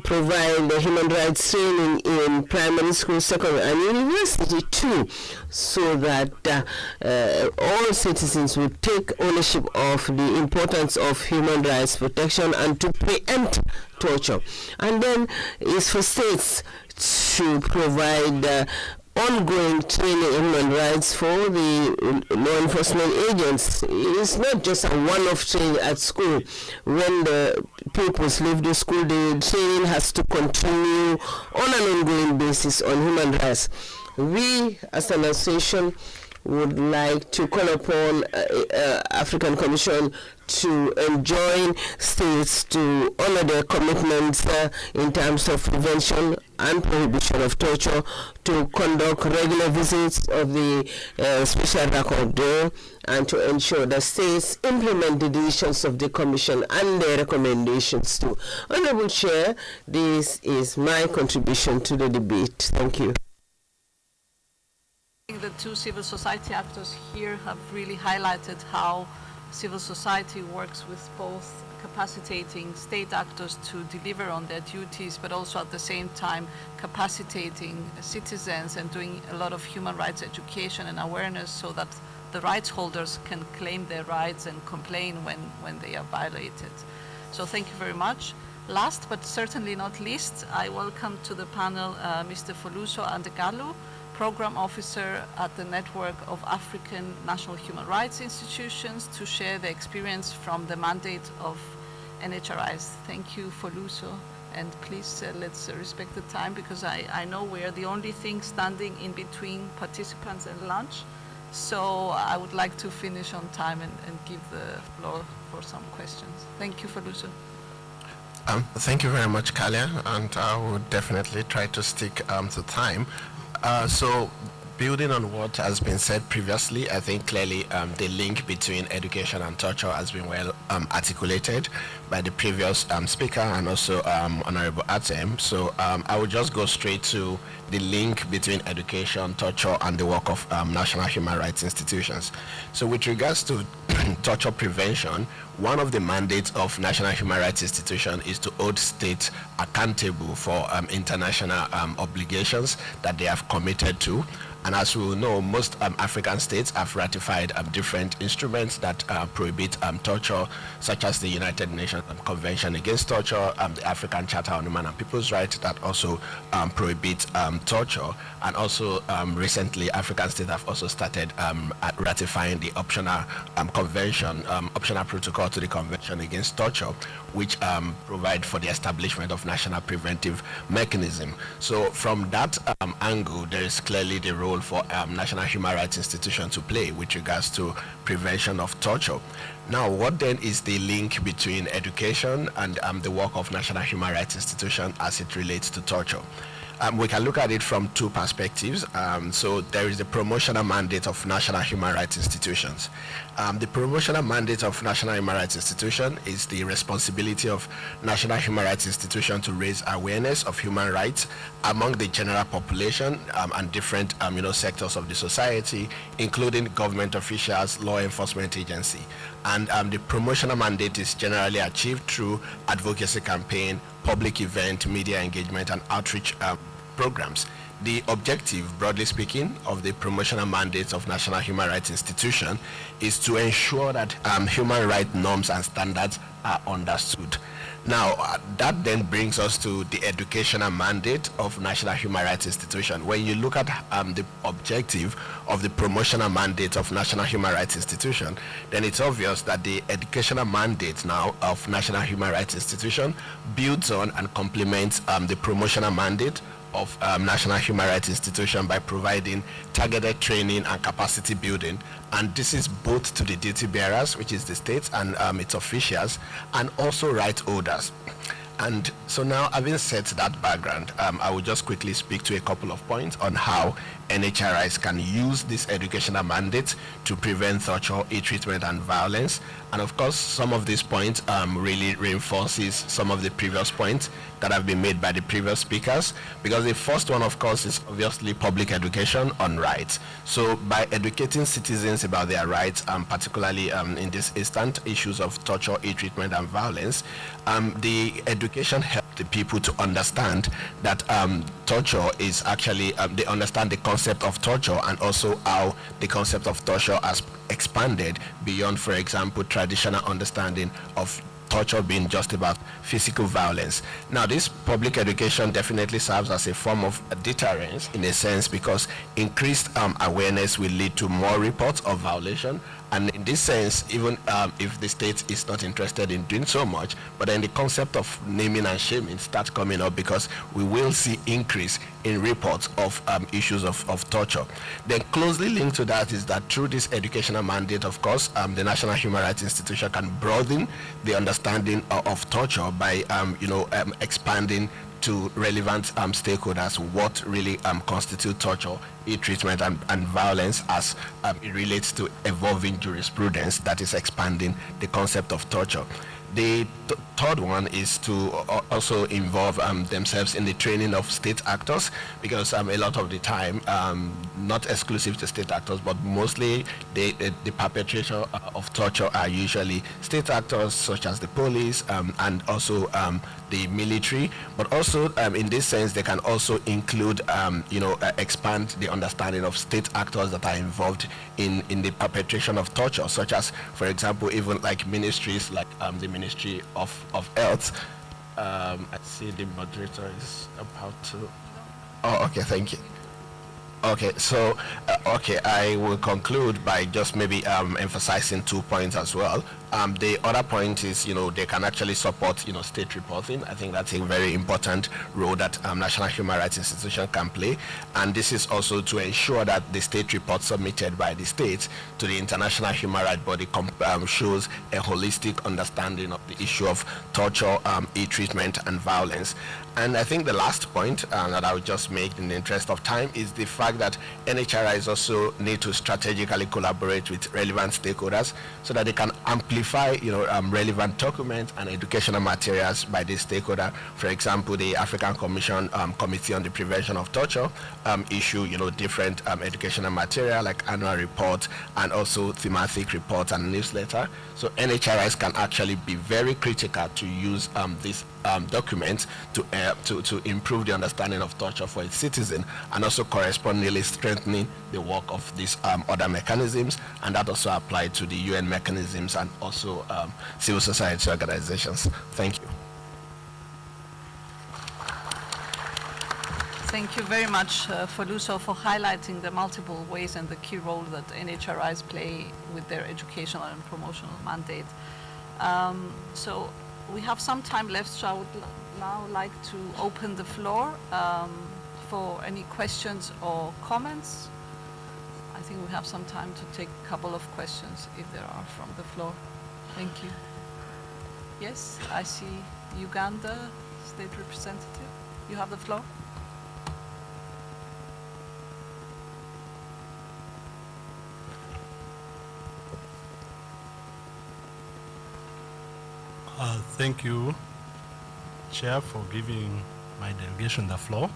provide the human rights training in primary school, secondary, and university too, so that all citizens will take ownership of the importance of human rights protection and to preempt torture. And then it's for states to provide ongoing training in human rights for the law enforcement agents. It's not just a one-off training at school. When the pupils leave the school, the training has to continue on an ongoing basis on human rights. We, as an association, would like to call upon African Commission to enjoin states to honor their commitments in terms of prevention and prohibition of torture, to conduct regular visits of the special rapporteur, and to ensure that states implement the decisions of the Commission and their recommendations too. Honorable Chair, this is my contribution to the debate. Thank you. The two civil society actors here have really highlighted how civil society works with both capacitating state actors to deliver on their duties, but also at the same time capacitating citizens and doing a lot of human rights education and awareness so that the rights holders can claim their rights and complain when they are violated. So thank you very much. Last but certainly not least, I welcome to the panel Mr. Foluso Andekalu, Program Officer at the Network of African National Human Rights Institutions, to share the experience from the mandate of NHRIs. Thank you, Foluso, and please let's respect the time, because I know we are the only thing standing in between participants and lunch, so I would like to finish on time and give the floor for some questions. Thank you, Foluso. Thank you very much, Kalia, and I would definitely try to stick to time. So building on what has been said previously, I think clearly the link between education and torture has been well articulated by the previous speaker and also Honorable Atem. So I will just go straight to the link between education, torture, and the work of national human rights institutions. So with regards to torture prevention, one of the mandates of national human rights institution is to hold states accountable for international obligations that they have committed to. And as we know, most African states have ratified different instruments that prohibit torture, such as the United Nations Convention Against Torture, the African Charter on Human and People's Rights that also prohibit torture. And also recently, African states have also started ratifying the optional convention, optional protocol to the Convention Against Torture, which provide for the establishment of national preventive mechanism. So from that angle, there is clearly the role for national human rights institutions to play with regards to prevention of torture. Now, what then is the link between education and the work of national human rights institutions as it relates to torture? We can look at it from two perspectives. So there is the promotional mandate of national human rights institutions. The promotional mandate of national human rights institution is the responsibility of national human rights institution to raise awareness of human rights among the general population and different sectors of the society, including government officials, law enforcement agency. And the promotional mandate is generally achieved through advocacy campaign, public event, media engagement, and outreach programs. The objective, broadly speaking, of the promotional mandates of national human rights institution is to ensure that human rights norms and standards are understood. Now, that then brings us to the educational mandate of national human rights institution. When you look at the objective of the promotional mandate of national human rights institution, then it's obvious that the educational mandate now of national human rights institution builds on and complements the promotional mandate of national human rights institution by providing targeted training and capacity building. And this is both to the duty bearers, which is the states and its officials, and also right holders. And so now, having set that background, I will just quickly speak to a couple of points on how NHRIs can use this educational mandate to prevent torture, ill-treatment, and violence. And of course, some of these points really reinforces some of the previous points that have been made by the previous speakers, because the first one, of course, is obviously public education on rights. So by educating citizens about their rights, particularly in this instant issues of torture, ill-treatment, and violence, the education helps the people to understand that torture is actually, they understand the concept of torture and also how the concept of torture has expanded beyond, for example, traditional understanding of torture being just about physical violence. Now, this public education definitely serves as a form of deterrence in a sense, because increased awareness will lead to more reports of violation. And in this sense, even if the state is not interested in doing so much, but then the concept of naming and shaming starts coming up, because we will see increase in reports of issues of torture. Then closely linked to that is that through this educational mandate, of course, the National Human Rights Institution can broaden the understanding of torture by expanding to relevant stakeholders what really constitute torture, ill-treatment, and violence as it relates to evolving jurisprudence that is expanding the concept of torture. The third one is to also involve themselves in the training of state actors, because a lot of the time, not exclusive to state actors, but mostly the perpetrators of torture are usually state actors such as the police and also the military. But also in this sense, they can also include, expand the understanding of state actors that are involved in the perpetration of torture, such as, for example, even like ministries like the Ministry of Health. I see the moderator is about to. Oh, okay, thank you. Okay, so I will conclude by just maybe emphasizing 2 points as well. The other point is, they can actually support, state reporting. I think that's a very important role that National Human Rights Institution can play. And this is also to ensure that the state report submitted by the states to the International Human Rights Body shows a holistic understanding of the issue of torture, ill-treatment, and violence. And I think the last point that I would just make in the interest of time is the fact that NHRIs also need to strategically collaborate with relevant stakeholders so that they can amplify, relevant documents and educational materials by the stakeholder. For example, the African Commission Committee on the Prevention of Torture issue, different educational material like annual reports and also thematic reports and newsletter. So NHRIs can actually be very critical to use these documents to improve the understanding of torture for its citizen, and also correspondingly strengthening the work of these other mechanisms, and that also applied to the UN mechanisms and also civil society organizations. Thank you. Thank you very much, Foluso, for highlighting the multiple ways and the key role that NHRIs play with their educational and promotional mandate. So we have some time left, so I would now like to open the floor for any questions or comments. I think we have some time to take a couple of questions if there are from the floor. Thank you. Yes, I see Uganda State Representative. You have the floor. Thank you, Chair, for giving my delegation the floor.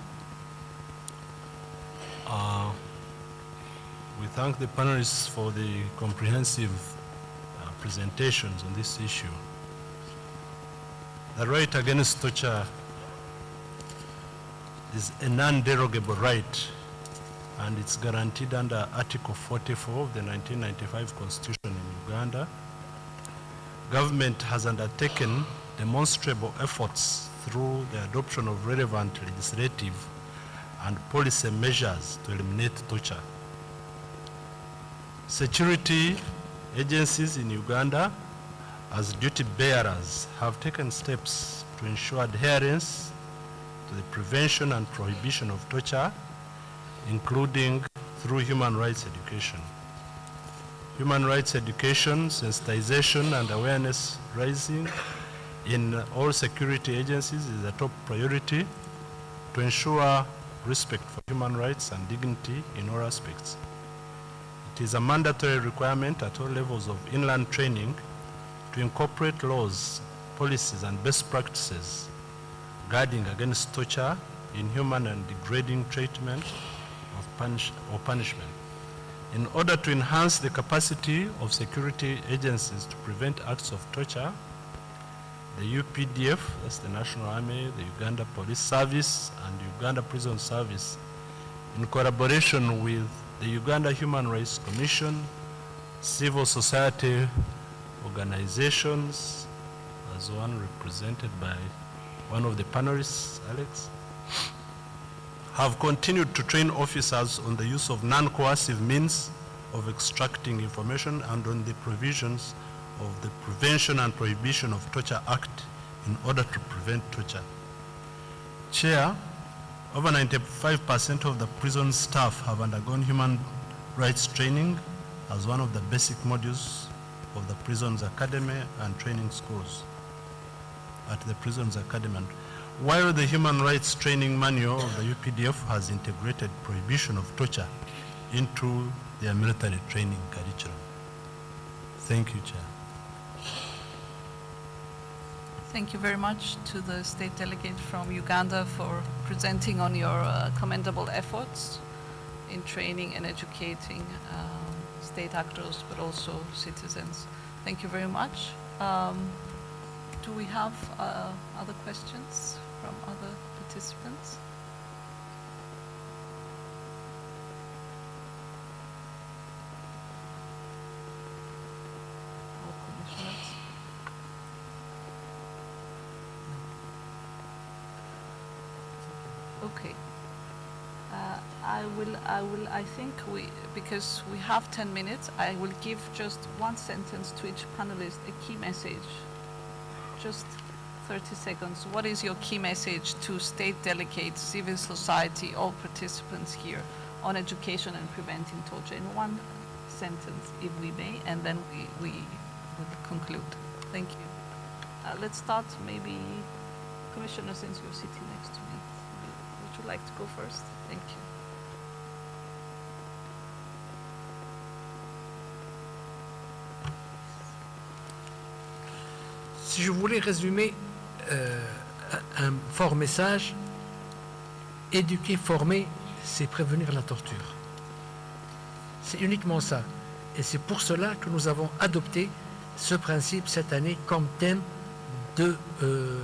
We thank the panelists for the comprehensive presentations on this issue. The right against torture is a non-derogable right, and it's guaranteed under Article 44 of the 1995 Constitution in Uganda. Government has undertaken demonstrable efforts through the adoption of relevant legislative and policy measures to eliminate torture. Security agencies in Uganda, as duty bearers, have taken steps to ensure adherence to the prevention and prohibition of torture, including through human rights education. Human rights education, sensitization, and awareness raising in all security agencies is a top priority to ensure respect for human rights and dignity in all aspects. It is a mandatory requirement at all levels of inland training to incorporate laws, policies, and best practices guarding against torture, inhuman and degrading treatment or punishment. In order to enhance the capacity of security agencies to prevent acts of torture, the UPDF, that's the National Army, the Uganda Police Service, and Uganda Prison Service, in collaboration with the Uganda Human Rights Commission, civil society organizations, as one represented by one of the panelists, Alex, have continued to train officers on the use of non-coercive means of extracting information and on the provisions of the Prevention and Prohibition of Torture Act in order to prevent torture. Chair, over 95% of the prison staff have undergone human rights training as one of the basic modules of the Prisons Academy and training schools at the Prisons Academy. While the Human Rights Training Manual of the UPDF has integrated prohibition of torture into their military training curriculum. Thank you, Chair. Thank you very much to the State Delegate from Uganda for presenting on your commendable efforts in training and educating state actors, but also citizens. Thank you very much. Do we have other questions from other participants? Or commissioners? Okay. I think because we have 10 minutes, I will give just one sentence to each panelist, a key message. Just 30 seconds. What is your key message to state delegates, civil society, all participants here on education and preventing torture? In one sentence, if we may, and then we would conclude. Thank you. Let's start maybe Commissioner, since you're sitting next to me, would you like to go first? Thank you. Si je voulais résumer un fort message, éduquer, former, c'est prévenir la torture. C'est uniquement ça. Et c'est pour cela que nous avons adopté ce principe cette année comme thème de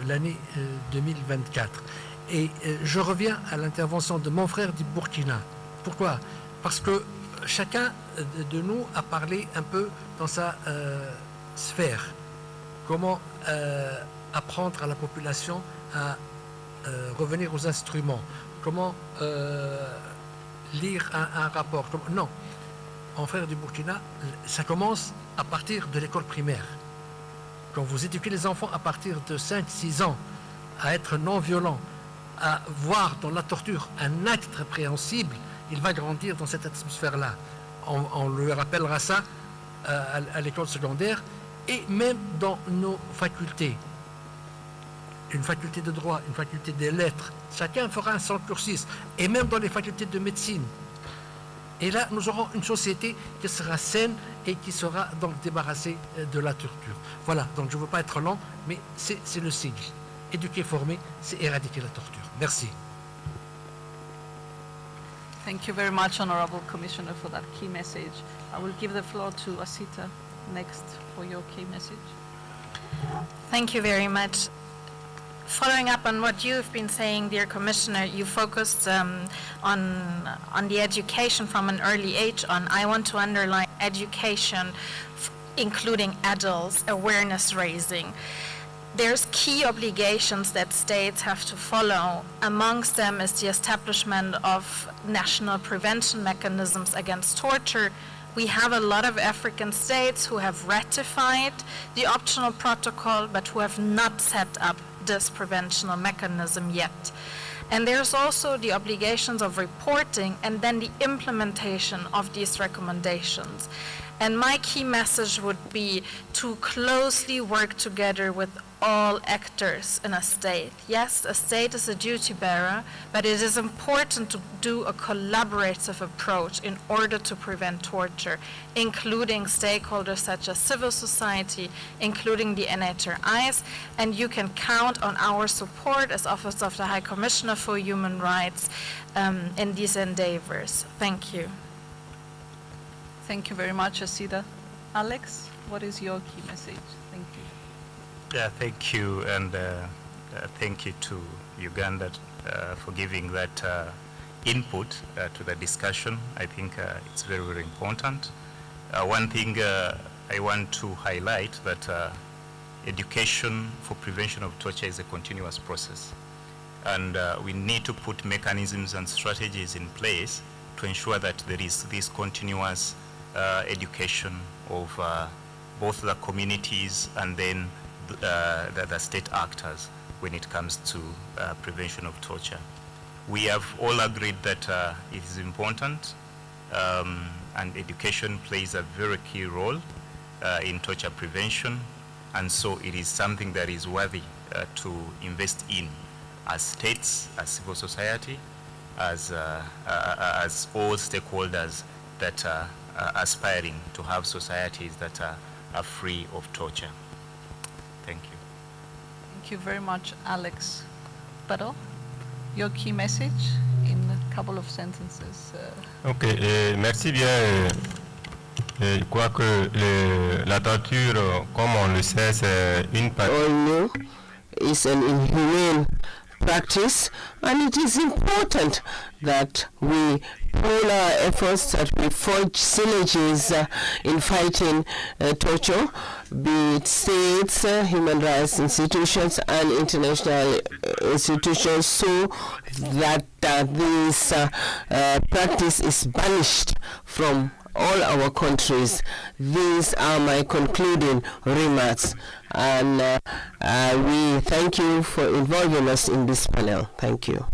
l'année 2024. Et je reviens à l'intervention de mon frère du Burkina. Pourquoi? Parce que chacun de nous a parlé un peu dans sa sphère. Comment apprendre à la population à revenir aux instruments? Comment lire un rapport? Non. Mon frère du Burkina, ça commence à partir de l'école primaire. Quand vous éduquez les enfants à partir de 5-6 ans à être non-violents, à voir dans la torture un acte répréhensible, il va grandir dans cette atmosphère-là. On lui rappellera ça à l'école secondaire et même dans nos facultés. Une faculté de droit, une faculté des lettres, chacun fera son cursus, et même dans les facultés de médecine. Et là, nous aurons une société qui sera saine et qui sera donc débarrassée de la torture. Voilà, donc je ne veux pas être long, mais c'est le sigle. Éduquer, former, c'est éradiquer la torture. Merci. Thank you very much, Honorable Commissioner, for that key message. I will give the floor to Asita next for your key message. Thank you very much. Following up on what you've been saying, dear Commissioner, you focused on the education from an early age on. I want to underline education, including adults, awareness raising. There's key obligations that states have to follow. Amongst them is the establishment of national prevention mechanisms against torture. We have a lot of African states who have ratified the optional protocol, but who have not set up this prevention mechanism yet. And there's also the obligations of reporting and then the implementation of these recommendations. And my key message would be to closely work together with all actors in a state. Yes, a state is a duty bearer, but it is important to do a collaborative approach in order to prevent torture, including stakeholders such as civil society, including the NHRIs, and you can count on our support as Office of the High Commissioner for Human Rights in these endeavors. Thank you. Thank you very much, Asida. Alex, what is your key message? Thank you. Yeah, thank you, and thank you to Uganda for giving that input to the discussion. I think it's very, very important. One thing I want to highlight that education for prevention of torture is a continuous process, and we need to put mechanisms and strategies in place to ensure that there is this continuous education of both the communities and then the state actors when it comes to prevention of torture. We have all agreed that it is important and education plays a very key role in torture prevention, and so it is something that is worthy to invest in as states, as civil society, as all stakeholders that are aspiring to have societies that are free of torture. Thank you. Thank you very much, Alex. Bado, your key message in a couple of sentences. Ok, merci bien. Je crois que la torture, comme on le sait, c'est une partie. It's an inhumane practice, and it is important that we pool our efforts, that we forge synergies in fighting torture, be it states, human rights institutions, and international institutions, so that this practice is banished from all our countries. These are my concluding remarks, and we thank you for involving us in this panel. Thank you.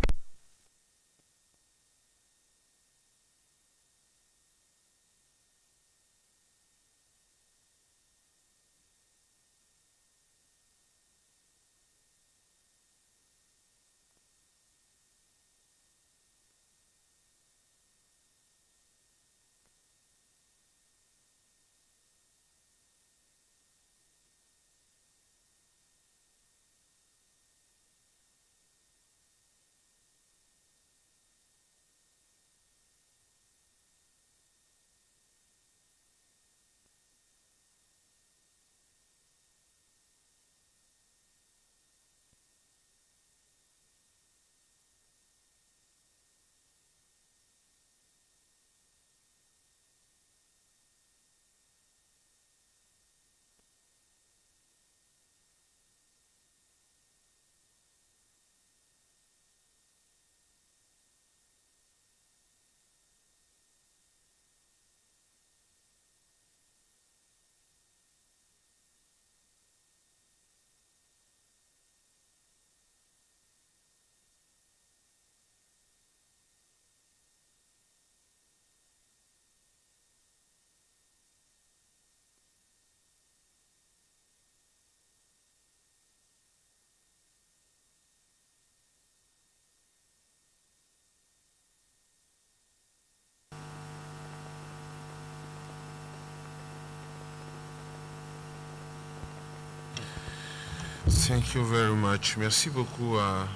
Thank you very much. Merci beaucoup à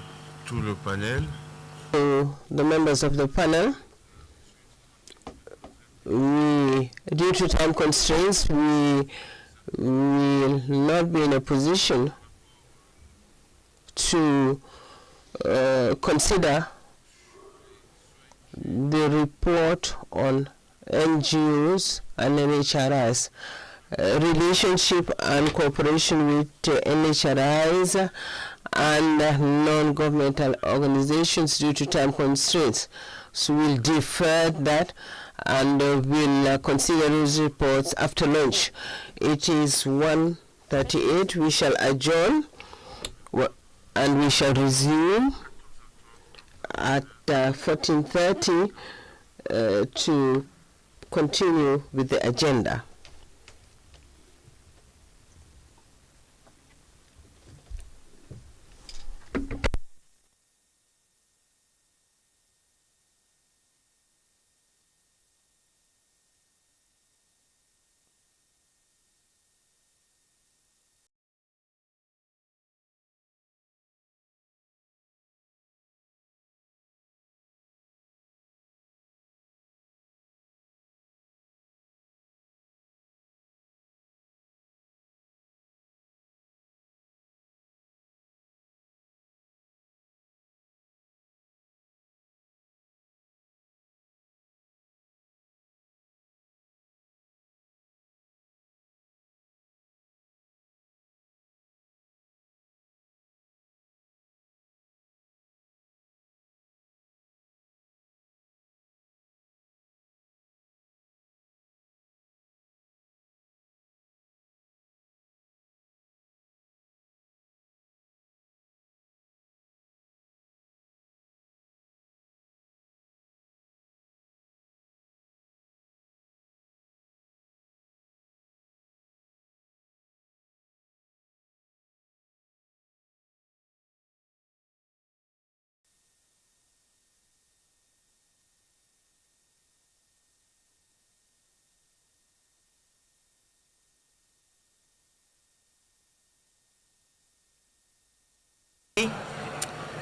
tout le panel. To the members of the panel, due to time constraints, we will not be in a position to consider the report on NGOs and NHRIs, relationship and cooperation with NHRIs and non-governmental organizations due to time constraints. So we'll defer that and we'll consider those reports after lunch. It is 1:38. We shall adjourn and we shall resume at 14:30 to continue with the agenda.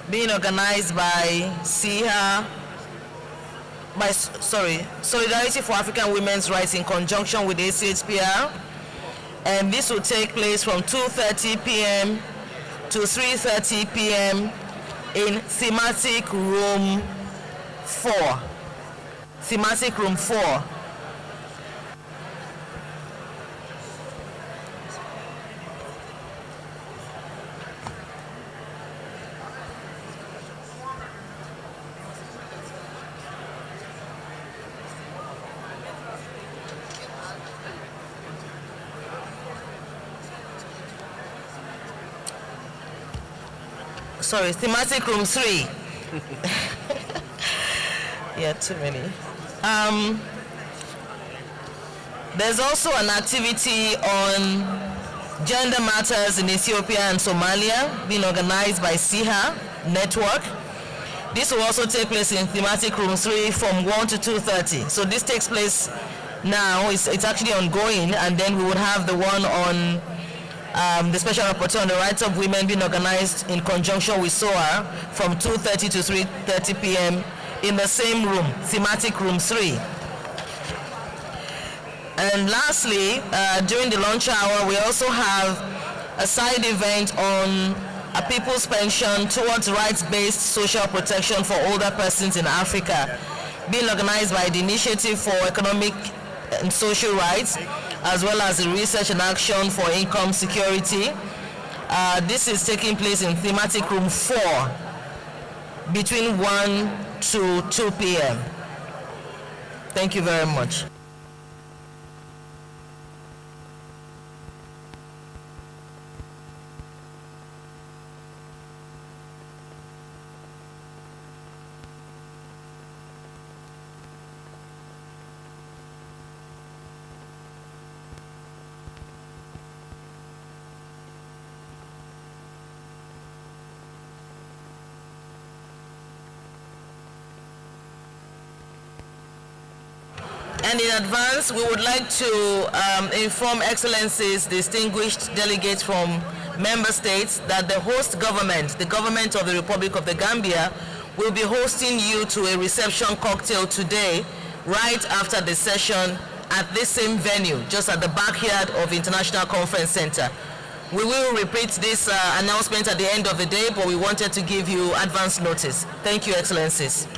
Being organized by Solidarity for African Women's Rights in conjunction with ACHPR, and this will take place from 2:30 p.m. to 3:30 p.m. in Thematic Room 4. Thematic Room 4. Sorry, Thematic Room 3. Yeah, too many. There's also an activity on gender matters in Ethiopia and Somalia being organized by SIHA Network. This will also take place in Thematic Room 3 from 1 to 2:30. So this takes place now, it's actually ongoing, and then we would have the one on the Special Rapporteur on the Rights of Women being organized in conjunction with SOAR from 2:30 to 3:30 p.m. in the same room, Thematic Room 3. And lastly, during the lunch hour, we also have a side event on a people's pension towards rights-based social protection for older persons in Africa, being organized by the Initiative for Economic and Social Rights, as well as the Research and Action for Income Security. This is taking place in Thematic Room 4 between 1 to 2 p.m. Thank you very much. And in advance, we would like to inform Excellencies, distinguished delegates from member states that the host government, the government of the Republic of the Gambia, will be hosting you to a reception cocktail today, right after the session at this same venue, just at the backyard of International Conference Center. We will repeat this announcement at the end of the day, but we wanted to give you advance notice. Thank you, Excellencies.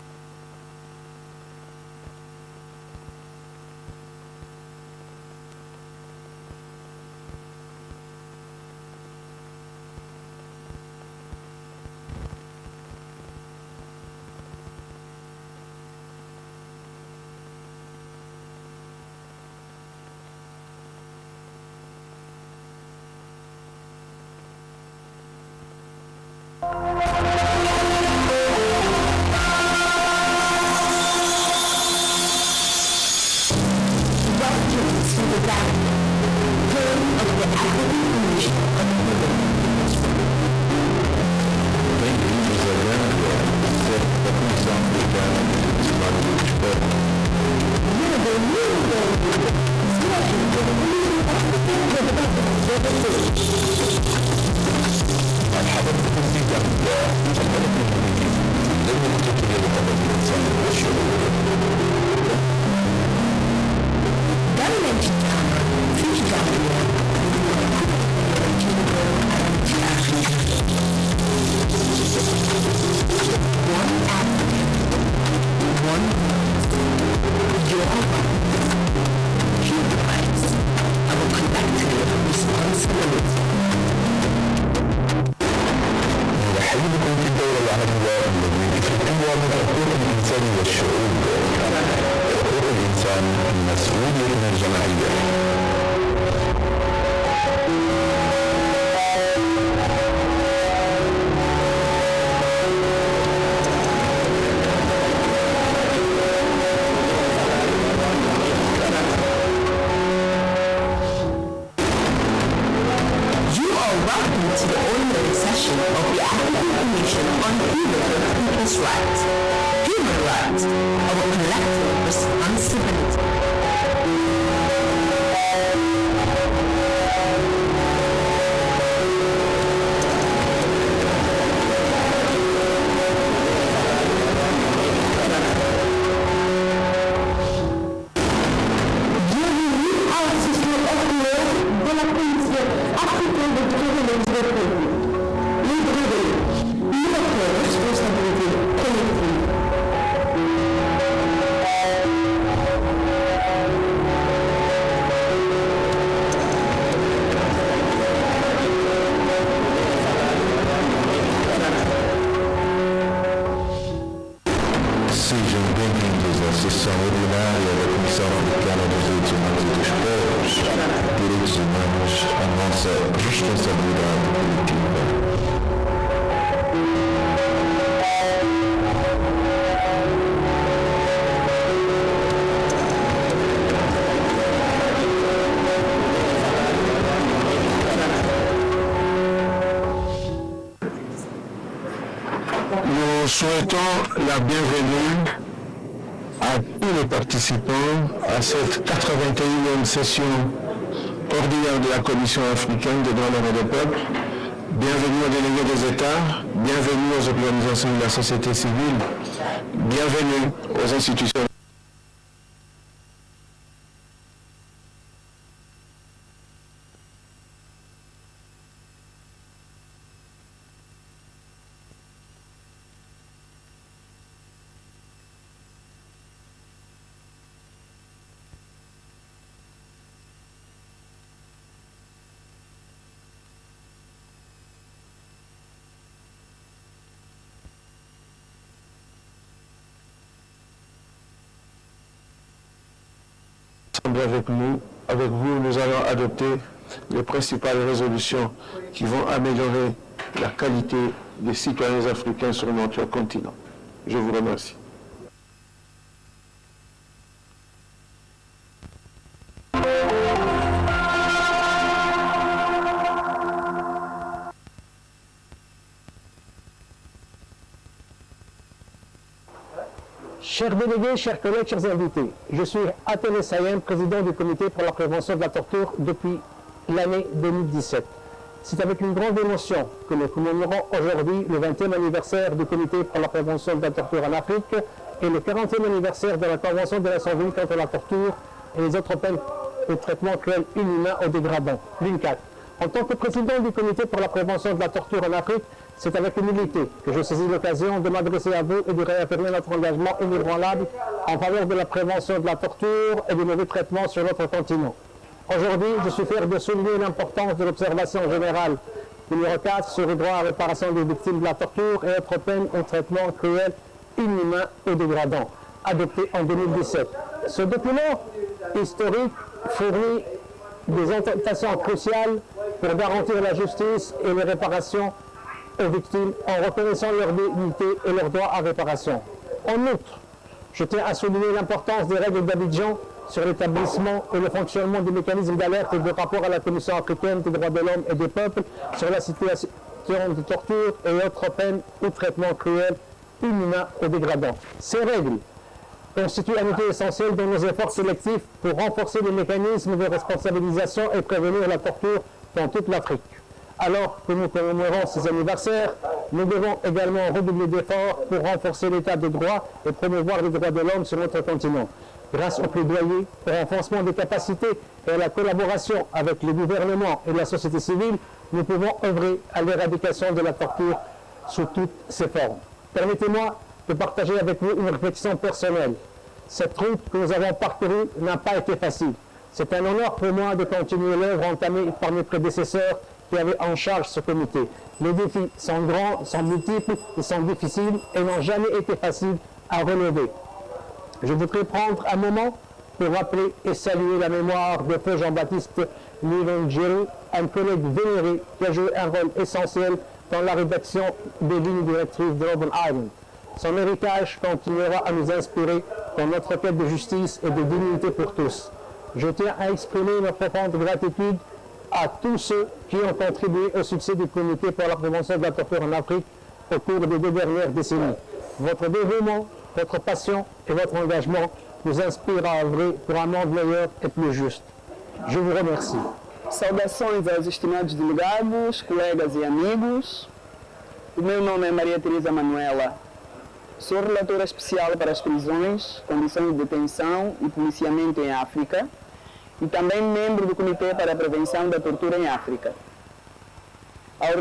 Nous souhaitons la bienvenue à tous les participants à cette 81e session ordinaire de la Commission africaine des droits de l'homme et des peuples. Bienvenue aux délégués des États, bienvenue aux organisations de la société civile, bienvenue aux institutions. Avec vous, nous allons adopter les principales résolutions qui vont améliorer la qualité des citoyens africains sur notre continent. Je vous remercie. Chers délégués, chers collègues, chers invités, je suis Athénée Sayem, président du comité pour la prévention de la torture depuis l'année 2017. C'est avec une grande émotion que nous commémorons aujourd'hui le 20e anniversaire du Comité pour la prévention de la torture en Afrique et le 40e anniversaire de la Convention des Nations Unies contre la torture et les autres peines de traitement cruel, inhumain ou dégradant. L'UNCAT. En tant que président du Comité pour la prévention de la torture en Afrique, c'est avec humilité que je saisis l'occasion de m'adresser à vous et de réaffirmer notre engagement inébranlable en faveur de la prévention de la torture et des mauvais traitements sur notre continent. Aujourd'hui, je suis fier de souligner l'importance de l'observation générale numéro 4 sur le droit à réparation des victimes de la torture et autres peines ou traitements cruels, inhumains ou dégradants, adopté en 2017. Ce document historique fournit des orientations cruciales pour garantir la justice et les réparations aux victimes en reconnaissant leur dignité et leur droit à réparation. En outre, je tiens à souligner l'importance des règles d'Abidjan sur l'établissement et le fonctionnement des mécanismes d'alerte et de rapport à la Commission africaine des droits de l'homme et des peuples sur la situation de torture et autres peines ou traitements cruels, inhumains ou dégradants. Ces règles constituent un outil essentiel dans nos efforts sélectifs pour renforcer les mécanismes de responsabilisation et prévenir la torture dans toute l'Afrique. Alors que nous commémorons ces anniversaires, nous devons également redoubler d'efforts pour renforcer l'état de droit et promouvoir les droits de l'homme sur notre continent. Grâce au plaidoyer, au renforcement des capacités et à la collaboration avec le gouvernement et la société civile, nous pouvons œuvrer à l'éradication de la torture sous toutes ses formes. Permettez-moi de partager avec vous une réflexion personnelle. Cette route que nous avons parcourue n'a pas été facile. C'est un honneur pour moi de continuer l'œuvre entamée par mes prédécesseurs qui avaient en charge ce comité. Les défis sont grands, sont multiples et sont difficiles et n'ont jamais été faciles à relever. Je voudrais prendre un moment pour rappeler et saluer la mémoire de feu Jean-Baptiste Livengeri, un collègue vénéré qui a joué un rôle essentiel dans la rédaction des lignes directrices de Robben Island. Son héritage continuera à nous inspirer dans notre quête de justice et de dignité pour tous. Je tiens à exprimer ma profonde gratitude à tous ceux qui ont contribué au succès du Comité pour la prévention de la torture en Afrique au cours des 2 dernières décennies. Votre dévouement, votre passion et votre engagement nous inspirent à œuvrer pour un monde meilleur et plus juste. Je vous remercie. Saudações aos estimados delegados, colegas e amigos. O meu nome é Maria Teresa Manuela. Sou relatora especial para as prisões, condições de detenção e policiamento em África e também membro do Comitê para a Prevenção da Tortura em África. Ao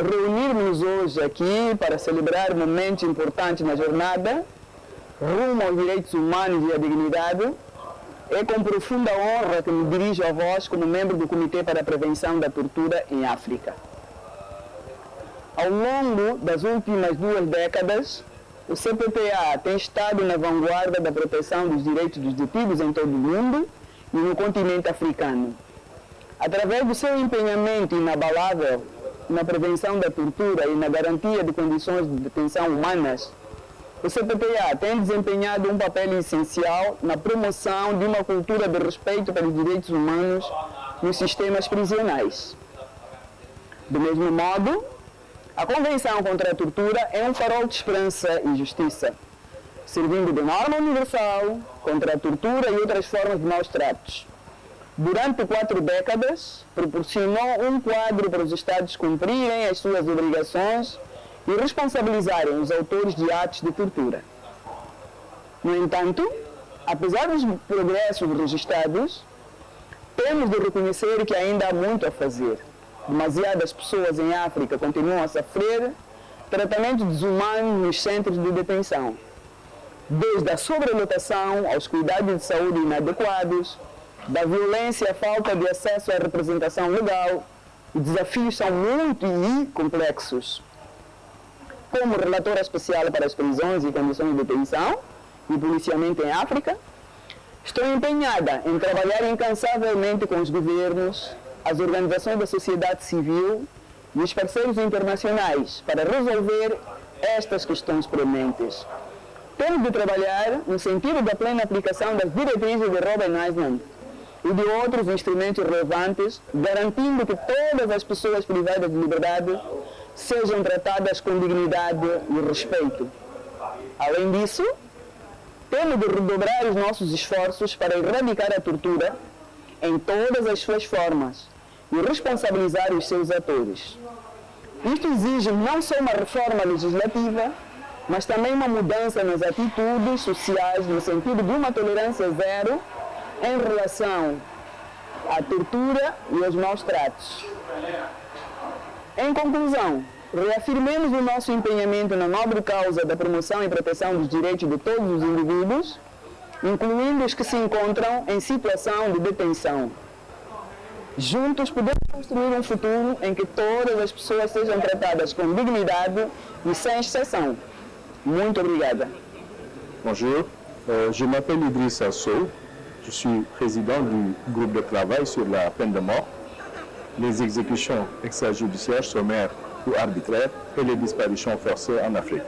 reunirmos hoje aqui para celebrar momentos importantes na jornada rumo aos direitos humanos e à dignidade, é com profunda honra que me dirijo a vós como membro do Comitê para a Prevenção da Tortura em África. Ao longo das últimas 2 décadas, o CPPA tem estado na vanguarda da proteção dos direitos dos detidos em todo o mundo e no continente africano. Através do seu empenhamento inabalável na prevenção da tortura e na garantia de condições de detenção humanas, o CPPA tem desempenhado um papel essencial na promoção de uma cultura de respeito pelos direitos humanos nos sistemas prisionais. Do mesmo modo, a Convenção contra a Tortura é um farol de esperança e justiça, servindo de norma universal contra a tortura e outras formas de maus tratos. Durante 4 décadas, proporcionou um quadro para os Estados cumprirem as suas obrigações e responsabilizarem os autores de atos de tortura. No entanto, apesar dos progressos registrados, temos de reconhecer que ainda há muito a fazer. Demasiadas pessoas em África continuam a sofrer tratamentos desumanos nos centros de detenção, desde a sobrelotação aos cuidados de saúde inadequados, da violência à falta de acesso à representação legal. Os desafios são muitos e complexos. Como relatora especial para as prisões e condições de detenção e policiamento em África, estou empenhada em trabalhar incansavelmente com os governos, as organizações da sociedade civil e os parceiros internacionais para resolver estas questões prementes. Temos de trabalhar no sentido da plena aplicação das diretrizes de Robben Island e de outros instrumentos relevantes, garantindo que todas as pessoas privadas de liberdade sejam tratadas com dignidade e respeito. Além disso, temos de redobrar os nossos esforços para erradicar a tortura em todas as suas formas e responsabilizar os seus atores. Isto exige não só uma reforma legislativa, mas também uma mudança nas atitudes sociais no sentido de uma tolerância zero em relação à tortura e aos maus tratos. Em conclusão, reafirmemos o nosso empenhamento na nobre causa da promoção e proteção dos direitos de todos os indivíduos, incluindo os que se encontram em situação de detenção. Juntos podemos construir um futuro em que todas as pessoas sejam tratadas com dignidade e sem exceção. Muito obrigada. Bonjour, je m'appelle Idriss Assou, je suis président du groupe de travail sur la peine de mort, les exécutions extrajudiciaires, sommaires ou arbitraires et les disparitions forcées en Afrique.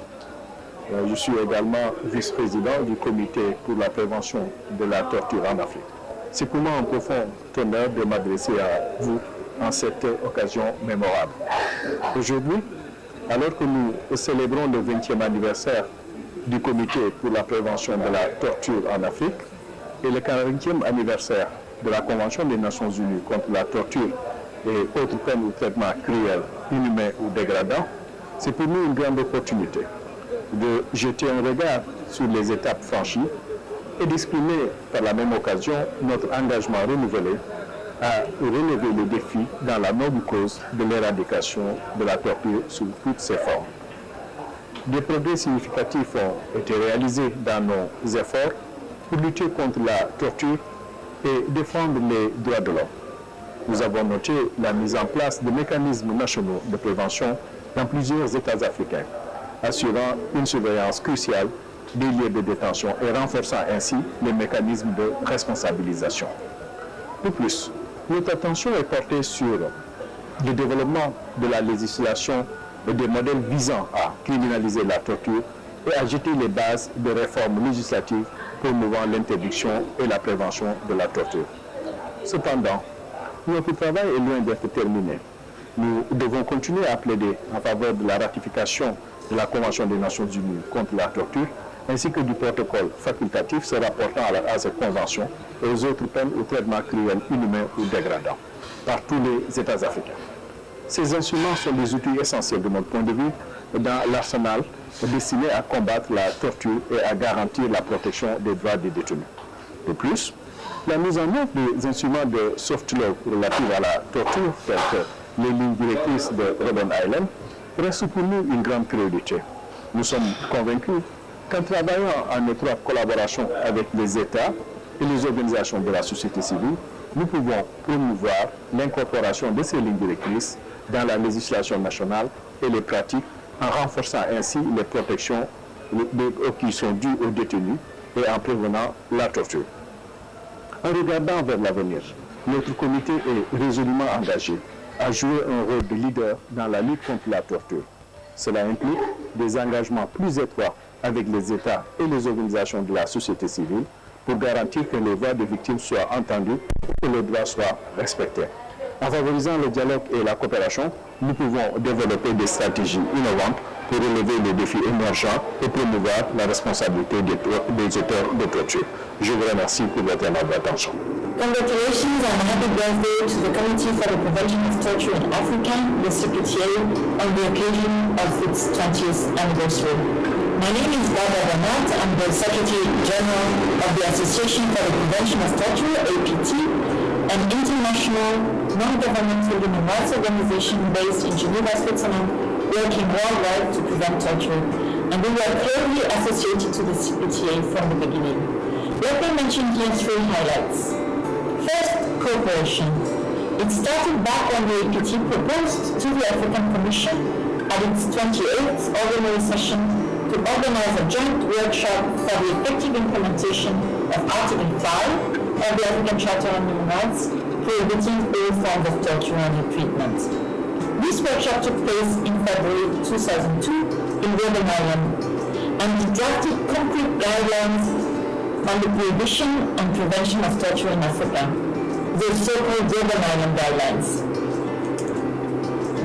Je suis également vice-président du comité pour la prévention de la torture en Afrique. C'est pour moi un profond honneur de m'adresser à vous en cette occasion mémorable. Aujourd'hui, alors que nous célébrons le 20e anniversaire du comité pour la prévention de la torture en Afrique et le 40e anniversaire de la Convention des Nations Unies contre la torture et autres peines ou traitements cruels, inhumains ou dégradants, c'est pour nous une grande opportunité de jeter un regard sur les étapes franchies et d'exprimer par la même occasion notre engagement renouvelé à relever les défis dans la noble cause de l'éradication de la torture sous toutes ses formes. Des progrès significatifs ont été réalisés dans nos efforts pour lutter contre la torture et défendre les droits de l'homme. Nous avons noté la mise en place de mécanismes nationaux de prévention dans plusieurs États africains, assurant une surveillance cruciale des lieux de détention et renforçant ainsi les mécanismes de responsabilisation. De plus, notre attention est portée sur le développement de la législation et des modèles visant à criminaliser la torture et à jeter les bases de réformes législatives promouvant l'interdiction et la prévention de la torture. Cependant, notre travail est loin d'être terminé. Nous devons continuer à plaider en faveur de la ratification de la Convention des Nations Unies contre la torture, ainsi que du protocole facultatif se rapportant à cette convention et aux autres peines ou traitements cruels, inhumains ou dégradants par tous les États africains. Ces instruments sont des outils essentiels de notre point de vue dans l'arsenal destiné à combattre la torture et à garantir la protection des droits des détenus. De plus, la mise en œuvre des instruments de soft law relatifs à la torture, tels que les lignes directrices de Robben Island, reste pour nous une grande priorité. Nous sommes convaincus qu'en travaillant en étroite collaboration avec les États et les organisations de la société civile, nous pouvons promouvoir l'incorporation de ces lignes directrices dans la législation nationale et les pratiques en renforçant ainsi les protections qui sont dues aux détenus et en prévenant la torture. En regardant vers l'avenir, notre comité est résolument engagé à jouer un rôle de leader dans la lutte contre la torture. Cela implique des engagements plus étroits avec les États et les organisations de la société civile pour garantir que les voix des victimes soient entendues et que les droits soient respectés. En favorisant le dialogue et la coopération, nous pouvons développer des stratégies innovantes pour relever les défis émergents et promouvoir la responsabilité des auteurs de torture. Je vous remercie pour votre aimable attention. Congratulations and happy birthday to the Committee for the Prevention of Torture in Africa, the CPTA, on the occasion of its 20th anniversary. My name is Barbara Bernard. I'm the Secretary General of the Association for the Prevention of Torture, APT, an international non-governmental human rights organization based in Geneva, Switzerland, working worldwide to prevent torture. And we were closely associated to the CPTA from the beginning. Let me mention here three highlights. First, cooperation. It started back when the APT proposed to the African Commission at its 28th ordinary session to organize a joint workshop for the effective implementation of Article 5 of the African Charter on Human Rights, prohibiting all forms of torture and ill treatment. This workshop took place in February 2002 in Robben Island, and it drafted concrete guidelines on the prohibition and prevention of torture in Africa, the so-called Robben Island Guidelines.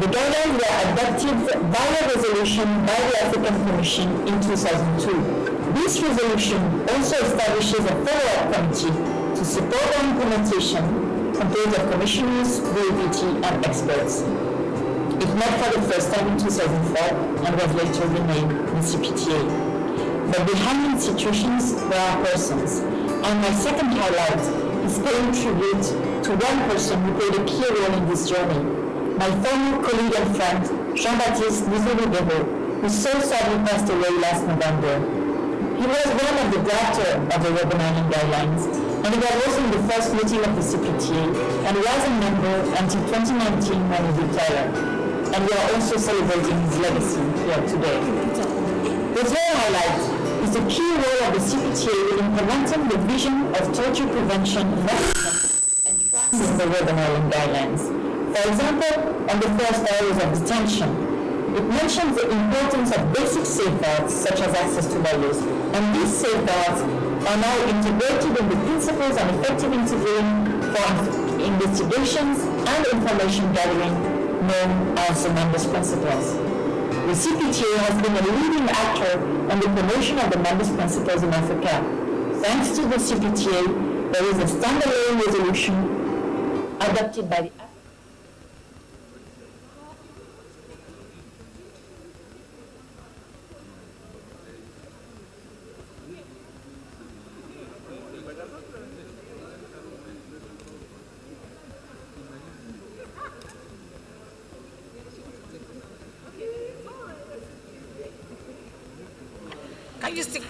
The guidelines were adopted by a resolution by the African Commission in 2002. This resolution also establishes a follow-up committee to support the implementation composed of commissioners, VAPT, and experts. It met for the first time in 2004 and was later renamed the CPTA. But behind institutions, there are persons. And my second highlight is paying tribute to one person who played a key role in this journey. My former colleague and friend, Jean-Baptiste Nizou-Ribeiro, who so sadly passed away last November. He was one of the drafters of the Robben Island Guidelines, and he was also in the first meeting of the CPTA, and was a member until 2019 when he retired. And we are also celebrating his legacy here today. The third highlight is the key role of the CPTA in implementing the vision of torture prevention in Africa and the Robben Island Guidelines. For example, on the first areas of detention, it mentions the importance of basic safeguards such as access to lawyers, and these safeguards are now integrated in the principles on effective interviewing for investigations and information gathering known as the Members Principles. The CPTA has been a leading actor in the promotion of the Members Principles in Africa. Thanks to the CPTA, there is a standalone resolution adopted by the Can you stick?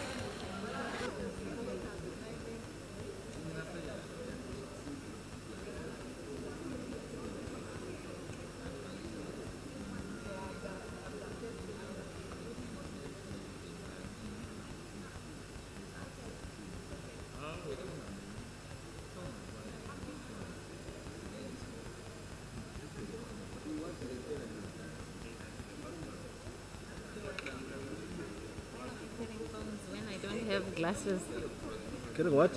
Have glasses. Get what?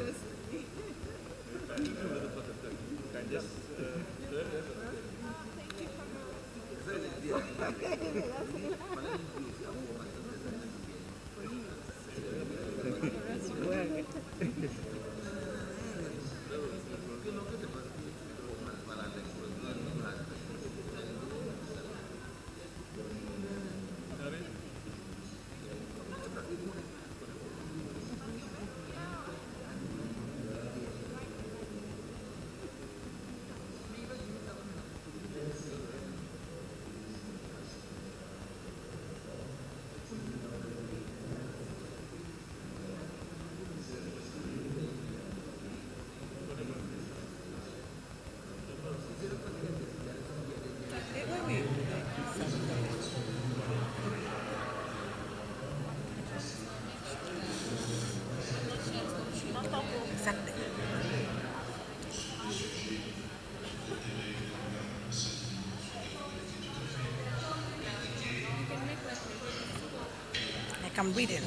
I'm reading.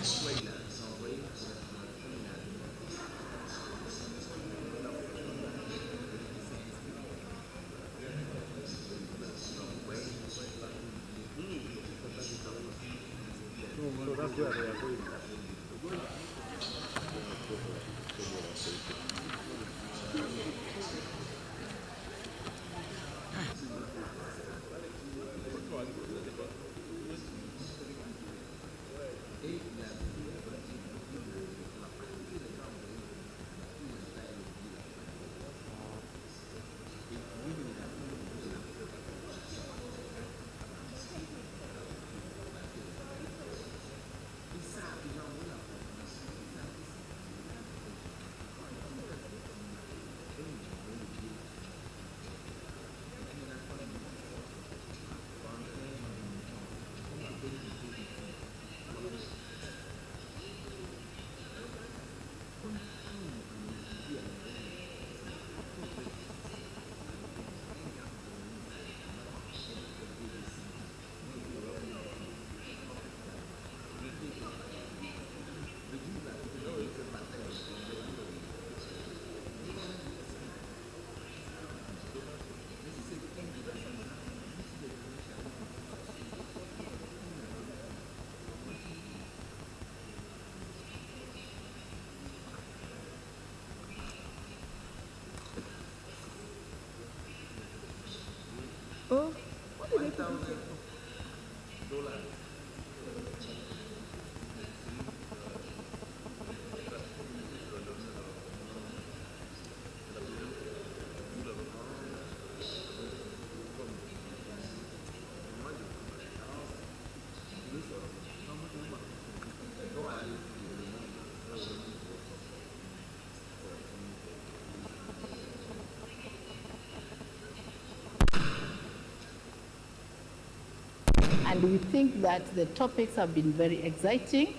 And we think that the topics have been very exciting,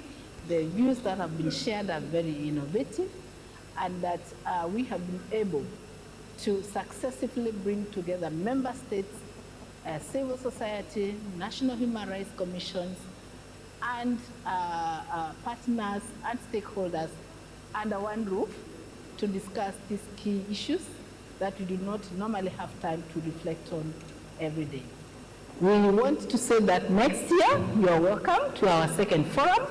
the views that have been shared are very innovative, and that we have been able to successfully bring together member states, civil society, national human rights commissions, and partners and stakeholders under one roof to discuss these key issues that we do not normally have time to reflect on every day. We want to say that next year you are welcome to our second forum,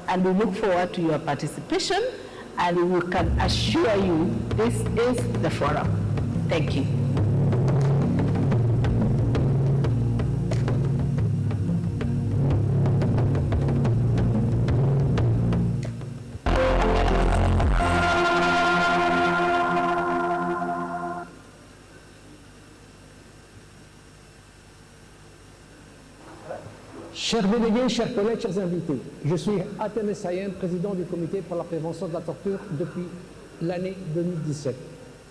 and we look forward to your participation, and we can assure you this is the forum. Thank you. Chers délégués, chers collègues, chers invités, je suis Hatem Essayem, président du comité pour la prévention de la torture depuis l'année 2017.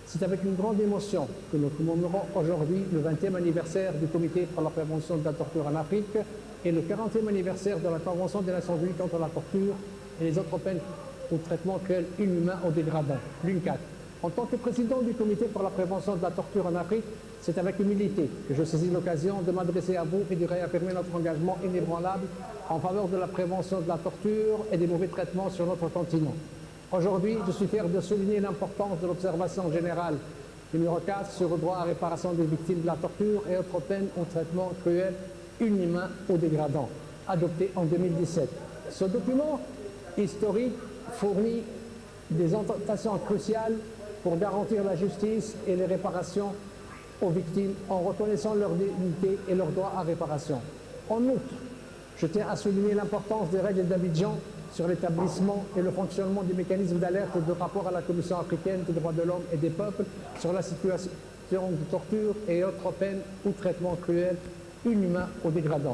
C'est avec une grande émotion que nous commémorons aujourd'hui le 20e anniversaire du comité pour la prévention de la torture en Afrique et le 40e anniversaire de la Convention des Nations Unies contre la torture et les autres peines ou traitements cruels, inhumains ou dégradants, l'UNCAT. En tant que président du comité pour la prévention de la torture en Afrique, c'est avec humilité que je saisis l'occasion de m'adresser à vous et de réaffirmer notre engagement inébranlable en faveur de la prévention de la torture et des mauvais traitements sur notre continent. Aujourd'hui, je suis fier de souligner l'importance de l'observation générale numéro 4 sur le droit à réparation des victimes de la torture et autres peines ou traitements cruels, inhumains ou dégradants, adopté en 2017. Ce document historique fournit des orientations cruciales pour garantir la justice et les réparations aux victimes en reconnaissant leur dignité et leur droit à réparation. En outre, je tiens à souligner l'importance des règles d'Abidjan sur l'établissement et le fonctionnement des mécanismes d'alerte et de rapport à la Commission africaine des droits de l'homme et des peuples sur la situation de torture et autres peines ou traitements cruels, inhumains ou dégradants.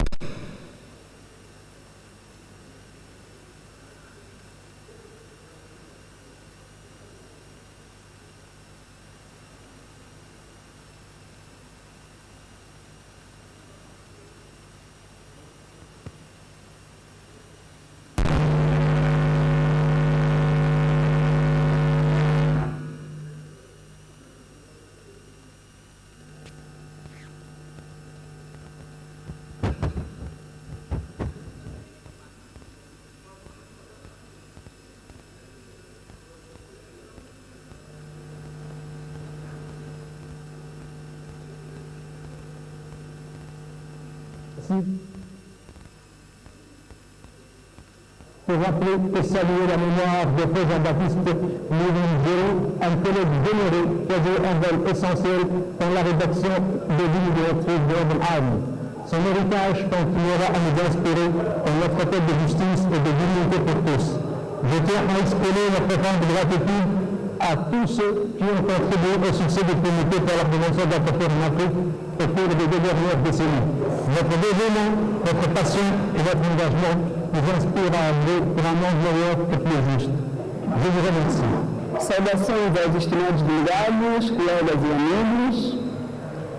Pour rappeler et saluer la mémoire de Frère Jean-Baptiste Lévin-Géraud, un collègue vénéré qui a joué un rôle essentiel dans la rédaction des lignes directrices de Urban Army. Son héritage continuera à nous inspirer dans notre quête de justice et de dignité pour tous. Je tiens à exprimer notre profonde gratitude à tous ceux qui ont contribué au succès du comité pour la prévention de la torture en Afrique au cours des 2 dernières décennies. Votre dévouement, votre passion et votre engagement nous inspirent à œuvrer pour un monde meilleur et plus juste. Je vous remercie. Saudações aos estimados delegados, colegas e amigos.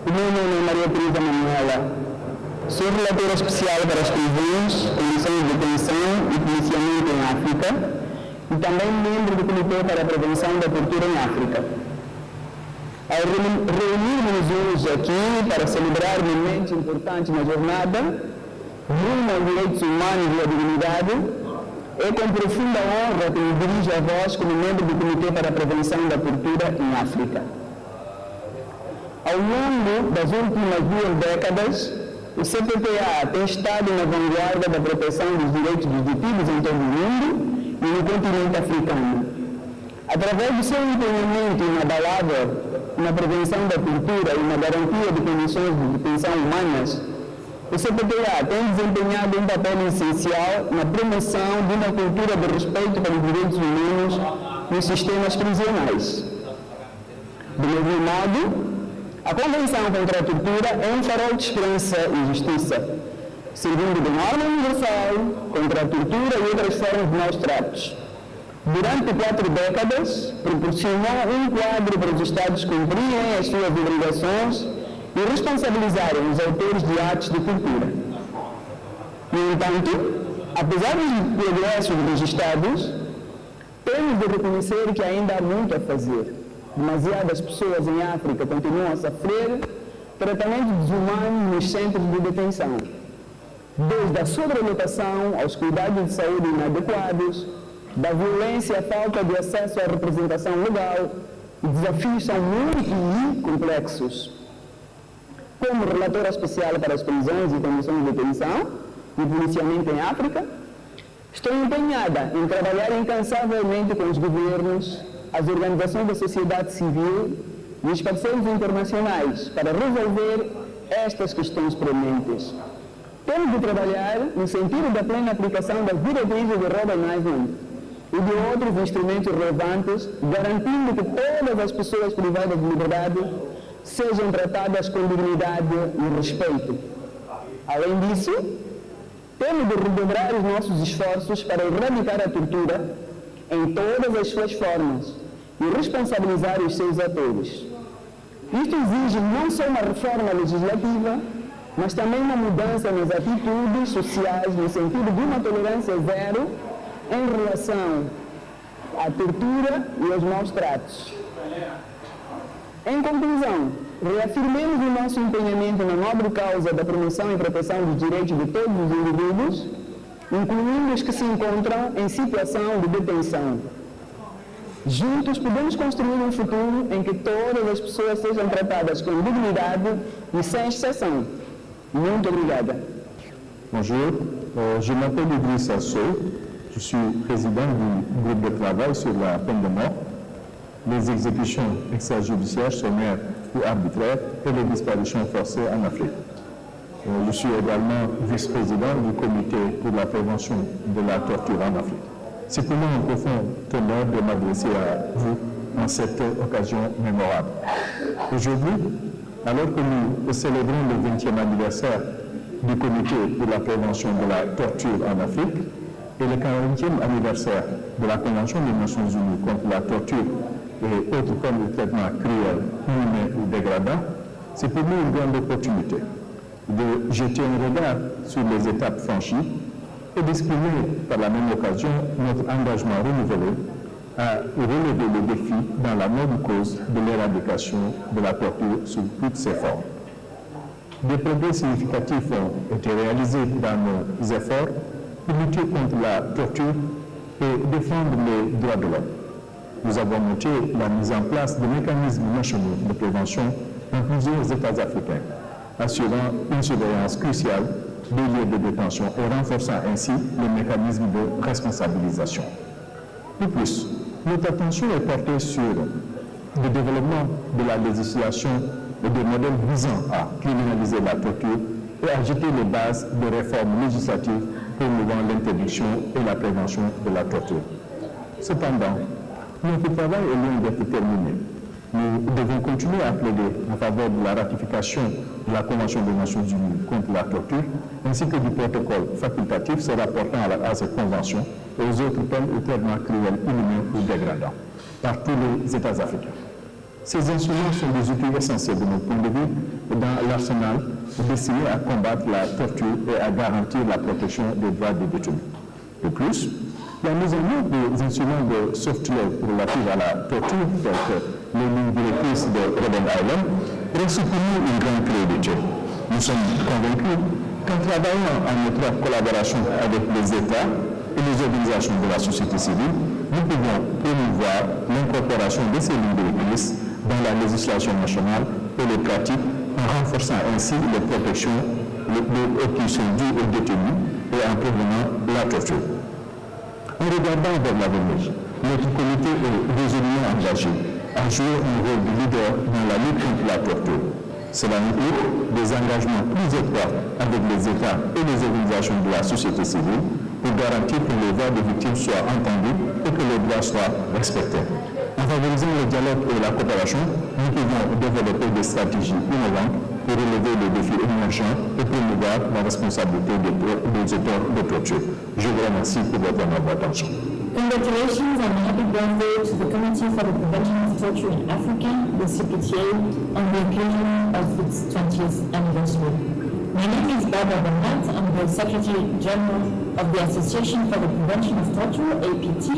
O meu nome é Maria Teresa Manuela. Sou relatora especial para as prisões, condições de detenção e policiamento em África e também membro do Comitê para a Prevenção da Tortura em África. Ao reunirmos hoje aqui para celebrar momentos importantes na jornada rumo aos direitos humanos e à dignidade, é com profunda honra que me dirijo a vós como membro do Comitê para a Prevenção da Tortura em África. Ao longo das últimas 2 décadas, o CPTA tem estado na vanguarda da proteção dos direitos dos detidos em todo o mundo e no continente africano. Através do seu empenhamento inabalável na prevenção da tortura e na garantia de condições de detenção humanas, O CPTA tem desempenhado um papel essencial na promoção de uma cultura de respeito pelos direitos humanos nos sistemas prisionais. Do mesmo modo, a Convenção contra a Tortura é um farol de esperança e justiça, servindo de norma universal contra a tortura e outras formas de maus tratos. Durante 4 décadas, proporcionou um quadro para os Estados cumprirem as suas obrigações e responsabilizarem os autores de atos de tortura. No entanto, apesar dos progressos registrados, temos de reconhecer que ainda há muito a fazer. Demasiadas pessoas em África continuam a sofrer tratamento desumano nos centros de detenção, desde a sobrelotação aos cuidados de saúde inadequados, da violência à falta de acesso à representação legal. Os desafios são muito complexos. Como relatora especial para as prisões e condições de detenção e policiamento em África, estou empenhada em trabalhar incansavelmente com os governos, as organizações da sociedade civil e os parceiros internacionais para resolver estas questões prementes. Temos de trabalhar no sentido da plena aplicação das diretrizes de Robert Eisman e de outros instrumentos relevantes, garantindo que todas as pessoas privadas de liberdade sejam tratadas com dignidade e respeito. Além disso, temos de redobrar os nossos esforços para erradicar a tortura em todas as suas formas e responsabilizar os seus atores. Isto exige não só uma reforma legislativa, mas também uma mudança nas atitudes sociais no sentido de uma tolerância zero em relação à tortura e aos maus tratos. Em conclusão, reafirmemos o nosso empenhamento na nobre causa da promoção e proteção dos direitos de todos os indivíduos, incluindo os que se encontram em situação de detenção. Juntos podemos construir um futuro em que todas as pessoas sejam tratadas com dignidade e sem exceção. Muito obrigada. Bonjour, je m'appelle Idriss Assou, je suis président du groupe de travail sur la peine de mort, les exécutions extrajudiciaires, sommaires ou arbitraires et les disparitions forcées en Afrique. Je suis également vice-président du comité pour la prévention de la torture en Afrique. C'est pour moi un profond honneur de m'adresser à vous en cette occasion mémorable. Aujourd'hui, alors que nous célébrons le 20e anniversaire du comité pour la prévention de la torture en Afrique et le 40e anniversaire de la Convention des Nations Unies contre la torture et autres formes de traitement cruel, inhumain ou dégradant, c'est pour nous une grande opportunité de jeter un regard sur les étapes franchies et d'exprimer par la même occasion notre engagement renouvelé à relever les défis dans la noble cause de l'éradication de la torture sous toutes ses formes. Des progrès significatifs ont été réalisés dans nos efforts pour lutter contre la torture et défendre les droits de l'homme. Nous avons noté la mise en place de mécanismes nationaux de prévention dans plusieurs États africains, assurant une surveillance cruciale des lieux de détention et renforçant ainsi les mécanismes de responsabilisation. De plus, notre attention est portée sur le développement de la législation et des modèles visant à criminaliser la torture et à jeter les bases de réformes législatives promouvant l'interdiction et la prévention de la torture. Cependant, notre travail est loin d'être terminé. Nous devons continuer à plaider en faveur de la ratification de la Convention des Nations Unies contre la torture, ainsi que du protocole facultatif se rapportant à cette convention et aux autres peines ou traitements cruels, inhumains ou dégradants par tous les États africains. Ces instruments sont des outils essentiels de notre point de vue dans l'arsenal destiné à combattre la torture et à garantir la protection des droits des détenus. De plus, la mise en œuvre des instruments de soft law relatifs à la torture, tels que les lignes directrices de Robben Island, reste pour nous une grande priorité. Nous sommes convaincus qu'en travaillant en étroite collaboration avec les États et les organisations de la société civile, nous pouvons promouvoir l'incorporation de ces lignes directrices dans la législation nationale et les pratiques en renforçant ainsi les protections qui sont dues aux détenus et en prévenant la torture. En regardant vers l'avenir, notre comité est résolument engagé à jouer un rôle de leader dans la lutte contre la torture. Cela implique des engagements plus étroits avec les États et les organisations de la société civile pour garantir que les voix des victimes soient entendues et que les droits soient respectés. En favorisant le dialogue et la coopération, nous pouvons développer des stratégies innovantes pour relever les défis émergents et promouvoir la responsabilité des auteurs de torture. Je vous remercie pour votre attention. Congratulations and happy birthday to the Committee for the Prevention of Torture in Africa, the CPTA, on the occasion of its 20th anniversary. My name is Barbara Bernat. I'm the Secretary General of the Association for the Prevention of Torture, APT,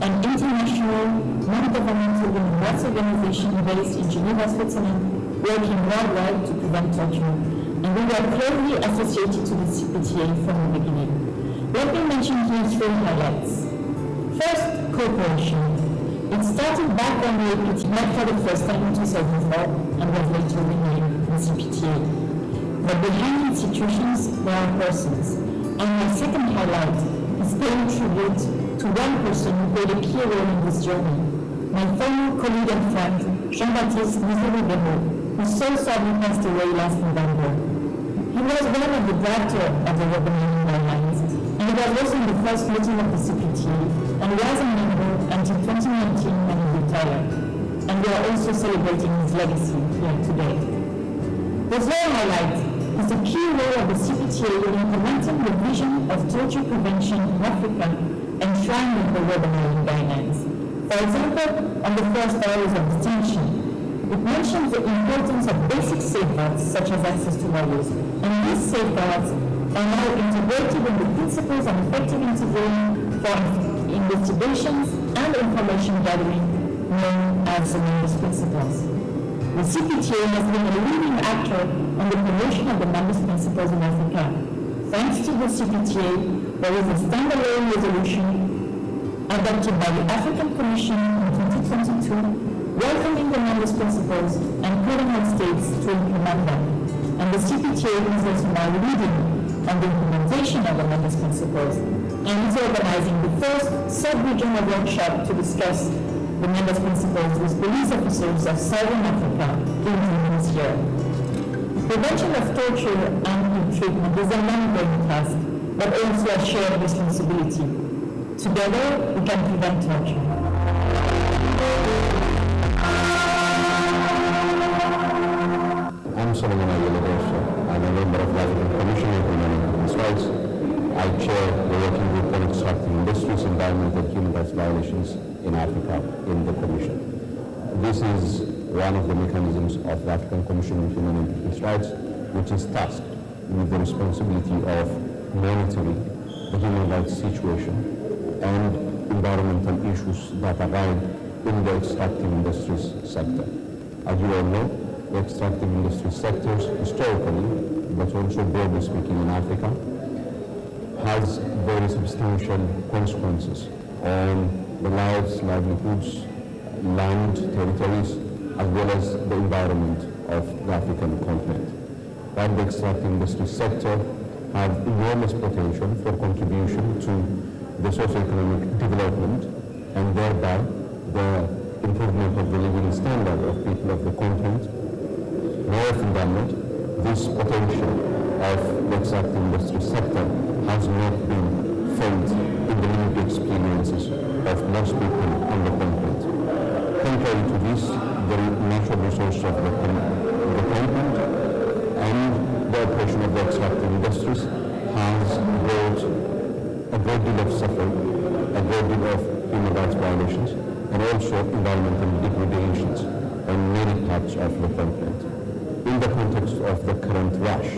an international non-governmental human rights organization based in Geneva, Switzerland, working worldwide to prevent torture. And we were closely associated to the CPTA from the beginning. Let me mention here 3 highlights. First, cooperation. It started back when the APT met for the first time in 2004 and was later renamed the CPTA. But behind institutions, there are persons. And my second highlight is paying tribute to one person who played a key role in this journey. My former colleague and friend, Jean-Baptiste Nizouroubero, who so sadly passed away last November. He was one of the drafters of the Urban Guidelines, and he was also in the first meeting of the CPTA, and was a member until 2019 when he retired. And we are also celebrating his legacy here today. The third highlight is the key role of the CPTA in implementing the vision of torture prevention in Africa enshrined in the Urban Guidelines. For example, on the first areas of detention, it mentions the importance of basic safeguards such as access to lawyers, and these safeguards are now integrated in the principles of effective interviewing for investigations and information gathering known as the Members' Principles. The CPTA has been a leading actor on the promotion of the Members' Principles in Africa. Thanks to the CPTA, there is a standalone resolution adopted by the African Commission in 2022 welcoming the Members' Principles and calling on states to implement them. And the CPTA is also now leading on the implementation of the Members' Principles and is organizing the first sub-regional workshop to discuss the Members' Principles with police officers of Southern Africa in this year. Prevention of torture and ill-treatment is a long-term task, but also a shared responsibility. Together, we can prevent torture. I'm Solomon Ayala. I'm a member of the African Commission on Human Rights. I chair the working group on extractive industries, environment and human rights violations in Africa in the Commission. This is one of the mechanisms of the African Commission on Human Rights, which is tasked with the responsibility of monitoring the human rights situation and environmental issues that arise in the extractive industries sector. As you all know, the extractive industry sectors historically, but also broadly speaking in Africa, has very substantial consequences on the lives, livelihoods, land, territories, as well as the environment of the African continent. While the extractive industry sector have enormous potential for contribution to the socio-economic development and thereby the improvement of the living standard of people of the continent, more often than not, this potential of the extractive industry sector has not been felt in the lived experiences of most people on the continent. Contrary to this, the natural resources of the continent and the operation of the extractive industries has brought a great deal of suffering, a great deal of human rights violations, and also environmental degradations on many parts of the continent. In the context of the current rush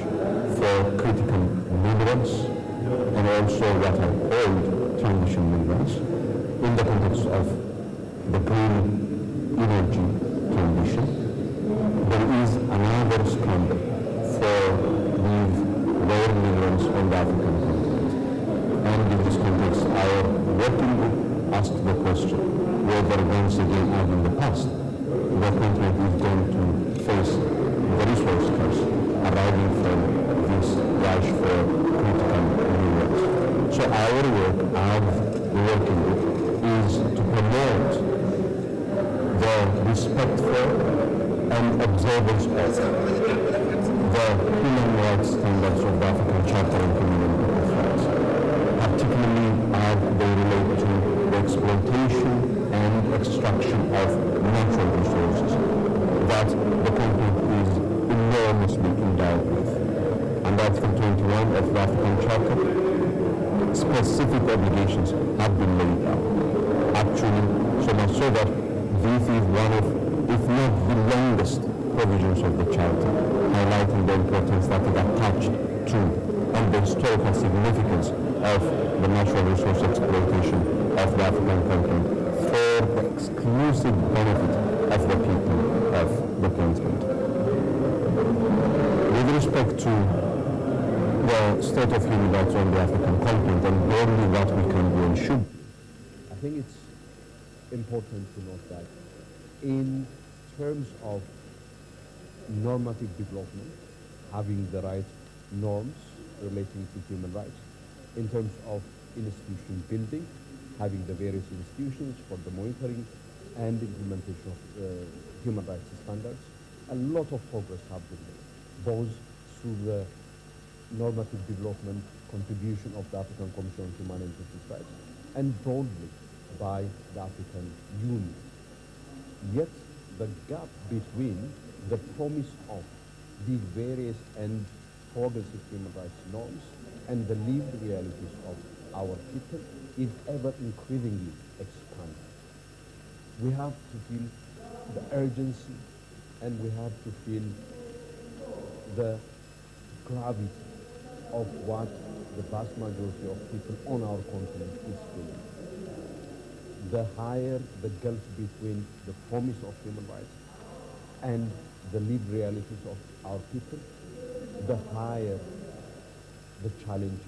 for critical minerals and also what are called transition minerals, in the context of the green energy transition, there is another scandal for these rare minerals on the African continent. And in this context, our working group asked the question whether once again, as in the past, the continent is going to face the resource curse arriving from this rush for critical minerals. So our work as the working group is to promote the respect for and observers of the human rights standards of the African Charter on Human Rights, particularly as they relate to the exploitation and extraction of natural resources that the country is enormously endowed with. And Article 21 of the African Charter, specific obligations have been laid out. Actually, so much so that this is one of, if not the longest provisions of the Charter, highlighting the importance that is attached to and the historical significance of the natural resource exploitation of the African continent for the exclusive benefit of the people of the continent. With respect to the state of human rights on the African continent and broadly what we can do and should, I think it's important to note that in terms of normative development, having the right norms relating to human rights, in terms of institution building, having the various institutions for the monitoring and implementation of human rights standards, a lot of progress have been made, both through the normative development contribution of the African Commission on Human and People's Rights, and broadly by the African Union. Yet the gap between the promise of these various and progressive human rights norms and the lived realities of our people is ever increasingly expanding. We have to feel the urgency and we have to feel the gravity of what the vast majority of people on our continent is feeling. The higher the gulf between the promise of human rights and the lived realities of our people, the higher the challenge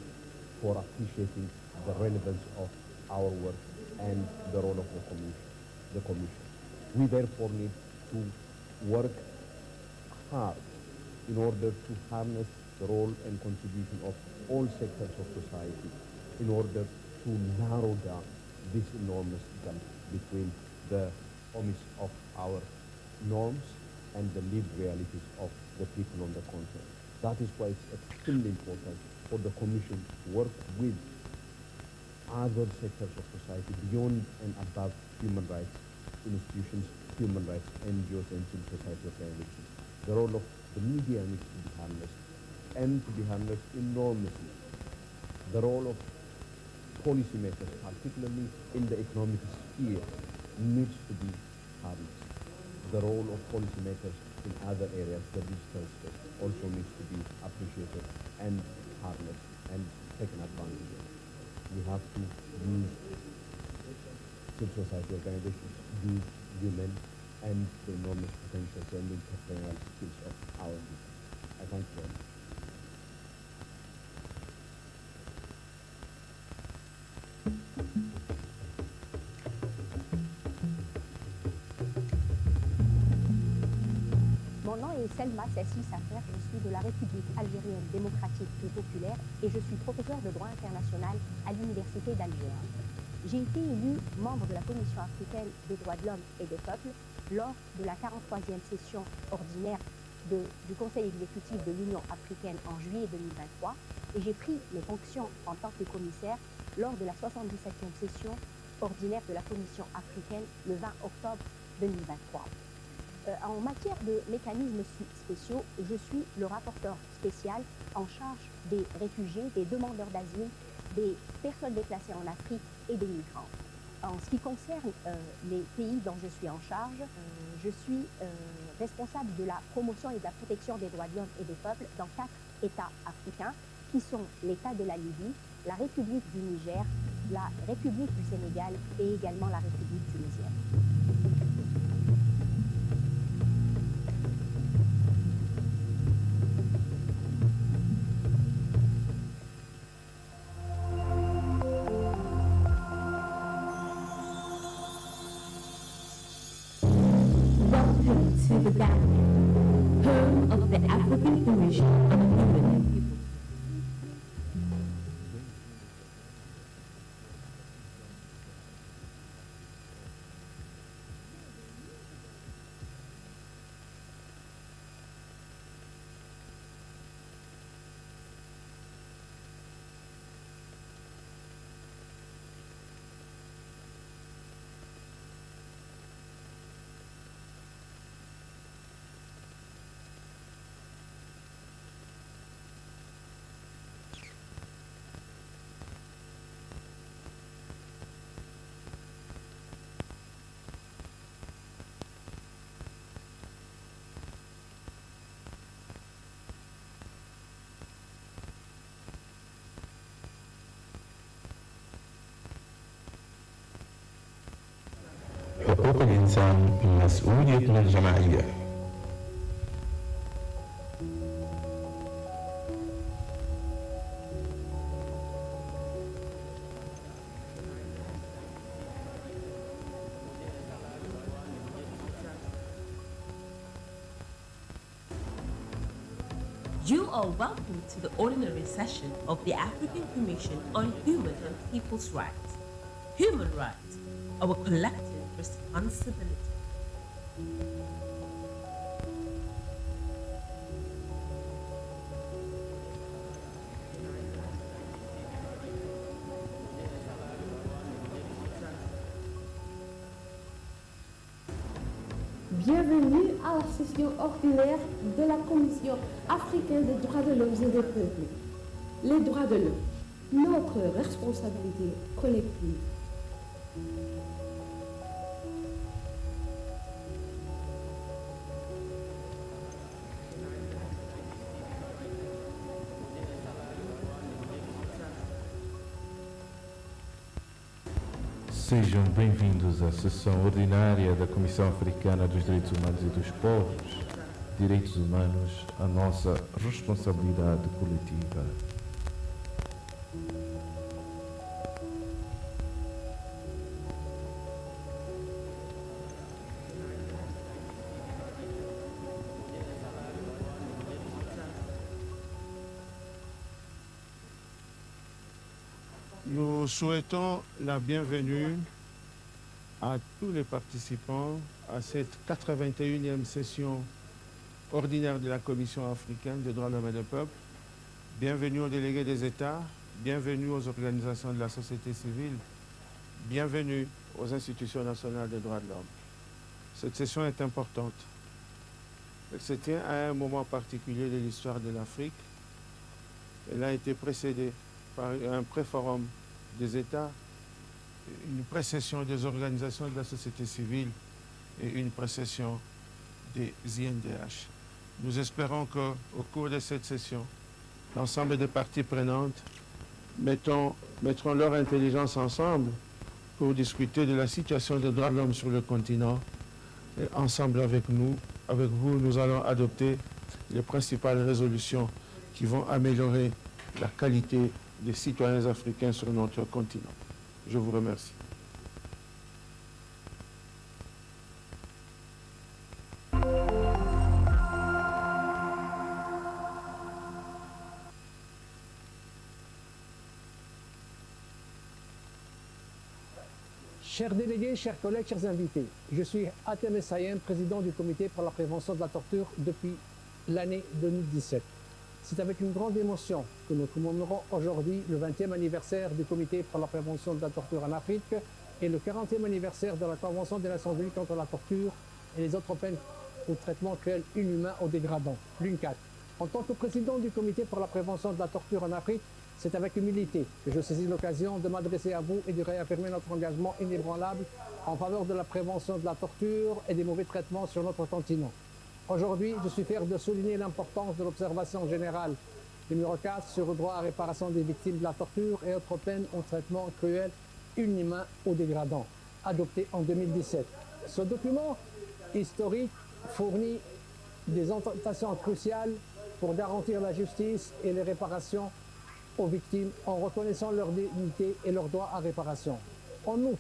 for appreciating the relevance of our work and the role of the Commission. We therefore need to work hard in order to harness the role and contribution of all sectors of society in order to narrow down this enormous gap between the promise of our norms and the lived realities of the people on the continent. That is why it's extremely important for the Commission to work with other sectors of society beyond and above human rights institutions, human rights NGOs and civil society organizations. The role of the media needs to be harnessed and to be harnessed enormously. The role of policymakers, particularly in the economic sphere, needs to be harnessed. The role of policymakers in other areas, the digital space, also needs to be appreciated and harnessed and taken advantage of. We have to use civil society organizations, use women, and the enormous potentials and entrepreneurial skills of our people. I thank you very much. Mon nom est Selma Sessi Safer, je suis de la République algérienne démocratique et populaire et je suis professeur de droit international à l'Université d'Alger. J'ai été élu membre de la Commission africaine des droits de l'homme et des peuples lors de la 43e session ordinaire du Conseil exécutif de l'Union africaine en juillet 2023 et j'ai pris mes fonctions en tant que commissaire lors de la 77e session ordinaire de la Commission africaine le 20 octobre 2023. En matière de mécanismes spéciaux, je suis le rapporteur spécial en charge des réfugiés, des demandeurs d'asile, des personnes déplacées en Afrique et des migrants. En ce qui concerne les pays dont je suis en charge, je suis responsable de la promotion et de la protection des droits de l'homme et des peuples dans 4 États africains qui sont l'État de la Libye, la République du Niger, la République du Sénégal et également la République tunisienne. To the Gambia, home of the African Commission on Human Rights. حقوق الإنسان مسؤولية الجماعية. You are welcome to the ordinary session of the African Commission on Human and People's Rights. Human rights, our collective responsibility. Bienvenue à la session ordinaire de la Commission africaine des droits de l'homme et des peuples. Les droits de l'homme, notre responsabilité collective. Sejam bem-vindos à sessão ordinária da Comissão Africana dos Direitos Humanos e dos Povos. Direitos humanos, a nossa responsabilidade coletiva. Nous souhaitons la bienvenue à tous les participants à cette 81e session ordinaire de la Commission africaine des droits de l'homme et des peuples. Bienvenue aux délégués des États, bienvenue aux organisations de la société civile, bienvenue aux institutions nationales des droits de l'homme. Cette session est importante. Elle se tient à un moment particulier de l'histoire de l'Afrique. Elle a été précédée par un pré-forum des États, une précession des organisations de la société civile et une précession des INDH. Nous espérons qu'au cours de cette session, l'ensemble des parties prenantes mettront leur intelligence ensemble pour discuter de la situation des droits de l'homme sur le continent. Et ensemble avec vous, nous allons adopter les principales résolutions qui vont améliorer la qualité des citoyens africains sur notre continent. Je vous remercie. Chers délégués, chers collègues, chers invités, je suis Atem Sayem, président du comité pour la prévention de la torture depuis l'année 2017. C'est avec une grande émotion que nous commémorons aujourd'hui le 20e anniversaire du comité pour la prévention de la torture en Afrique et le 40e anniversaire de la Convention des Nations Unies contre la torture et les autres peines ou traitements cruels, inhumains ou dégradants, l'UNCAT. En tant que président du comité pour la prévention de la torture en Afrique, c'est avec humilité que je saisis l'occasion de m'adresser à vous et de réaffirmer notre engagement inébranlable en faveur de la prévention de la torture et des mauvais traitements sur notre continent. Aujourd'hui, je suis fier de souligner l'importance de l'observation générale numéro 4 sur le droit à réparation des victimes de la torture et autres peines ou traitements cruels, inhumains ou dégradants, adopté en 2017. Ce document historique fournit des orientations cruciales pour garantir la justice et les réparations aux victimes en reconnaissant leur dignité et leur droit à réparation. En outre,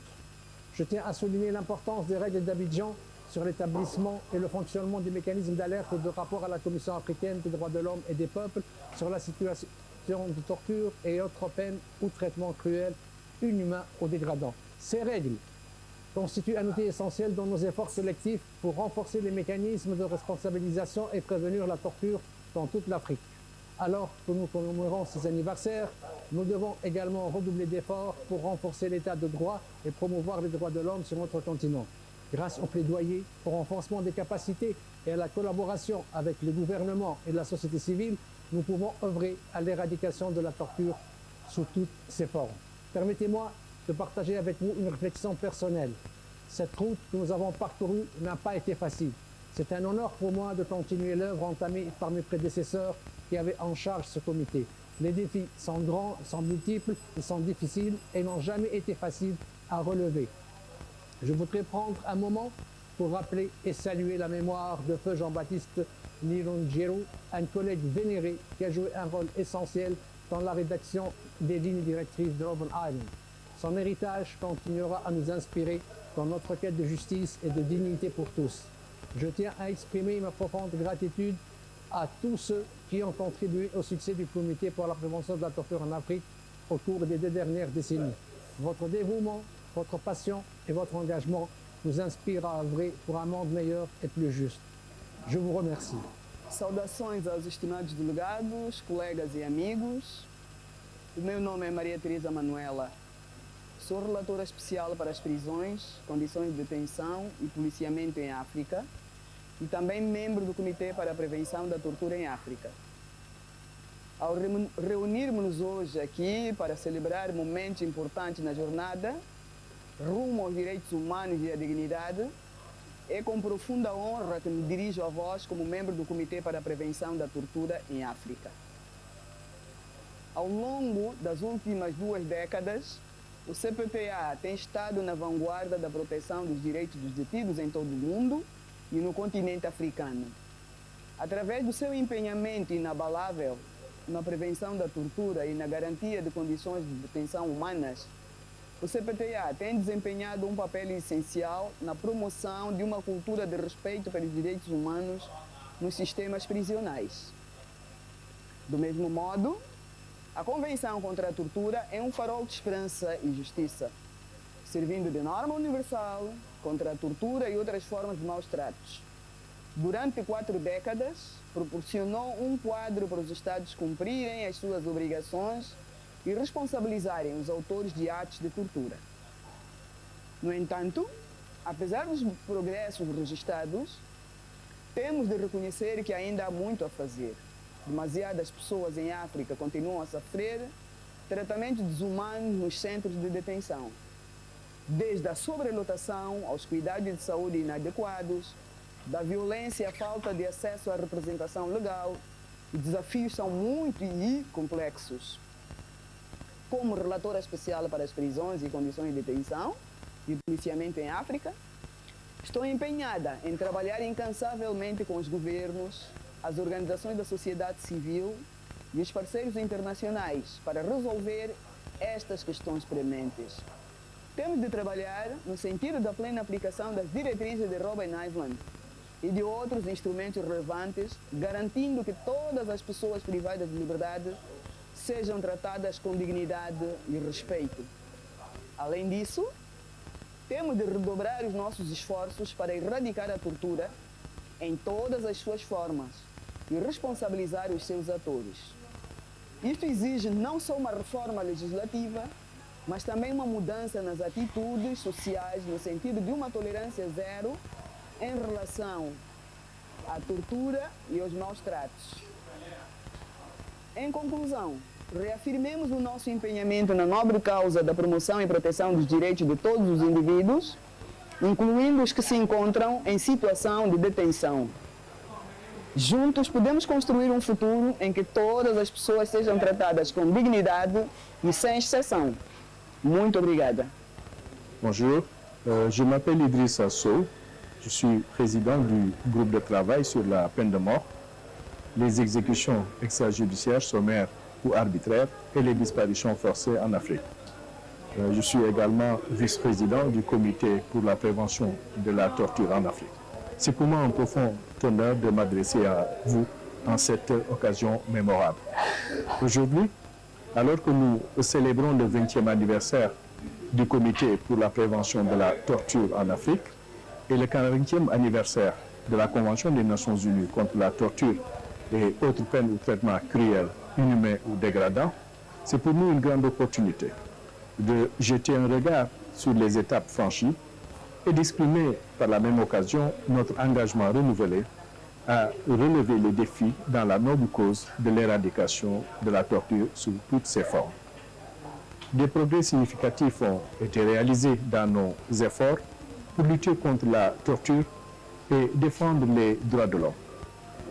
je tiens à souligner l'importance des règles d'Abidjan sur l'établissement et le fonctionnement des mécanismes d'alerte et de rapport à la Commission africaine des droits de l'homme et des peuples sur la situation de torture et autres peines ou traitements cruels, inhumains ou dégradants. Ces règles constituent un outil essentiel dans nos efforts collectifs pour renforcer les mécanismes de responsabilisation et prévenir la torture dans toute l'Afrique. Alors que nous commémorons ces anniversaires, nous devons également redoubler d'efforts pour renforcer l'état de droit et promouvoir les droits de l'homme sur notre continent. Grâce au plaidoyer pour renforcement des capacités et à la collaboration avec le gouvernement et la société civile, nous pouvons œuvrer à l'éradication de la torture sous toutes ses formes. Permettez-moi de partager avec vous une réflexion personnelle. Cette route que nous avons parcourue n'a pas été facile. C'est un honneur pour moi de continuer l'œuvre entamée par mes prédécesseurs qui avaient en charge ce comité. Les défis sont grands, sont multiples, ils sont difficiles et n'ont jamais été faciles à relever. Je voudrais prendre un moment pour rappeler et saluer la mémoire de feu Jean-Baptiste Nirongero, un collègue vénéré qui a joué un rôle essentiel dans la rédaction des lignes directrices de Robben Island. Son héritage continuera à nous inspirer dans notre quête de justice et de dignité pour tous. Je tiens à exprimer ma profonde gratitude à tous ceux qui ont contribué au succès du Comité pour la prévention de la torture en Afrique au cours des 2 dernières décennies. Votre dévouement, votre passion et votre engagement nous inspirent à œuvrer pour un monde meilleur et plus juste. Je vous remercie. Saudações aos estimados delegados, colegas e amigos. O meu nome é Maria Teresa Manuela. Sou relatora especial para as prisões, condições de detenção e policiamento em África e também membro do Comitê para a Prevenção da Tortura em África. Ao reunirmos-nos hoje aqui para celebrar momentos importantes na jornada rumo aos direitos humanos e à dignidade, é com profunda honra que me dirijo a vós como membro do Comitê para a Prevenção da Tortura em África. Ao longo das últimas 2 décadas, o CPPA tem estado na vanguarda da proteção dos direitos dos detidos em todo o mundo e no continente africano. Através do seu empenhamento inabalável na prevenção da tortura e na garantia de condições de detenção humanas, o CPTA tem desempenhado um papel essencial na promoção de uma cultura de respeito pelos direitos humanos nos sistemas prisionais. Do mesmo modo, a Convenção contra a Tortura é um farol de esperança e justiça, servindo de norma universal contra a tortura e outras formas de maus tratos. Durante 4 décadas, proporcionou um quadro para os Estados cumprirem as suas obrigações e responsabilizarem os autores de atos de tortura. No entanto, apesar dos progressos registrados, temos de reconhecer que ainda há muito a fazer. Demasiadas pessoas em África continuam a sofrer tratamento desumano nos centros de detenção, desde a sobrelotação aos cuidados de saúde inadequados, da violência à falta de acesso à representação legal. Os desafios são muito e complexos. Como relatora especial para as prisões e condições de detenção e policiamento em África, estou empenhada em trabalhar incansavelmente com os governos, as organizações da sociedade civil e os parceiros internacionais para resolver estas questões prementes. Temos de trabalhar no sentido da plena aplicação das diretrizes de Robben Island e de outros instrumentos relevantes, garantindo que todas as pessoas privadas de liberdade sejam tratadas com dignidade e respeito. Além disso, temos de redobrar os nossos esforços para erradicar a tortura em todas as suas formas e responsabilizar os seus atores. Isto exige não só uma reforma legislativa, mas também uma mudança nas atitudes sociais no sentido de uma tolerância zero em relação à tortura e aos maus tratos. Em conclusão, reafirmemos o nosso empenhamento na nobre causa da promoção e proteção dos direitos de todos os indivíduos, incluindo os que se encontram em situação de detenção. Juntos podemos construir um futuro em que todas as pessoas sejam tratadas com dignidade e sem exceção. Muito obrigada. Bonjour, je m'appelle Idrissa Sow, je suis président du groupe de travail sur la peine de mort, les exécutions extrajudiciaires, sommaires ou arbitraires et les disparitions forcées en Afrique. Je suis également vice-président du comité pour la prévention de la torture en Afrique. C'est pour moi un profond honneur de m'adresser à vous en cette occasion mémorable. Aujourd'hui, alors que nous célébrons le 20e anniversaire du comité pour la prévention de la torture en Afrique et le 40e anniversaire de la Convention des Nations Unies contre la torture et autres peines ou traitements cruels, inhumains ou dégradants, c'est pour nous une grande opportunité de jeter un regard sur les étapes franchies et d'exprimer par la même occasion notre engagement renouvelé à relever les défis dans la noble cause de l'éradication de la torture sous toutes ses formes. Des progrès significatifs ont été réalisés dans nos efforts pour lutter contre la torture et défendre les droits de l'homme.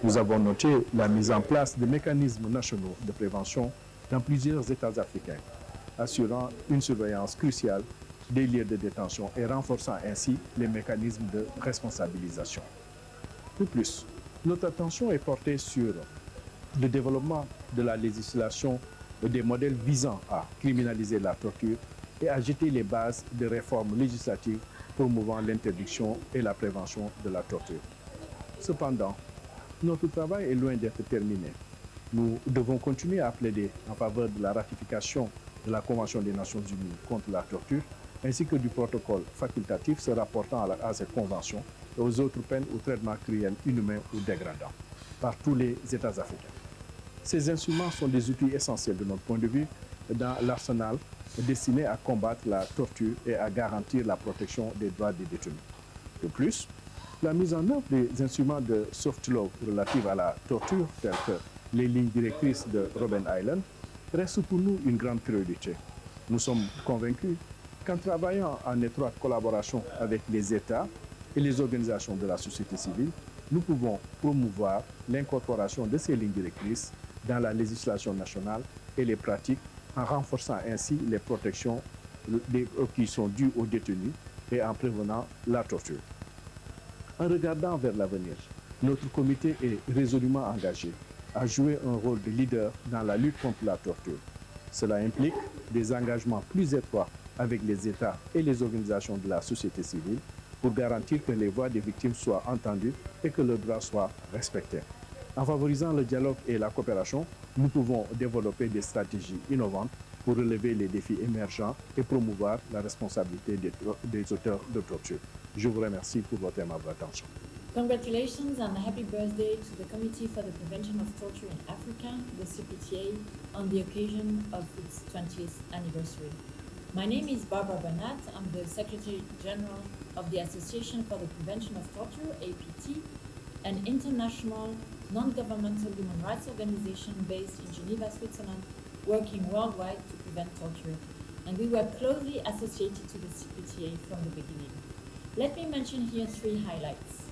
Nous avons noté la mise en place de mécanismes nationaux de prévention dans plusieurs États africains, assurant une surveillance cruciale des lieux de détention et renforçant ainsi les mécanismes de responsabilisation. De plus, notre attention est portée sur le développement de la législation des modèles visant à criminaliser la torture et à jeter les bases de réformes législatives promouvant l'interdiction et la prévention de la torture. Cependant, notre travail est loin d'être terminé. Nous devons continuer à plaider en faveur de la ratification de la Convention des Nations Unies contre la torture, ainsi que du protocole facultatif se rapportant à cette convention et aux autres peines ou traitements cruels, inhumains ou dégradants par tous les États africains. Ces instruments sont des outils essentiels de notre point de vue dans l'arsenal destiné à combattre la torture et à garantir la protection des droits des détenus. De plus, la mise en œuvre des instruments de soft law relatifs à la torture, tels que les lignes directrices de Robben Island, reste pour nous une grande priorité. Nous sommes convaincus qu'en travaillant en étroite collaboration avec les États et les organisations de la société civile, nous pouvons promouvoir l'incorporation de ces lignes directrices dans la législation nationale et les pratiques en renforçant ainsi les protections qui sont dues aux détenus et en prévenant la torture. En regardant vers l'avenir, notre comité est résolument engagé à jouer un rôle de leader dans la lutte contre la torture. Cela implique des engagements plus étroits avec les États et les organisations de la société civile pour garantir que les voix des victimes soient entendues et que leurs droits soient respectés. En favorisant le dialogue et la coopération, nous pouvons développer des stratégies innovantes pour relever les défis émergents et promouvoir la responsabilité des auteurs de torture. Je vous remercie pour votre aimable attention. Congratulations and happy birthday to the Committee for the Prevention of Torture in Africa, the CPTA, on the occasion of its 20th anniversary. My name is Barbara Bernat. I'm the Secretary General of the Association for the Prevention of Torture, APT, an international non-governmental human rights organization based in Geneva, Switzerland, working worldwide to prevent torture. And we were closely associated to the CPTA from the beginning. Let me mention here 3 highlights.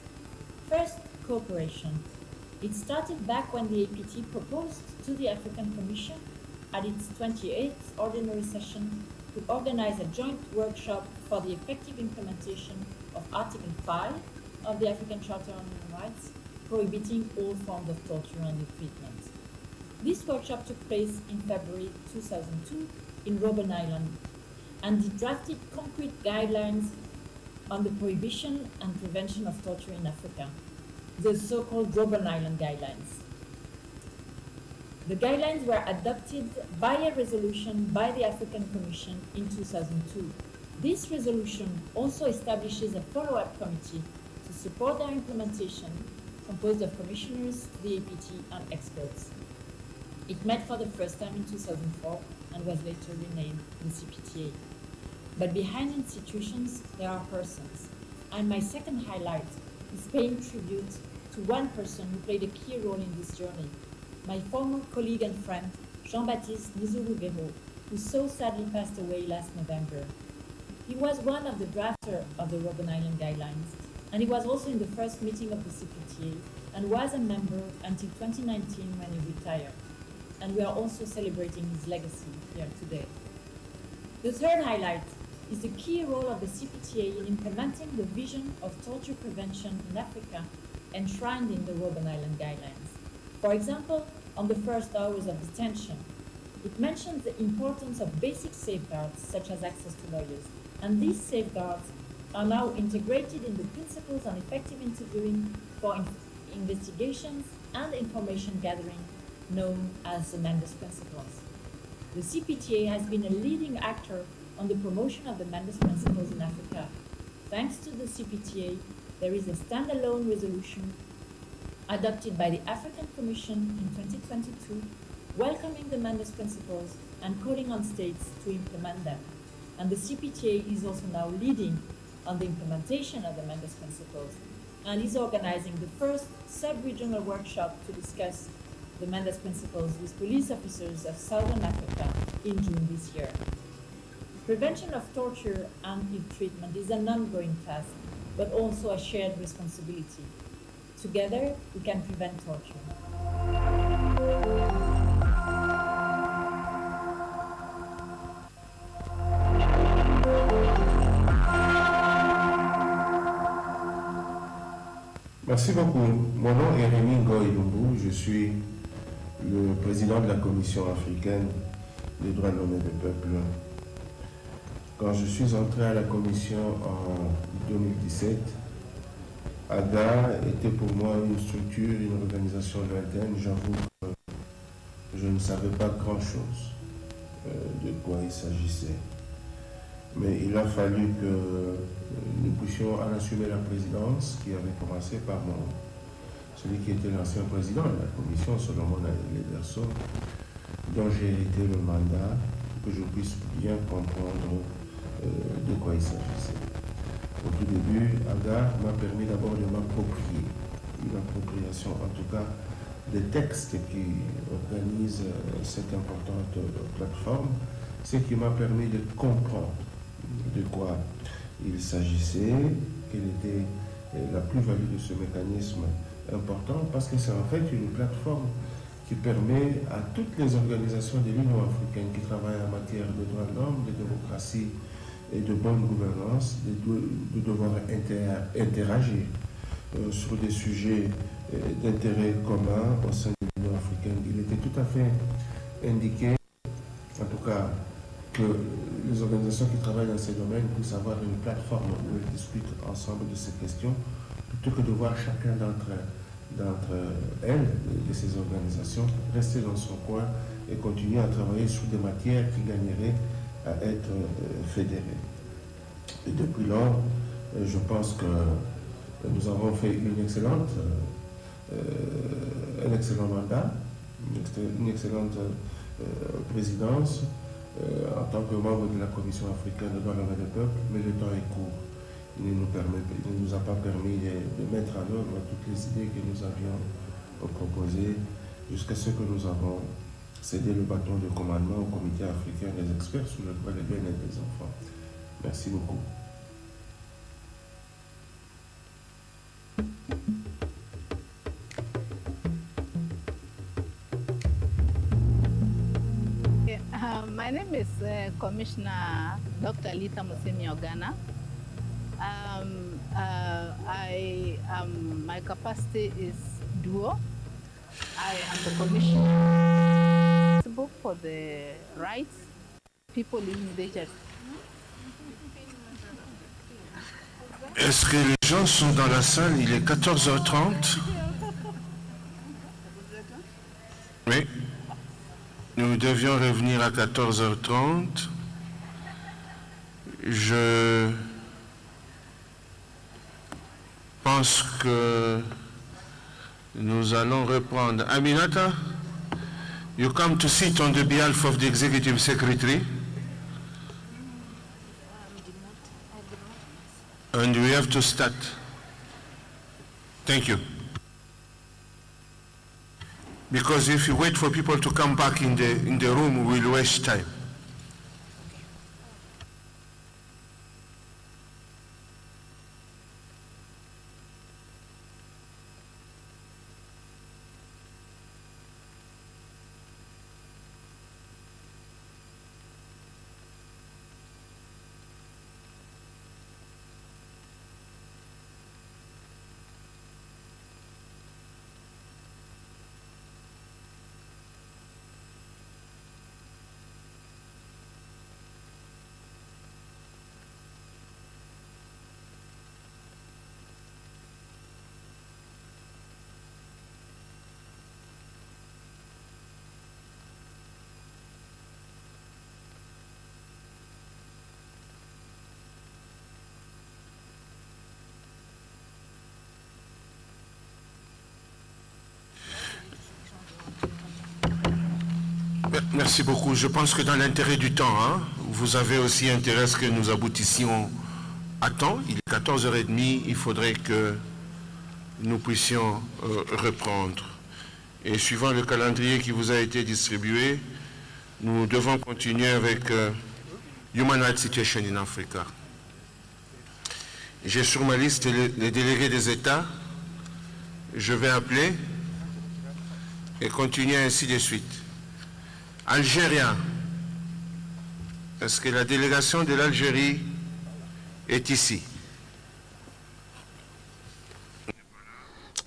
First, cooperation. It started back when the APT proposed to the African Commission at its 28th ordinary session to organize a joint workshop for the effective implementation of Article 5 of the African Charter on Human Rights, prohibiting all forms of torture and ill treatment. This workshop took place in February 2002 in Robben Island, and it drafted concrete guidelines on the prohibition and prevention of torture in Africa, the so-called Robben Island Guidelines. The guidelines were adopted by a resolution by the African Commission in 2002. This resolution also establishes a follow-up committee to support their implementation, composed of commissioners, the APT, and experts. It met for the first time in 2004 and was later renamed the CPTA. But behind institutions, there are persons. And my second highlight is paying tribute to one person who played a key role in this journey, my former colleague and friend, Jean-Baptiste Nizurubero, who so sadly passed away last November. He was one of the drafters of the Robben Island Guidelines, and he was also in the first meeting of the CPTA and was a member until 2019 when he retired. And we are also celebrating his legacy here today. The third highlight is the key role of the CPTA in implementing the vision of torture prevention in Africa enshrined in the Robben Island Guidelines. For example, on the first hours of detention, it mentions the importance of basic safeguards such as access to lawyers, and these safeguards are now integrated in the principles on effective interviewing for investigations and information gathering known as the Mendes Principles. The CPTA has been a leading actor on the promotion of the Mendes Principles in Africa. Thanks to the CPTA, there is a standalone resolution adopted by the African Commission in 2022, welcoming the Mendes Principles and calling on states to implement them. And the CPTA is also now leading on the implementation of the Mendes Principles and is organizing the first sub-regional workshop to discuss the Mendes Principles with police officers of Southern Africa in June this year. Prevention of torture and ill treatment is an ongoing task, but also a shared responsibility. Together, we can prevent torture. Merci beaucoup. Mon nom est Rémi Ngoï Lumbu. Je suis le président de la Commission africaine des droits de l'homme et des peuples. Quand je suis entré à la Commission en 2017, AGA était pour moi une structure, une organisation lointaine. J'avoue que je ne savais pas grand-chose de quoi il s'agissait. Mais il a fallu que nous puissions en assumer la présidence, qui avait commencé par celui qui était l'ancien président de la commission, Solomon Lederso, dont j'ai hérité le mandat, pour que je puisse bien comprendre de quoi il s'agissait. Au tout début, AGA m'a permis d'abord de m'approprier, une appropriation en tout cas des textes qui organisent cette importante plateforme, ce qui m'a permis de comprendre de quoi il s'agissait, quelle était la plus-value de ce mécanisme important, parce que c'est en fait une plateforme qui permet à toutes les organisations de l'Union africaine qui travaillent en matière de droits de l'homme, de démocratie et de bonne gouvernance de devoir interagir sur des sujets d'intérêt commun au sein de l'Union africaine. Il était tout à fait indiqué, en tout cas, que les organisations qui travaillent dans ces domaines puissent avoir une plateforme où elles discutent ensemble de ces questions, plutôt que de voir chacun d'entre elles, de ces organisations, rester dans son coin et continuer à travailler sur des matières qui gagneraient à être fédérées. Et depuis lors, je pense que nous avons fait un excellent mandat, une excellente présidence, en tant que membre de la Commission africaine des droits de l'homme et des peuples, mais le temps est court. Il ne nous a pas permis de mettre en œuvre toutes les idées que nous avions proposées jusqu'à ce que nous avons cédé le bâton de commandement au Comité africain des experts sur le droit de bien-être des enfants. Merci beaucoup. My name is Commissioner Dr. Lita Musimi Ogana. My capacity is dual. I am the commissioner responsible for the rights people living with HIV. Est-ce que les gens sont dans la salle? Il est 14h30. Oui. Nous devions revenir à 14h30. Je pense que nous allons reprendre. Aminata, you come to sit on the behalf of the Executive Secretary. And we have to start. Thank you. Because if you wait for people to come back in the room, we'll waste time. Merci beaucoup. Je pense que dans l'intérêt du temps, vous avez aussi intérêt à ce que nous aboutissions à temps. Il est 14h30, il faudrait que nous puissions reprendre. Et suivant le calendrier qui vous a été distribué, nous devons continuer avec Human Rights Situation in Africa. J'ai sur ma liste les délégués des États. Je vais appeler et continuer ainsi de suite. Algérien, est-ce que la délégation de l'Algérie est ici?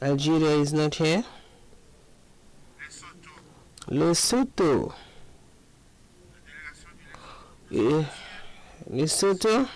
Algeria is not here. Lesotho. Lesotho.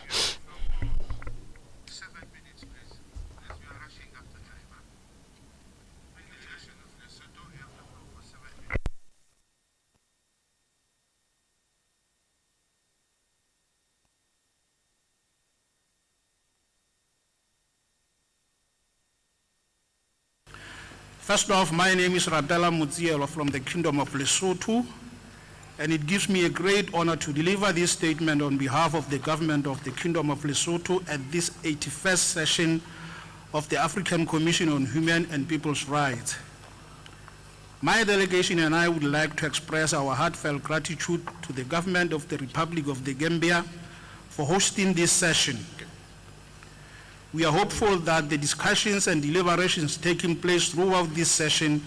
First off, my name is Radala Muzielo from the Kingdom of Lesotho, and it gives me a great honor to deliver this statement on behalf of the government of the Kingdom of Lesotho at this 81st session of the African Commission on Human and People's Rights. My delegation and I would like to express our heartfelt gratitude to the government of the Republic of the Gambia for hosting this session. We are hopeful that the discussions and deliberations taking place throughout this session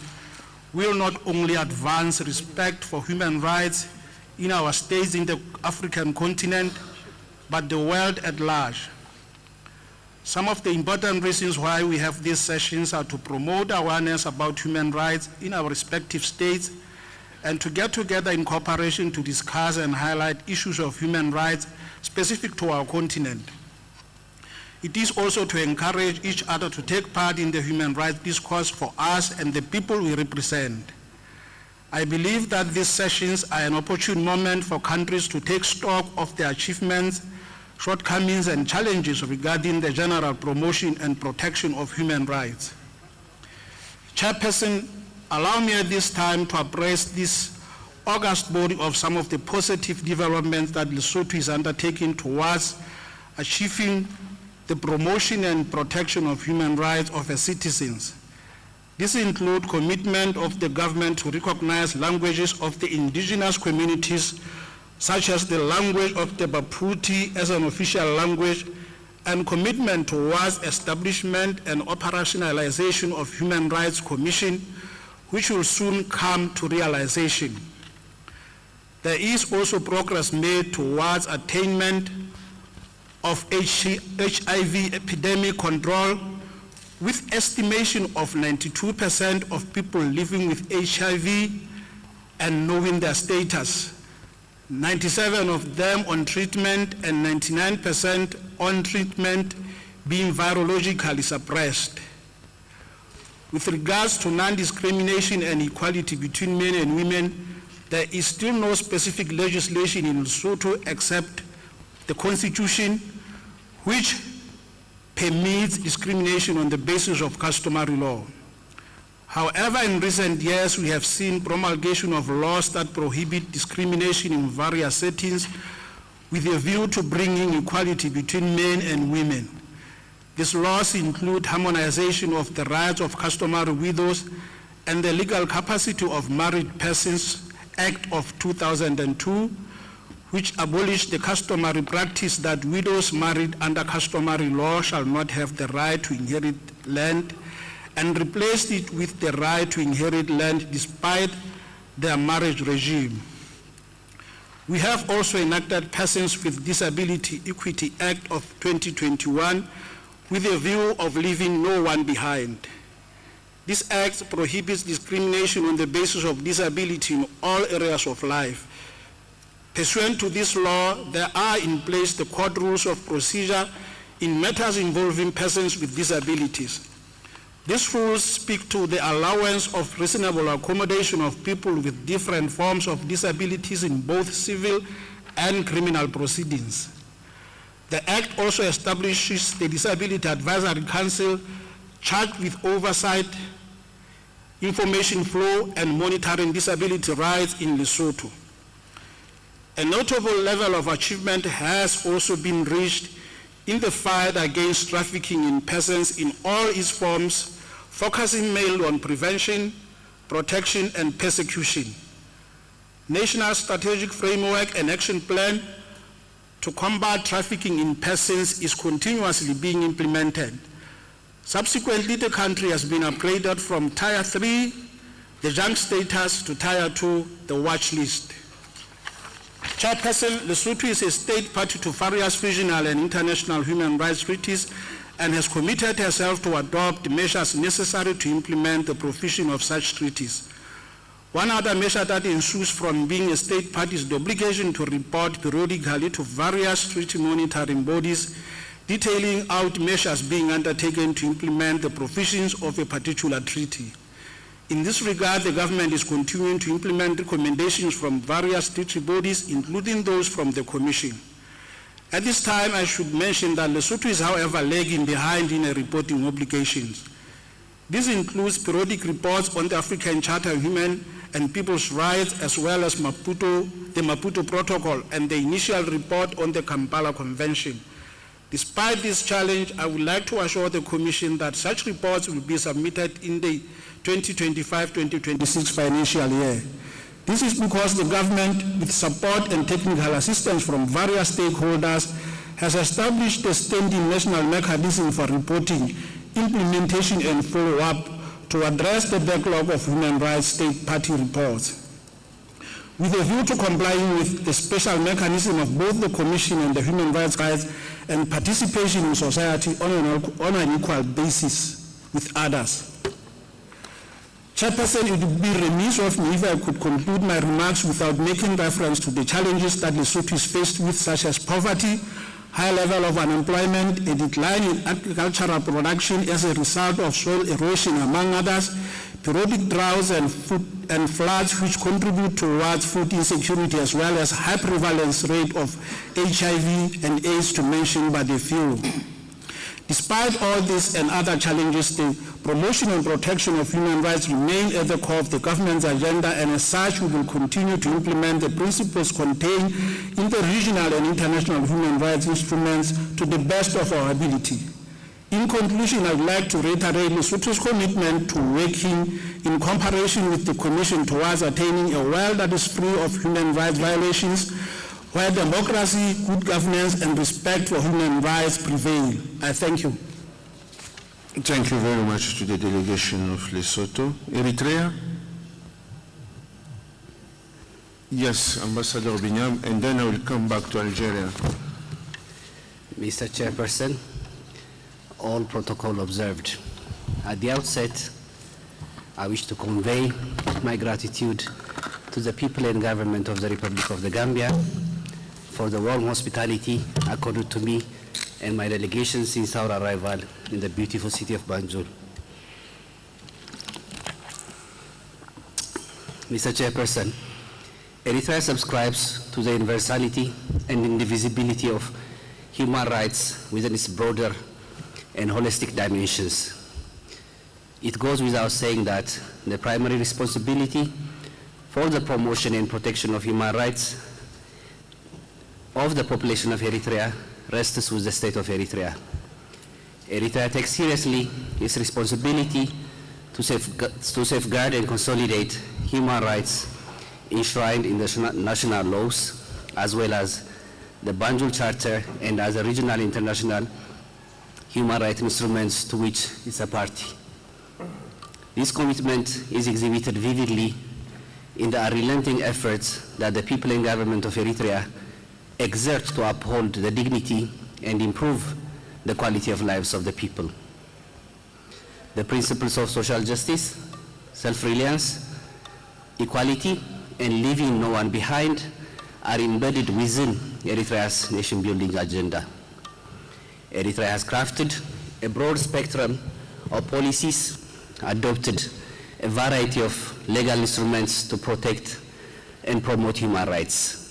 will not only advance respect for human rights in our states in the African continent, but the world at large. Some of the important reasons why we have these sessions are to promote awareness about human rights in our respective states and to get together in cooperation to discuss and highlight issues of human rights specific to our continent. It is also to encourage each other to take part in the human rights discourse for us and the people we represent. I believe that these sessions are an opportune moment for countries to take stock of their achievements, shortcomings, and challenges regarding the general promotion and protection of human rights. Chairperson, allow me at this time to appraise this august body of some of the positive developments that Lesotho is undertaking towards achieving the promotion and protection of human rights of its citizens. This includes commitment of the government to recognize languages of the indigenous communities, such as the language of the Baphuti as an official language, and commitment towards establishment and operationalization of Human Rights Commission, which will soon come to realization. There is also progress made towards attainment of HIV epidemic control, with estimation of 92% of people living with HIV and knowing their status, 97 of them on treatment and 99% on treatment being virologically suppressed. With regards to non-discrimination and equality between men and women, there is still no specific legislation in Lesotho except the Constitution, which permits discrimination on the basis of customary law. However, in recent years, we have seen promulgation of laws that prohibit discrimination in various settings with a view to bringing equality between men and women. These laws include harmonization of the rights of customary widows and the Legal Capacity of Married Persons Act of 2002, which abolished the customary practice that widows married under customary law shall not have the right to inherit land, and replaced it with the right to inherit land despite their marriage regime. We have also enacted Persons with Disability Equity Act of 2021 with a view of leaving no one behind. This act prohibits discrimination on the basis of disability in all areas of life. Pursuant to this law, there are in place the court rules of procedure in matters involving persons with disabilities. These rules speak to the allowance of reasonable accommodation of people with different forms of disabilities in both civil and criminal proceedings. The Act also establishes the Disability Advisory Council charged with oversight, information flow, and monitoring disability rights in Lesotho. A notable level of achievement has also been reached in the fight against trafficking in persons in all its forms, focusing mainly on prevention, protection, and persecution. National Strategic Framework and Action Plan to combat trafficking in persons is continuously being implemented. Subsequently, the country has been upgraded from Tier 3, the junk status, to Tier 2, the watch list. Chairperson, Lesotho is a state party to various regional and international human rights treaties and has committed herself to adopt measures necessary to implement the provision of such treaties. One other measure that ensues from being a state party is the obligation to report periodically to various treaty monitoring bodies, detailing out measures being undertaken to implement the provisions of a particular treaty. In this regard, the government is continuing to implement recommendations from various treaty bodies, including those from the Commission. At this time, I should mention that Lesotho is, however, lagging behind in reporting obligations. This includes periodic reports on the African Charter of Human and People's Rights, as well as the Maputo Protocol and the initial report on the Kampala Convention. Despite this challenge, I would like to assure the Commission that such reports will be submitted in the 2025-2026 financial year. This is because the government, with support and technical assistance from various stakeholders, has established a standing national mechanism for reporting, implementation, and follow-up to address the backlog of human rights state party reports. With a view to complying with the special mechanism of both the Commission and the human rights and participation in society on an equal basis with others. Chairperson, it would be remiss of me if I could conclude my remarks without making reference to the challenges that Lesotho is faced with, such as poverty, high level of unemployment, a decline in agricultural production as a result of soil erosion, among others, periodic droughts and floods which contribute towards food insecurity, as well as high prevalence rate of HIV and AIDS, to mention but a few. Despite all this and other challenges, the promotion and protection of human rights remain at the core of the government's agenda, and as such, we will continue to implement the principles contained in the regional and international human rights instruments to the best of our ability. In conclusion, I would like to reiterate Lesotho's commitment to working in cooperation with the Commission towards attaining a world that is free of human rights violations, where democracy, good governance, and respect for human rights prevail. I thank you. Thank you very much to the delegation of Lesotho. Eritrea? Yes, Ambassador Binyam, and then I will come back to Algeria. Mr. Chairperson, all protocol observed. At the outset, I wish to convey my gratitude to the people and government of the Republic of the Gambia for the warm hospitality accorded to me and my delegation since our arrival in the beautiful city of Banjul. Mr. Chairperson, Eritrea subscribes to the universality and indivisibility of human rights within its broader and holistic dimensions. It goes without saying that the primary responsibility for the promotion and protection of human rights of the population of Eritrea rests with the state of Eritrea. Eritrea takes seriously its responsibility to safeguard and consolidate human rights enshrined in the national laws, as well as the Banjul Charter and other regional and international human rights instruments to which it's a party. This commitment is exhibited vividly in the unrelenting efforts that the people and government of Eritrea exert to uphold the dignity and improve the quality of lives of the people. The principles of social justice, self-reliance, equality, and leaving no one behind are embedded within Eritrea's nation-building agenda. Eritrea has crafted a broad spectrum of policies, adopted a variety of legal instruments to protect and promote human rights.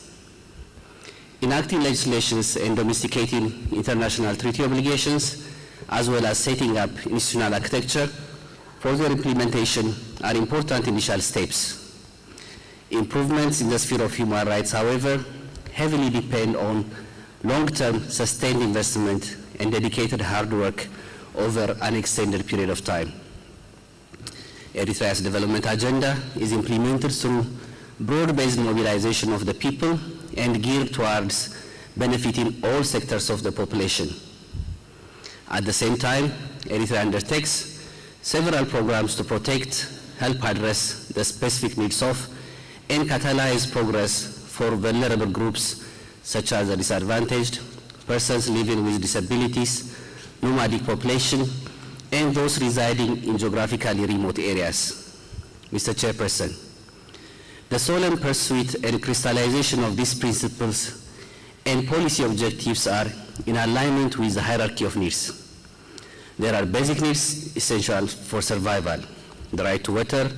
Enacting legislations and domesticating international treaty obligations, as well as setting up institutional architecture for their implementation, are important initial steps. Improvements in the sphere of human rights, however, heavily depend on long-term sustained investment and dedicated hard work over an extended period of time. Eritrea's development agenda is implemented through broad-based mobilization of the people and geared towards benefiting all sectors of the population. At the same time, Eritrea undertakes several programs to protect, help address the specific needs of, and catalyze progress for vulnerable groups such as the disadvantaged, persons living with disabilities, nomadic population, and those residing in geographically remote areas. Mr. Chairperson, the solemn pursuit and crystallization of these principles and policy objectives are in alignment with the hierarchy of needs. There are basic needs essential for survival. The right to water,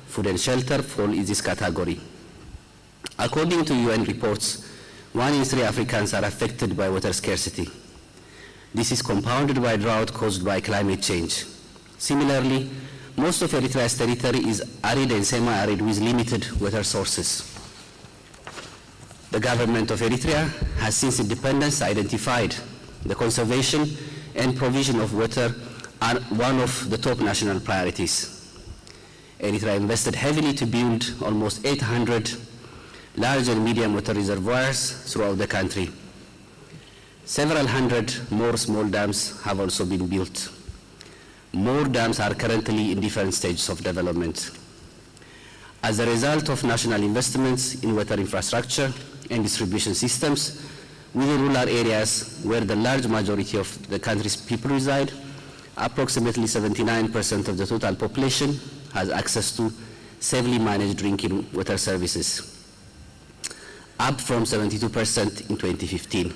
food and shelter fall in this category. According to UN reports, 1 in 3 Africans are affected by water scarcity. This is compounded by drought caused by climate change. Similarly, most of Eritrea's territory is arid and semi-arid with limited water sources. The government of Eritrea has since independence identified the conservation and provision of water are one of the top national priorities. Eritrea invested heavily to build almost 800 large and medium water reservoirs throughout the country. Several hundred more small dams have also been built. More dams are currently in different stages of development. As a result of national investments in water infrastructure and distribution systems within rural areas where the large majority of the country's people reside, approximately 79% of the total population has access to safely managed drinking water services, up from 72% in 2015.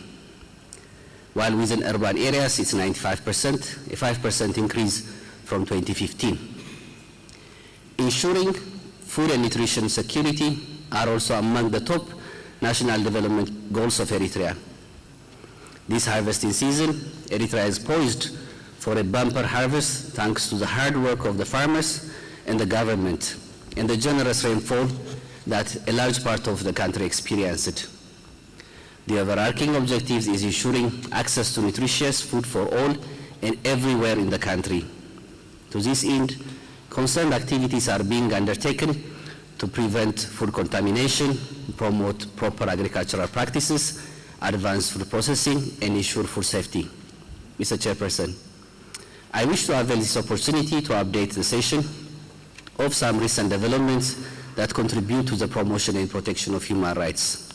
While within urban areas, it's 95%, a 5% increase from 2015. Ensuring food and nutrition security are also among the top national development goals of Eritrea. This harvesting season, Eritrea is poised for a bumper harvest thanks to the hard work of the farmers and the government and the generous rainfall that a large part of the country experienced. The overarching objective is ensuring access to nutritious food for all and everywhere in the country. To this end, concerned activities are being undertaken to prevent food contamination, promote proper agricultural practices, advance food processing, and ensure food safety. Mr. Chairperson, I wish to avail this opportunity to update the session of some recent developments that contribute to the promotion and protection of human rights.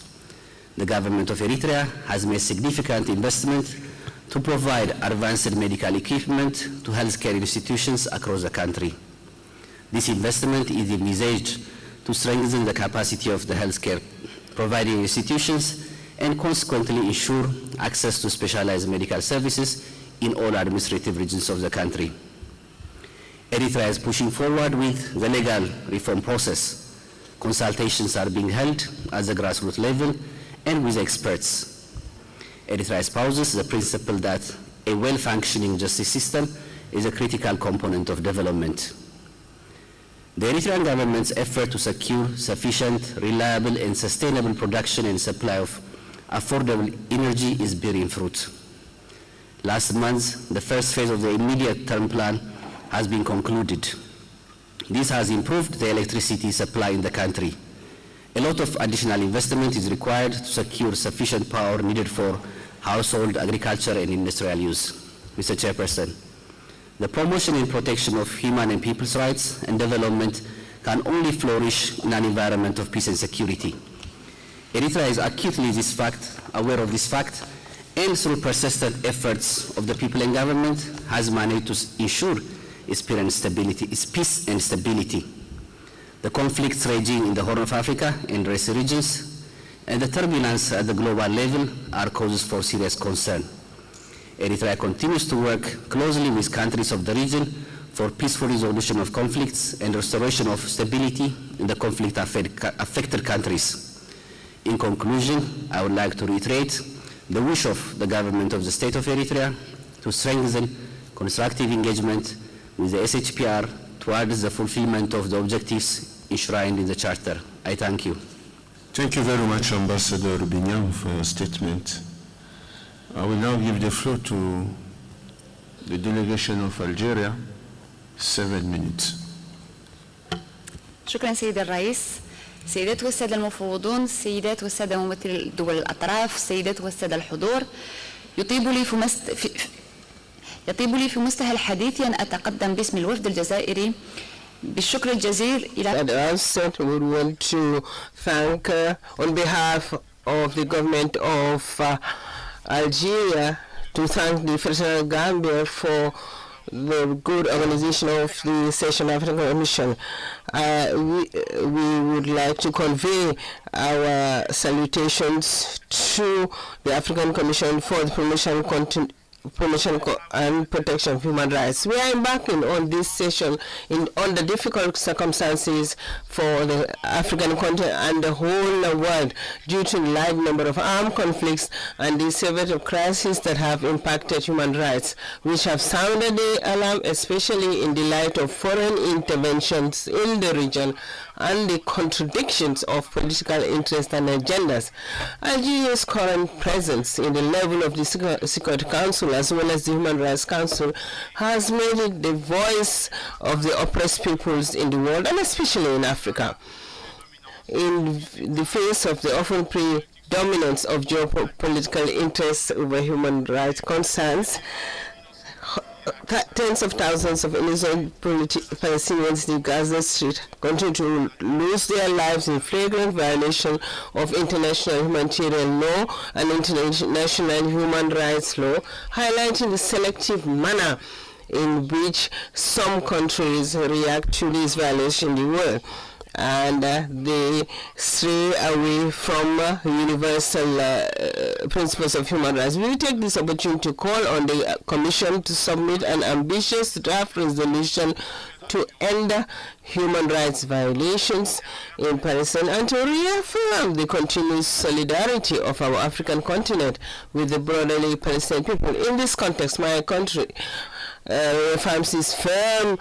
The government of Eritrea has made significant investment to provide advanced medical equipment to healthcare institutions across the country. This investment is envisaged to strengthen the capacity of the healthcare providing institutions and consequently ensure access to specialized medical services in all administrative regions of the country. Eritrea is pushing forward with the legal reform process. Consultations are being held at the grassroots level and with experts. Eritrea espouses the principle that a well-functioning justice system is a critical component of development. The Eritrean government's effort to secure sufficient, reliable, and sustainable production and supply of affordable energy is bearing fruit. Last month, the first phase of the immediate term plan has been concluded. This has improved the electricity supply in the country. A lot of additional investment is required to secure sufficient power needed for household, agriculture, and industrial use. Mr. Chairperson, the promotion and protection of human and people's rights and development can only flourish in an environment of peace and security. Eritrea is acutely aware of this fact, and through persistent efforts of the people and government has managed to ensure its peace and stability. The conflicts raging in the Horn of Africa and rest regions and the turbulence at the global level are causes for serious concern. Eritrea continues to work closely with countries of the region for peaceful resolution of conflicts and restoration of stability in the conflict-affected countries. In conclusion, I would like to reiterate the wish of the government of the State of Eritrea to strengthen constructive engagement with the SHPR towards the fulfillment of the objectives enshrined in the Charter. I thank you. Thank you very much, Ambassador Binyam, for your statement. I will now give the floor to the delegation of Algeria. 7 minutes. شكرا سيد الرئيس. سيدات والسادة المفوضون، السيدات والسادة ممثلي دول الأطراف، السيدات والسادة الحضور، يطيب لي في مستهل حديثي أن أتقدم باسم الوفد الجزائري بالشكر الجزيل إلى We want to thank on behalf of the government of Algeria to thank the Federal Gambia for the good organization of the Session African Commission. We would like to convey our salutations to the African Commission for the promotion and protection of human rights. We are embarking on this session under difficult circumstances for the African continent and the whole world due to the large number of armed conflicts and the severe crises that have impacted human rights, which have sounded the alarm, especially in the light of foreign interventions in the region and the contradictions of political interests and agendas. Algeria's current presence in the level of the Security Council as well as the Human Rights Council has made it the voice of the oppressed peoples in the world, and especially in Africa. In the face of the often predominance of geopolitical interests over human rights concerns, tens of thousands of innocent Palestinians in Gaza Street continue to lose their lives in flagrant violation of international humanitarian law and international human rights law, highlighting the selective manner in which some countries react to these violations in the world. And they stray away from universal principles of human rights. We will take this opportunity to call on the Commission to submit an ambitious draft resolution to end human rights violations in Palestine and to reaffirm the continuous solidarity of our African continent with the broader Palestinian people. In this context, my country reaffirms its firm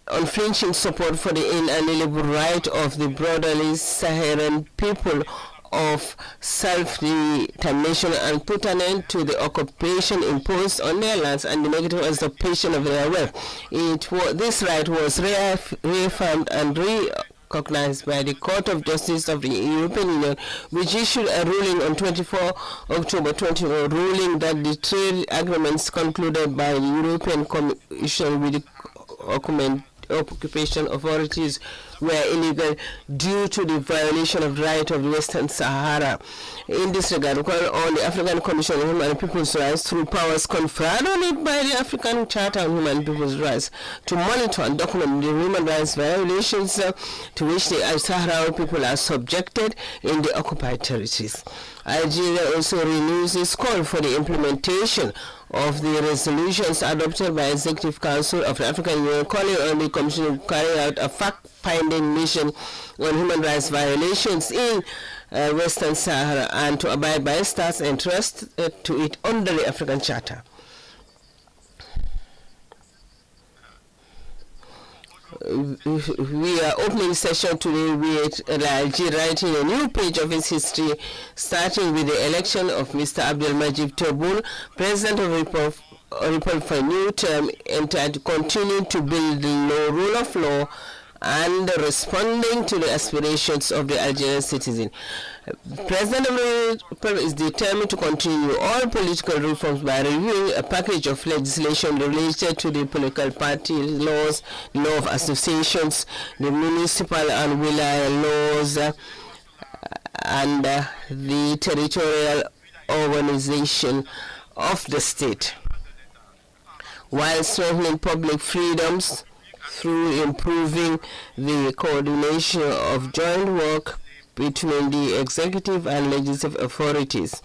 unflinching support for the inalienable right of the broadly Saharan people of self-determination and put an end to the occupation imposed on their lands and the negative usurpation of their wealth. This right was reaffirmed and recognized by the Court of Justice of the European Union, which issued a ruling on 24 October 2020, ruling that the trade agreements concluded by the European Commission with the occupation authorities were illegal due to the violation of the right of the Western Sahara. In this regard, we call on the African Commission on Human and People's Rights through powers conferred on it by the African Charter on Human and People's Rights to monitor and document the human rights violations to which the Sahrawi people are subjected in the occupied territories. Algeria also renews its call for the implementation of the resolutions adopted by Executive Council of the African Union, calling on the Commission to carry out a fact-finding mission on human rights violations in Western Sahara and to abide by its entrusted to it under the African Charter. We are opening the session today with Algeria writing a new page of its history, starting with the election of Mr. Abdelmadjid Tebboune, President of the Republic for a new term, and to continue to build the rule of law and responding to the aspirations of the Algerian citizen. President of the Republic is determined to continue all political reforms by reviewing a package of legislation related to the political party laws, the law of associations, the municipal and wilaya laws, and the territorial organization of the state, while strengthening public freedoms through improving the coordination of joint work between the executive and legislative authorities,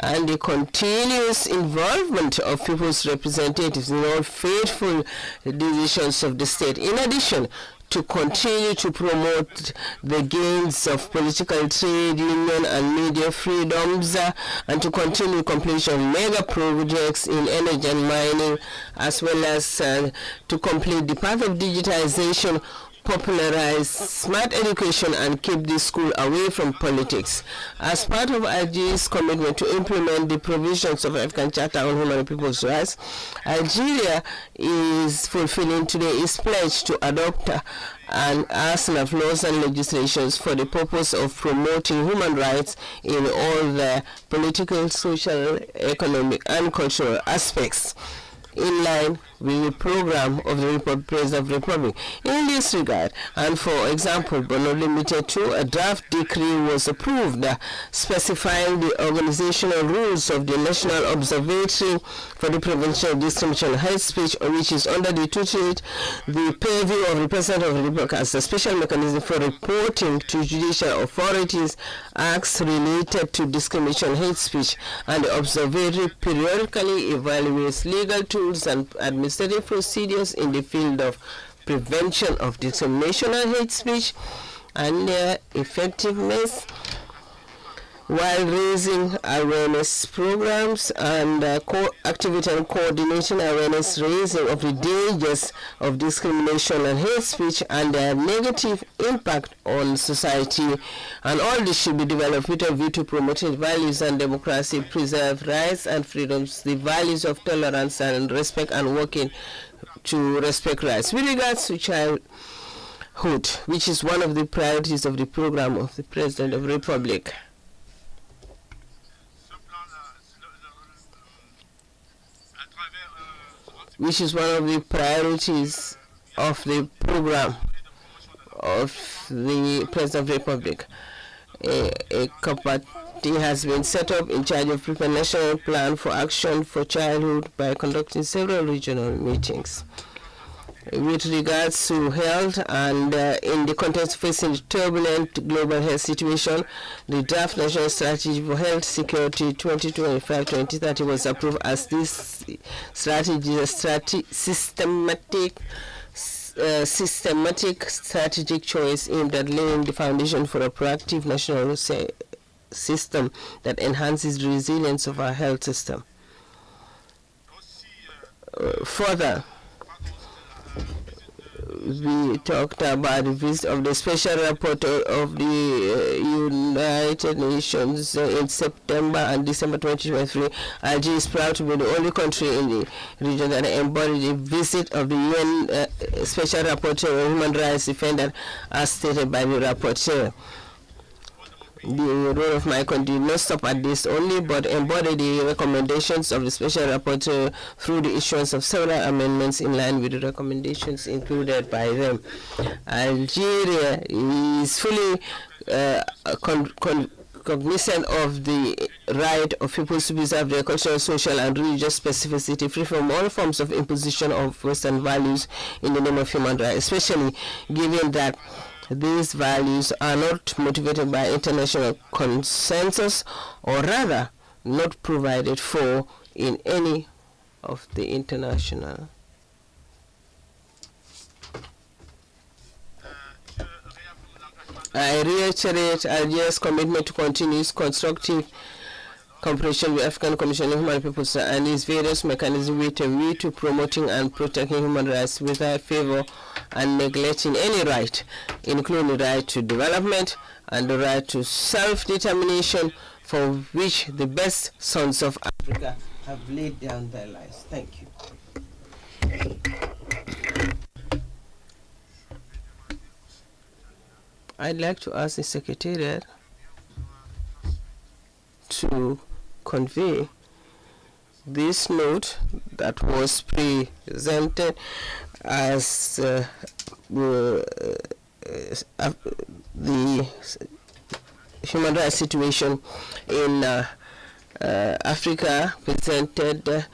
and the continuous involvement of people's representatives in all fateful decisions of the state. In addition, to continue to promote the gains of political trade, union and media freedoms, and to continue completion of mega projects in energy and mining, as well as to complete the path of digitization, popularize smart education, and keep the school away from politics. As part of Algeria's commitment to implement the provisions of African Charter on Human and People's Rights, Algeria is fulfilling today its pledge to adopt an arsenal of laws and legislations for the purpose of promoting human rights in all the political, social, economic, and cultural aspects. in line with the program of the President of the Republic. In this regard, and for example, but not limited to, a draft decree was approved specifying the organizational rules of the National Observatory for the Prevention of Discrimination and Hate Speech, which is under the tutelage, the purview of the President of the Republic as a special mechanism for reporting to judicial authorities acts related to discrimination and hate speech, and the observatory periodically evaluates legal tools and administrative procedures in the field of prevention of discrimination and hate speech and their effectiveness, while raising awareness programs and activity and coordinating awareness raising of the dangers of discrimination and hate speech and their negative impact on society. And all this should be developed with a view to promoting values and democracy, preserve rights and freedoms, the values of tolerance and respect, and working to respect rights. With regards to childhood, which is one of the priorities of the program of the President of the Republic, which is one of the priorities of the program of the President of the Republic. A committee has been set up in charge of preparing a national plan for action for childhood by conducting several regional meetings. With regards to health and in the context facing the turbulent global health situation, the draft National Strategy for Health Security 2025-2030 was approved as this strategy is a systematic strategic choice aimed at laying the foundation for a proactive national system that enhances the resilience of our health system. Further, we talked about the visit of the Special Rapporteur of the United Nations in September and December 2023. Algeria is proud to be the only country in the region that embodied the visit of the UN Special Rapporteur on Human Rights Defender, as stated by the Rapporteur. The role of my country did not stop at this only, but embodied the recommendations of the Special Rapporteur through the issuance of several amendments in line with the recommendations included by them. Algeria is fully cognizant of the right of people to preserve their cultural, social, and religious specificity, free from all forms of imposition of Western values in the name of human rights, especially given that these values are not motivated by international consensus, or rather not provided for in any of the international. I reiterate Algeria's commitment to continuous constructive cooperation with African Commission on Human Peoples and its various mechanisms with a view to promoting and protecting human rights without favor and neglecting any right, including the right to development and the right to self-determination, for which the best sons of Africa have laid down their lives. Thank you. I'd like to ask the Secretariat to convey this note that was presented as the human rights situation in Africa, presented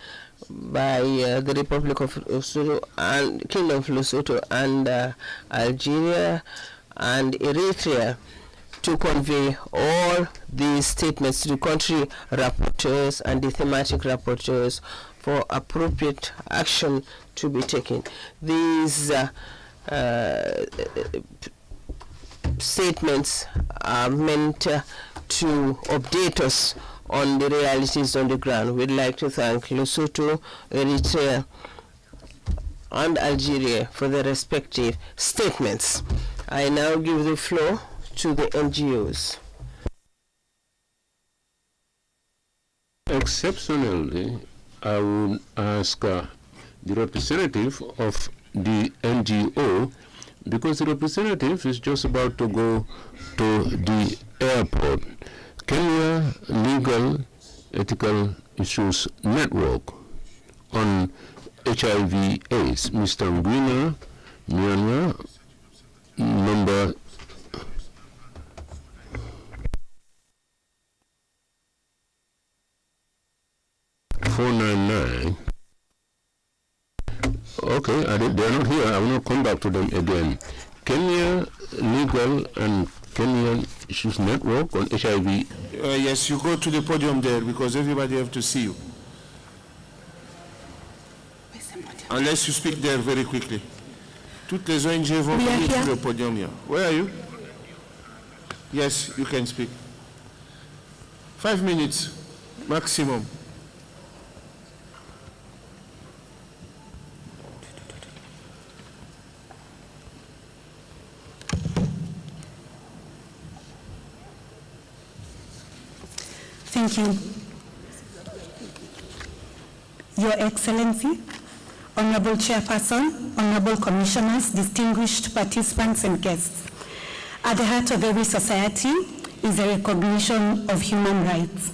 by the Republic of Lesotho and Kingdom of Lesotho and Algeria and Eritrea, to convey all these statements to the country rapporteurs and the thematic rapporteurs for appropriate action to be taken. These statements are meant to update us on the realities on the ground. We'd like to thank Lesotho, Eritrea, and Algeria for their respective statements. I now give the floor to the NGOs. Exceptionally, I would ask the representative of the NGO, because the representative is just about to go to the airport. Kenya Legal Ethical Issues Network on HIV/AIDS. Mr. Ngwina Myanmar, number 499. Okay, they are not here. I will not come back to them again. Kenya Legal and Kenyan Issues Network on HIV. Yes, you go to the podium there because everybody have to see you. Unless you speak there very quickly. Toutes les ONG vont venir sur le podium here. Where are you? Yes, you can speak. 5 minutes maximum. Thank you. Your Excellency, Honorable Chairperson, Honorable Commissioners, distinguished participants and guests. At the heart of every society is a recognition of human rights.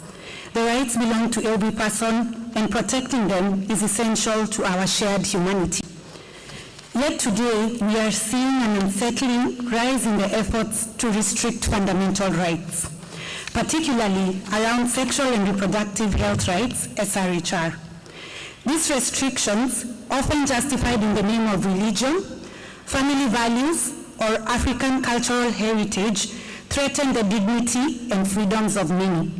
The rights belong to every person, and protecting them is essential to our shared humanity. Yet today, we are seeing an unsettling rise in the efforts to restrict fundamental rights, particularly around sexual and reproductive health rights, SRHR. These restrictions, often justified in the name of religion, family values, or African cultural heritage, threaten the dignity and freedoms of many.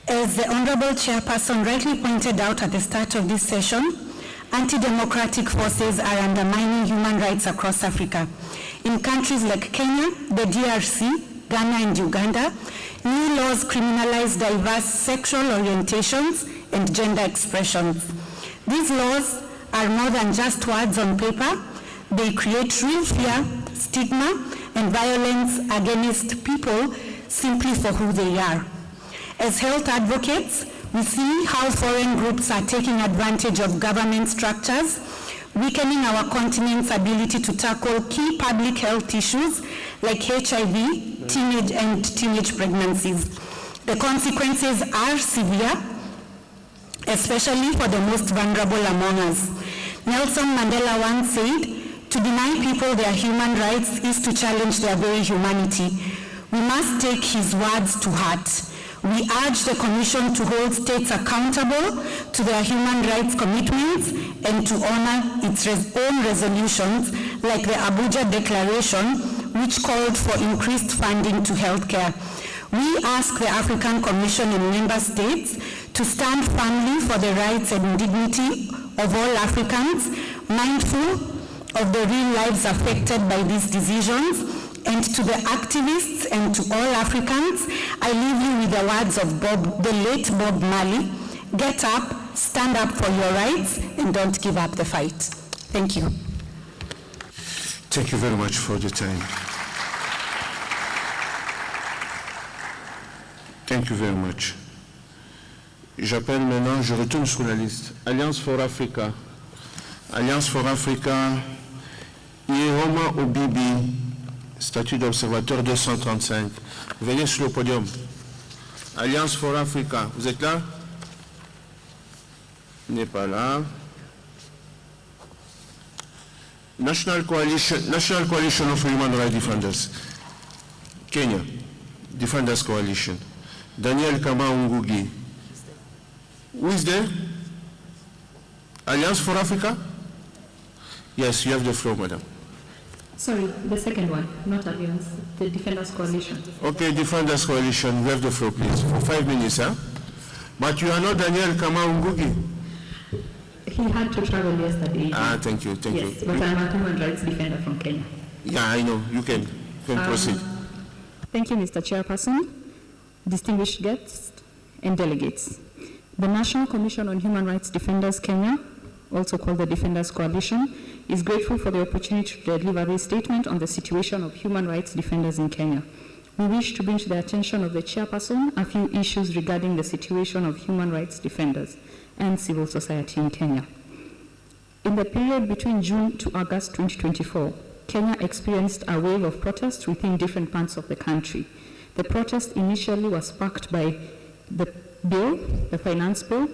As the Honorable Chairperson rightly pointed out at the start of this session, anti-democratic forces are undermining human rights across Africa. In countries like Kenya, the DRC, Ghana and Uganda, new laws criminalize diverse sexual orientations and gender expressions. These laws are more than just words on paper. They create real fear, stigma, and violence against people simply for who they are. As health advocates, we see how foreign groups are taking advantage of government structures, weakening our continent's ability to tackle key public health issues like HIV, teenage pregnancies. The consequences are severe, especially for the most vulnerable among us. Nelson Mandela once said, "To deny people their human rights is to challenge their very humanity." We must take his words to heart. We urge the Commission to hold states accountable to their human rights commitments and to honor its own resolutions like the Abuja Declaration, which called for increased funding to healthcare. We ask the African Commission and member states to stand firmly for the rights and dignity of all Africans, mindful of the real lives affected by these decisions. And to the activists and to all Africans, I leave you with the words of the late Bob Marley: get up, stand up for your rights, and don't give up the fight. Thank you. Thank you very much for the time. Thank you very much. J'appelle maintenant, je retourne sur la liste. Alliance for Africa. Alliance for Africa, Iroma Obibi, statut d'observateur 235. Venez sur le podium. Alliance for Africa, vous êtes là? Il n'est pas là. National Coalition of Human Rights Defenders. Kenya, Defenders Coalition. Daniel Kama-Ngugi. Who is there? Alliance for Africa? Yes, you have the floor, madam. Sorry, the second one, not Alliance, the Defenders Coalition. Okay, Defenders Coalition, you have the floor, please, for 5 minutes, huh? But you are not Daniel Kama-Ngugi. He had to travel yesterday. Thank you. Yes, but I'm a human rights defender from Kenya. Yeah, I know, you can proceed. Thank you, Mr. Chairperson, distinguished guests, and delegates. The National Commission on Human Rights Defenders Kenya, also called the Defenders Coalition, is grateful for the opportunity to deliver a statement on the situation of human rights defenders in Kenya. We wish to bring to the attention of the chairperson a few issues regarding the situation of human rights defenders and civil society in Kenya. In the period between June to August 2024, Kenya experienced a wave of protests within different parts of the country. The protest initially was sparked by the finance bill,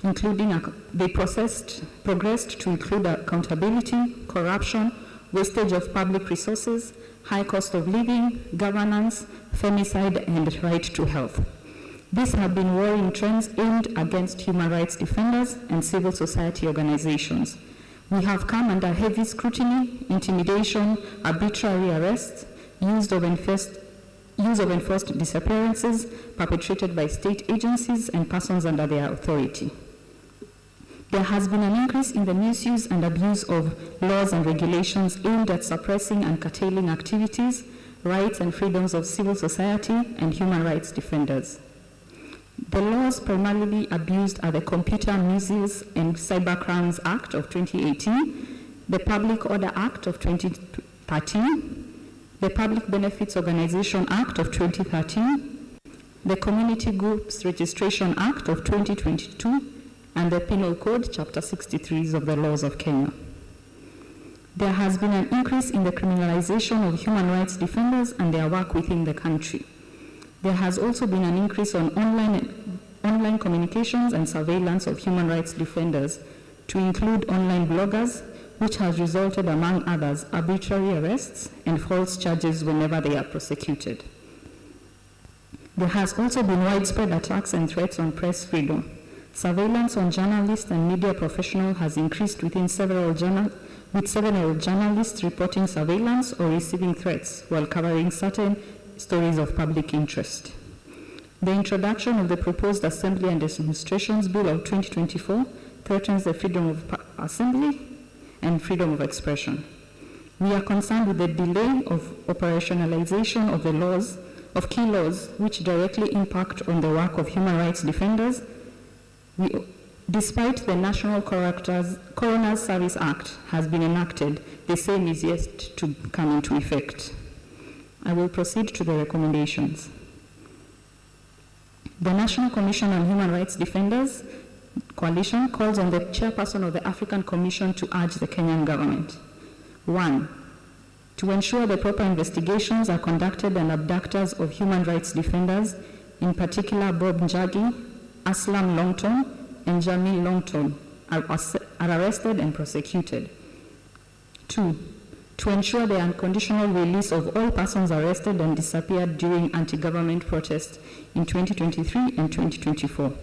They progressed to include accountability, corruption, wastage of public resources, high cost of living, governance, femicide, and right to health. These have been worrying trends aimed against human rights defenders and civil society organizations. We have come under heavy scrutiny, intimidation, arbitrary arrests, use of enforced disappearances perpetrated by state agencies and persons under their authority. There has been an increase in the misuse and abuse of laws and regulations aimed at suppressing and curtailing activities, rights and freedoms of civil society and human rights defenders. The laws primarily abused are the Computer Misuse and Cybercrimes Act of 2018, the Public Order Act of 2013, the Public Benefits Organization Act of 2013, the Community Groups Registration Act of 2022, and the Penal Code, Chapter 63 of the laws of Kenya. There has been an increase in the criminalization of human rights defenders and their work within the country. There has also been an increase on online communications and surveillance of human rights defenders to include online bloggers, which has resulted, among others, arbitrary arrests and false charges whenever they are prosecuted. There has also been widespread attacks and threats on press freedom. Surveillance on journalists and media professionals has increased with several journalists reporting surveillance or receiving threats while covering certain stories of public interest. The introduction of the proposed Assembly and Demonstrations Bill of 2024 threatens the freedom of assembly and freedom of expression. We are concerned with the delay of operationalization of the laws, of key laws, which directly impact on the work of human rights defenders. Despite the National Coroner's Service Act has been enacted, the same is yet to come into effect. I will proceed to the recommendations. The National Commission on Human Rights Defenders Coalition calls on the chairperson of the African Commission to urge the Kenyan government. 1. To ensure the proper investigations are conducted and abductors of human rights defenders, in particular Bob Njagi, Aslam Longton, and Jamil Longton, are arrested and prosecuted. 2. To ensure the unconditional release of all persons arrested and disappeared during anti-government protests in 2023 and 2024.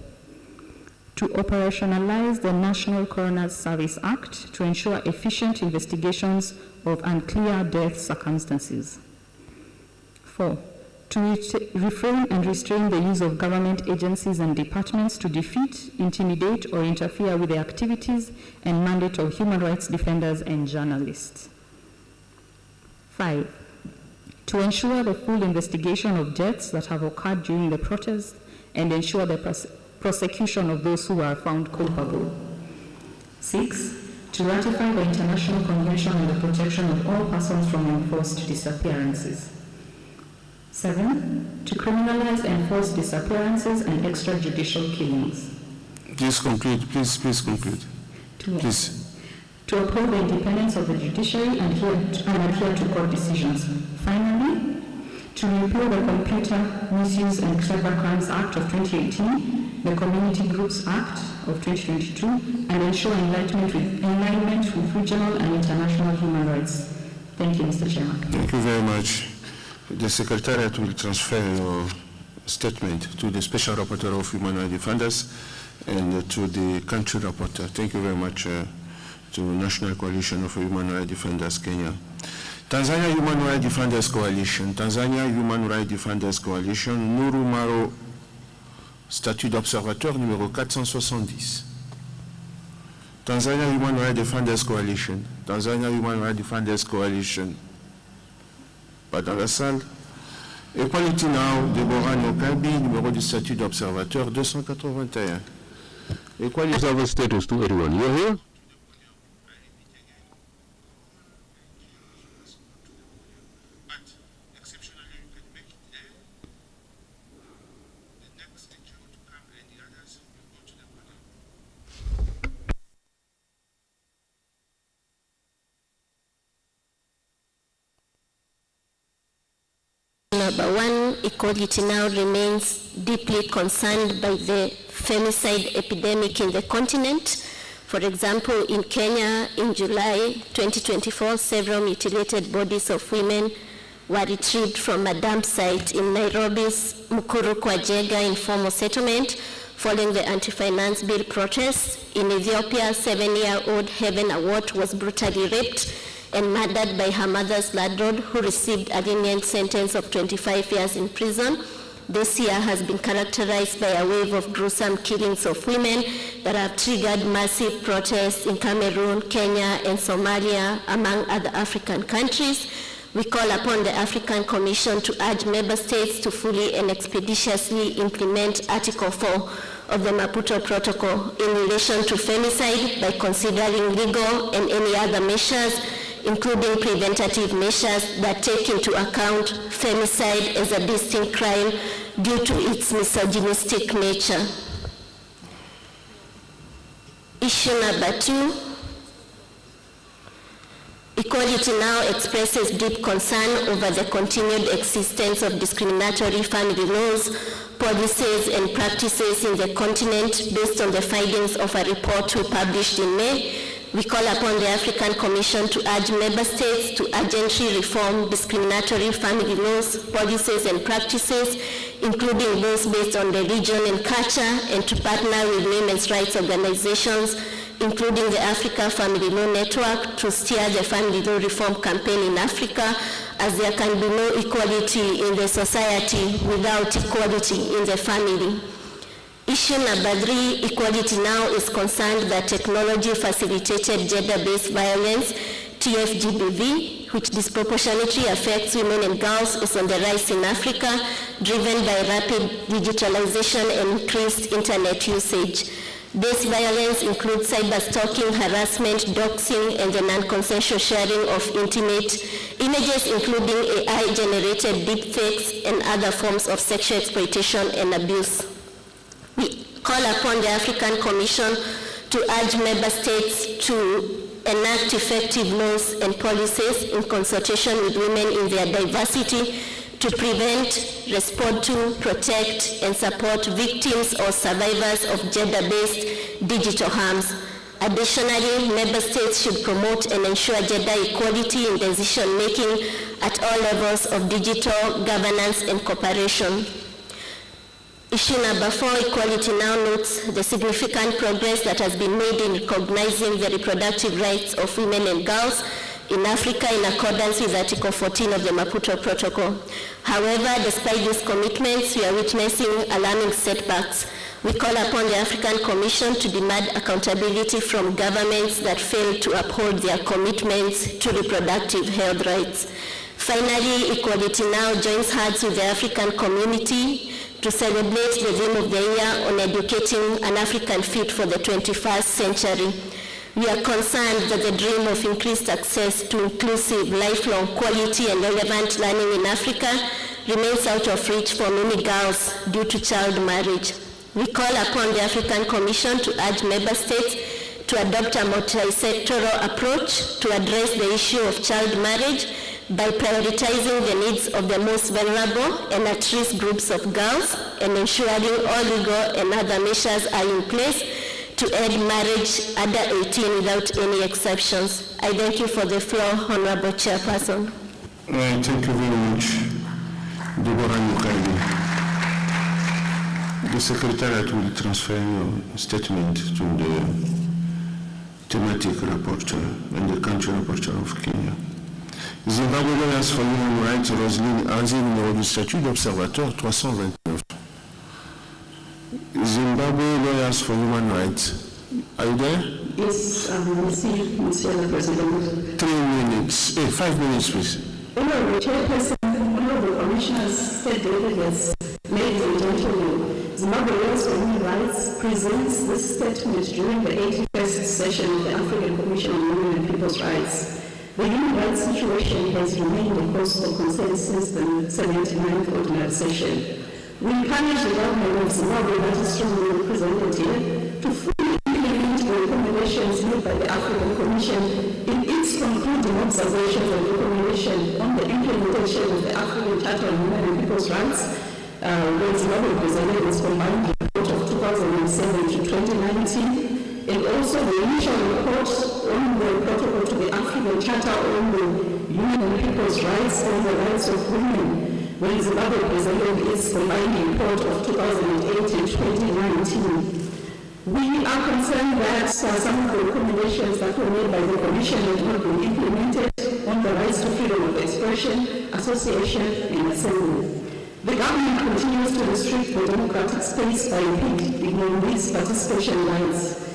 To operationalize the National Coroner's Service Act to ensure efficient investigations of unclear death circumstances. 4. To refrain and restrain the use of government agencies and departments to defeat, intimidate, or interfere with the activities and mandate of human rights defenders and journalists. 5. To ensure the full investigation of deaths that have occurred during the protests and ensure the prosecution of those who are found culpable. 6. To ratify the International Convention on the Protection of All Persons from Enforced Disappearances. 7. To criminalize enforced disappearances and extrajudicial killings. Please conclude. Please conclude. Please. To uphold the independence of the judiciary and adhere to court decisions. Finally, to repeal the Computer Misuse and Cybercrimes Act of 2018, the Community Groups Act of 2022, and ensure alignment with regional and international human rights. Thank you, Mr. Chairman. Thank you very much. The Secretariat will transfer your statement to the Special Rapporteur of Human Rights Defenders and to the country rapporteur. Thank you very much to National Coalition of Human Rights Defenders Kenya. Tanzania Human Rights Defenders Coalition, Tanzania Human Rights Defenders Coalition, Nuru Maro, statut d'observateur numéro 470. Tanzania Human Rights Defenders Coalition, Tanzania Human Rights Defenders Coalition. Pas dans la salle. Equality Now, Deborah Nyokabi, numéro du statut d'observateur 281. Equality Observer status to everyone. You're here? Number 1, Equality Now remains deeply concerned by the femicide epidemic in the continent. For example, in Kenya, in July 2024, several mutilated bodies of women were retrieved from a dump site in Nairobi's Mukuru kwa Jega informal settlement following the anti-finance bill protests. In Ethiopia, 7-year-old Heaven Awot was brutally raped and murdered by her mother's landlord, who received a lenient sentence of 25 years in prison. This year has been characterized by a wave of gruesome killings of women that have triggered massive protests in Cameroon, Kenya, and Somalia, among other African countries. We call upon the African Commission to urge member states to fully and expeditiously implement Article 4 of the Maputo Protocol in relation to femicide by considering legal and any other measures, including preventative measures that take into account femicide as a distinct crime due to its misogynistic nature. Issue number 2. Equality Now expresses deep concern over the continued existence of discriminatory family laws, policies, and practices in the continent based on the findings of a report we published in May. We call upon the African Commission to urge member states to urgently reform discriminatory family laws, policies, and practices, including those based on religion and culture, and to partner with women's rights organizations, including the Africa Family Law Network, to steer the family law reform campaign in Africa, as there can be no equality in the society without equality in the family. Issue number 3, Equality Now is concerned that technology-facilitated gender-based violence, TFGBV, which disproportionately affects women and girls, is on the rise in Africa, driven by rapid digitalization and increased internet usage. This violence includes cyber-stalking, harassment, doxing, and the non-consensual sharing of intimate images, including AI-generated deepfakes and other forms of sexual exploitation and abuse. We call upon the African Commission to urge member states to enact effective laws and policies in consultation with women in their diversity to prevent, respond to, protect, and support victims or survivors of gender-based digital harms. Additionally, member states should promote and ensure gender equality in decision-making at all levels of digital governance and cooperation. Issue number 4, Equality Now notes the significant progress that has been made in recognizing the reproductive rights of women and girls in Africa in accordance with Article 14 of the Maputo Protocol. However, despite these commitments, we are witnessing alarming setbacks. We call upon the African Commission to demand accountability from governments that fail to uphold their commitments to reproductive health rights. Finally, Equality Now joins hands with the African community to celebrate the theme of the year on educating an African fit for the 21st century. We are concerned that the dream of increased access to inclusive, lifelong, quality, and relevant learning in Africa remains out of reach for many girls due to child marriage. We call upon the African Commission to urge member states to adopt a multi-sectoral approach to address the issue of child marriage by prioritizing the needs of the most vulnerable and at-risk groups of girls and ensuring all legal and other measures are in place to end marriage under 18 without any exceptions. I thank you for the floor, Honorable Chairperson. Thank you very much, Deborah Mukaili. The Secretariat will transfer your statement to the thematic rapporteur and the country rapporteur of Kenya. Zimbabwe Lawyers for Human Rights, Roselyne Anzi, numéro du statut d'observateur 329. Zimbabwe Lawyers for Human Rights. Are you there? Yes, Monsieur le President. 3 minutes, 5 minutes, please. Honorable Chairperson, Honorable Commissioners, State Delegates, ladies and gentlemen, Zimbabwe Lawyers for Human Rights presents this statement during the 81st session of the African Commission on Women and People's Rights. The human rights situation has remained a cause for concern since the 79th ordinary session. We encourage the government of Zimbabwe, that is strongly represented here, to fully implement the recommendations made by the African Commission in its concluding observations and recommendation on the implementation of the African Charter on Women and People's Rights where Zimbabwe presented its combined report of 2007 to 2019, and also the initial report on the protocol to the African Charter on the Human and People's Rights and the Rights of Women, when Zimbabwe presented its combined report of 2008 and 2019. We are concerned that some of the recommendations that were made by the Commission have not been implemented on the rights to freedom of expression, association, and assembly. The government continues to restrict the democratic space by ignoring these participation rights.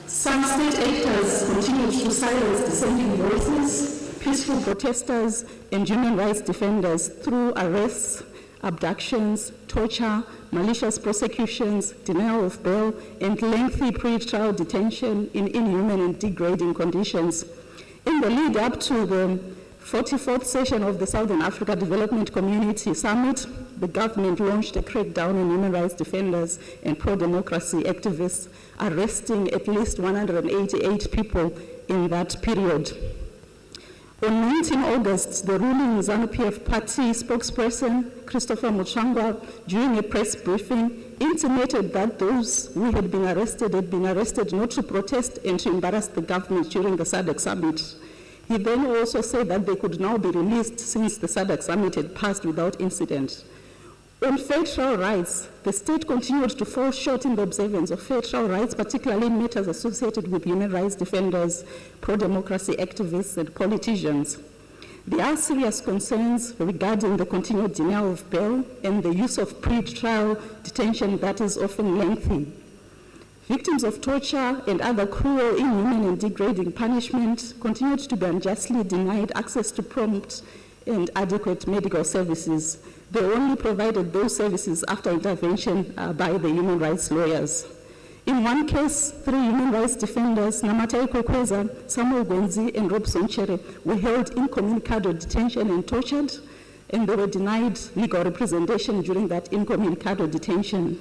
Some state actors continue to silence dissenting voices, peaceful protesters, and human rights defenders through arrests, abductions, torture, malicious prosecutions, denial of bail, and lengthy pre-trial detention in inhuman and degrading conditions. In the lead up to the 44th session of the Southern Africa Development Community Summit, the government launched a crackdown on human rights defenders and pro-democracy activists, arresting at least 188 people in that period. On 19 August, the ruling ZANU-PF party spokesperson, Christopher Muchangwa, during a press briefing, intimated that those who had been arrested not to protest and to embarrass the government during the SADC summit. He then also said that they could now be released since the SADC summit had passed without incident. On fair trial rights, the state continued to fall short in the observance of fair trial rights, particularly in matters associated with human rights defenders, pro-democracy activists, and politicians. There are serious concerns regarding the continued denial of bail and the use of pre-trial detention that is often lengthy. Victims of torture and other cruel, inhuman, and degrading punishment continued to be unjustly denied access to prompt and adequate medical services. They only provided those services after intervention by the human rights lawyers. In one case, 3 human rights defenders, Namatai Kokweza, Samuel Gwenzi, and Rob Sonchere, were held incommunicado detention and tortured, and they were denied legal representation during that incommunicado detention.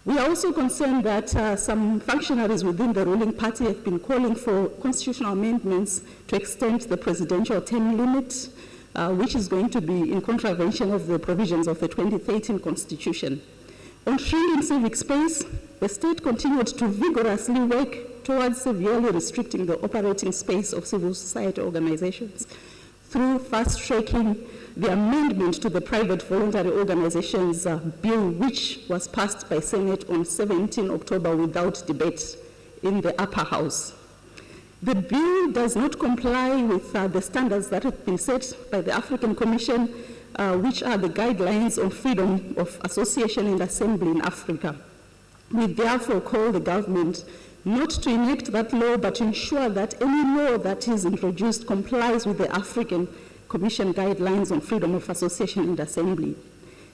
We are also concerned that some functionaries within the ruling party have been calling for constitutional amendments to extend the presidential term limit, which is going to be in contravention of the provisions of the 2013 Constitution. On shrinking civic space, the state continued to vigorously work towards severely restricting the operating space of civil society organizations through fast-tracking the amendment to the Private Voluntary Organizations Bill, which was passed by Senate on 17 October without debate in the upper house. The bill does not comply with the standards that have been set by the African Commission, which are the guidelines on freedom of association and assembly in Africa. We therefore call the government not to enact that law, but to ensure that any law that is introduced complies with the African Commission guidelines on freedom of association and assembly.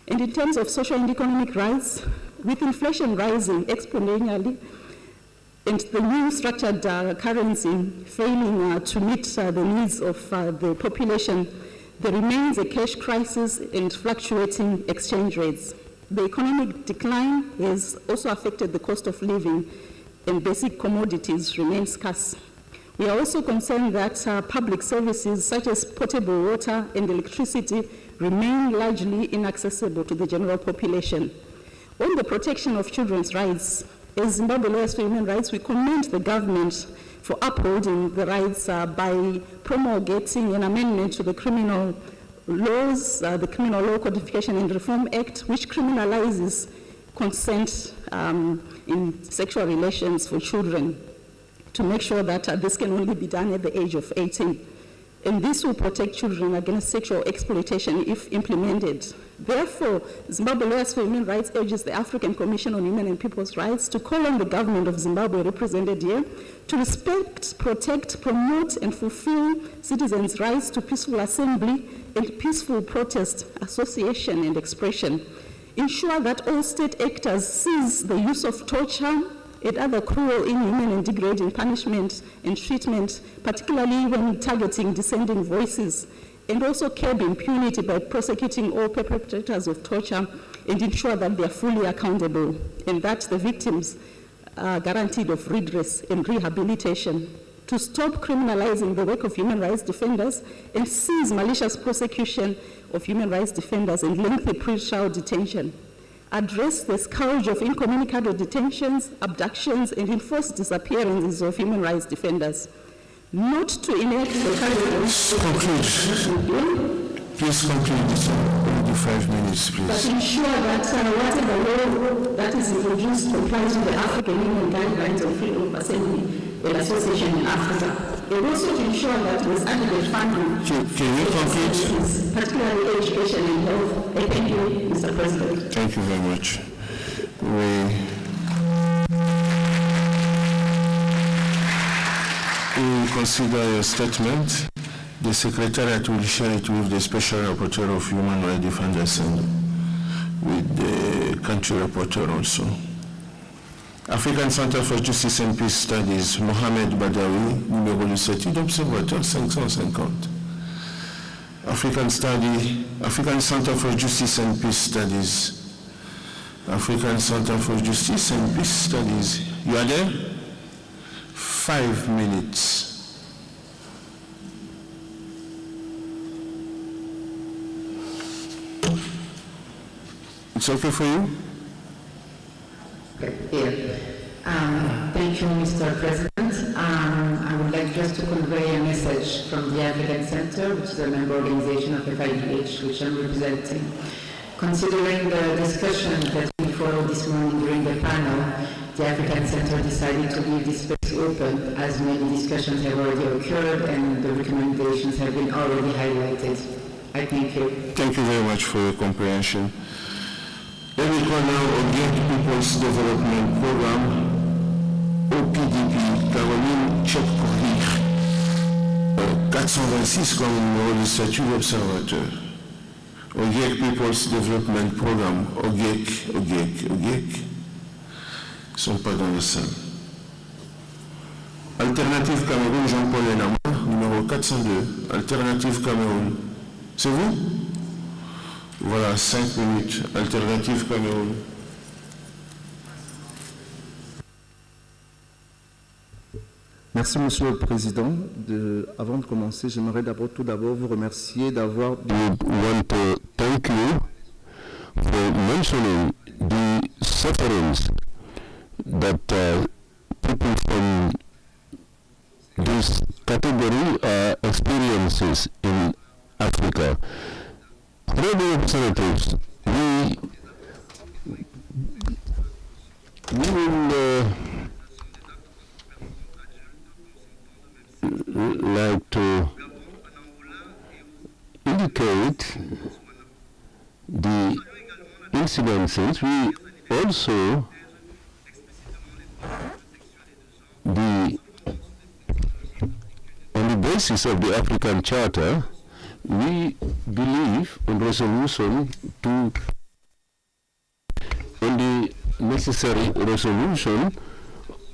And in terms of social and economic rights, with inflation rising exponentially, and the new structured currency failing to meet the needs of the population, there remains a cash crisis and fluctuating exchange rates. The economic decline has also affected the cost of living, and basic commodities remain scarce. We are also concerned that public services such as potable water and electricity remain largely inaccessible to the general population. On the protection of children's rights, as Zimbabwe Lawyers for Human Rights, we commend the government for upholding the rights by promulgating an amendment to the criminal laws, the Criminal Law Codification and Reform Act, which criminalizes consent in sexual relations for children, to make sure that this can only be done at the age of 18. And this will protect children against sexual exploitation if implemented. Therefore, Zimbabwe Lawyers for Human Rights urges the African Commission on Human and People's Rights to call on the government of Zimbabwe, represented here, to respect, protect, promote, and fulfill citizens' rights to peaceful assembly and peaceful protest, association, and expression. Ensure that all state actors cease the use of torture and other cruel, inhuman, and degrading punishment and treatment, particularly when targeting dissenting voices, and also curb impunity by prosecuting all perpetrators of torture and ensure that they are fully accountable and that the victims are guaranteed of redress and rehabilitation. To stop criminalizing the work of human rights defenders and cease malicious prosecution of human rights defenders and lengthy pre-trial detention. address the scourge of incommunicado detentions, abductions, and enforced disappearances of human rights defenders. Not to enact the Please conclude. Only 5 minutes, please. But ensure that whatever law that is introduced complies with the African Union guidelines on freedom of assembly and association in Africa. And also to ensure that there is adequate funding. Can you conclude? Particularly education and health. Thank you, Mr. President. Thank you very much. We consider your statement. The Secretariat will share it with the Special Rapporteur of Human Rights Defenders and with the country rapporteur also. African Center for Justice and Peace Studies, Mohamed Badawi, numéro 17 d'observateur 550. African Center for Justice and Peace Studies. African Center for Justice and Peace Studies. You are there? 5 minutes. It's okay for you? Here. Thank you, Mr. President. I would like just to convey a message from the African Center, which is a member organization of FIDH, which I'm representing. Considering the discussion that we followed this morning during the panel, the African Center decided to leave this space open, as many discussions have already occurred and the recommendations have been already highlighted. I thank you. Thank you very much for your comprehension. Let me call now Ogiek People's Development Program, OPDP, Caroline Tchèque-Courir, 426 comme numéro du statut d'observateur. Ogiek People's Development Program, Ogiek, ils ne sont pas dans la salle. Alternative Cameroun, Jean-Paul Enama, numéro 402, Alternative Cameroun. C'est vous? Voilà, 5 minutes. Alternative Cameroun. Merci, Monsieur le Président. Avant de commencer, j'aimerais tout d'abord vous remercier d'avoir... We want to thank you for mentioning the sufferings that people from this category experiences in Africa. Honorable representatives, we will like to indicate the incidences. We also on the basis of the African Charter, we believe on resolution on the necessary resolution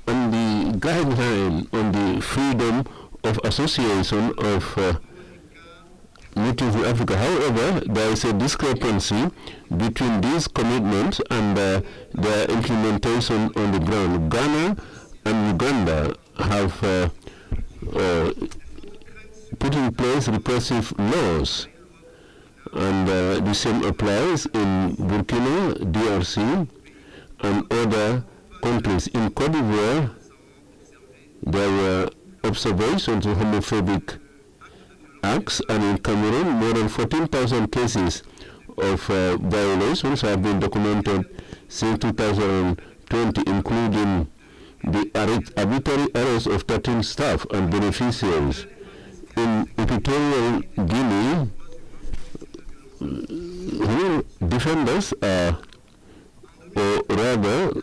on the guideline on the freedom of association of Native Africa. However, there is a discrepancy between these commitments and their implementation on the ground. Ghana and Uganda have put in place repressive laws, and the same applies in Burkina, DRC, and other countries. In Cote d'Ivoire, there were observations of homophobic acts, and in Cameroon, more than 14,000 cases of violations have been documented since 2020, including the arbitrary arrest of 13 staff and beneficiaries. In Equatorial Guinea, defenders are, or rather,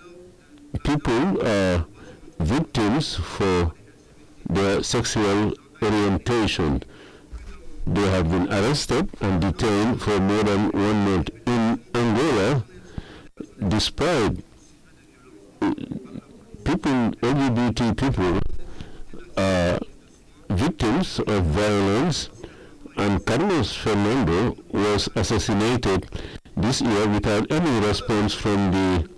people are victims for their sexual orientation. They have been arrested and detained for more than 1 month. In Angola, despite LGBT people are victims of violence, and Carlos Fernando was assassinated this year without any response from the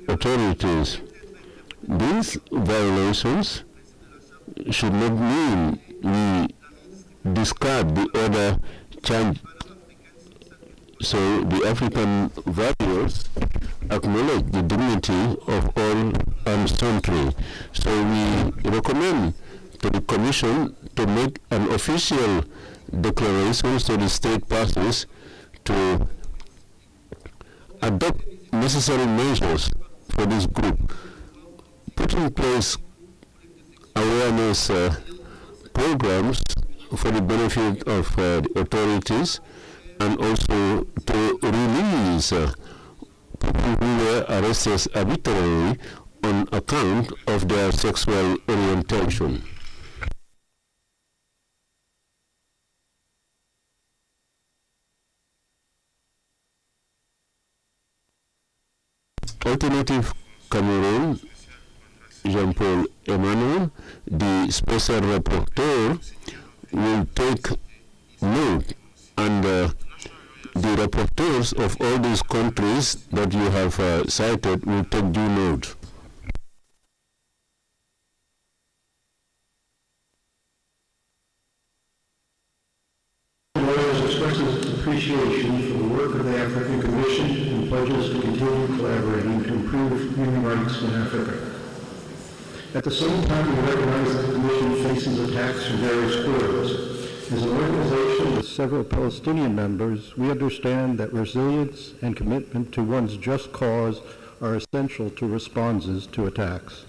authorities. These violations should not mean we discard the other So the African values acknowledge the dignity of all armed country. So we recommend to the Commission to make an official declaration so the state passes to adopt necessary measures for this group, put in place awareness programs for the benefit of the authorities, and also to release people who were arrested arbitrarily on account of their sexual orientation. Alternative Cameroon, Jean-Paul Emmanuel, the special rapporteur, will take note, and the rapporteurs of all these countries that you have cited will take due note. Lawyers expresses appreciation for the work of the African Commission and pledges to continue collaborating to improve human rights in Africa. At the same time, we recognize that the Commission faces attacks from various quarters. As an organization with several Palestinian members, we understand that resilience and commitment to one's just cause are essential to responses to attacks.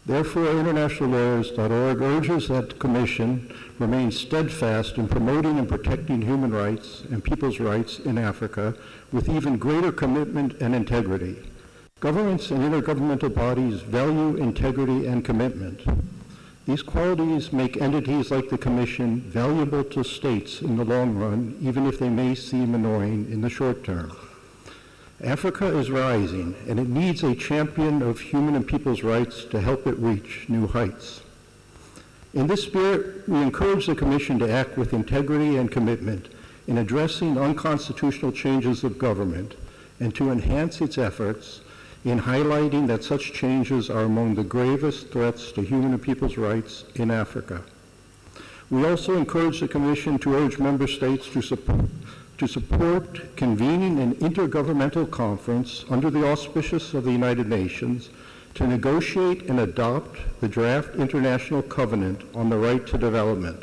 Therefore, InternationalLawyers.org urges that the Commission remain steadfast in promoting and protecting human rights and people's rights in Africa with even greater commitment and integrity. Governments and intergovernmental bodies value integrity and commitment. These qualities make entities like the Commission valuable to states in the long run, even if they may seem annoying in the short term. Africa is rising, and it needs a champion of human and people's rights to help it reach new heights. In this spirit, we encourage the Commission to act with integrity and commitment in addressing unconstitutional changes of government and to enhance its efforts in highlighting that such changes are among the gravest threats to human and people's rights in Africa. We also encourage the Commission to urge member states to support convening an intergovernmental conference under the auspices of the United Nations to negotiate and adopt the draft International Covenant on the Right to Development.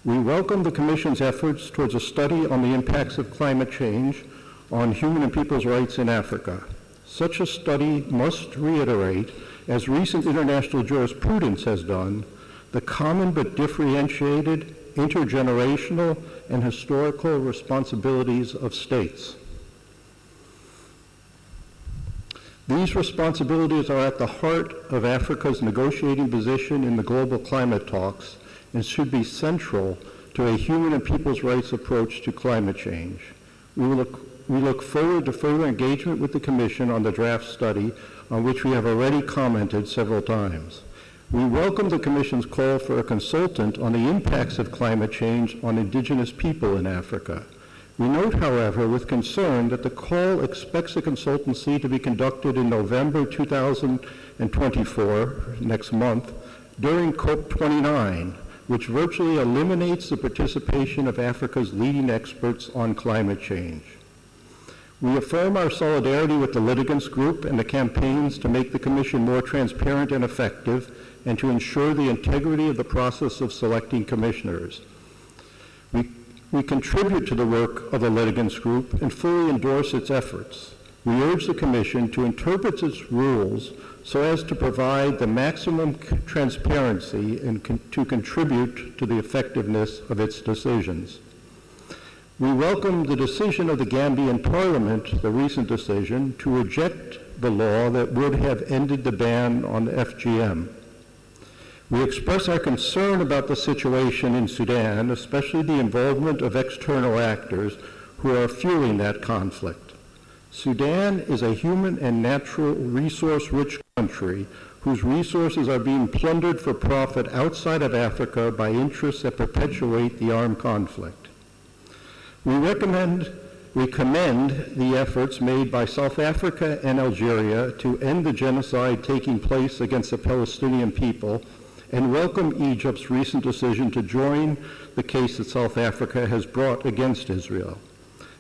We welcome the Commission's efforts towards a study on the impacts of climate change on human and people's rights in Africa. Such a study must reiterate, as recent international jurisprudence has done, the common but differentiated intergenerational and historical responsibilities of states. These responsibilities are at the heart of Africa's negotiating position in the global climate talks and should be central to a human and people's rights approach to climate change. We look forward to further engagement with the Commission on the draft study, on which we have already commented several times. We welcome the Commission's call for a consultant on the impacts of climate change on indigenous people in Africa. We note, however, with concern that the call expects a consultancy to be conducted in November 2024, next month, during COP29, which virtually eliminates the participation of Africa's leading experts on climate change. We affirm our solidarity with the litigants group and the campaigns to make the Commission more transparent and effective and to ensure the integrity of the process of selecting commissioners. We contribute to the work of the litigants group and fully endorse its efforts. We urge the Commission to interpret its rules so as to provide the maximum transparency and to contribute to the effectiveness of its decisions. We welcome the decision of the Gambian Parliament, the recent decision, to reject the law that would have ended the ban on FGM. We express our concern about the situation in Sudan, especially the involvement of external actors who are fueling that conflict. Sudan is a human and natural resource-rich country whose resources are being plundered for profit outside of Africa by interests that perpetuate the armed conflict. We commend the efforts made by South Africa and Algeria to end the genocide taking place against the Palestinian people and welcome Egypt's recent decision to join the case that South Africa has brought against Israel.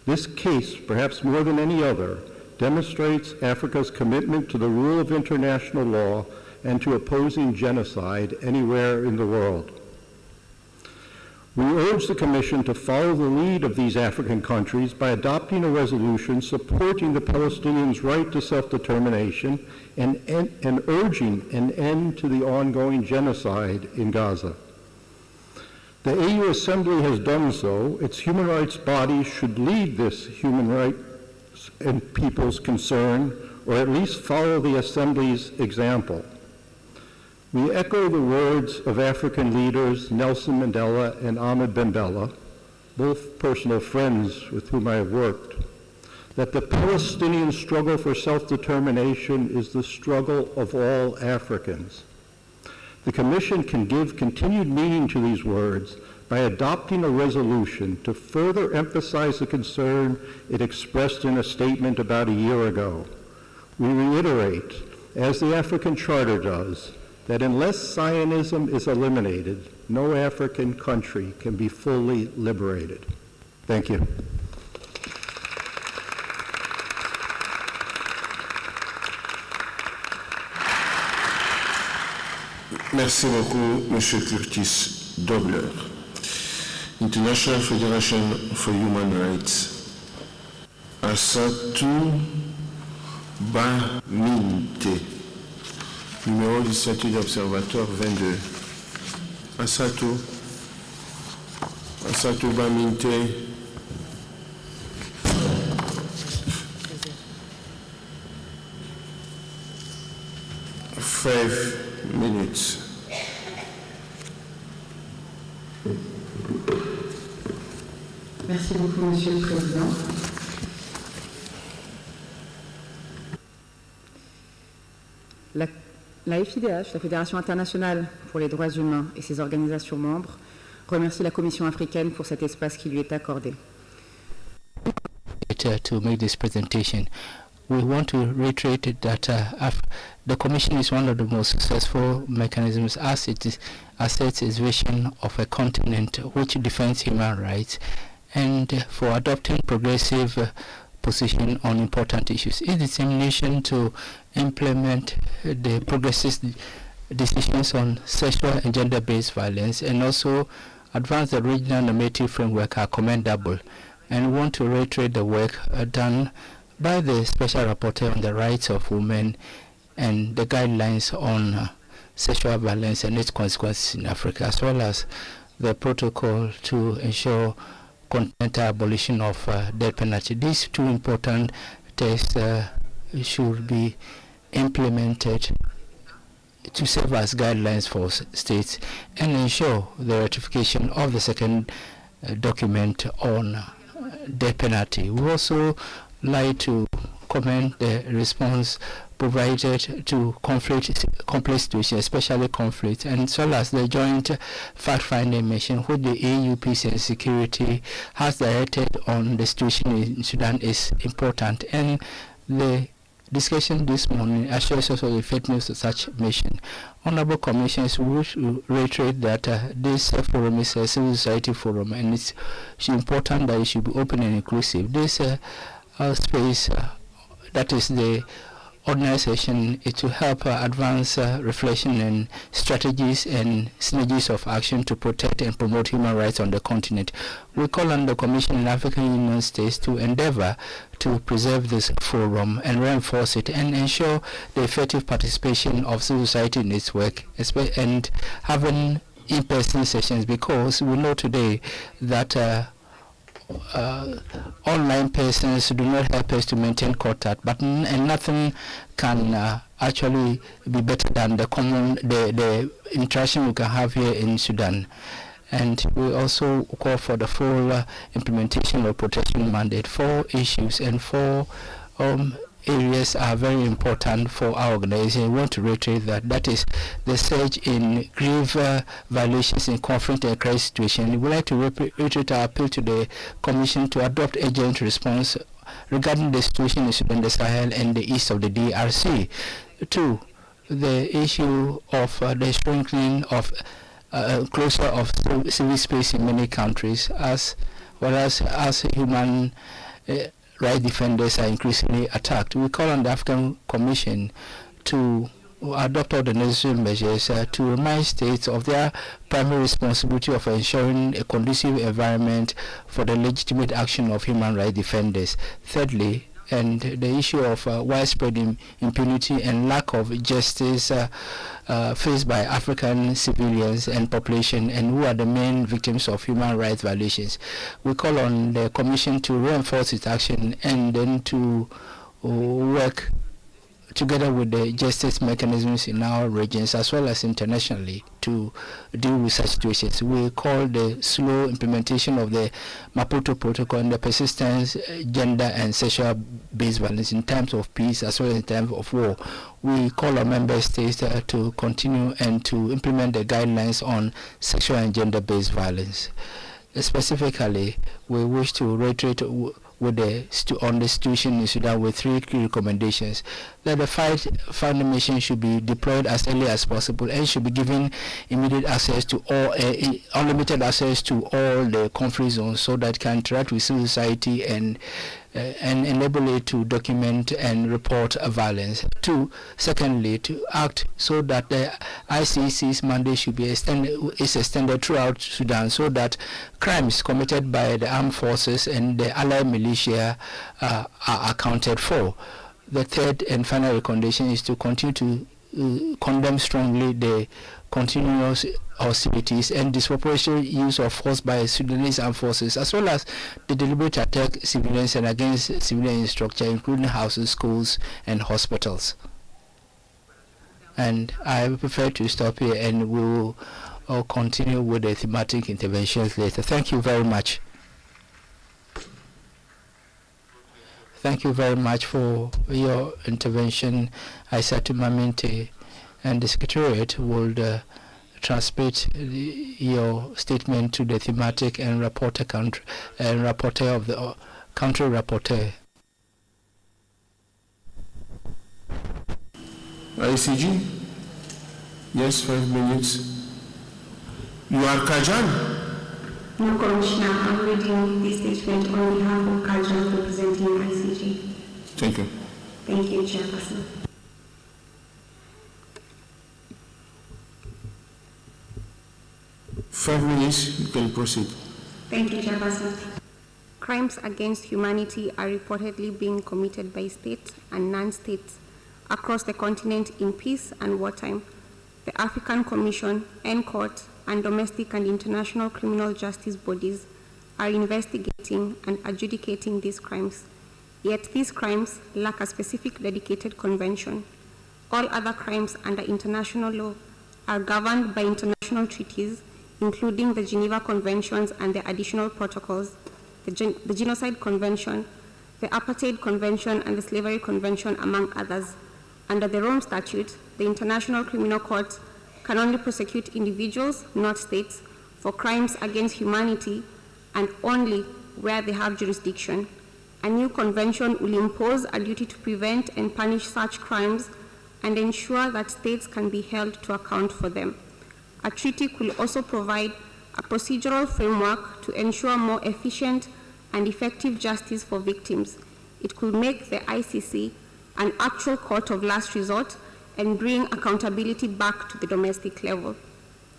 This case, perhaps more than any other, demonstrates Africa's commitment to the rule of international law and to opposing genocide anywhere in the world. We urge the Commission to follow the lead of these African countries by adopting a resolution supporting the Palestinians' right to self-determination and urging an end to the ongoing genocide in Gaza. The AU Assembly has done so. Its human rights body should lead this human rights and people's concern, or at least follow the Assembly's example. We echo the words of African leaders Nelson Mandela and Ahmed Ben Bella, both personal friends with whom I have worked, that the Palestinian struggle for self-determination is the struggle of all Africans. The Commission can give continued meaning to these words by adopting a resolution to further emphasize the concern it expressed in a statement about a year ago. We reiterate, as the African Charter does, that unless Zionism is eliminated, no African country can be fully liberated. Thank you. Merci beaucoup, Monsieur Curtis Dobler. International Federation for Human Rights. Assatu Baminte. Numéro du statut d'observateur 22. Assatu Baminte. 5 minutes. Merci beaucoup, Monsieur le Président. La FIDH, la Fédération internationale pour les droits humains et ses organisations membres, remercie la Commission africaine pour cet espace qui lui est accordé. To make this presentation, we want to reiterate that the Commission is one of the most successful mechanisms as it asserts its vision of a continent which defends human rights and for adopting progressive position on important issues. Its determination to implement the progressive decisions on sexual and gender-based violence and also advance the regional normative framework are commendable, and we want to reiterate the work done by the Special Rapporteur on the Rights of Women and the guidelines on sexual violence and its consequences in Africa, as well as the protocol to ensure continental abolition of death penalty. These two important texts should be implemented to serve as guidelines for states and ensure the ratification of the second document on death penalty. We also like to commend the response provided to complex situations, especially conflict, and as well as the joint fact-finding mission which the AU Peace and Security has directed on the situation in Sudan is important, and the discussion this morning assures also the effectiveness of such mission. Honorable Commissioners wish to reiterate that this forum is a civil society forum, and it's important that it should be open and inclusive. This space, that is the ordinary session, is to help advance reflection and strategies and synergies of action to protect and promote human rights on the continent. We call on the Commission and African Union states to endeavor to preserve this forum and reinforce it and ensure the effective participation of civil society in its work, and having in-person sessions, because we know today that online persons do not help us to maintain contact, but and nothing can actually be better than the interaction we can have here in Sudan. And we also call for the full implementation of protection mandate. 4 issues and 4 areas are very important for our organization. We want to reiterate that is the surge in grave violations in conflict and crisis situations. We would like to reiterate our appeal to the Commission to adopt urgent response regarding the situation in Sudan, the Sahel, and the east of the DRC. 2, the issue of the shrinking of closure of civil space in many countries, as well as human rights defenders are increasingly attacked. We call on the African Commission to adopt all the necessary measures to remind states of their primary responsibility of ensuring a conducive environment for the legitimate action of human rights defenders. Thirdly, and the issue of widespread impunity and lack of justice faced by African civilians and population, and who are the main victims of human rights violations. We call on the Commission to reinforce its action and then to work together with the justice mechanisms in our regions as well as internationally to deal with such situations. We call the slow implementation of the Maputo Protocol and the persistent gender and sexual-based violence in times of peace as well as in times of war. We call on member states to continue and to implement the guidelines on sexual and gender-based violence. Specifically, we wish to reiterate on the situation in Sudan with 3 key recommendations: that the fighting mission should be deployed as early as possible and should be given immediate access to all, unlimited access to all the conflict zones so that it can interact with civil society and enable it to document and report violence. Secondly, to act so that the ICC's mandate should be extended throughout Sudan so that crimes committed by the armed forces and the allied militia are accounted for. The third and final recommendation is to continue to condemn strongly the continuous hostilities and disproportionate use of force by Sudanese armed forces, as well as the deliberate attack civilians and against civilian infrastructure, including houses, schools, and hospitals. And I prefer to stop here, and we will continue with the thematic interventions later. Thank you very much. Thank you very much for your intervention. Aissatou Maminteh, and the Secretariat will transmit your statement to the thematic and rapporteur of the country rapporteur. ICG? Yes, 5 minutes. You are Kajan? No, Commissioner, I'm reading the statement on behalf of Kajan representing ICG. Thank you. Thank you, Chairperson. Five minutes, you can proceed. Thank you, Chairperson. Crimes against humanity are reportedly being committed by states and non-states across the continent in peace and wartime. The African Commission, NCORT, and domestic and international criminal justice bodies are investigating and adjudicating these crimes. Yet these crimes lack a specific dedicated convention. All other crimes under international law are governed by international treaties, including the Geneva Conventions and the additional protocols, the Genocide Convention, the Apartheid Convention, and the Slavery Convention, among others. Under the Rome Statute, the International Criminal Court can only prosecute individuals, not states, for crimes against humanity, and only where they have jurisdiction. A new convention will impose a duty to prevent and punish such crimes and ensure that states can be held to account for them. A treaty could also provide a procedural framework to ensure more efficient and effective justice for victims. It could make the ICC an actual court of last resort and bring accountability back to the domestic level.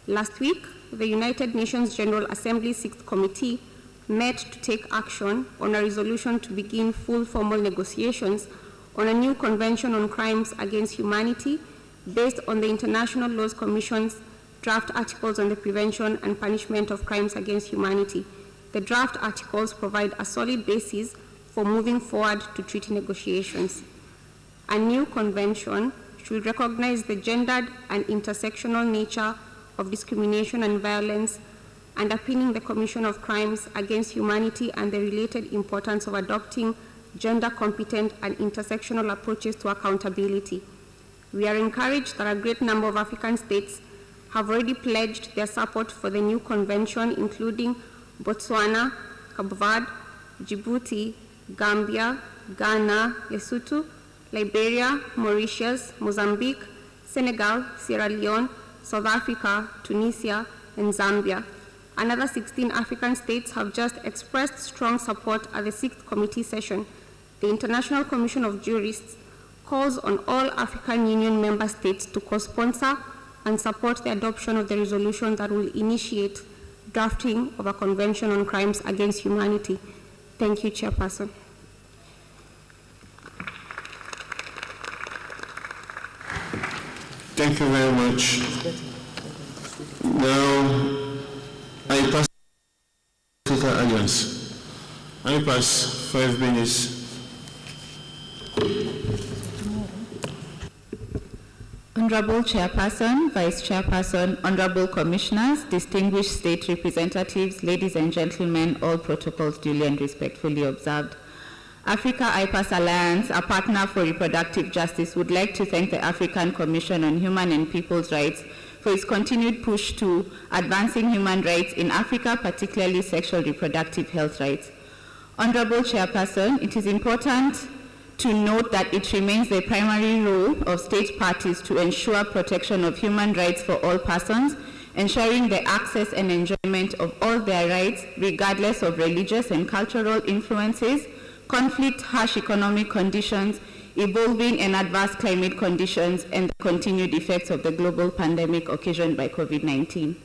Last week, the United Nations General Assembly's 6th Committee met to take action on a resolution to begin full formal negotiations on a new convention on crimes against humanity based on the International Law Commission's draft articles on the prevention and punishment of crimes against humanity. The draft articles provide a solid basis for moving forward to treaty negotiations. A new convention should recognize the gendered and intersectional nature of discrimination and violence, underpinning the Commission of Crimes Against Humanity and the related importance of adopting gender-competent and intersectional approaches to accountability. We are encouraged that a great number of African states have already pledged their support for the new convention, including Botswana, Cape Verde, Djibouti, Gambia, Ghana, Lesotho, Liberia, Mauritius, Mozambique, Senegal, Sierra Leone, South Africa, Tunisia, and Zambia. Another 16 African states have just expressed strong support at the 6th committee session. The International Commission of Jurists calls on all African Union member states to co-sponsor and support the adoption of the resolution that will initiate drafting of a convention on crimes against humanity. Thank you, Chairperson. Thank you very much. Now, I pass Africa Alliance. I pass 5 minutes. Honorable Chairperson, Vice Chairperson, Honorable Commissioners, distinguished state representatives, ladies and gentlemen, all protocols duly and respectfully observed. Africa IPAS Alliance, a partner for reproductive justice, would like to thank the African Commission on Human and People's Rights for its continued push to advancing human rights in Africa, particularly sexual reproductive health rights. Honorable Chairperson, it is important to note that it remains the primary role of state parties to ensure protection of human rights for all persons, ensuring the access and enjoyment of all their rights, regardless of religious and cultural influences, conflict, harsh economic conditions, evolving and adverse climate conditions, and the continued effects of the global pandemic occasioned by COVID-19.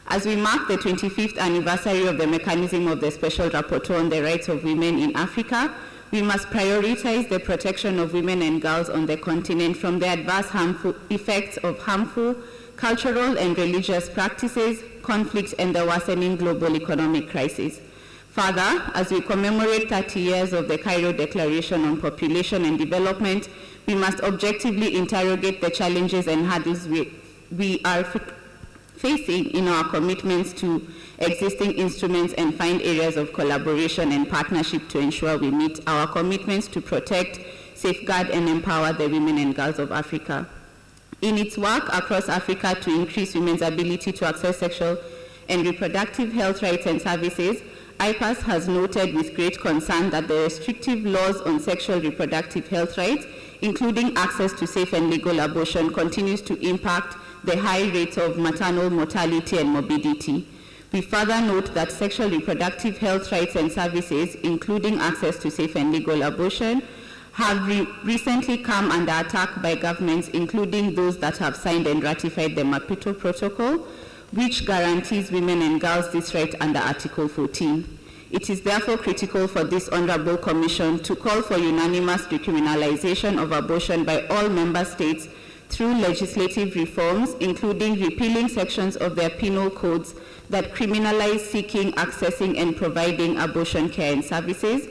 As we mark the 25th anniversary of the mechanism of the Special Rapporteur on the Rights of Women in Africa, we must prioritize the protection of women and girls on the continent from the adverse harmful effects of harmful cultural and religious practices, conflicts, and the worsening global economic crisis. Further, as we commemorate 30 years of the Cairo Declaration on Population and Development, we must objectively interrogate the challenges and hurdles we are facing in our commitments to existing instruments and find areas of collaboration and partnership to ensure we meet our commitments to protect, safeguard, and empower the women and girls of Africa. In its work across Africa to increase women's ability to access sexual and reproductive health rights and services, IPAS has noted with great concern that the restrictive laws on sexual reproductive health rights, including access to safe and legal abortion, continues to impact the high rates of maternal mortality and morbidity. We further note that sexual reproductive health rights and services, including access to safe and legal abortion, have recently come under attack by governments, including those that have signed and ratified the Maputo Protocol, which guarantees women and girls this right under Article 14. It is therefore critical for this Honorable Commission to call for unanimous decriminalization of abortion by all member states through legislative reforms, including repealing sections of their penal codes that criminalize seeking, accessing, and providing abortion care and services,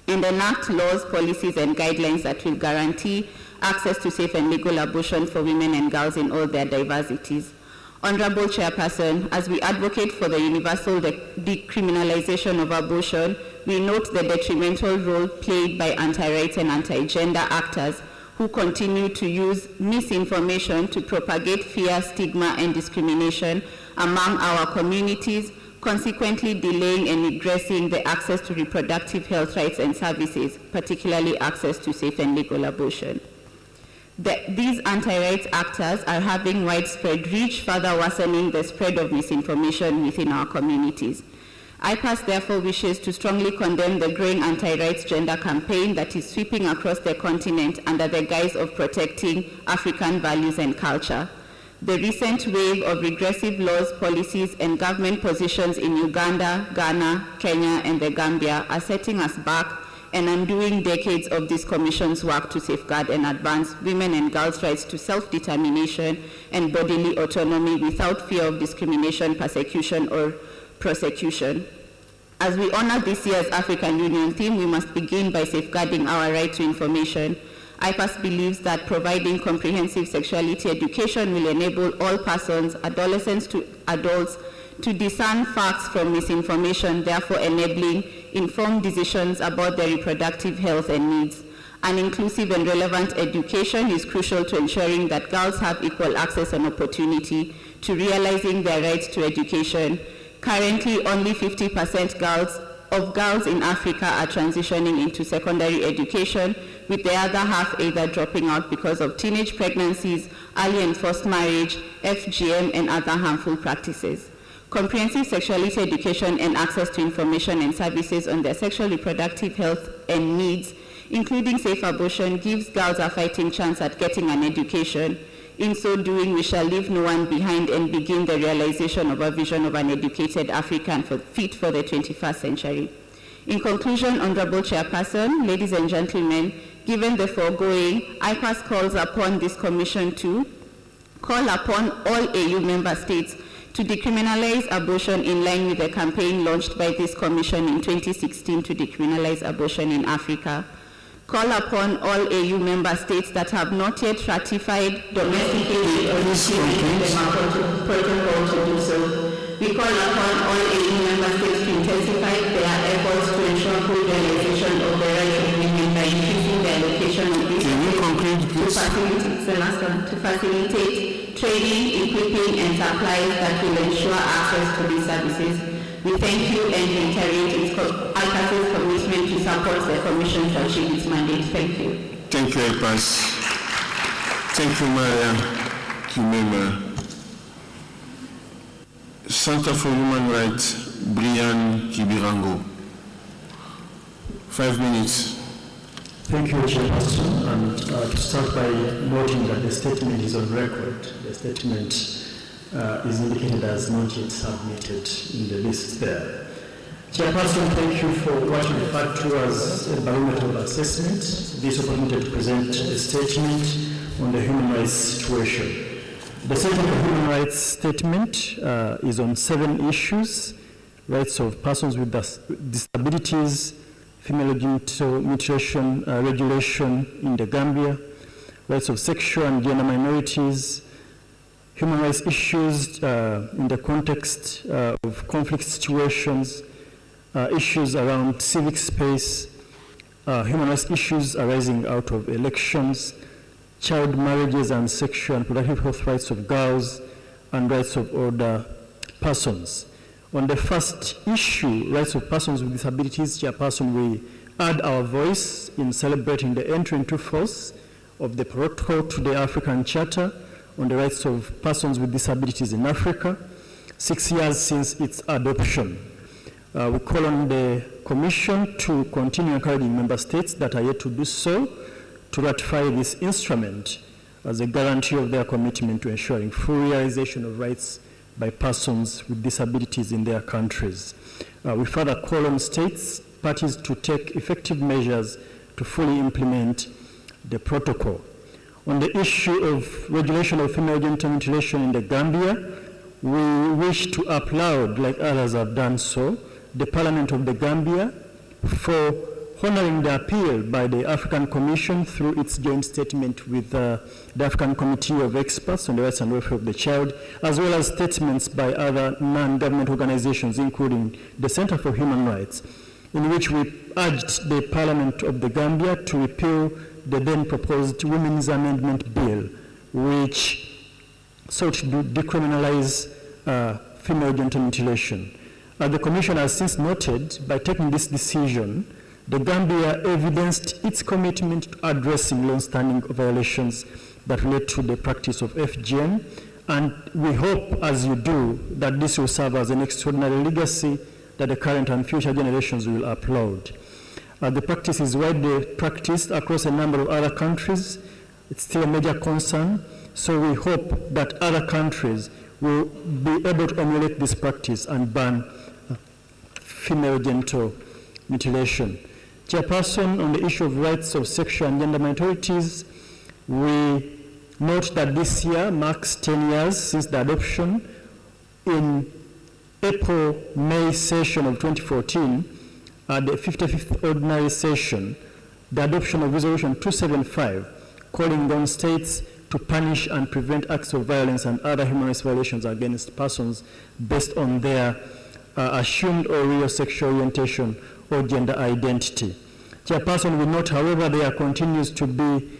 and enact laws, policies, and guidelines that will guarantee access to safe and legal abortion for women and girls in all their diversities. Honorable Chairperson, as we advocate for the universal decriminalization of abortion, we note the detrimental role played by anti-rights and anti-gender actors who continue to use misinformation to propagate fear, stigma, and discrimination among our communities, consequently delaying and regressing the access to reproductive health rights and services, particularly access to safe and legal abortion. These anti-rights actors are having widespread reach, further worsening the spread of misinformation within our communities. IPAS therefore wishes to strongly condemn the growing anti-rights gender campaign that is sweeping across the continent under the guise of protecting African values and culture. The recent wave of regressive laws, policies, and government positions in Uganda, Ghana, Kenya, and the Gambia are setting us back and undoing decades of this Commission's work to safeguard and advance women and girls' rights to self-determination and bodily autonomy without fear of discrimination, persecution, or prosecution. As we honor this year's African Union theme, we must begin by safeguarding our right to information. IPAS believes that providing comprehensive sexuality education will enable all persons, adolescents to adults, to discern facts from misinformation, therefore enabling informed decisions about their reproductive health and needs. An inclusive and relevant education is crucial to ensuring that girls have equal access and opportunity to realizing their rights to education. Currently, only 50% of girls in Africa are transitioning into secondary education, with the other half either dropping out because of teenage pregnancies, early and forced marriage, FGM, and other harmful practices. Comprehensive sexuality education and access to information and services on their sexual reproductive health and needs, including safe abortion, gives girls a fighting chance at getting an education. In so doing, we shall leave no one behind and begin the realization of a vision of an educated African fit for the 21st century. In conclusion, Honorable Chairperson, ladies and gentlemen, given the foregoing, IPAS calls upon this Commission to call upon all AU member states to decriminalize abortion in line with the campaign launched by this Commission in 2016 to decriminalize abortion in Africa. Call upon all AU member states that have not yet ratified domestically or initiated the protocol to do so. We call upon all AU member states to intensify their efforts to ensure full realization of the rights of women by increasing the allocation of these to facilitate training, equipping, and supplies that will ensure access to these services. We thank you and reiterate IPAS's commitment to support the Commission to achieve its mandate. Thank you. Thank you, IPAS. Thank you, Maria Kimema. Center for Human Rights, Brian Kibirango. 5 minutes. Thank you, Chairperson. And to start by noting that the statement is on record. The statement is indicated as not yet submitted in the list there. Chairperson, thank you for what you referred to as a barometer of assessment, this opportunity to present a statement on the human rights situation. The Center for Human Rights statement is on 7 issues: rights of persons with disabilities, female genital mutilation regulation in the Gambia, rights of sexual and gender minorities, human rights issues in the context of conflict situations, issues around civic space, human rights issues arising out of elections, child marriages and sexual and reproductive health rights of girls, and rights of older persons. On the first issue, rights of persons with disabilities, Chairperson, we add our voice in celebrating the entry into force of the protocol to the African Charter on the rights of persons with disabilities in Africa, 6 years since its adoption. We call on the Commission to continue encouraging member states that are yet to do so to ratify this instrument as a guarantee of their commitment to ensuring full realization of rights by persons with disabilities in their countries. We further call on states parties to take effective measures to fully implement the protocol. On the issue of regulation of female genital mutilation in the Gambia, we wish to applaud, like others have done so, the Parliament of the Gambia for honoring the appeal by the African Commission through its joint statement with the African Committee of Experts on the Rights and Welfare of the Child, as well as statements by other non-government organizations, including the Center for Human Rights, in which we urged the Parliament of the Gambia to repeal the then proposed Women's Amendment Bill, which sought to decriminalize female genital mutilation. As the Commission has since noted, by taking this decision, the Gambia evidenced its commitment to addressing long-standing violations that relate to the practice of FGM, and we hope, as you do, that this will serve as an extraordinary legacy that the current and future generations will applaud. The practice is widely practiced across a number of other countries. It's still a major concern, so we hope that other countries will be able to emulate this practice and ban female genital mutilation. Chairperson, on the issue of rights of sexual and gender minorities, we note that this year marks 10 years since the adoption. In April-May session of 2014, at the 55th Ordinary Session, the adoption of Resolution 275, calling on states to punish and prevent acts of violence and other human rights violations against persons based on their assumed or real sexual orientation or gender identity. Chairperson, we note, however, there continues to be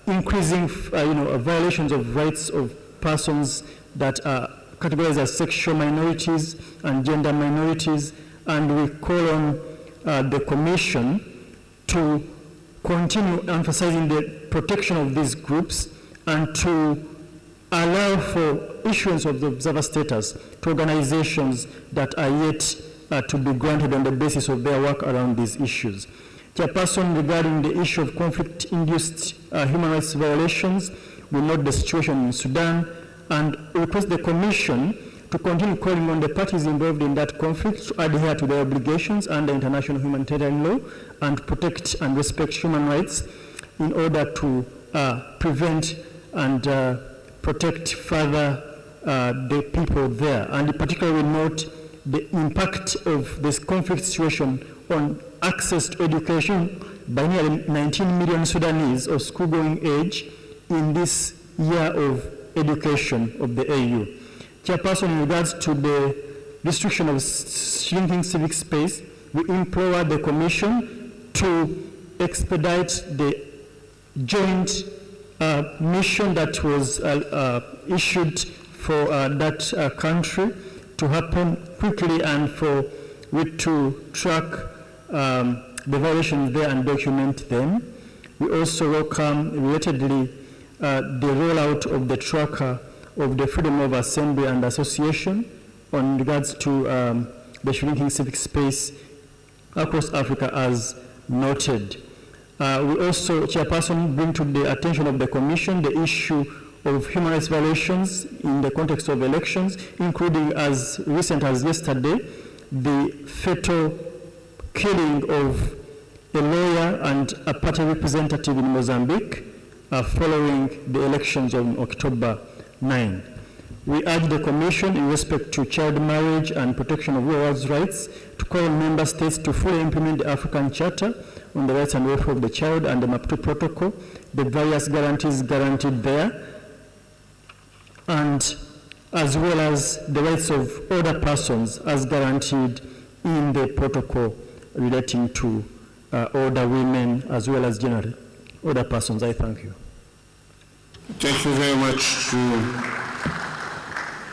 increasing violations of rights of persons that are categorized as sexual minorities and gender minorities, and we call on the Commission to continue emphasizing the protection of these groups and to allow for issuance of the observer status to organizations that are yet to be granted on the basis of their work around these issues. Chairperson, regarding the issue of conflict-induced human rights violations, we note the situation in Sudan and request the Commission to continue calling on the parties involved in that conflict to adhere to their obligations under international humanitarian law and protect and respect human rights in order to prevent and protect further the people there. And particularly note the impact of this conflict situation on access to education by nearly 19 million Sudanese of school-going age in this year of education of the AU. Chairperson, in regards to the restriction of shrinking civic space, we implore the Commission to expedite the joint mission that was issued for that country to happen quickly and for it to track the violations there and document them. We also welcome, relatedly, the rollout of the tracker of the freedom of assembly and association on regards to the shrinking civic space across Africa as noted. We also, Chairperson, bring to the attention of the Commission the issue of human rights violations in the context of elections, including as recent as yesterday, the fatal killing of a lawyer and a party representative in Mozambique following the elections on October 9. We urge the Commission in respect to child marriage and protection of women's rights to call on member states to fully implement the African Charter on the rights and welfare of the child and the Maputo Protocol, the various guarantees guaranteed there, and as well as the rights of other persons as guaranteed in the protocol relating to older women as well as generally other persons. I thank you. Thank you very much to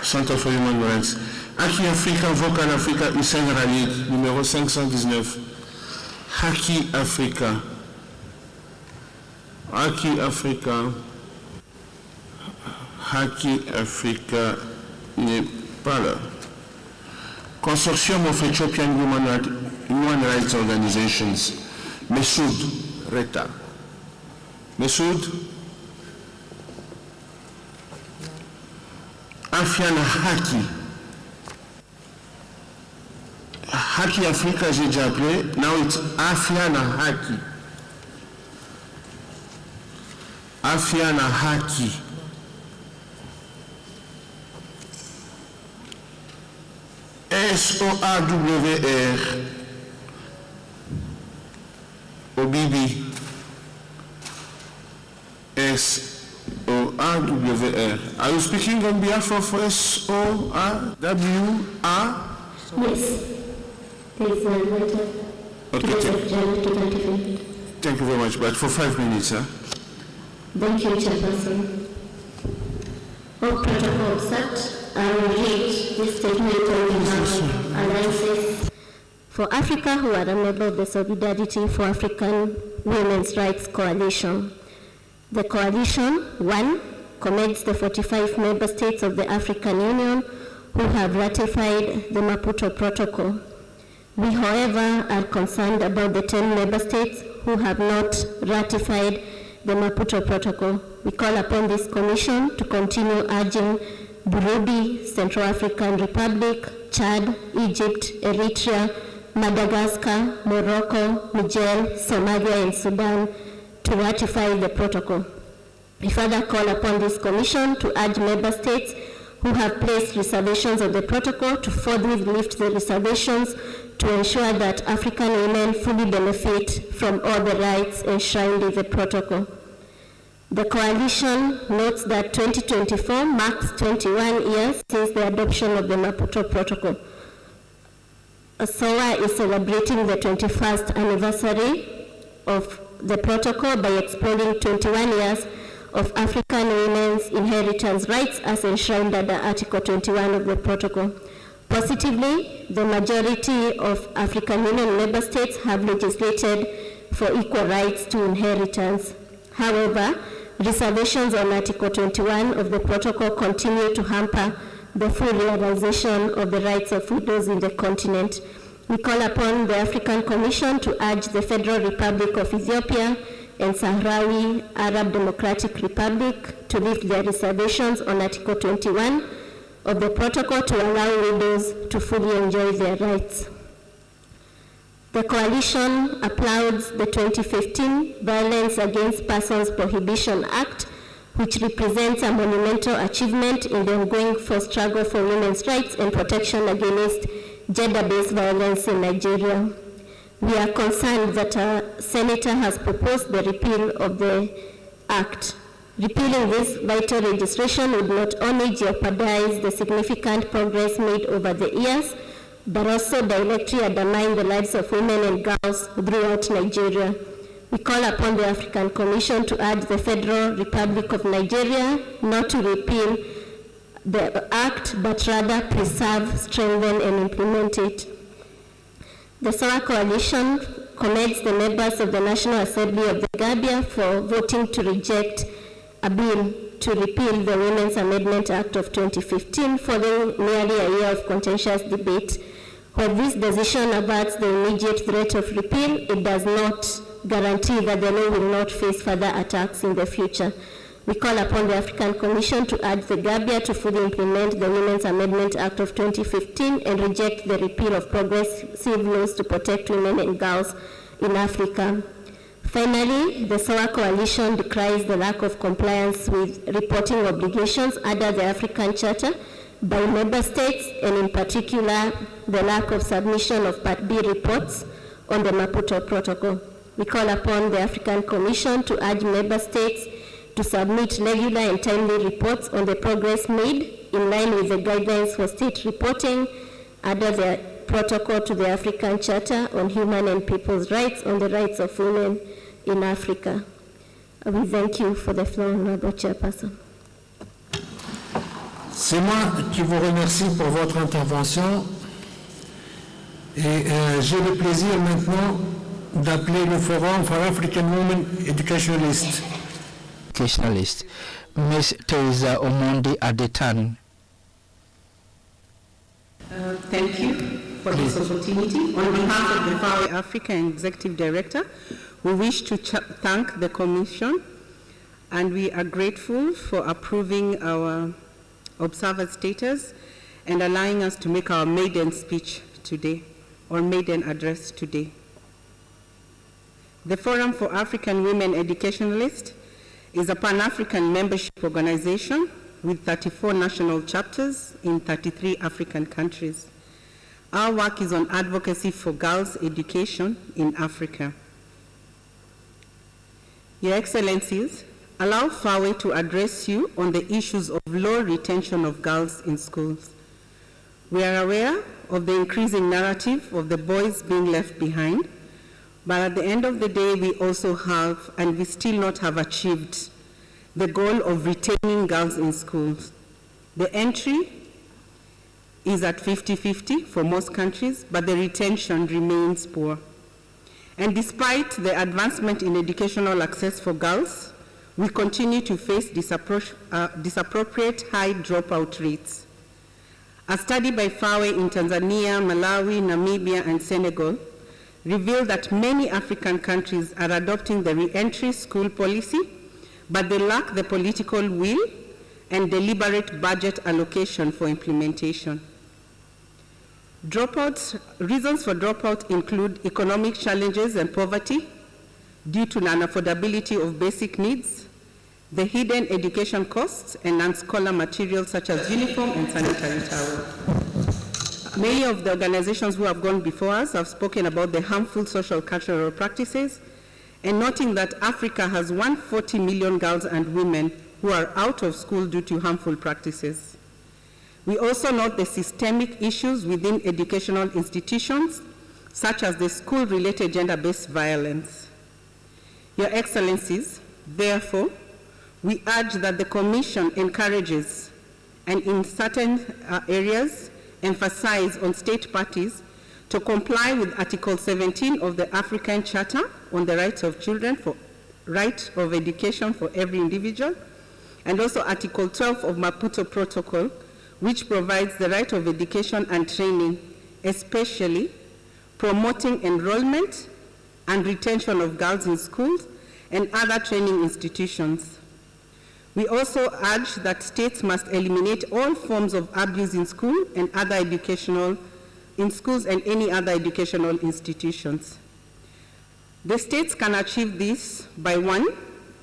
Center for Human Rights. Haki Africa, Vocal Africa, Hussein Ralik, numéro 519. Haki Africa. Haki Africa. Haki Africa n'est pas là. Consortium of Ethiopian Human Rights Organizations. Messoud Reta. Messoud. Afiana Haki. Haki Africa, j'ai déjà appelé. Now it's Afiana Haki. Afiana Haki. SOAWR. Obibi. SOAWR. Are you speaking on behalf of SOAWR? Yes. Please, Okay. Thank you very much, but for 5 minutes, huh? Thank you, Chairperson. All protocol observed. I will read this statement on behalf of Alliances for Africa, who are a member of the Solidarity for African Women's Rights Coalition. The coalition, 1, commends the 45 member states of the African Union who have ratified the Maputo Protocol. We, however, are concerned about the 10 member states who have not ratified the Maputo Protocol. We call upon this commission to continue urging Burundi, Central African Republic, Chad, Egypt, Eritrea, Madagascar, Morocco, Niger, Somalia, and Sudan to ratify the protocol. We further call upon this commission to urge member states who have placed reservations on the protocol to forthwith lift the reservations to ensure that African women fully benefit from all the rights enshrined in the protocol. The coalition notes that 2024 marks 21 years since the adoption of the Maputo Protocol. SOA is celebrating the 21st anniversary of the protocol by exploring 21 years of African women's inheritance rights as enshrined under Article 21 of the protocol. Positively, the majority of African Union member states have legislated for equal rights to inheritance. However, reservations on Article 21 of the protocol continue to hamper the full realization of the rights of widows in the continent. We call upon the African Commission to urge the Federal Republic of Ethiopia and Sahrawi Arab Democratic Republic to lift their reservations on Article 21 of the protocol to allow widows to fully enjoy their rights. The coalition applauds the 2015 Violence Against Persons Prohibition Act, which represents a monumental achievement in the ongoing struggle for women's rights and protection against gender-based violence in Nigeria. We are concerned that a senator has proposed the repeal of the act. Repealing this vital legislation would not only jeopardize the significant progress made over the years, but also directly undermine the lives of women and girls throughout Nigeria. We call upon the African Commission to urge the Federal Republic of Nigeria not to repeal the act, but rather preserve, strengthen, and implement it. The SOA Coalition commends the members of the National Assembly of the Gambia for voting to reject a bill to repeal the Women's Amendment Act of 2015 following nearly a year of contentious debate. While this decision averts the immediate threat of repeal, it does not guarantee that the law will not face further attacks in the future. We call upon the African Commission to urge the Gambia to fully implement the Women's Amendment Act of 2015 and reject the repeal of progressive laws to protect women and girls in Africa. Finally, the SOA Coalition decries the lack of compliance with reporting obligations under the African Charter by member states, and in particular, the lack of submission of Part B reports on the Maputo Protocol. We call upon the African Commission to urge member states to submit regular and timely reports on the progress made in line with the guidelines for state reporting under the protocol to the African Charter on Human and People's Rights on the rights of women in Africa. We thank you for the floor, Honorable Chairperson. C'est moi qui vous remercie pour votre intervention et j'ai le plaisir maintenant d'appeler le Forum for African Women Educationalists. Ms. Teresa Omondi Adetan. Thank you for this opportunity. On behalf of the FAO African Executive Director, we wish to thank the Commission, and we are grateful for approving our observer status and allowing us to make our maiden speech today, or maiden address today. The Forum for African Women Educationalists is a Pan-African membership organization with 34 national chapters in 33 African countries. Our work is on advocacy for girls' education in Africa. Your Excellencies, allow FAWE to address you on the issues of low retention of girls in schools. We are aware of the increasing narrative of the boys being left behind, but at the end of the day, we also have, and we still not have achieved, the goal of retaining girls in schools. The entry is at 50-50 for most countries, but the retention remains poor. And despite the advancement in educational access for girls, we continue to face disappropriate high dropout rates. A study by FAWE in Tanzania, Malawi, Namibia, and Senegal revealed that many African countries are adopting the re-entry school policy, but they lack the political will and deliberate budget allocation for implementation. Reasons for dropout include economic challenges and poverty due to non-affordability of basic needs, the hidden education costs, and non-scholar materials such as uniform and sanitary towels. Many of the organizations who have gone before us have spoken about the harmful social cultural practices, and noting that Africa has 140 million girls and women who are out of school due to harmful practices. We also note the systemic issues within educational institutions, such as the school-related gender-based violence. Your Excellencies, therefore, we urge that the Commission encourages, and in certain areas, emphasize on state parties to comply with Article 17 of the African Charter on the Rights of Children for right of education for every individual, and also Article 12 of Maputo Protocol, which provides the right of education and training, especially promoting enrollment and retention of girls in schools and other training institutions. We also urge that states must eliminate all forms of abuse in school and other in schools and any other educational institutions. The states can achieve this by 1,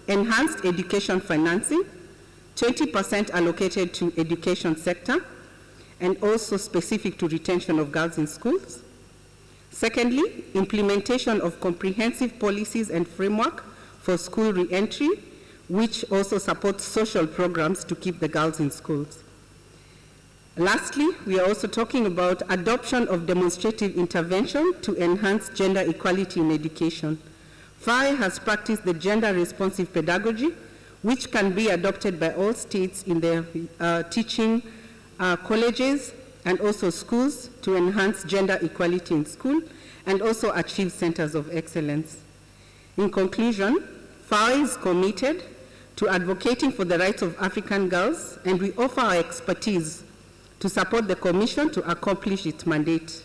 enhanced education financing, 20% allocated to education sector, and also specific to retention of girls in schools. Secondly, implementation of comprehensive policies and framework for school re-entry, which also supports social programs to keep the girls in schools. Lastly, we are also talking about adoption of demonstrative intervention to enhance gender equality in education. FAWE has practiced the gender-responsive pedagogy, which can be adopted by all states in their teaching colleges and also schools to enhance gender equality in school and also achieve centers of excellence. In conclusion, FAWE is committed to advocating for the rights of African girls, and we offer our expertise to support the Commission to accomplish its mandate.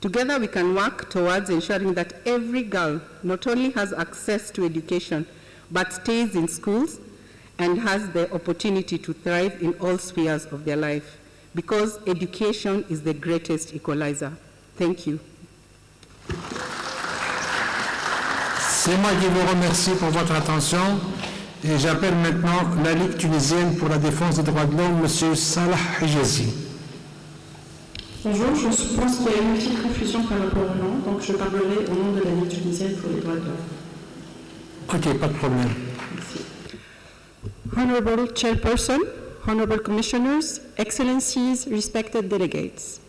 Together we can work towards ensuring that every girl not only has access to education, but stays in schools and has the opportunity to thrive in all spheres of their life, because education is the greatest equalizer. Thank you. C'est moi qui vous remercie pour votre attention et j'appelle maintenant la Ligue tunisienne pour la défense des droits de l'homme, M. Salah Hijazi. Bonjour, je pense qu'il y a une petite confusion par rapport au nom, donc je parlerai au nom de la Ligue tunisienne pour les droits de l'homme. Ok, pas de problème. Merci. Honorable Chairperson, Honorable Commissioners, Excellencies, respected delegates.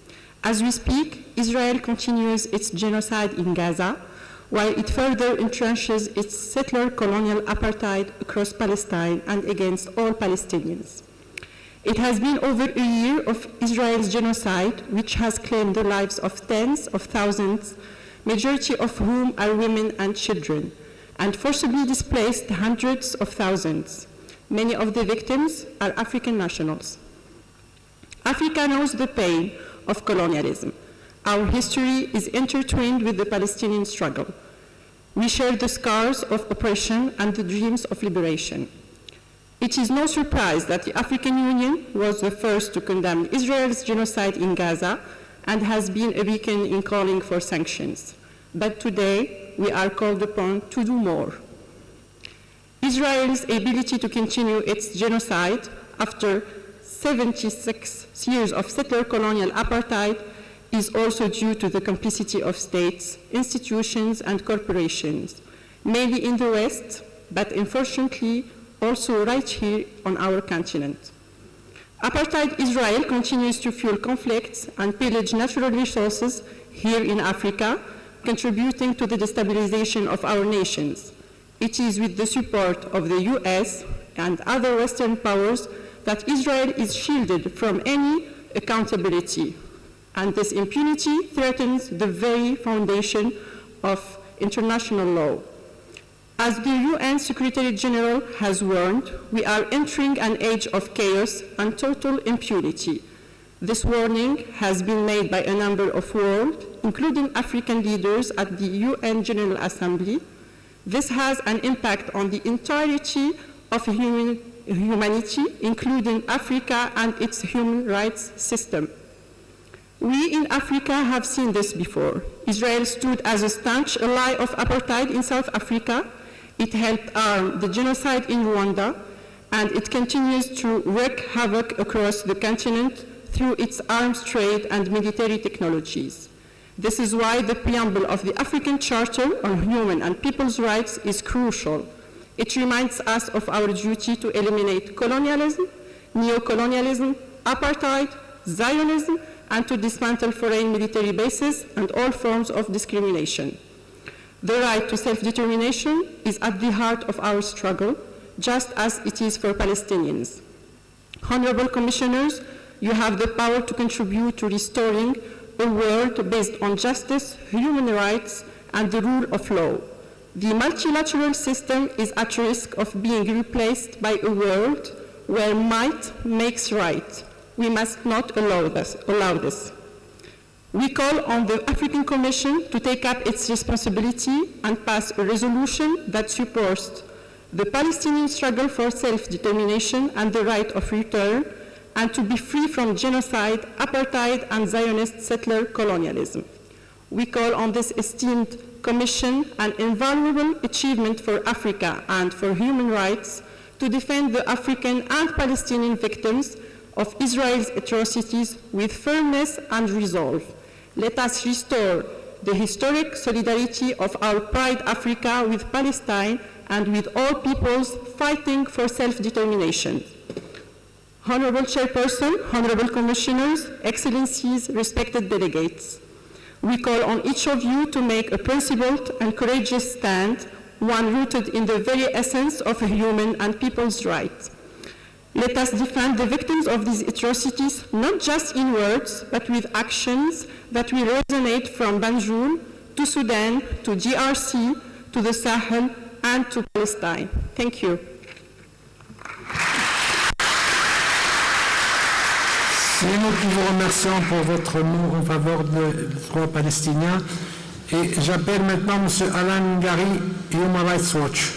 As we speak, Israel continues its genocide in Gaza, while it further entrenches its settler colonial apartheid across Palestine and against all Palestinians. It has been over a year of Israel's genocide, which has claimed the lives of tens of thousands, majority of whom are women and children, and forcibly displaced hundreds of thousands. Many of the victims are African nationals. Africa knows the pain of colonialism. Our history is intertwined with the Palestinian struggle. We share the scars of oppression and the dreams of liberation. It is no surprise that the African Union was the first to condemn Israel's genocide in Gaza and has been a beacon in calling for sanctions. But today, we are called upon to do more. Israel's ability to continue its genocide after 76 years of settler colonial apartheid is also due to the complicity of states, institutions, and corporations, mainly in the West, but unfortunately also right here on our continent. Apartheid Israel continues to fuel conflicts and pillage natural resources here in Africa, contributing to the destabilization of our nations. It is with the support of the US and other Western powers that Israel is shielded from any accountability, and this impunity threatens the very foundation of international law. As the UN Secretary General has warned, we are entering an age of chaos and total impunity. This warning has been made by a number of world, including African leaders at the UN General Assembly. This has an impact on the entirety of humanity, including Africa and its human rights system. We in Africa have seen this before. Israel stood as a staunch ally of apartheid in South Africa. It helped arm the genocide in Rwanda, and it continues to wreak havoc across the continent through its arms trade and military technologies. This is why the preamble of the African Charter on Human and People's Rights is crucial. It reminds us of our duty to eliminate colonialism, neocolonialism, apartheid, Zionism, and to dismantle foreign military bases and all forms of discrimination. The right to self-determination is at the heart of our struggle, just as it is for Palestinians. Honorable Commissioners, you have the power to contribute to restoring a world based on justice, human rights, and the rule of law. The multilateral system is at risk of being replaced by a world where might makes right. We must not allow this. We call on the African Commission to take up its responsibility and pass a resolution that supports the Palestinian struggle for self-determination and the right of return, and to be free from genocide, apartheid, and Zionist settler colonialism. We call on this esteemed Commission, an invaluable achievement for Africa and for human rights, to defend the African and Palestinian victims of Israel's atrocities with firmness and resolve. Let us restore the historic solidarity of our Pride Africa with Palestine and with all peoples fighting for self-determination. Honorable Chairperson, Honorable Commissioners, Excellencies, respected delegates, we call on each of you to make a principled and courageous stand, one rooted in the very essence of human and people's rights. Let us defend the victims of these atrocities, not just in words, but with actions that will resonate from Banjul to Sudan, to DRC, to the Sahel, and to Palestine. Thank you. C'est nous qui vous remercions pour votre mot en faveur des droits palestiniens. Et j'appelle maintenant M. Alan Ngari, Human Rights Watch.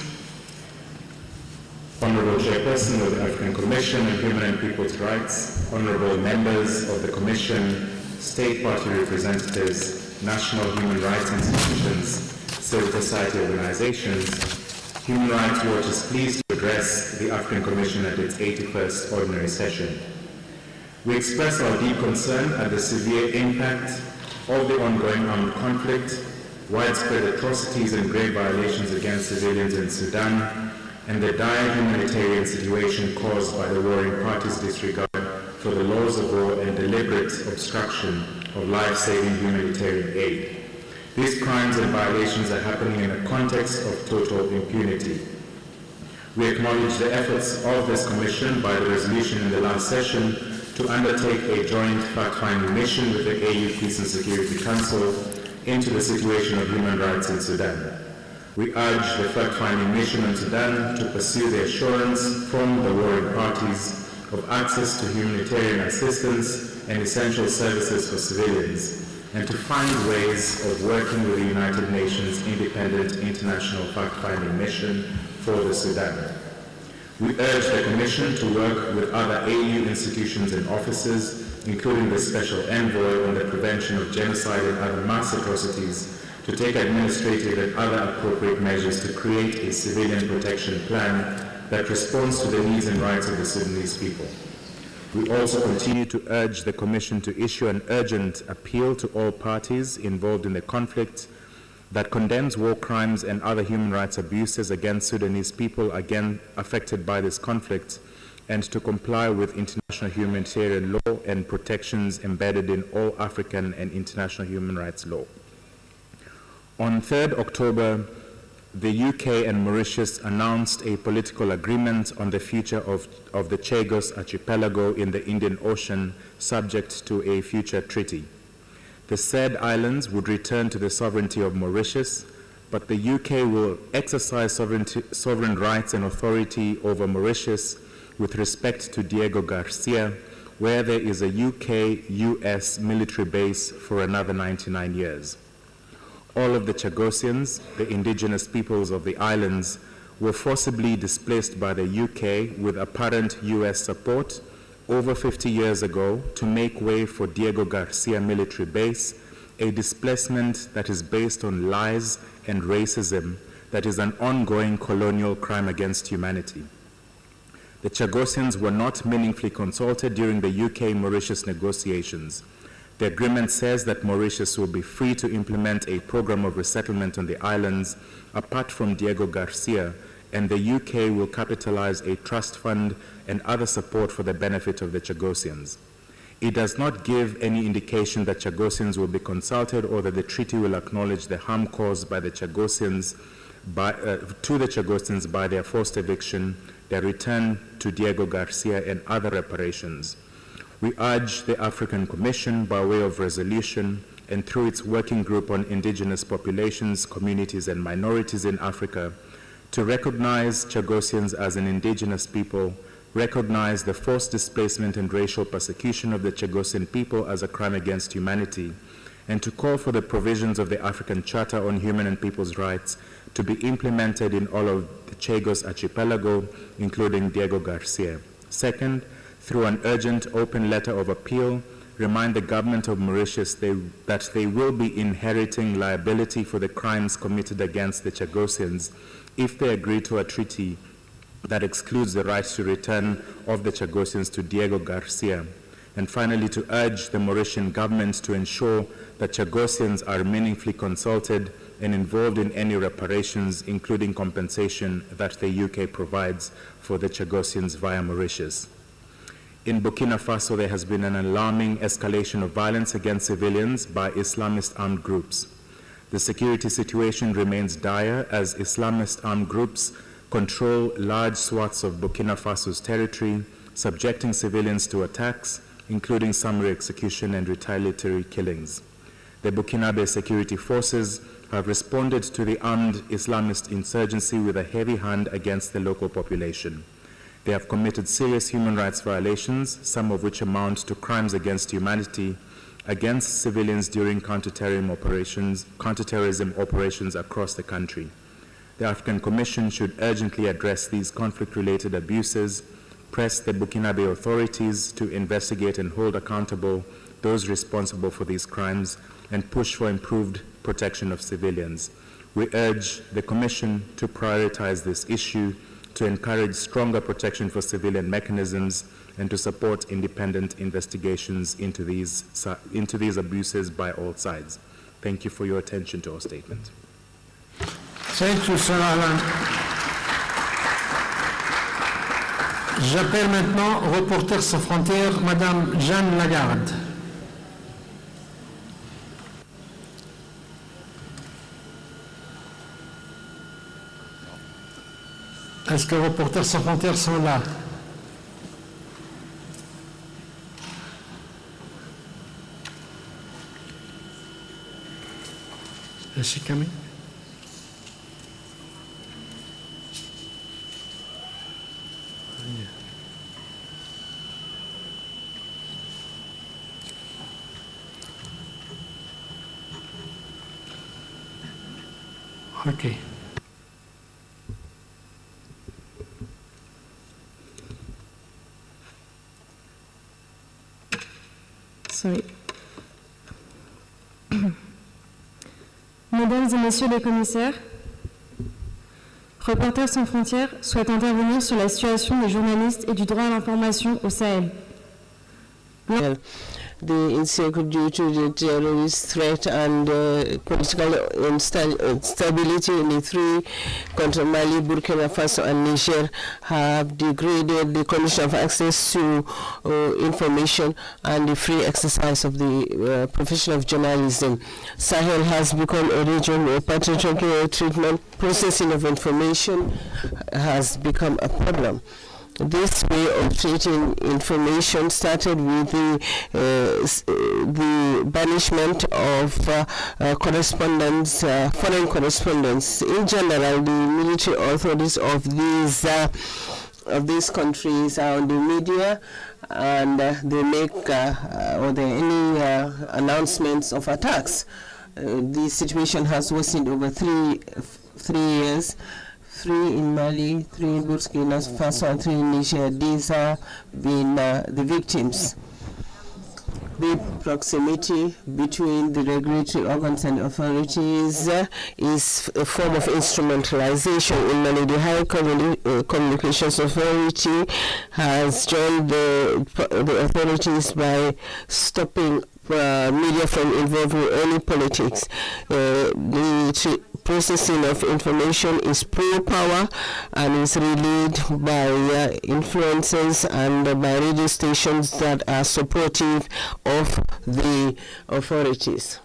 Honorable Chairperson of the African Commission on Human and People's Rights, honorable members of the Commission, state party representatives, national human rights institutions, civil society organizations, Human Rights Watch is pleased to address the African Commission at its 81st ordinary session. We express our deep concern at the severe impact of the ongoing armed conflict, widespread atrocities and grave violations against civilians in Sudan, and the dire humanitarian situation caused by the warring parties' disregard for the laws of war and deliberate obstruction of life-saving humanitarian aid. These crimes and violations are happening in a context of total impunity. We acknowledge the efforts of this Commission by the resolution in the last session to undertake a joint fact-finding mission with the AU Peace and Security Council into the situation of human rights in Sudan. We urge the fact-finding mission in Sudan to pursue the assurance from the warring parties of access to humanitarian assistance and essential services for civilians, and to find ways of working with the United Nations Independent International Fact-Finding Mission for the Sudan. We urge the Commission to work with other AU institutions and offices, including the Special Envoy on the Prevention of Genocide and Other Mass Atrocities, to take administrative and other appropriate measures to create a civilian protection plan that responds to the needs and rights of the Sudanese people. We also continue to urge the Commission to issue an urgent appeal to all parties involved in the conflict that condemns war crimes and other human rights abuses against Sudanese people again affected by this conflict, and to comply with international humanitarian law and protections embedded in all African and international human rights law. On 3rd October, the UK and Mauritius announced a political agreement on the future of the Chagos archipelago in the Indian Ocean, subject to a future treaty. The said islands would return to the sovereignty of Mauritius, but the UK will exercise sovereign rights and authority over Mauritius with respect to Diego Garcia, where there is a UK-US military base for another 99 years. All of the Chagosians, the indigenous peoples of the islands, were forcibly displaced by the UK with apparent US support over 50 years ago to make way for Diego Garcia military base, a displacement that is based on lies and racism that is an ongoing colonial crime against humanity. The Chagosians were not meaningfully consulted during the UK-Mauritius negotiations. The agreement says that Mauritius will be free to implement a program of resettlement on the islands apart from Diego Garcia, and the UK will capitalize a trust fund and other support for the benefit of the Chagosians. It does not give any indication that Chagosians will be consulted or that the treaty will acknowledge the harm caused by the Chagosians to the Chagosians by their forced eviction, their return to Diego Garcia, and other reparations. We urge the African Commission, by way of resolution, and through its working group on indigenous populations, communities, and minorities in Africa, to recognize Chagosians as an indigenous people, recognize the forced displacement and racial persecution of the Chagosian people as a crime against humanity, and to call for the provisions of the African Charter on Human and People's Rights to be implemented in all of the Chagos archipelago, including Diego Garcia. Second, through an urgent open letter of appeal, remind the government of Mauritius that they will be inheriting liability for the crimes committed against the Chagosians if they agree to a treaty that excludes the right to return of the Chagosians to Diego Garcia. And finally, to urge the Mauritian government to ensure that Chagosians are meaningfully consulted and involved in any reparations, including compensation that the UK provides for the Chagosians via Mauritius. In Burkina Faso, there has been an alarming escalation of violence against civilians by Islamist armed groups. The security situation remains dire as Islamist armed groups control large swaths of Burkina Faso's territory, subjecting civilians to attacks, including summary execution and retaliatory killings. The Burkinabe security forces have responded to the armed Islamist insurgency with a heavy hand against the local population. They have committed serious human rights violations, some of which amount to crimes against humanity, against civilians during counterterrorism operations across the country. The African Commission should urgently address these conflict-related abuses, press the Burkinabe authorities to investigate and hold accountable those responsible for these crimes, and push for improved protection of civilians. We urge the Commission to prioritize this issue, to encourage stronger protection for civilian mechanisms, and to support independent investigations into these abuses by all sides. Thank you for your attention to our statement. Thank you, Sir Alan. J'appelle maintenant Reporters sans frontières, Madame Jeanne Lagarde. Est-ce que Reporters sans frontières sont là? Is she coming? Okay. Sorry. Mesdames et messieurs les commissaires, Reporters sans frontières souhaite intervenir sur la situation des journalistes et du droit à l'information au Sahel. The insecurity due to the terrorist threat and political instability in the three countries, Mali, Burkina Faso and Niger, have degraded the condition of access to information and the free exercise of the profession of journalism. Sahel has become a region where patriarchal treatment, processing of information has become a problem. This way of treating information started with the banishment of correspondence, foreign correspondence. In general, the military authorities of these countries are on the media, and they make any announcements of attacks. The situation has worsened over three years. 3 in Mali, 3 in Burkina Faso, and 3 in Niger. These have been the victims. The proximity between the regulatory organs and authorities is a form of instrumentalization. In Mali, the High Communications Authority has joined the authorities by stopping media from involving any politics. The processing of information is pro power and is relayed by influencers and by radio stations that are supportive of the authorities.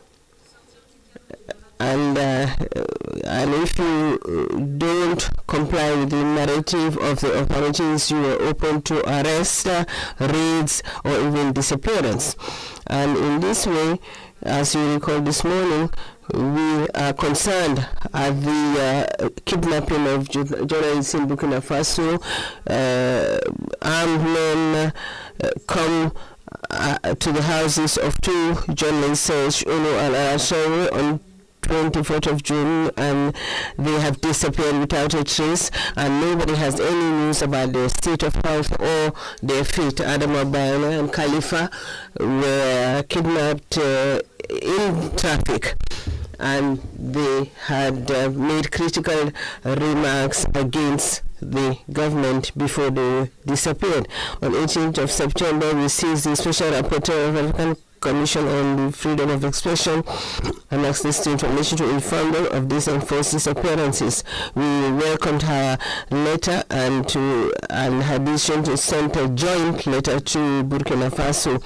And if you don't comply with the narrative of the authorities, you are open to arrest, raids, or even disappearance. And in this way, As you recall this morning, we are concerned at the kidnapping of journalists in Burkina Faso. Armed men come to the houses of two journalists, Serge Unu and Arasoro, on 24th of June, and they have disappeared without a trace, and nobody has any news about their state of health or their fate. Adama Bayana and Khalifa were kidnapped in traffic, and they had made critical remarks against the government before they disappeared. On 18th of September, we seized the Special Rapporteur of African Commission on the Freedom of Expression and access to information to inform them of these enforced disappearances. We welcomed her letter and her decision to send a joint letter to Burkina Faso,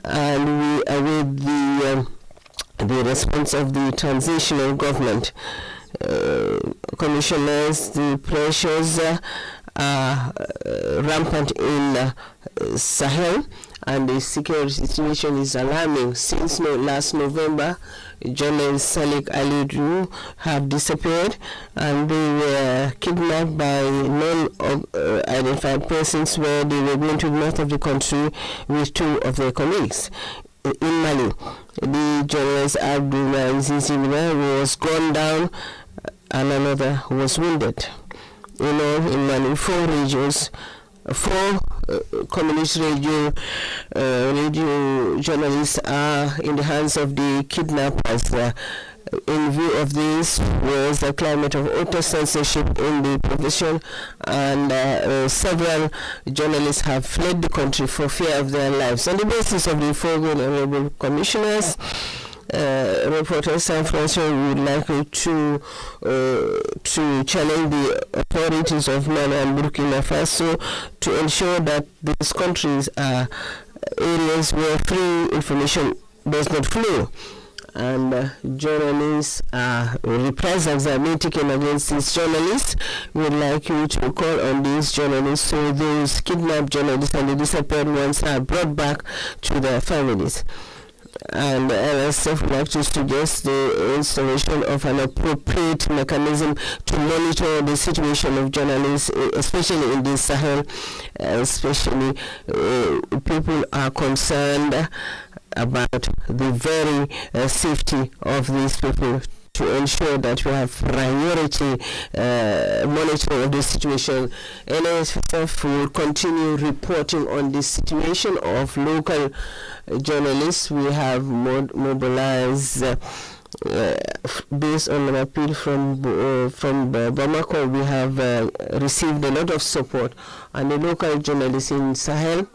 and we await the response of the transitional government. Commissioners, the pressures are rampant in Sahel, and the security situation is alarming. Since last November, journalist Salik Ali have disappeared, and they were kidnapped by non-identified persons where they were going to the north of the country with two of their colleagues. In Mali, the journalist Abdullah Zizibra was gunned down and another was wounded. In Mali, four communist radio journalists are in the hands of the kidnappers. In view of this was a climate of utter censorship in the profession, and several journalists have fled the country for fear of their lives. On the basis of the foregoing honorable commissioners, Reporter San Francisco would like to challenge the authorities of Mali and Burkina Faso to ensure that these countries are areas where free information does not flow, and journalists reprisals are being taken against these journalists. We would like you to call on these journalists so those kidnapped journalists and the disappeared ones are brought back to their families. And LSF would like to suggest the installation of an appropriate mechanism to monitor the situation of journalists, especially in the Sahel. Especially people are concerned about the very safety of these people, to ensure that we have priority monitoring of the situation. NSF will continue reporting on the situation of local journalists. We have mobilized based on an appeal from Bamako. We have received a lot of support, and the local journalists in Sahel,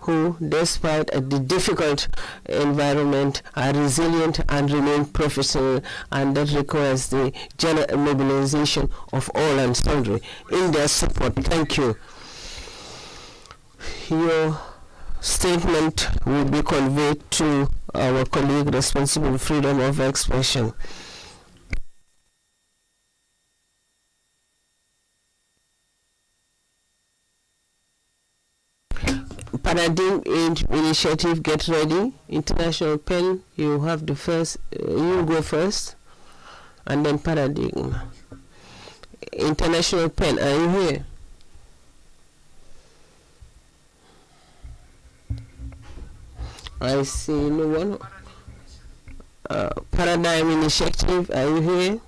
who, despite the difficult environment, are resilient and remain professional, and that requires the general mobilization of all and sundry in their support. Thank you. Your statement will be conveyed to our colleague responsible for freedom of expression. Paradigm Initiative, get ready. International Pen, you have the first, you go first, and then Paradigm. International Pen, are you here? I see no one. Paradigm Initiative, are you here?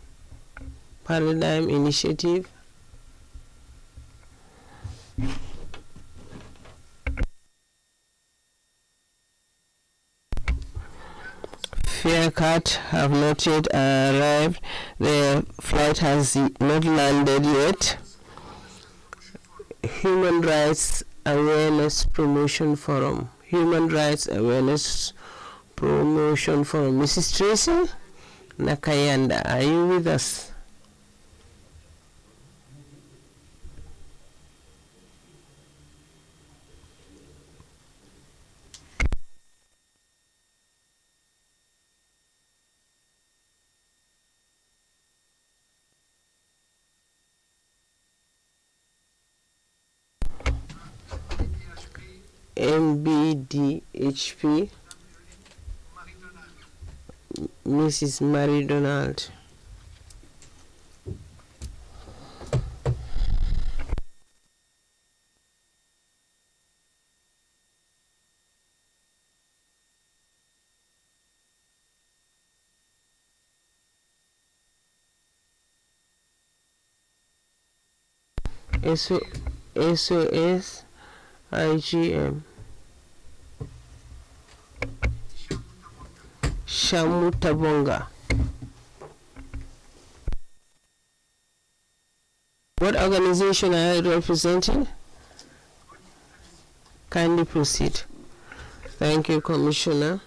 Paradigm Initiative. Faircut have not yet arrived. Their flight has not landed yet. Human Rights Awareness Promotion Forum. Human Rights Awareness Promotion Forum. Mrs. Tracy Nakayanda, are you with us? MBDHP. Mrs. Marie Donald. SOS IGM Shamutabonga. What organization are you representing? Kindly proceed. Thank you, Commissioner.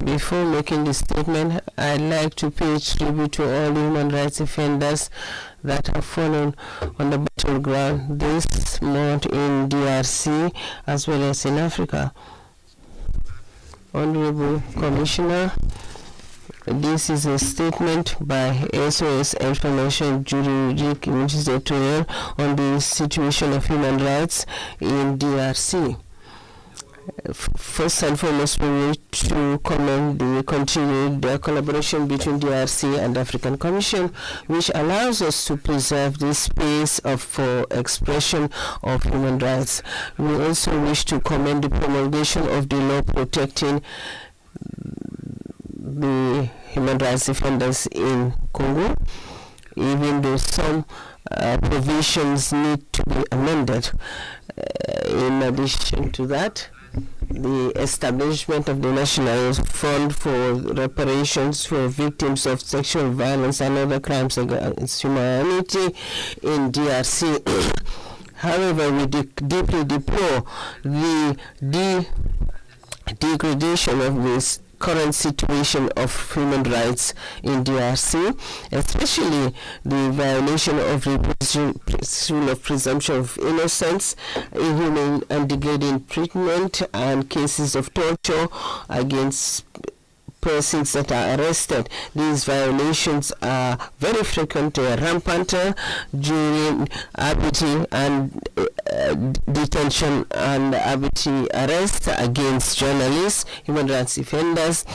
Before making this statement, I'd like to pay tribute to all human rights defenders that have fallen on the battleground this month in DRC as well as in Africa. Honorable Commissioner, this is a statement by SOS Information Juridic Inquisitorial on the situation of human rights in DRC. First and foremost, we need to commend the continued collaboration between DRC and African Commission, which allows us to preserve this space for expression of human rights. We also wish to commend the promulgation of the law protecting the human rights defenders in Congo, even though some provisions need to be amended. In addition to that, the establishment of the National Fund for Reparations for Victims of Sexual Violence and Other Crimes Against Humanity in DRC. However, we deeply deplore the degradation of this current situation of human rights in DRC, especially the violation of the principle of presumption of innocence, inhumane and degrading treatment, and cases of torture against persons that are arrested. These violations are very frequent, rampant during arbitrary and detention and arbitrary arrest against journalists, human rights defenders,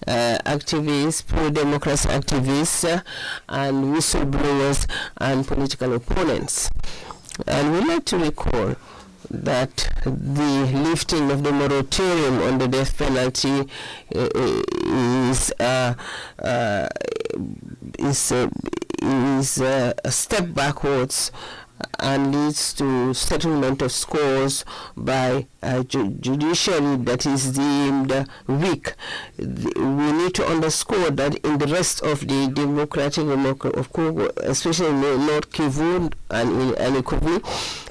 activists, pro-democracy activists, and whistleblowers and political opponents. And we'd like to recall that the lifting of the moratorium on the death penalty is a step backwards and leads to settlement of scores by a judiciary that is deemed weak. We need to underscore that in the rest of the Democratic Republic of Congo, especially in North Kivu and in Kivu,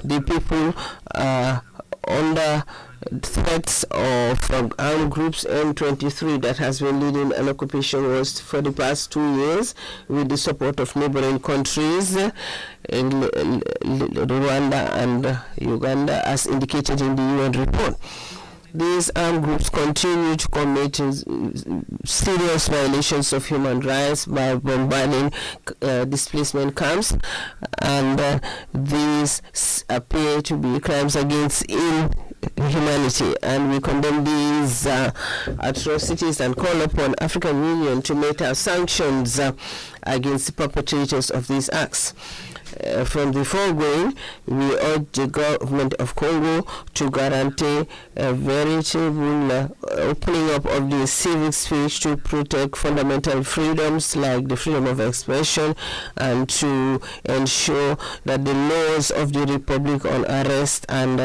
the people are under threats of armed groups M23 that has been leading an occupation war for the past 2 years with the support of neighboring countries, Rwanda and Uganda, as indicated in the UN report. These armed groups continue to commit serious violations of human rights by bombarding displacement camps, and these appear to be crimes against humanity, and we condemn these atrocities and call upon African Union to make sanctions against the perpetrators of these acts. From the foregoing, we urge the government of Congo to guarantee a veritable opening up of the civic space to protect fundamental freedoms like the freedom of expression, and to ensure that the laws of the Republic on arrest and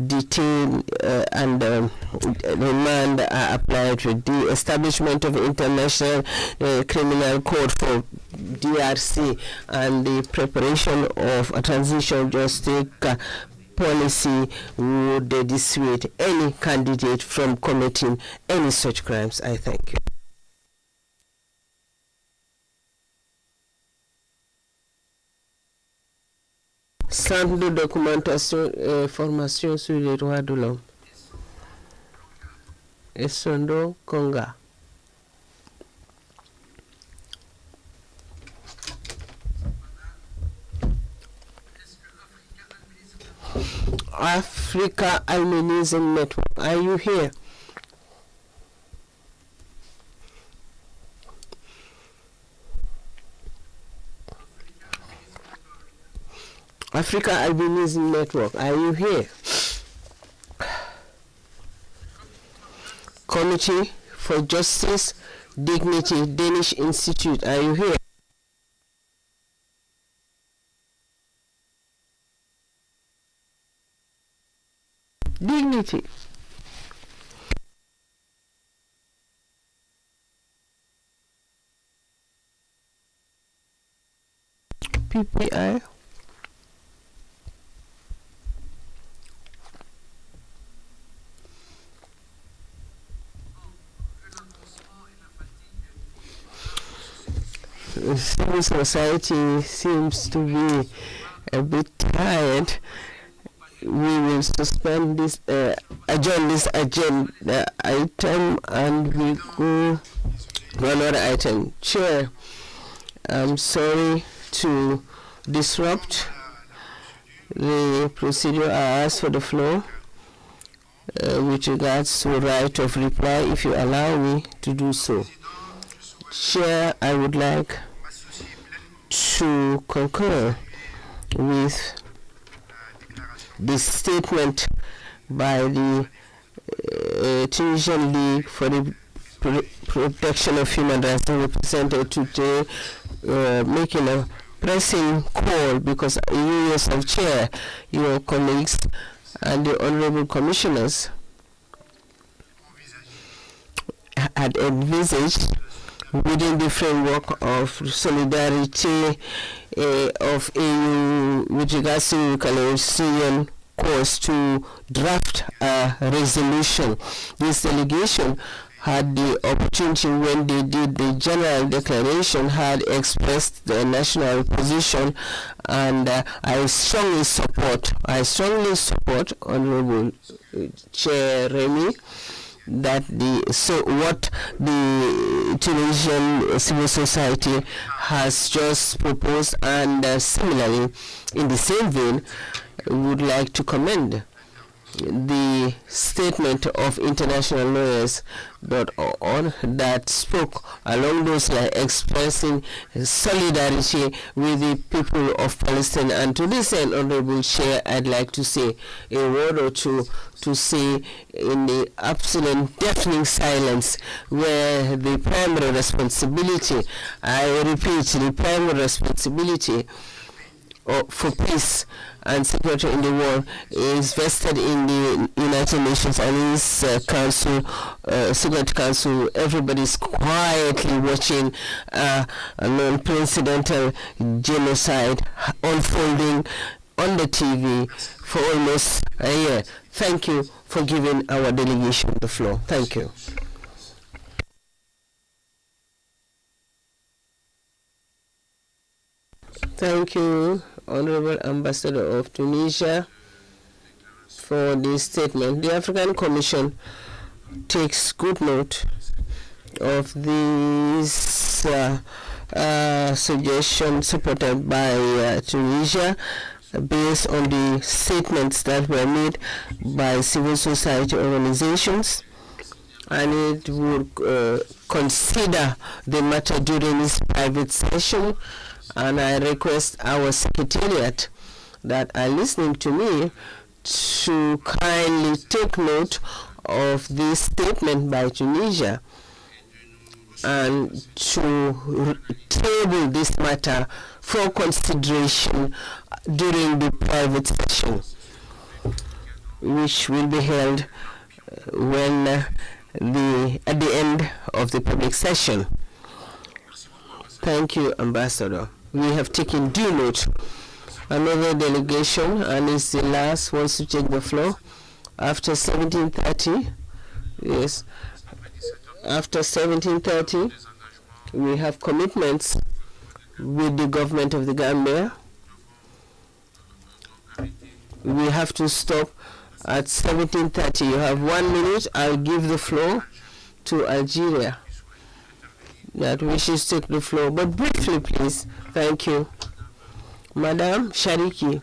detain and remand are applied with the establishment of International Criminal Court for DRC and the preparation of a transitional justice policy would dissuade any candidate from committing any such crimes. I thank you. Centre de documentation et formation sur les droits de l'homme. Essondo Konga. Africa Albinism Network. Are you here? Africa Albinism Network, are you here? Committee for Justice, Dignity, Danish Institute, are you here? Dignity. PPI. Civil society seems to be a bit tired. We will suspend this, adjourn this agenda item, and we go to another item. Chair, I'm sorry to disrupt the procedure. I asked for the floor with regards to right of reply, if you allow me to do so. Chair, I would like to concur with the statement by the Tunisian League for the Protection of Human Rights represented today, making a pressing call because you yourself, Chair, your colleagues, and the honorable commissioners had envisaged within the framework of solidarity of AU with regards to Caledonian course to draft a resolution. This delegation had the opportunity, when they did the general declaration, had expressed their national position, and I strongly support Honorable Chair Remy, that what the Tunisian civil society has just proposed, and similarly, in the same vein, would like to commend the statement of international lawyers.org that spoke along those lines, expressing solidarity with the people of Palestine. And to this end, Honorable Chair, I'd like to say a word or two to say in the absolute deafening silence, where the primary responsibility, I repeat, the primary responsibility for peace and security in the world is vested in the United Nations and its Council, Security Council. Everybody's quietly watching a non-precedented genocide unfolding on the TV for almost a year. Thank you for giving our delegation the floor. Thank you. Thank you, Honorable Ambassador of Tunisia, for this statement. The African Commission takes good note of these suggestions supported by Tunisia, based on the statements that were made by civil society organizations, and it would consider the matter during its private session. And I request our secretariat that are listening to me to kindly take note of this statement by Tunisia and to table this matter for consideration during the private session, which will be held when at the end of the public session. Thank you, Ambassador. We have taken due note. Another delegation, and it's the last, wants to take the floor after 17:30. Yes, after 17:30, we have commitments with the government of the Gambia. We have to stop at 17:30. You have 1 minute. I'll give the floor to Algeria that wishes to take the floor, but briefly, please. Thank you. Madam Shariki.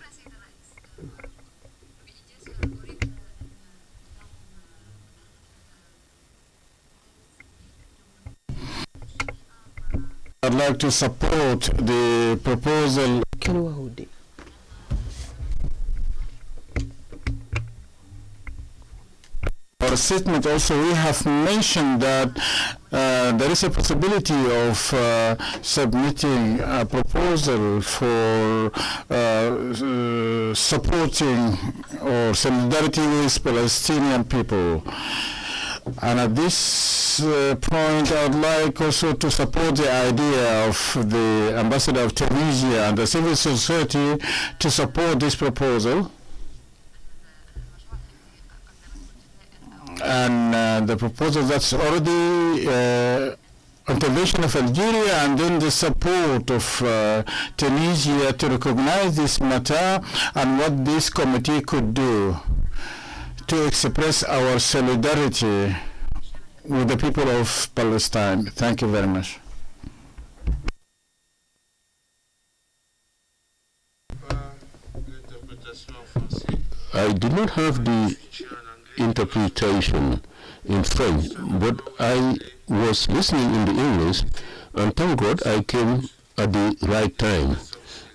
I'd like to support the proposal. Our statement also, we have mentioned that there is a possibility of submitting a proposal for supporting or solidarity with Palestinian people. And at this point, I would like also to support the idea of the Ambassador of Tunisia and the civil society to support this proposal. And the proposal that's already intervention of Algeria and then the support of Tunisia to recognize this matter and what this committee could do to express our solidarity with the people of Palestine. Thank you very much. I did not have the interpretation in French, but I was listening in the English, and thank God I came at the right time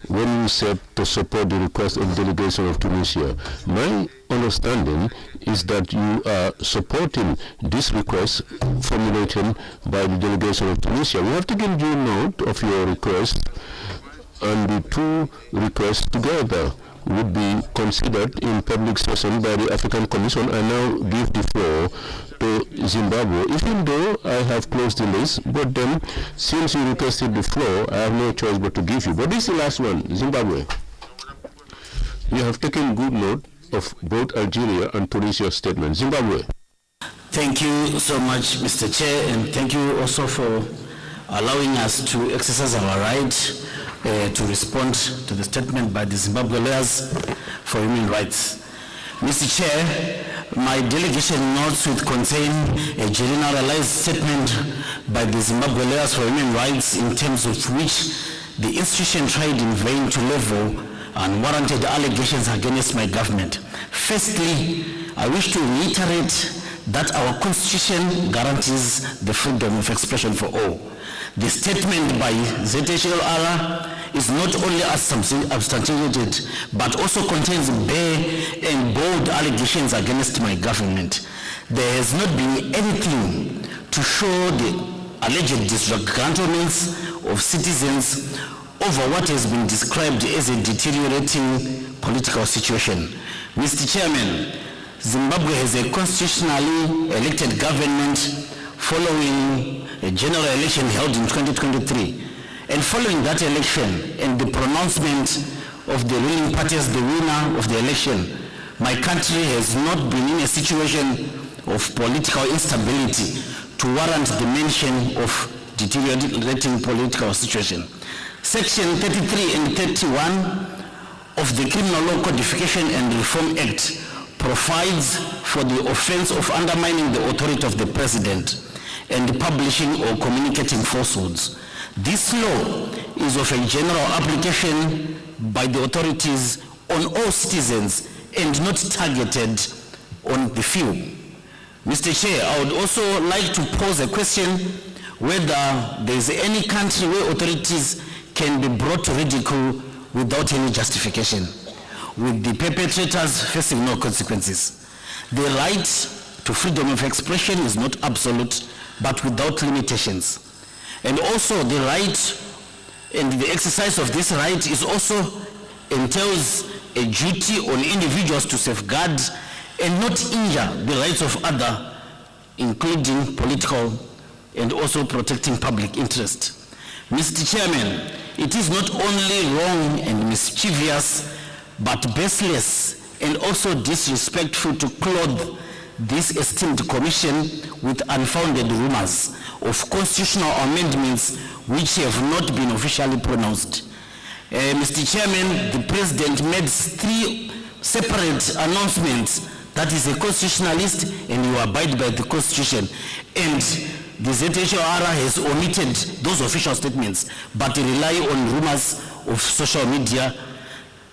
when you said to support the request of the delegation of Tunisia. My understanding is that you are supporting this request formulated by the delegation of Tunisia. We have taken due note of your request, and the two requests together would be considered in public session by the African Commission. I now give the floor to Zimbabwe, even though I have closed the list, but then since you requested the floor, I have no choice but to give you. But this is the last one, Zimbabwe. You have taken good note of both Algeria and Tunisia's statement. Zimbabwe. Thank you so much, Mr. Chair, and thank you also for allowing us to exercise our right to respond to the statement by the Zimbabwe lawyers for human rights. Mr. Chair, my delegation notes with contain a generalized statement by the Zimbabwe lawyers for human rights in terms of which the institution tried in vain to level unwarranted allegations against my government. Firstly, I wish to reiterate that our constitution guarantees the freedom of expression for all. The statement by ZHLR is not only substantiated, but also contains bare and bold allegations against my government. There has not been anything to show the alleged disgruntlements of citizens over what has been described as a deteriorating political situation. Mr. Chairman, Zimbabwe has a constitutionally elected government following a general election held in 2023. And following that election and the pronouncement of the ruling party as the winner of the election, my country has not been in a situation of political instability to warrant the mention of deteriorating political situation. Section 33 and 31 of the Criminal Law Codification and Reform Act provides for the offense of undermining the authority of the president and publishing or communicating falsehoods. This law is of a general application by the authorities on all citizens and not targeted on the few. Mr. Chair, I would also like to pose a question whether there is any country where authorities can be brought to ridicule without any justification, with the perpetrators facing no consequences. The right to freedom of expression is not absolute, but without limitations. And also the right and the exercise of this right is also entails a duty on individuals to safeguard and not injure the rights of others, including political and also protecting public interest. Mr. Chairman, it is not only wrong and mischievous, but baseless and also disrespectful to clothe this esteemed commission with unfounded rumors of constitutional amendments which have not been officially pronounced. Mr. Chairman, the President made 3 separate announcements that is a constitutionalist and you abide by the Constitution. And the ZHOR has omitted those official statements, but rely on rumors of social media,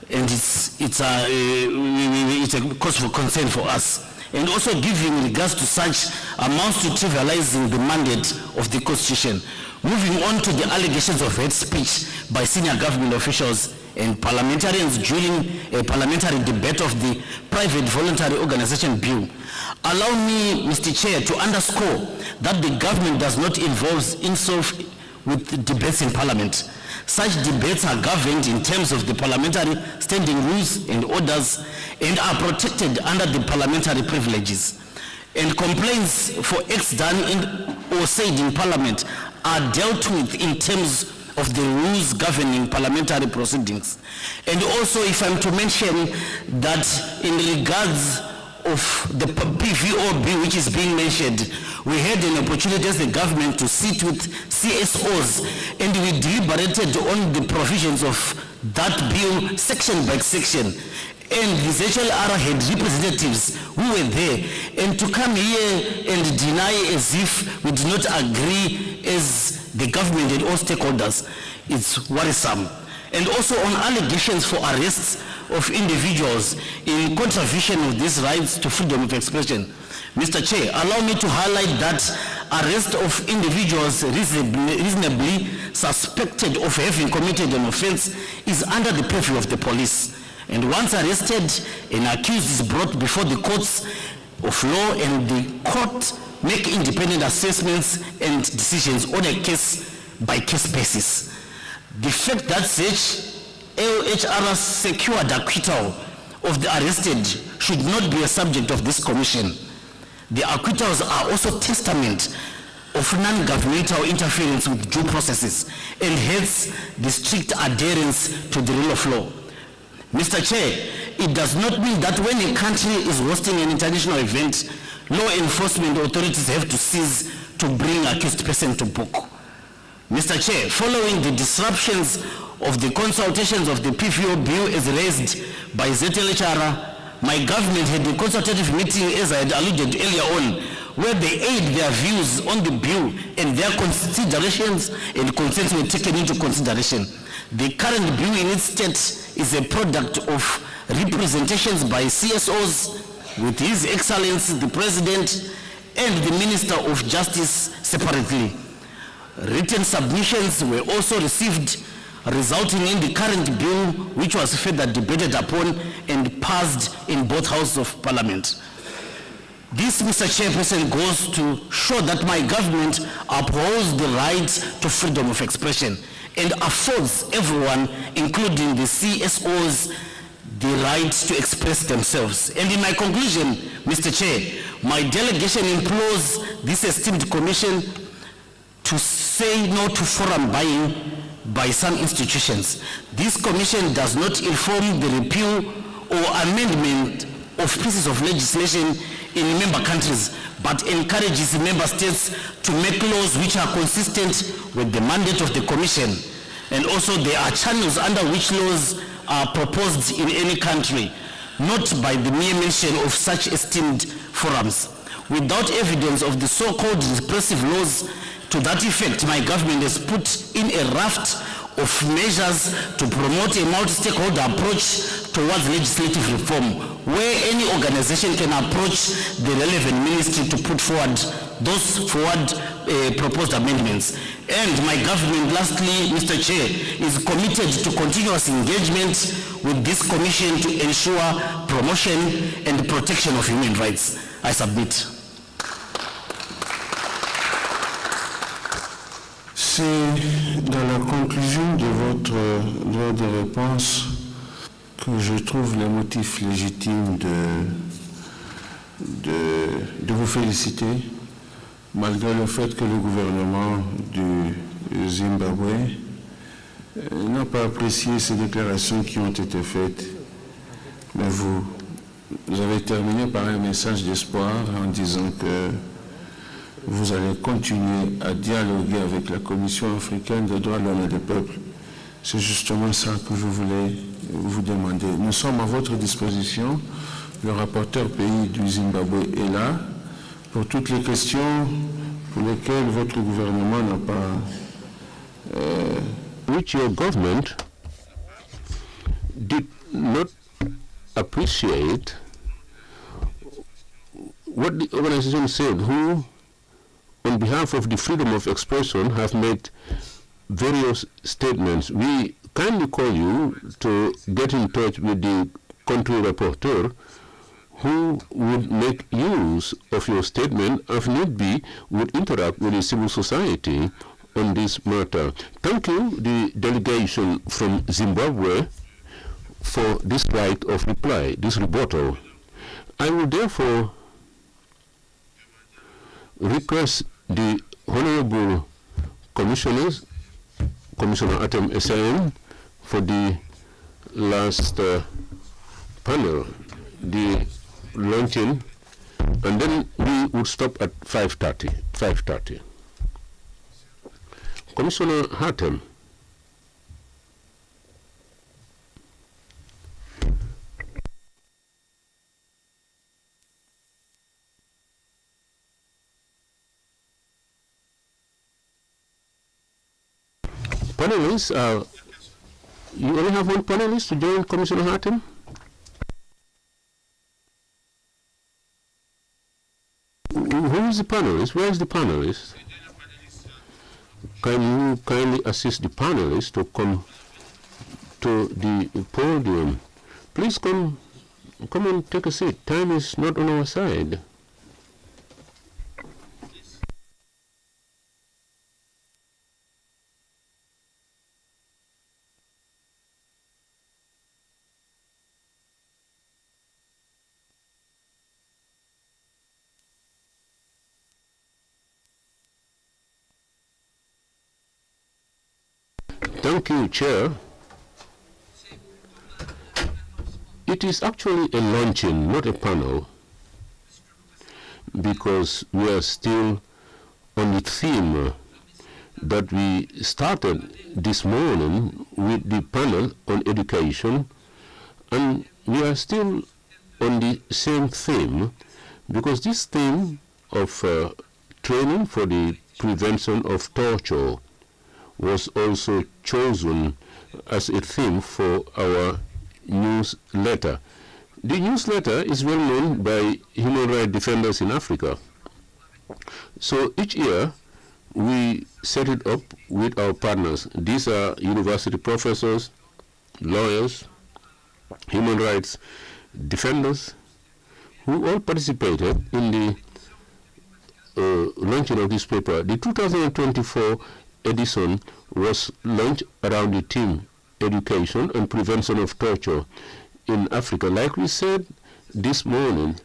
and it's a cause for concern for us. and also giving regards to such amounts to trivializing the mandate of the Constitution. Moving on to the allegations of hate speech by senior government officials and parliamentarians during a parliamentary debate of the Private Voluntary Organization Bill. Allow me, Mr. Chair, to underscore that the government does not involve itself with debates in Parliament. Such debates are governed in terms of the parliamentary standing rules and orders and are protected under the parliamentary privileges. And complaints for acts done or said in Parliament are dealt with in terms of the rules governing parliamentary proceedings. And also, if I'm to mention that in regards of the PVOB which is being mentioned, we had an opportunity as the government to sit with CSOs and we deliberated on the provisions of that bill section by section. And the ZLR had representatives who were there, and to come here and deny as if we do not agree as the government and all stakeholders, it's worrisome. And also on allegations for arrests of individuals in contravention of these rights to freedom of expression. Mr. Chair, allow me to highlight that arrest of individuals reasonably suspected of having committed an offense is under the purview of the police. And once arrested, an accused is brought before the courts of law and the court make independent assessments and decisions on a case-by-case basis. The fact that such LHR secured acquittal of the arrested should not be a subject of this commission. The acquittals are also testament of non-governmental interference with due processes and hence the strict adherence to the rule of law. Mr. Chair, it does not mean that when a country is hosting an international event, law enforcement authorities have to cease to bring accused person to book. Mr. Chair, following the disruptions of the consultations of the PVO bill as raised by ZLHR, my government had a consultative meeting, as I had alluded earlier on, where they aired their views on the bill and their considerations and concerns were taken into consideration. The current bill in its state is a product of representations by CSOs with His Excellency the President and the Minister of Justice separately. Written submissions were also received, resulting in the current bill, which was further debated upon and passed in both houses of Parliament. This, Mr. Chairperson, goes to show that my government upholds the right to freedom of expression and affords everyone, including the CSOs, the right to express themselves. And in my conclusion, Mr. Chair, my delegation implores this esteemed commission to say no to forum buying by some institutions. This commission does not inform the repeal or amendment of pieces of legislation in member countries, but encourages member states to make laws which are consistent with the mandate of the Commission. And also there are channels under which laws are proposed in any country, not by the mere mention of such esteemed forums. Without evidence of the so-called repressive laws to that effect, my government has put in a raft of measures to promote a multi-stakeholder approach towards legislative reform, where any organization can approach the relevant ministry to put forward those proposed amendments. And my government, lastly, Mr. Chair, is committed to continuous engagement with this commission to ensure promotion and protection of human rights. I submit. C'est dans la conclusion de votre droit de réponse que je trouve les motifs légitimes de vous féliciter, malgré le fait que le gouvernement du Zimbabwe n'a pas apprécié ces déclarations qui ont été faites. Mais vous avez terminé par un message d'espoir en disant que vous allez continuer à dialoguer avec la Commission africaine des droits de l'homme et des peuples. C'est justement ça que je voulais vous demander. Nous sommes à votre disposition. Le rapporteur pays du Zimbabwe est là pour toutes les questions pour lesquelles votre gouvernement n'a pas... Which your government did not appreciate what the organization said, who, on behalf of the freedom of expression, have made various statements. We kindly call you to get in touch with the country rapporteur, who would make use of your statement, if need be, would interact with the civil society on this matter. Thank you, the delegation from Zimbabwe, for this right of reply, this rebuttal. I will therefore request the Honorable Commissioners, Commissioner Atem Essayem, for the last panel, the launching, and then we would stop at 5:30. Commissioner Hatem. Panelists, you only have one panelist to join Commissioner Hatem? Who is the panelist? Where is the panelist? Can you kindly assist the panelists to come to the podium? Please come and take a seat. Time is not on our side. Thank you, Chair. It is actually a launching, not a panel, because we are still on the theme that we started this morning with the panel on education, and we are still on the same theme, because this theme of training for the prevention of torture was also chosen as a theme for our newsletter. The newsletter is well known by human rights defenders in Africa. So each year we set it up with our partners. These are university professors, lawyers, human rights defenders, who all participated in the launching of this paper. The 2024 edition was launched around the theme education and prevention of torture in Africa. Like we said this morning,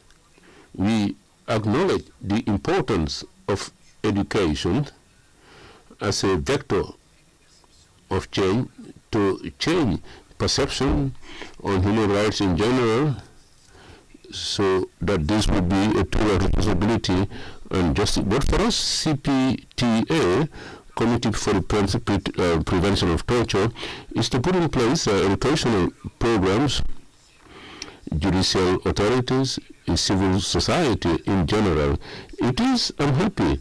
we acknowledge the importance of education as a vector of change to change perception on human rights in general, so that this would be a tool of responsibility and justice. But for us, CPTA, Committee for the Prevention of Torture, is to put in place educational programs, judicial authorities, civil society in general. It is, I'm happy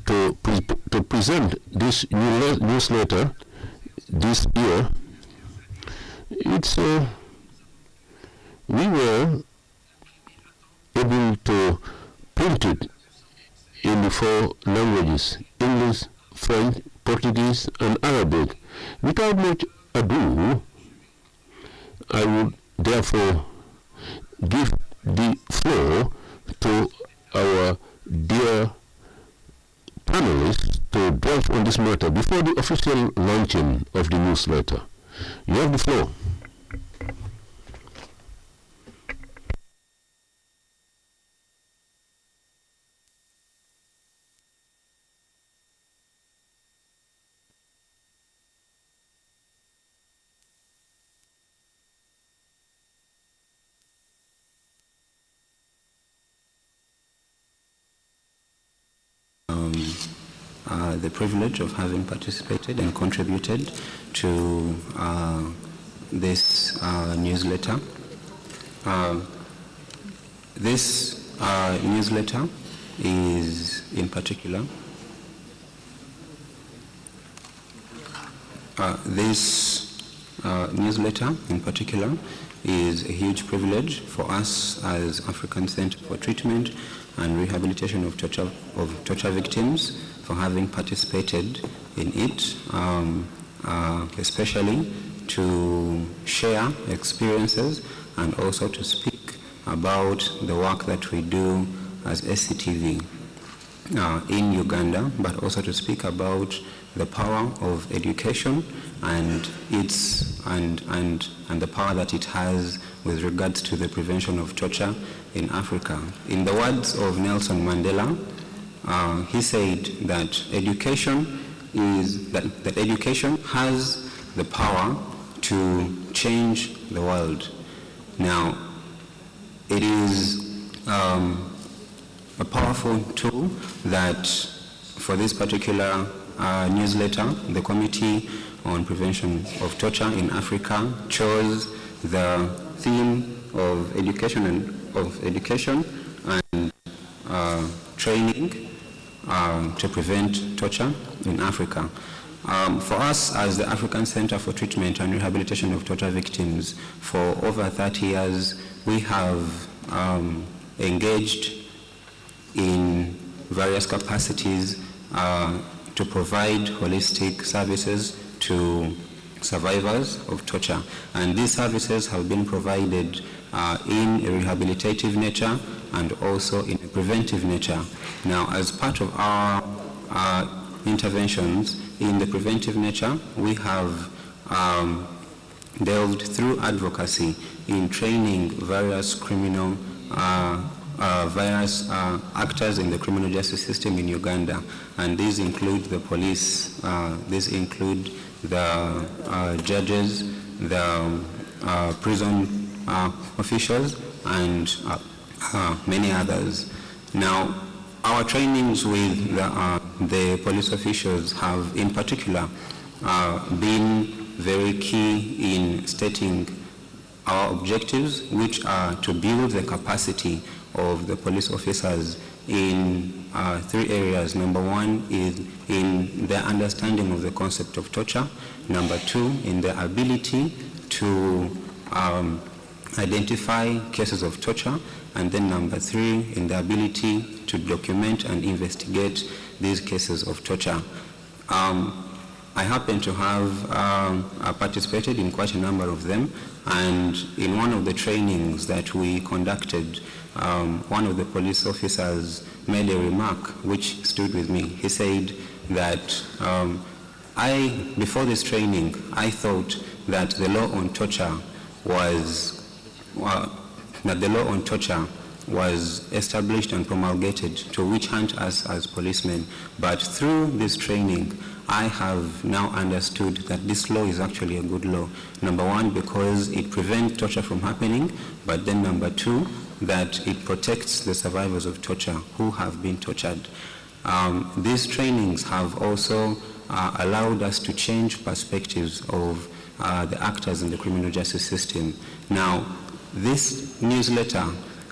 to present this newsletter this year. It's we were able to print it in the 4 languages: English, French, Portuguese, and Arabic. Without much ado, I would therefore give the floor to our dear panelists to delve on this matter before the official launching of the newsletter. You have the floor. The privilege of having participated and contributed to this newsletter. This newsletter is in particular is a huge privilege for us as African Center for Treatment and Rehabilitation of torture victims for having participated in it, especially to share experiences and also to speak about the work that we do as SCTV in Uganda, but also to speak about the power of education and the power that it has with regards to the prevention of torture in Africa. In the words of Nelson Mandela, he said that education has the power to change the world. Now, it is a powerful tool that for this particular newsletter, the Committee on Prevention of Torture in Africa chose the theme of education and training to prevent torture in Africa. For us as the African Center for Treatment and Rehabilitation of Torture Victims, for over 30 years, we have engaged in various capacities to provide holistic services to survivors of torture. And these services have been provided in a rehabilitative nature and also in a preventive nature. Now, as part of our interventions in the preventive nature, we have delved through advocacy in training various actors in the criminal justice system in Uganda, and these include the police, these include the judges, the prison officials, and many others. Now, our trainings with the police officials have in particular been very key in stating our objectives, which are to build the capacity of the police officers in 3 areas. Number 1 is in their understanding of the concept of torture. Number 2, in their ability to identify cases of torture. And then number 3, in the ability to document and investigate these cases of torture. I happen to have participated in quite a number of them, and in one of the trainings that we conducted, one of the police officers made a remark which stood with me. He said that before this training, I thought that the law on torture was established and promulgated to witch hunt us as policemen. But through this training, I have now understood that this law is actually a good law. Number 1, because it prevents torture from happening, but then number 2, that it protects the survivors of torture who have been tortured. These trainings have also allowed us to change perspectives of the actors in the criminal justice system. Now, this newsletter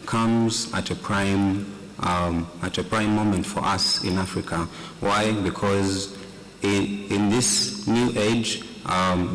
comes at a prime moment for us in Africa. Why? Because in this new age,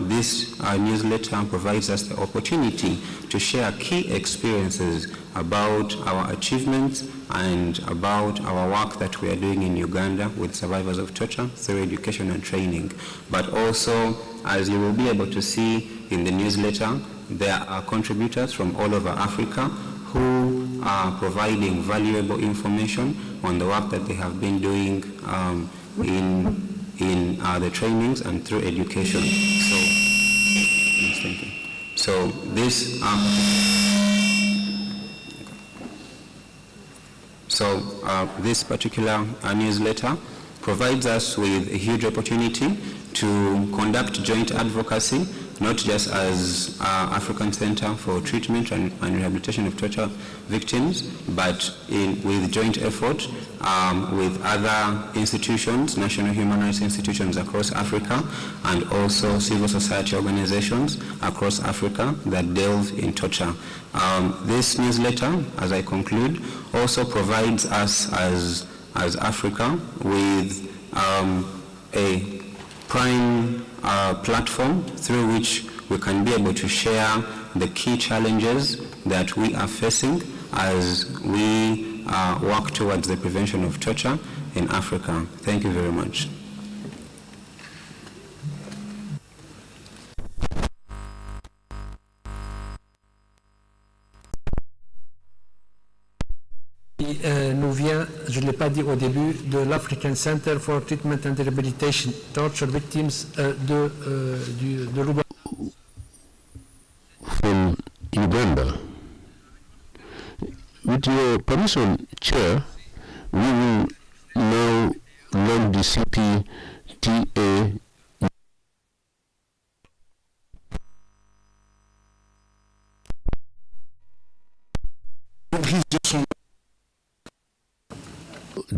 this newsletter provides us the opportunity to share key experiences about our achievements and about our work that we are doing in Uganda with survivors of torture through education and training. But also, as you will be able to see in the newsletter, there are contributors from all over Africa who are providing valuable information on the work that they have been doing in the trainings and through education. So, yes, thank you. So this particular newsletter provides us with a huge opportunity to conduct joint advocacy, not just as African Center for Treatment and Rehabilitation of Torture Victims, but with joint effort with other institutions, national human rights institutions across Africa, and also civil society organizations across Africa that delve in torture. This newsletter, as I conclude, also provides us as Africa with a prime platform through which we can be able to share the key challenges that we are facing as we work towards the prevention of torture in Africa. Thank you very much. Nous vient, je ne l'ai pas dit au début, de l'African Center for Treatment and Rehabilitation Torture Victims de Rwanda. From Uganda. With your permission, Chair, we will now learn the CPTA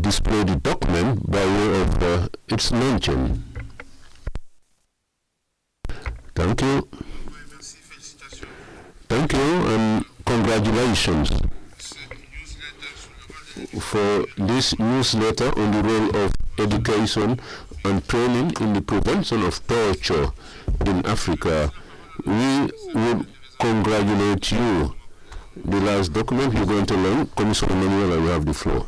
display the document by way of its launching. Thank you. Thank you and congratulations for this newsletter on the role of education and training in the prevention of torture in Africa. We would congratulate you. The last document you're going to learn, Commissioner Manuela, you have the floor.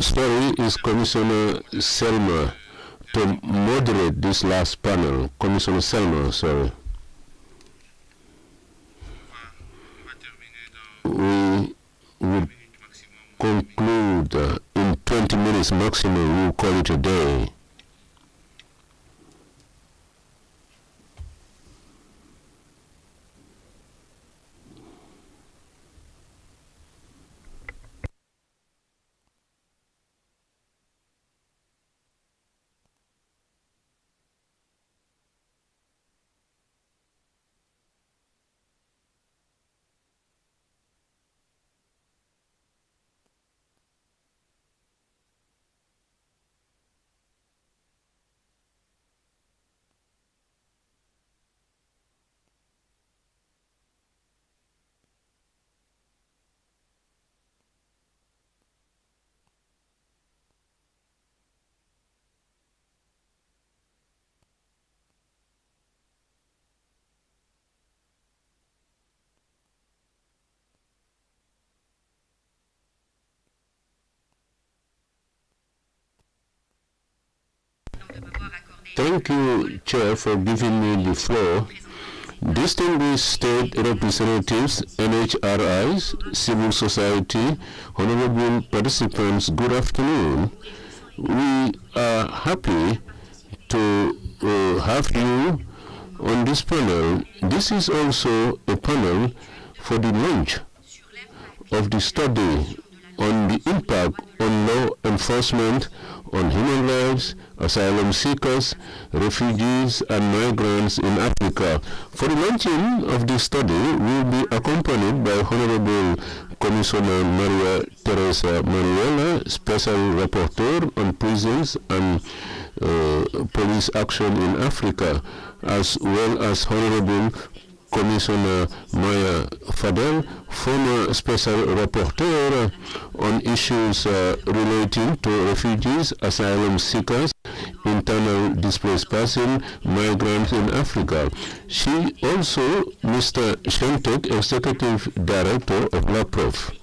Story is Commissioner Selma to moderate this last panel. Commissioner Selma, sorry. We will conclude in 20 minutes maximum. We will call it a day. Thank you, Chair, for giving me the floor. Distinguished state representatives, NHRIs, civil society, honorable participants, good afternoon. We are happy to have you on this panel. This is also a panel for the launch of the study on the impact on law enforcement on human rights, asylum seekers, refugees and migrants in Africa. For the launching of this study, we will be accompanied by Honorable Commissioner Maria Teresa Manuela, Special Rapporteur on Prisons and Police Action in Africa, as well as Honorable Commissioner Maya Fadel, former Special Rapporteur on issues relating to refugees, asylum seekers, internal displaced persons, migrants in Africa. She also, Mr. Shentok, Executive Director of LAPROF.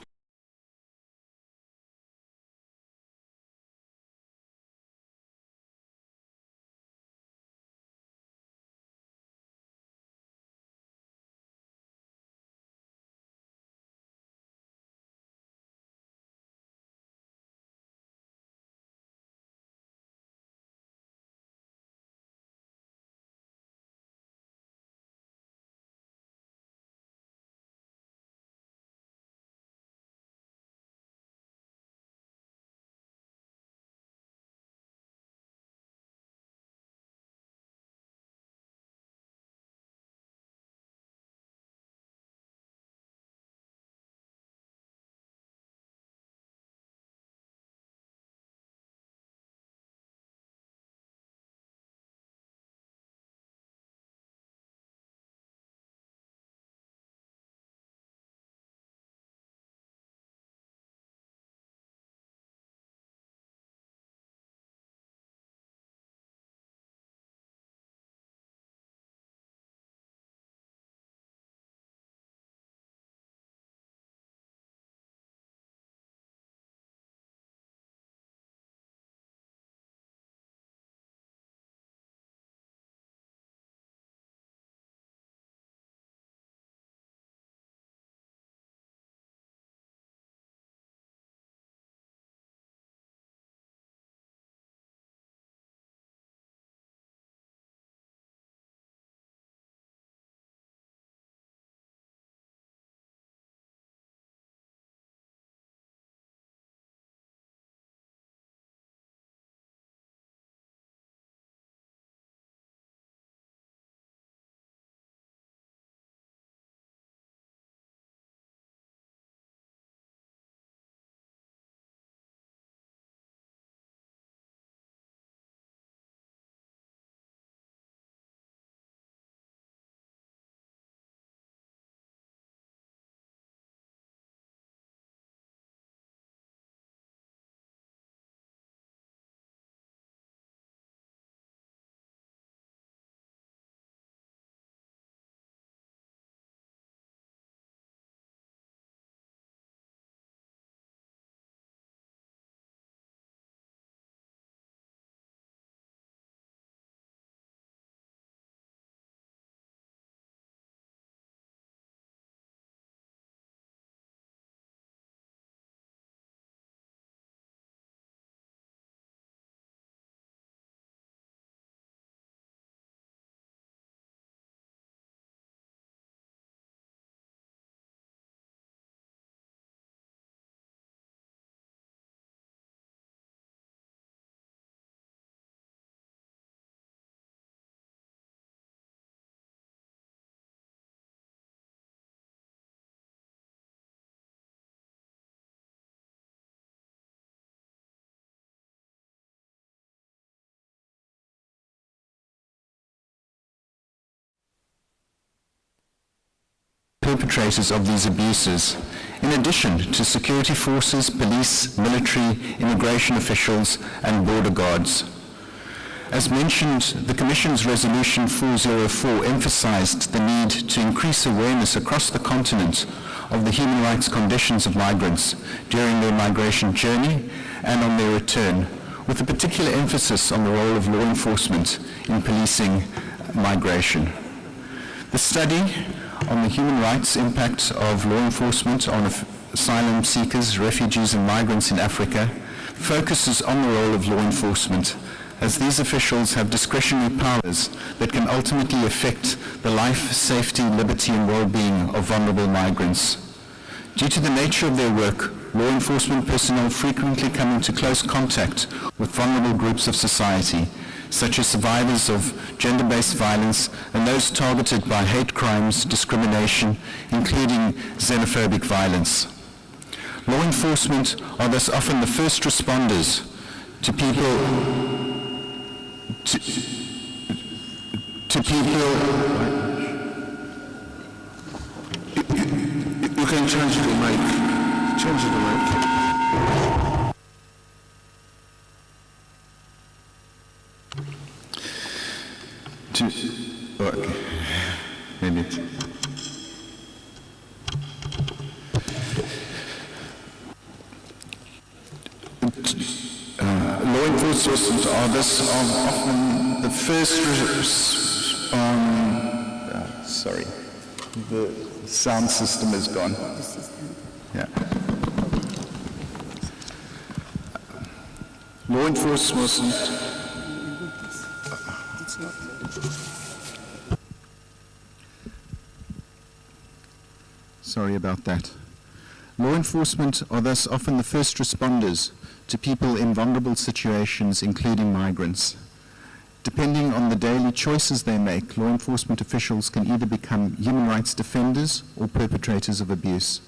perpetrators of these abuses, in addition to security forces, police, military, immigration officials, and border guards. As mentioned, the Commission's Resolution 404 emphasized the need to increase awareness across the continent of the human rights conditions of migrants during their migration journey and on their return, with a particular emphasis on the role of law enforcement in policing migration. The study on the human rights impact of law enforcement on asylum seekers, refugees, and migrants in Africa focuses on the role of law enforcement, as these officials have discretionary powers that can ultimately affect the life, safety, liberty, and well-being of vulnerable migrants. Due to the nature of their work, law enforcement personnel frequently come into close contact with vulnerable groups of society, such as survivors of gender-based violence and those targeted by hate crimes, discrimination, including xenophobic violence. Law enforcement are thus often the first responders to people You can change the mic. Change the mic. Okay. Minute. Law enforcement are thus often the first sorry, the sound system is gone. Yeah. Law enforcement. Sorry about that. Law enforcement are thus often the first responders to people in vulnerable situations, including migrants. Depending on the daily choices they make, law enforcement officials can either become human rights defenders or perpetrators of abuse.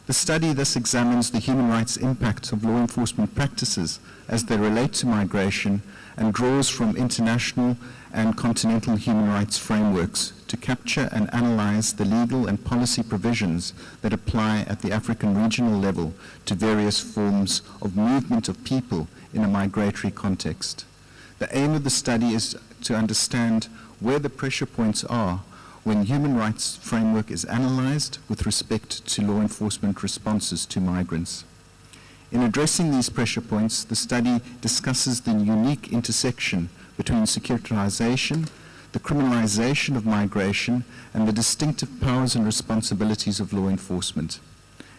The study thus examines the human rights impact of law enforcement practices as they relate to migration and draws from international and continental human rights frameworks to capture and analyze the legal and policy provisions that apply at the African regional level to various forms of movement of people in a migratory context. The aim of the study is to understand where the pressure points are when human rights framework is analyzed with respect to law enforcement responses to migrants. In addressing these pressure points, the study discusses the unique intersection between securitization, the criminalization of migration, and the distinctive powers and responsibilities of law enforcement.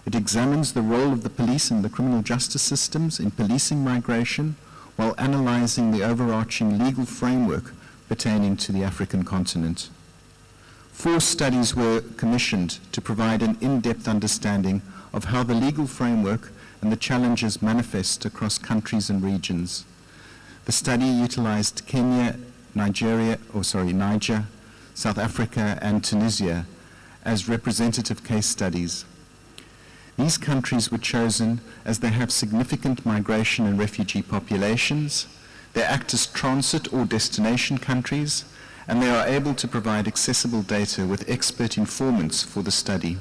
It examines the role of the police and the criminal justice systems in policing migration, while analyzing the overarching legal framework pertaining to the African continent. 4 studies were commissioned to provide an in-depth understanding of how the legal framework and the challenges manifest across countries and regions. The study utilized Niger, South Africa, and Tunisia as representative case studies. These countries were chosen as they have significant migration and refugee populations, they act as transit or destination countries, and they are able to provide accessible data with expert informants for the study.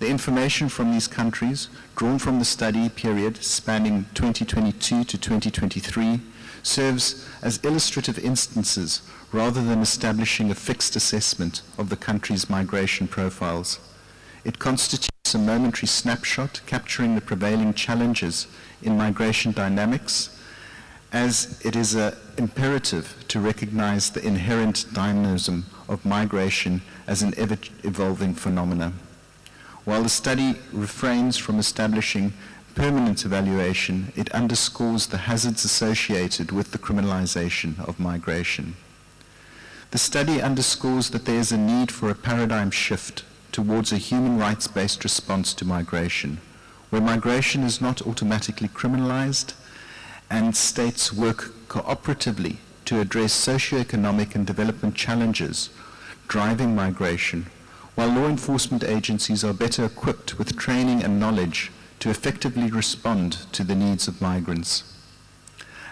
The information from these countries, drawn from the study period spanning 2022 to 2023, serves as illustrative instances rather than establishing a fixed assessment of the country's migration profiles. It constitutes a momentary snapshot capturing the prevailing challenges in migration dynamics, as it is imperative to recognize the inherent dynamism of migration as an ever-evolving phenomena. While the study refrains from establishing permanent evaluation, it underscores the hazards associated with the criminalization of migration. The study underscores that there is a need for a paradigm shift towards a human rights-based response to migration, where migration is not automatically criminalized and states work cooperatively to address socioeconomic and development challenges driving migration, while law enforcement agencies are better equipped with training and knowledge to effectively respond to the needs of migrants.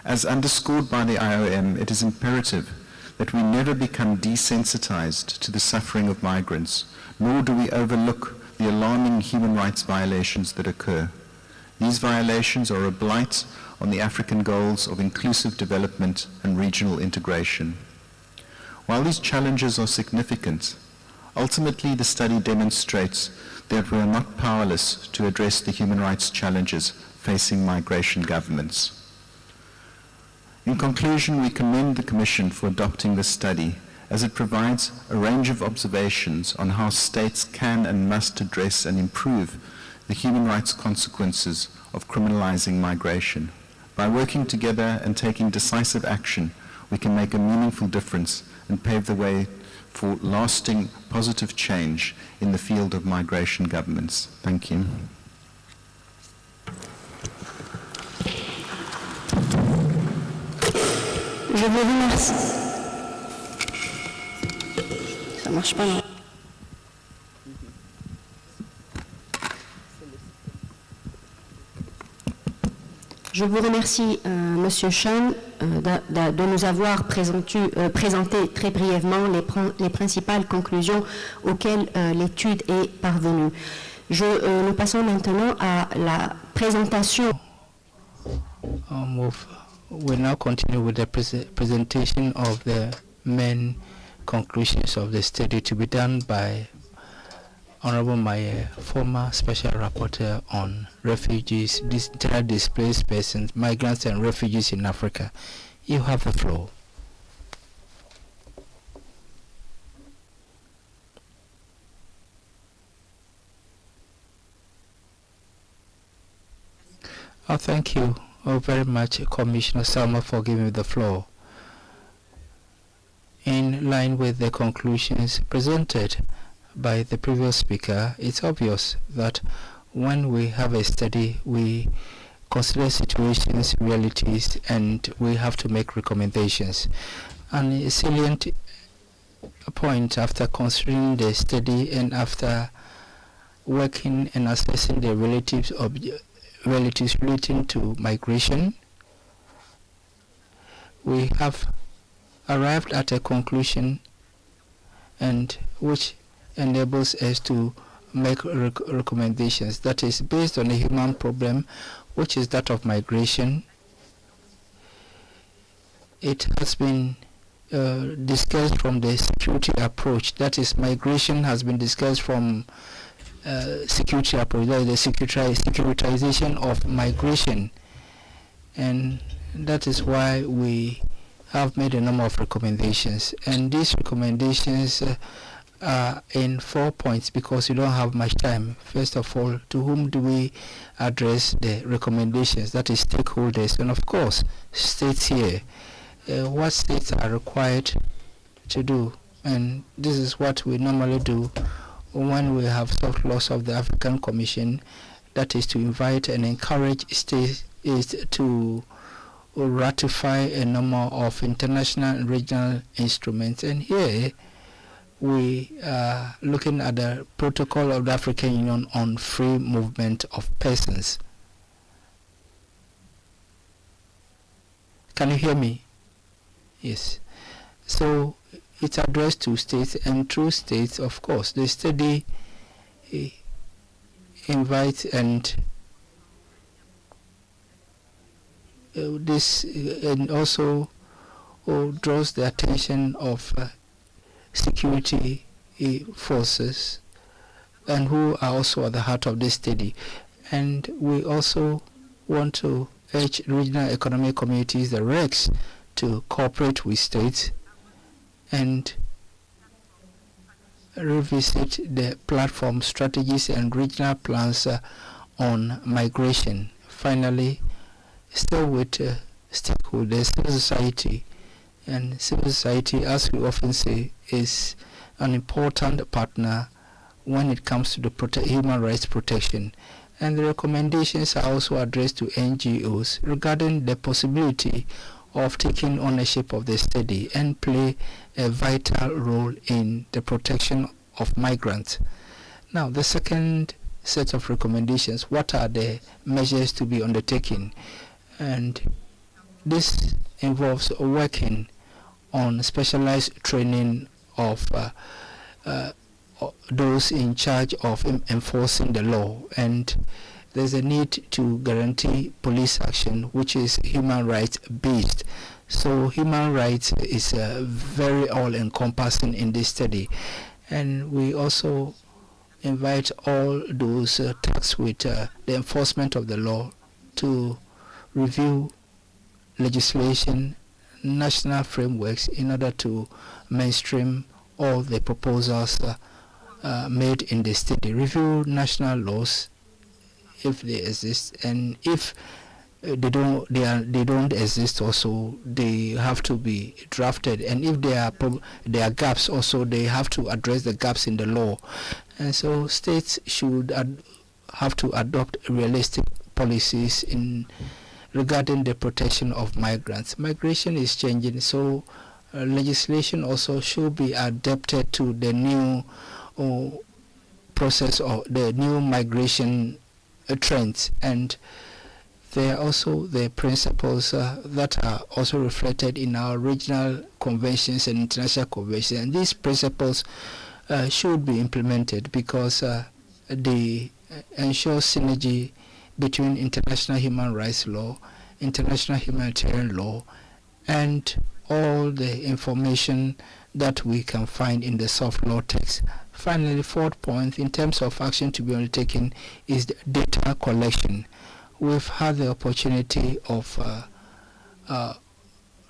As underscored by the IOM, it is imperative that we never become desensitized to the suffering of migrants, nor do we overlook the alarming human rights violations that occur. These violations are a blight on the African goals of inclusive development and regional integration. While these challenges are significant, ultimately the study demonstrates that we are not powerless to address the human rights challenges facing migration governments. In conclusion, we commend the Commission for adopting this study, as it provides a range of observations on how states can and must address and improve the human rights consequences of criminalizing migration. By working together and taking decisive action, we can make a meaningful difference and pave the way for lasting positive change in the field of migration governance. Thank you. Je vous remercie. Ça marche pas, non? Je vous remercie, Monsieur Chan, de nous avoir présenté très brièvement les principales conclusions auxquelles l'étude est parvenue. Nous passons maintenant à la présentation. We now continue with the presentation of the main conclusions of the study to be done by Honorable Maye, former Special Rapporteur on refugees, internally displaced persons, migrants and refugees in Africa. You have the floor. Thank you very much, Commissioner Salma, for giving me the floor. In line with the conclusions presented by the previous speaker, it's obvious that when we have a study, we consider situations, realities, and we have to make recommendations. And a salient point after considering the study and after working and assessing the relatives relating to migration, we have arrived at a conclusion and which enables us to make recommendations that is based on a human problem, which is that of migration. It has been discussed from the security approach, that is migration has been discussed from security approach, that is the securitization of migration, and that is why we have made a number of recommendations, and these recommendations are in 4 points because we don't have much time. First of all, to whom do we address the recommendations? That is stakeholders, and of course states here. What states are required to do, and this is what we normally do when we have soft laws of the African Commission, that is to invite and encourage states to ratify a number of international and regional instruments. And here we are looking at the Protocol of the African Union on free movement of persons. Can you hear me? Yes. So it's addressed to states, and through states, of course, the study invites and this and also draws the attention of security forces, and who are also at the heart of this study. And we also want to urge regional economic communities, the RECs, to cooperate with states and revisit the platform strategies and regional plans on migration. Finally, still with stakeholders, civil society. And civil society, as we often say, is an important partner when it comes to the human rights protection. And the recommendations are also addressed to NGOs regarding the possibility of taking ownership of the study and play a vital role in the protection of migrants. Now, the second set of recommendations, what are the measures to be undertaken? And this involves working on specialized training of those in charge of enforcing the law, and there's a need to guarantee police action which is human rights based. So human rights is very all-encompassing in this study, and we also invite all those tasked with the enforcement of the law to review legislation, national frameworks in order to mainstream all the proposals made in the study. Review national laws if they exist, and if they don't exist also, they have to be drafted, and if there are gaps also, they have to address the gaps in the law. And so states should have to adopt realistic policies regarding the protection of migrants. Migration is changing, so legislation also should be adapted to the new process or the new migration trends. And there are also the principles that are also reflected in our regional conventions and international conventions. And these principles should be implemented because they ensure synergy between international human rights law, international humanitarian law, and all the information that we can find in the soft law text. Finally, fourth point, in terms of action to be undertaken, is the data collection. We've had the opportunity of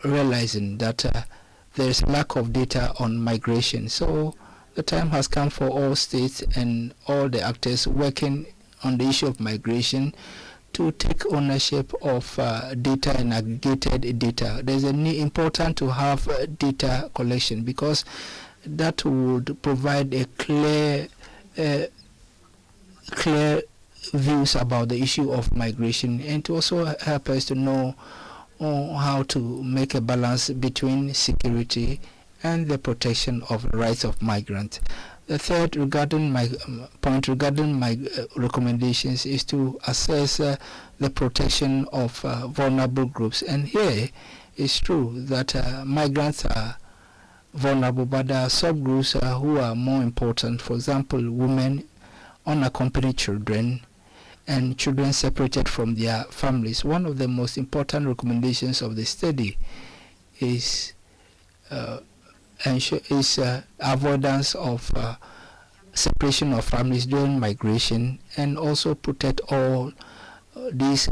realizing that there's lack of data on migration. So the time has come for all states and all the actors working on the issue of migration to take ownership of data and aggregated data. There's a need important to have data collection because that would provide a clear views about the issue of migration, and to also help us to know how to make a balance between security and the protection of the rights of migrants. The third regarding my recommendations is to assess the protection of vulnerable groups. And here it's true that migrants are vulnerable, but there are subgroups who are more important. For example, women, unaccompanied children, and children separated from their families. One of the most important recommendations of the study is avoidance of separation of families during migration, and also protect all these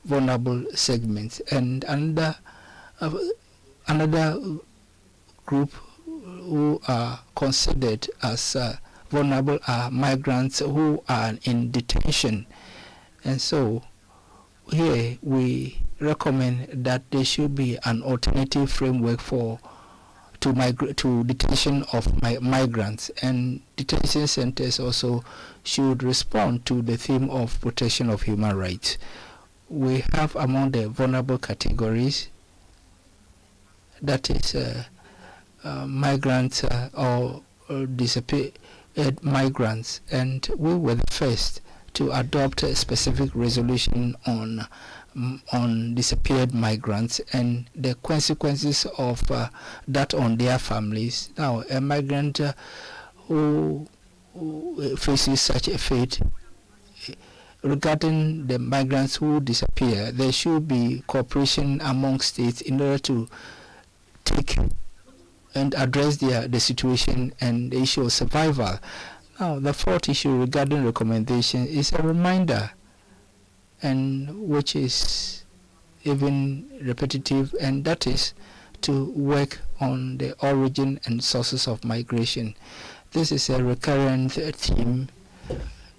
vulnerable segments. And another group who are considered as vulnerable are migrants who are in detention. And so here we recommend that there should be an alternative framework to detention of migrants, and detention centers also should respond to the theme of protection of human rights. We have among the vulnerable categories, that is migrants or disappeared migrants, and we were the first to adopt a specific resolution on disappeared migrants and the consequences of that on their families. Now, a migrant who faces such a fate, regarding the migrants who disappear, there should be cooperation among states in order to take and address the situation and the issue of survival. Now, the fourth issue regarding recommendation is a reminder, and which is even repetitive, and that is to work on the origin and sources of migration. This is a recurrent theme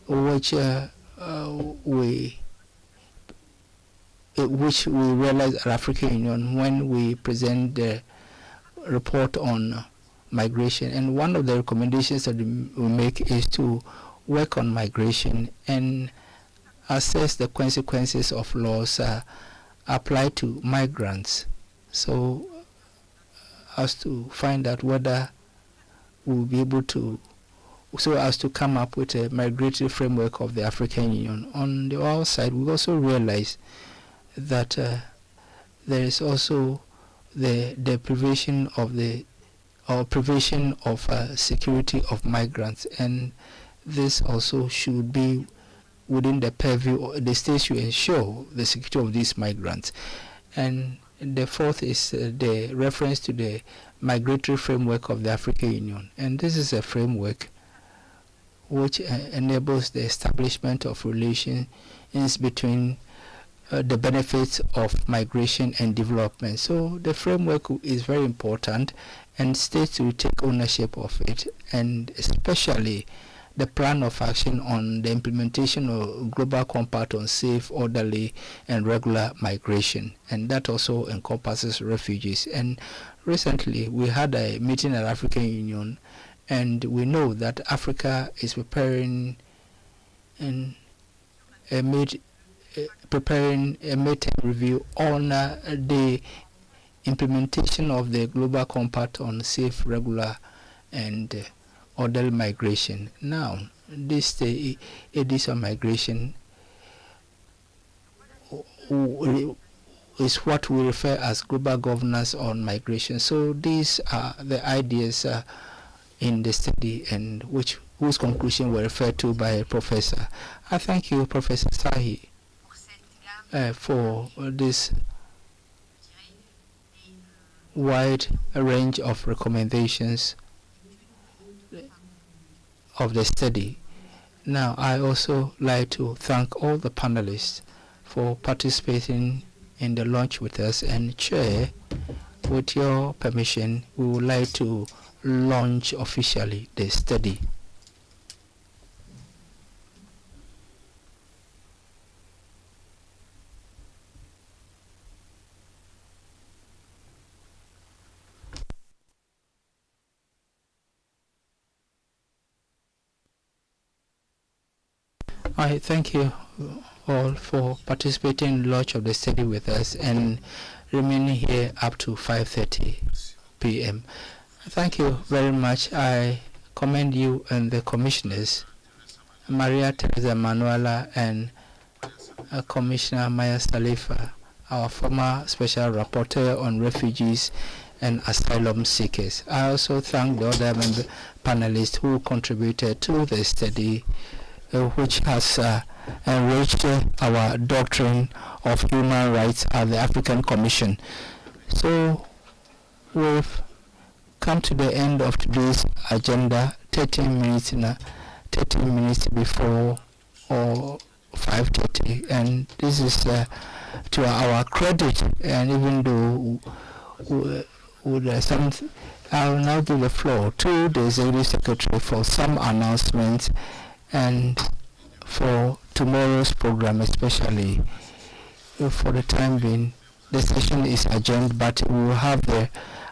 which we realize at African Union when we present the report on migration. And one of the recommendations that we make is to work on migration and assess the consequences of laws applied to migrants, so as to find out whether we'll be able to, so as to come up with a migratory framework of the African Union. On the other side, we also realize that there is also the deprivation of the or provision of security of migrants, and this also should be within the purview. The state should ensure the security of these migrants. And the fourth is the reference to the migratory framework of the African Union, and this is a framework which enables the establishment of relations between the benefits of migration and development. So the framework is very important, and states will take ownership of it, and especially the plan of action on the implementation of Global Compact on safe, orderly, and regular migration, and that also encompasses refugees. And recently we had a meeting at African Union, and we know that Africa is preparing a midterm review on the implementation of the Global Compact on safe, regular, and orderly migration. Now, this edition of migration is what we refer as global governance on migration. So these are the ideas in the study, and whose conclusion were referred to by a professor. I thank you, Professor Sahi, for this wide range of recommendations of the study. Now, I also like to thank all the panelists for participating in the launch with us, and Chair, with your permission, we would like to launch officially the study. I thank you all for participating in the launch of the study with us and remaining here up to 5:30 p.m. Thank you very much. I commend you and the commissioners, Maria Teresa Manuela and Commissioner Maya Salifa, our former special rapporteur on refugees and asylum seekers. I also thank the other panelists who contributed to the study, which has enriched our doctrine of human rights at the African Commission. So we've come to the end of today's agenda, 13 minutes before or 5:30, and this is to our credit. And even though I will now give the floor to the Executive Secretary for some announcements and for tomorrow's program, especially. For the time being, the session is adjourned, but we will have the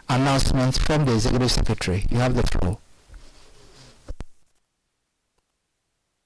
announcements from the Executive Secretary. You have the floor.